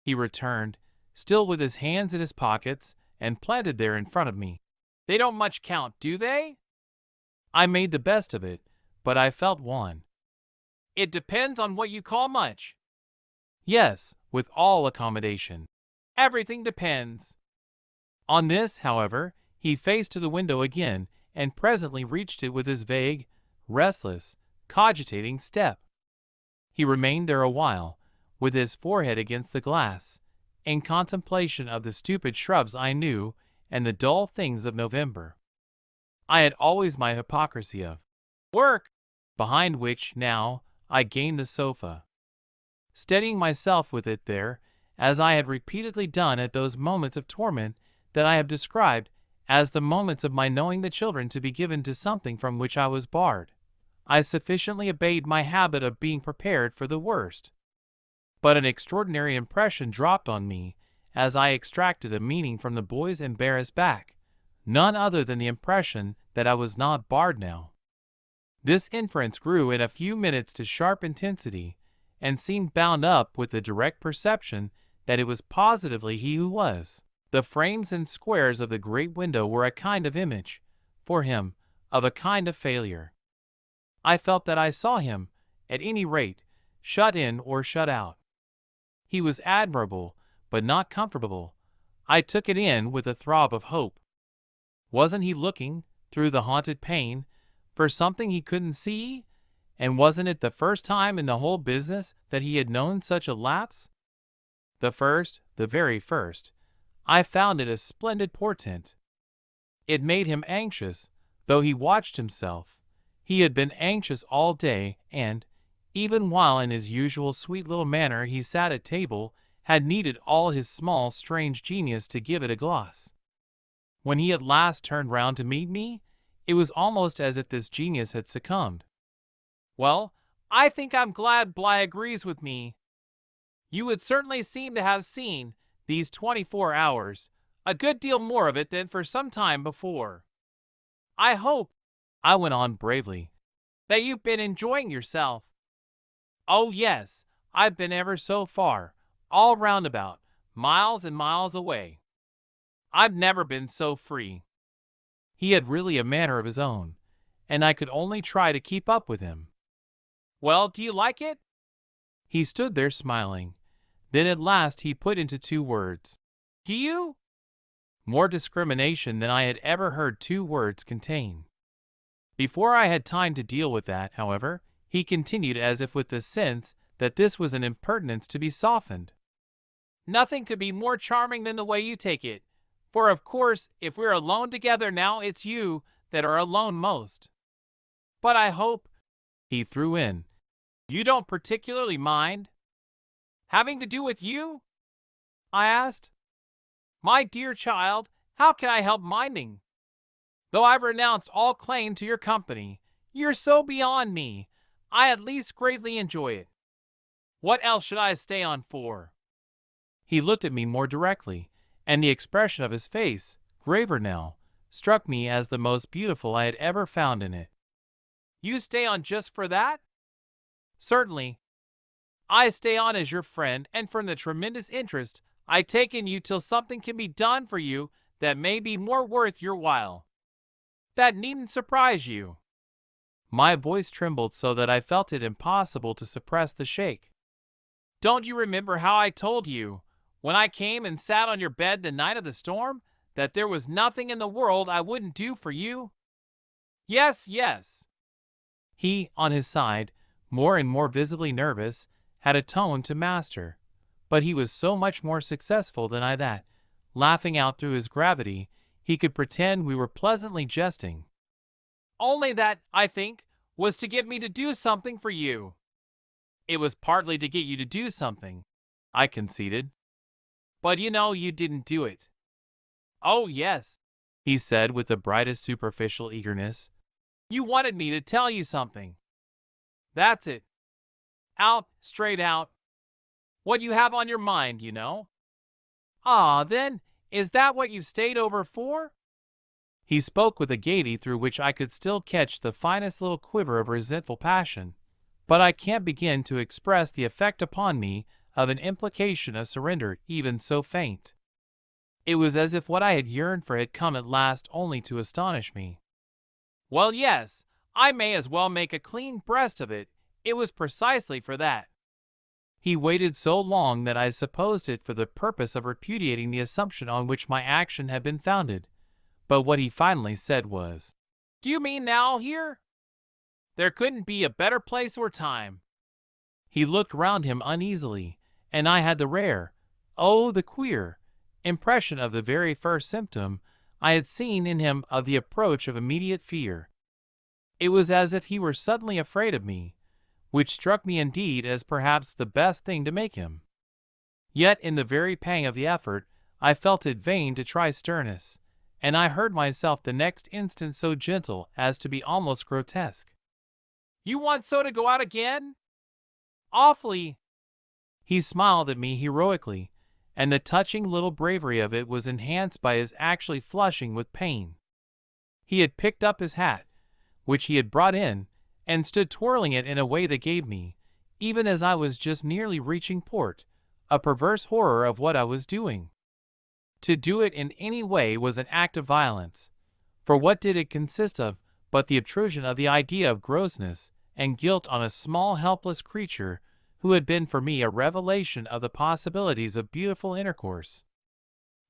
he returned, still with his hands in his pockets and planted there in front of me. They don't much count, do they? I made the best of it, but I felt one. It depends on what you call much. Yes, with all accommodation. Everything depends. On this, however, he faced to the window again and presently reached it with his vague, restless, cogitating step. He remained there a while, with his forehead against the glass, in contemplation of the stupid shrubs I knew and the dull things of November. I had always my hypocrisy of work, behind which, now, I gained the sofa. Steadying myself with it there, as I had repeatedly done at those moments of torment that I have described as the moments of my knowing the children to be given to something from which I was barred, I sufficiently obeyed my habit of being prepared for the worst. But an extraordinary impression dropped on me as I extracted a meaning from the boy's embarrassed back, none other than the impression that I was not barred now. This inference grew in a few minutes to sharp intensity, and seemed bound up with the direct perception that it was positively he who was. The frames and squares of the great window were a kind of image, for him, of a kind of failure. I felt that I saw him, at any rate, shut in or shut out. He was admirable, but not comfortable. I took it in with a throb of hope. Wasn't he looking, through the haunted pane, for something he couldn't see? And wasn't it the first time in the whole business that he had known such a lapse? The first, the very first. I found it a splendid portent. It made him anxious, though he watched himself. He had been anxious all day, and, even while in his usual sweet little manner he sat at table, had needed all his small, strange genius to give it a gloss. When he at last turned round to meet me, it was almost as if this genius had succumbed. Well, I think I'm glad Bly agrees with me. You would certainly seem to have seen, these 24 hours, a good deal more of it than for some time before. I hope, I went on bravely, that you've been enjoying yourself. Oh yes, I've been ever so far, all roundabout, miles and miles away. I've never been so free. He had really a manner of his own, and I could only try to keep up with him. "Well, do you like it?" He stood there smiling. Then at last he put into 2 words. "Do you?" More discrimination than I had ever heard 2 words contain. Before I had time to deal with that, however, he continued as if with the sense that this was an impertinence to be softened. "Nothing could be more charming than the way you take it. For of course, if we're alone together now, it's you that are alone most. But I hope," he threw in, "you don't particularly mind?" "Having to do with you?" I asked. "My dear child, how can I help minding? Though I've renounced all claim to your company, you're so beyond me, I at least greatly enjoy it. What else should I stay on for?" He looked at me more directly, and the expression of his face, graver now, struck me as the most beautiful I had ever found in it. "You stay on just for that?" "Certainly. I stay on as your friend and from the tremendous interest I take in you till something can be done for you that may be more worth your while. That needn't surprise you." My voice trembled so that I felt it impossible to suppress the shake. "Don't you remember how I told you, when I came and sat on your bed the night of the storm, that there was nothing in the world I wouldn't do for you?" "Yes, yes." He, on his side, more and more visibly nervous, had a tone to master, but he was so much more successful than I that, laughing out through his gravity, he could pretend we were pleasantly jesting. "Only that, I think, was to get me to do something for you." "It was partly to get you to do something," I conceded. "But you know you didn't do it." "Oh, yes," he said with the brightest superficial eagerness. "You wanted me to tell you something. That's it. Out, straight out. What you have on your mind, you know." "Ah, then, is that what you've stayed over for?" He spoke with a gaiety through which I could still catch the finest little quiver of resentful passion, but I can't begin to express the effect upon me of an implication of surrender even so faint. It was as if what I had yearned for had come at last only to astonish me. "Well, yes, I may as well make a clean breast of it. It was precisely for that." He waited so long that I supposed it for the purpose of repudiating the assumption on which my action had been founded, but what he finally said was, "Do you mean now here? There couldn't be a better place or time." He looked round him uneasily, and I had the rare, oh, the queer, impression of the very first symptom I had seen in him of the approach of immediate fear. It was as if he were suddenly afraid of me, which struck me indeed as perhaps the best thing to make him. Yet in the very pang of the effort I felt it vain to try sternness, and I heard myself the next instant so gentle as to be almost grotesque. "You want so to go out again?" "Awfully." He smiled at me heroically, and the touching little bravery of it was enhanced by his actually flushing with pain. He had picked up his hat, which he had brought in, and stood twirling it in a way that gave me, even as I was just nearly reaching port, a perverse horror of what I was doing. To do it in any way was an act of violence, for what did it consist of but the obtrusion of the idea of grossness and guilt on a small helpless creature who had been for me a revelation of the possibilities of beautiful intercourse?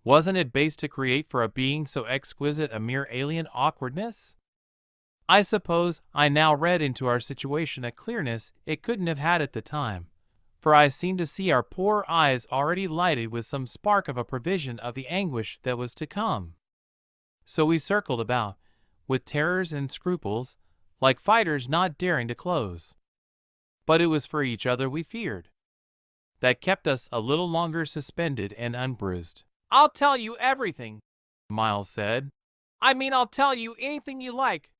Wasn't it base to create for a being so exquisite a mere alien awkwardness? I suppose I now read into our situation a clearness it couldn't have had at the time, for I seemed to see our poor eyes already lighted with some spark of a prevision of the anguish that was to come. So we circled about, with terrors and scruples, like fighters not daring to close. But it was for each other we feared. That kept us a little longer suspended and unbruised. "I'll tell you everything," Miles said. "I mean, I'll tell you anything you like.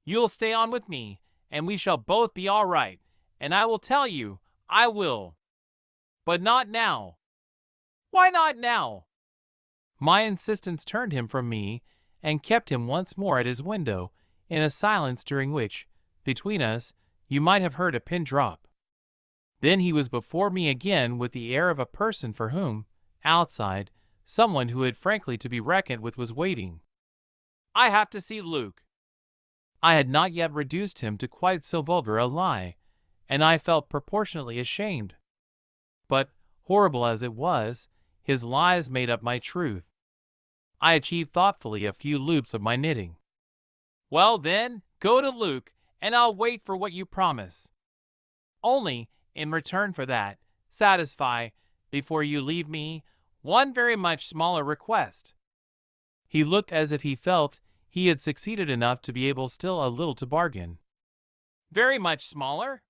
You'll stay on with me, and we shall both be all right, and I will tell you, I will. But not now." "Why not now?" My insistence turned him from me and kept him once more at his window in a silence during which, between us, you might have heard a pin drop. Then he was before me again with the air of a person for whom, outside, someone who had frankly to be reckoned with was waiting. I have to see Luke. I had not yet reduced him to quite so vulgar a lie, and I felt proportionately ashamed. But, horrible as it was, his lies made up my truth. I achieved thoughtfully a few loops of my knitting. Well then, go to Luke, and I'll wait for what you promise. Only, in return for that, satisfy, before you leave me, one very much smaller request. He looked as if he felt he had succeeded enough to be able still a little to bargain. Very much smaller?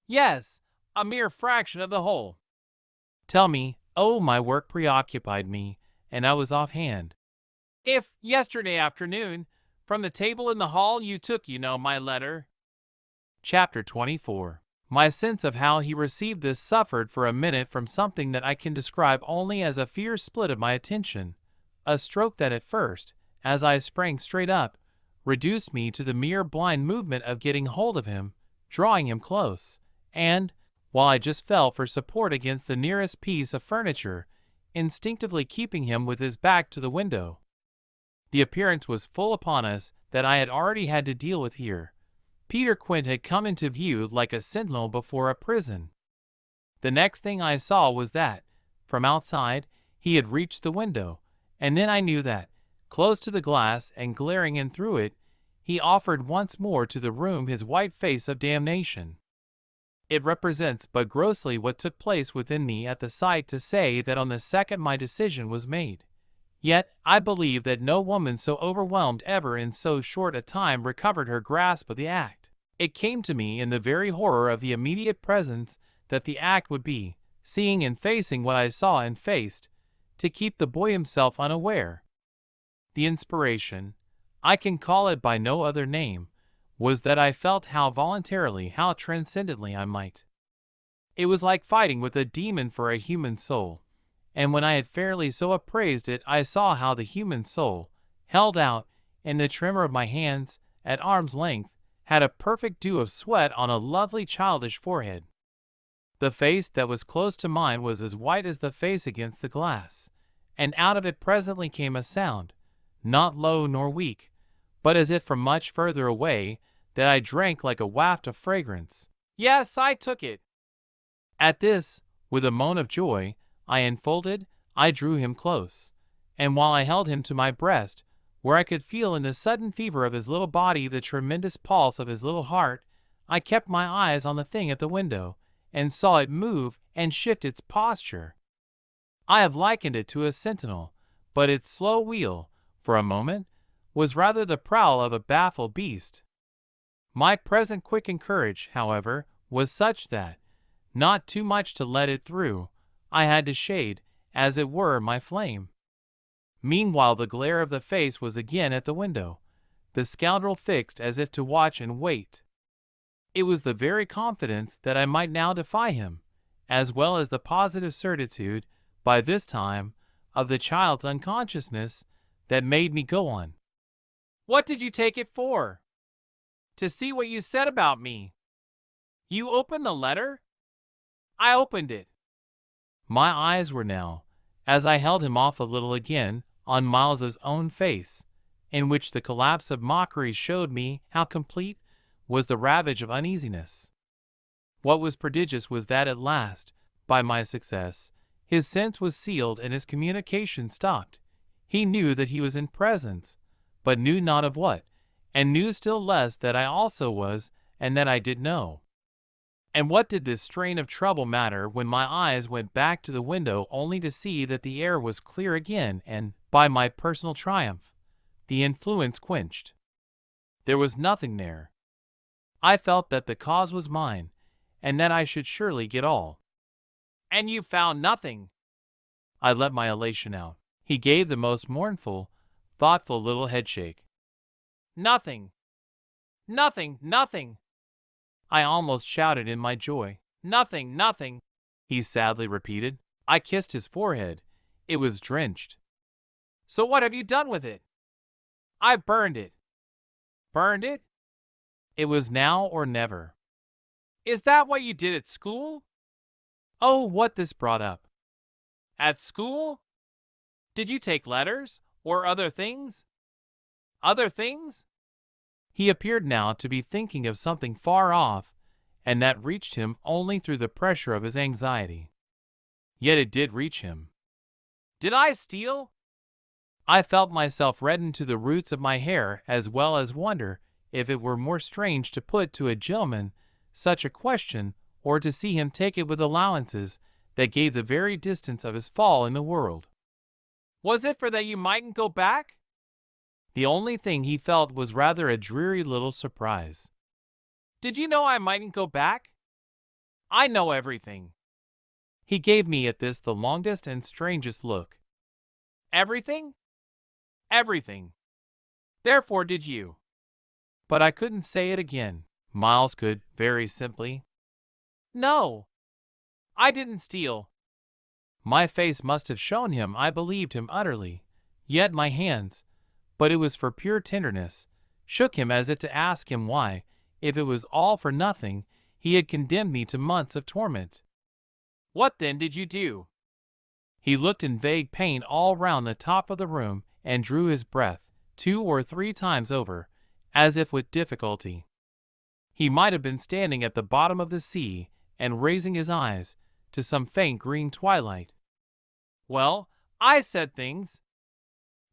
Yes, a mere fraction of the whole. Tell me, oh, my work preoccupied me, and I was offhand. If, yesterday afternoon, from the table in the hall you took, my letter. Chapter 24. My sense of how he received this suffered for a minute from something that I can describe only as a fierce split of my attention, a stroke that at first, as I sprang straight up, reduced me to the mere blind movement of getting hold of him, drawing him close, and, while I just fell for support against the nearest piece of furniture, instinctively keeping him with his back to the window. The appearance was full upon us that I had already had to deal with here. Peter Quint had come into view like a sentinel before a prison. The next thing I saw was that, from outside, he had reached the window, and then I knew that, close to the glass and glaring in through it, he offered once more to the room his white face of damnation. It represents but grossly what took place within me at the sight to say that on the second my decision was made. Yet I believe that no woman so overwhelmed ever in so short a time recovered her grasp of the act. It came to me in the very horror of the immediate presence that the act would be, seeing and facing what I saw and faced, to keep the boy himself unaware. The inspiration, I can call it by no other name, was that I felt how voluntarily, how transcendently I might. It was like fighting with a demon for a human soul, and when I had fairly so appraised it, I saw how the human soul, held out, in the tremor of my hands, at arm's length, had a perfect dew of sweat on a lovely childish forehead. The face that was close to mine was as white as the face against the glass, and out of it presently came a sound, not low nor weak, but as if from much further away, that I drank like a waft of fragrance. Yes, I took it. At this, with a moan of joy, I unfolded, I drew him close, and while I held him to my breast, where I could feel in the sudden fever of his little body the tremendous pulse of his little heart, I kept my eyes on the thing at the window, and saw it move and shift its posture. I have likened it to a sentinel, but its slow wheel, for a moment, was rather the prowl of a baffled beast. My present quickened courage, however, was such that, not too much to let it through, I had to shade, as it were, my flame. Meanwhile the glare of the face was again at the window, the scoundrel fixed as if to watch and wait. It was the very confidence that I might now defy him, as well as the positive certitude, by this time, of the child's unconsciousness, that made me go on. What did you take it for? To see what you said about me. You opened the letter? I opened it. My eyes were now, as I held him off a little again, on Miles's own face, in which the collapse of mockery showed me how complete was the ravage of uneasiness. What was prodigious was that at last, by my success, his sense was sealed and his communication stopped. He knew that he was in presence, but knew not of what, and knew still less that I also was, and that I did know. And what did this strain of trouble matter when my eyes went back to the window only to see that the air was clear again and, by my personal triumph, the influence quenched? There was nothing there. I felt that the cause was mine, and that I should surely get all. And you found nothing. I let my elation out. He gave the most mournful, thoughtful little headshake. Nothing. Nothing, nothing. I almost shouted in my joy. Nothing, nothing, he sadly repeated. I kissed his forehead. It was drenched. So what have you done with it? I burned it. Burned it? It was now or never. Is that what you did at school? Oh, what this brought up. At school? Did you take letters, or other things? Other things? He appeared now to be thinking of something far off, and that reached him only through the pressure of his anxiety. Yet it did reach him. Did I steal? I felt myself redden to the roots of my hair, as well as wonder if it were more strange to put to a gentleman such a question, or to see him take it with allowances that gave the very distance of his fall in the world. Was it for that you mightn't go back? The only thing he felt was rather a dreary little surprise. Did you know I mightn't go back? I know everything. He gave me at this the longest and strangest look. Everything? Everything. Therefore did you. But I couldn't say it again. Miles could, very simply. No. I didn't steal. My face must have shown him I believed him utterly. Yet my hands, but it was for pure tenderness, shook him as if to ask him why, if it was all for nothing, he had condemned me to months of torment. What then did you do? He looked in vague pain all round the top of the room and drew his breath 2 or 3 times over, as if with difficulty. He might have been standing at the bottom of the sea and raising his eyes to some faint green twilight. Well, I said things.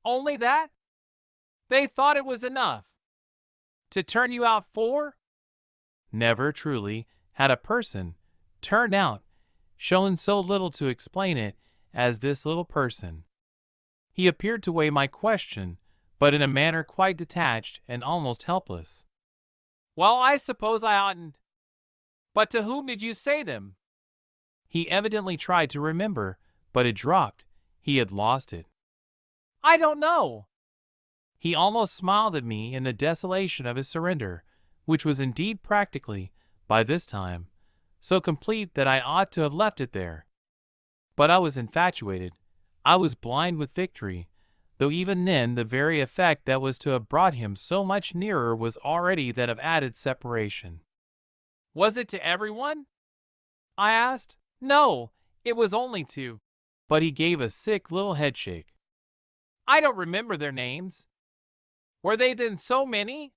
Only that? They thought it was enough. To turn you out for? Never, truly, had a person turned out, shown so little to explain it as this little person. He appeared to weigh my question, but in a manner quite detached and almost helpless. Well, I suppose I oughtn't. But to whom did you say them? He evidently tried to remember, but it dropped. He had lost it. I don't know. He almost smiled at me in the desolation of his surrender, which was indeed practically, by this time, so complete that I ought to have left it there. But I was infatuated. I was blind with victory, though even then the very effect that was to have brought him so much nearer was already that of added separation. Was it to everyone? I asked. No, it was only to. But he gave a sick little headshake. I don't remember their names. Were they then so many?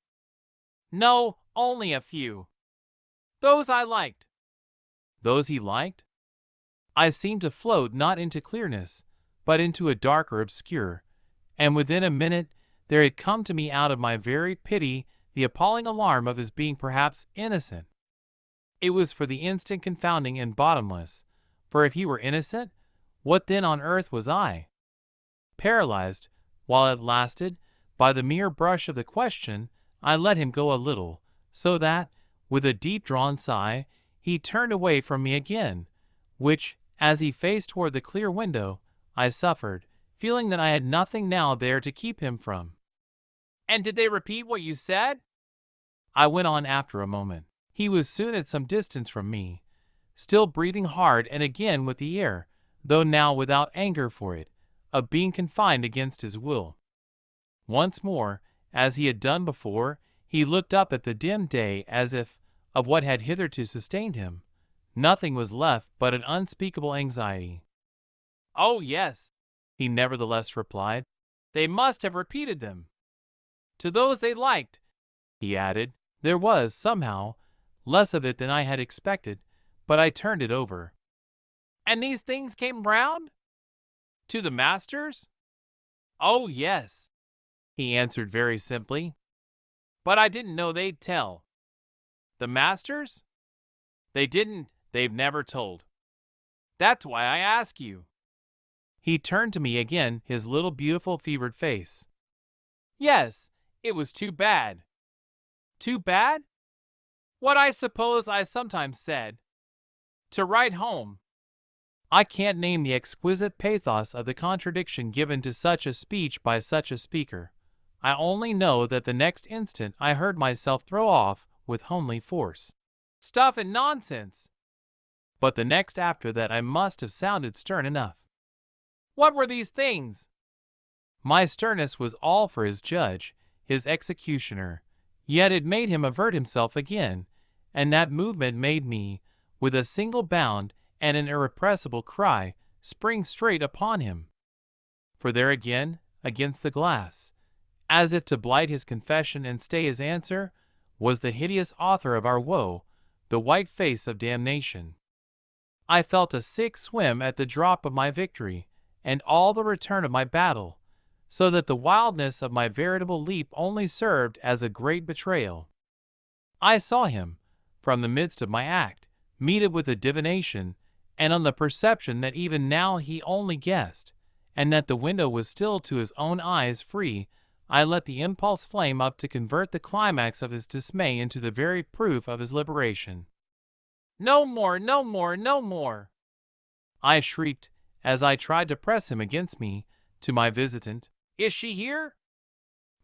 No, only a few. Those I liked. Those he liked? I seemed to float not into clearness, but into a darker obscure, and within a minute there had come to me out of my very pity the appalling alarm of his being perhaps innocent. It was for the instant confounding and bottomless, for if he were innocent, what then on earth was I? Paralyzed, while it lasted, by the mere brush of the question, I let him go a little, so that, with a deep-drawn sigh, he turned away from me again, which, as he faced toward the clear window, I suffered, feeling that I had nothing now there to keep him from. And did they repeat what you said? I went on after a moment. He was soon at some distance from me, still breathing hard and again with the air, though now without anger for it, of being confined against his will. Once more, as he had done before, he looked up at the dim day as if, of what had hitherto sustained him, nothing was left but an unspeakable anxiety. Oh, yes, he nevertheless replied. They must have repeated them. To those they liked, he added. There was, somehow, less of it than I had expected, but I turned it over. And these things came round? To the masters? Oh, yes, he answered very simply. But I didn't know they'd tell. The masters? They didn't, they've never told. That's why I ask you. He turned to me again, his little beautiful fevered face. Yes, it was too bad. Too bad? What I suppose I sometimes said. To write home. I can't name the exquisite pathos of the contradiction given to such a speech by such a speaker. I only know that the next instant I heard myself throw off, with homely force, stuff and nonsense. But the next after that I must have sounded stern enough. What were these things? My sternness was all for his judge, his executioner, yet it made him avert himself again, and that movement made me, with a single bound and an irrepressible cry, spring straight upon him. For there again, against the glass, As if to blight his confession and stay his answer, was the hideous author of our woe, the white face of damnation. I felt a sick swim at the drop of my victory, and all the return of my battle, so that the wildness of my veritable leap only served as a great betrayal. I saw him, from the midst of my act, meet it with a divination, and on the perception that even now he only guessed, and that the window was still to his own eyes free, I let the impulse flame up to convert the climax of his dismay into the very proof of his liberation. "No more, no more, no more!" I shrieked, as I tried to press him against me, to my visitant. "Is she here?"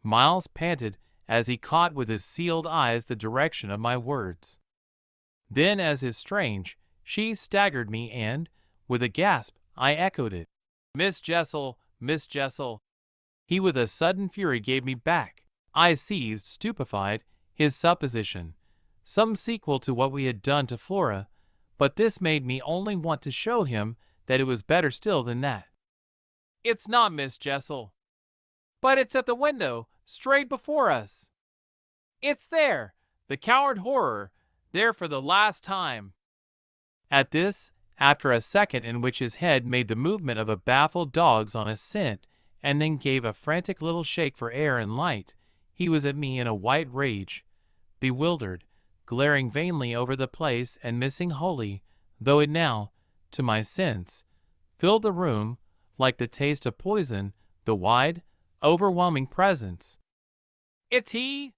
Miles panted, as he caught with his sealed eyes the direction of my words. Then, as is strange, she staggered me and, with a gasp, I echoed it. "Miss Jessel, Miss Jessel." He with a sudden fury gave me back. I seized, stupefied, his supposition, some sequel to what we had done to Flora, but this made me only want to show him that it was better still than that. "It's not Miss Jessel." "But it's at the window, straight before us." "It's there, the coward horror, there for the last time." At this, after a second in which his head made the movement of a baffled dog's on a scent, and then gave a frantic little shake for air and light, he was at me in a white rage, bewildered, glaring vainly over the place and missing wholly, though it now, to my sense, filled the room, like the taste of poison, the wide, overwhelming presence. "It's he!"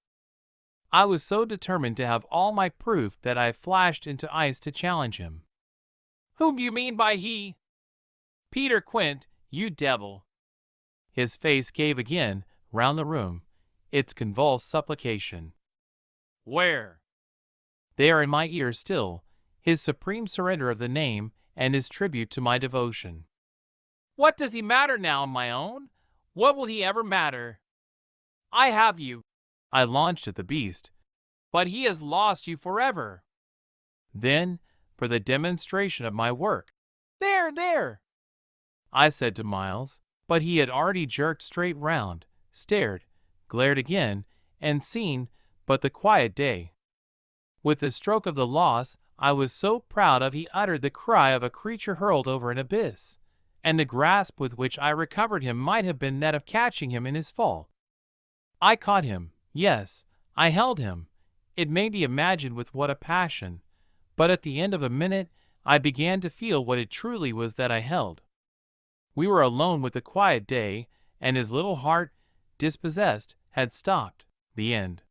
I was so determined to have all my proof that I flashed into ice to challenge him. "Whom do you mean by he?" "Peter Quint, you devil!" His face gave again, round the room, its convulsed supplication. "Where?" There in my ear still, his supreme surrender of the name and his tribute to my devotion. "What does he matter now, my own? What will he ever matter? I have you." I launched at the beast. "But he has lost you forever." Then, for the demonstration of my work, "There, there!" I said to Miles, but he had already jerked straight round, stared, glared again, and seen but the quiet day. With the stroke of the loss I was so proud of he uttered the cry of a creature hurled over an abyss, and the grasp with which I recovered him might have been that of catching him in his fall. I caught him, yes, I held him, it may be imagined with what a passion, but at the end of a minute I began to feel what it truly was that I held. We were alone with the quiet day, and his little heart, dispossessed, had stopped. The end.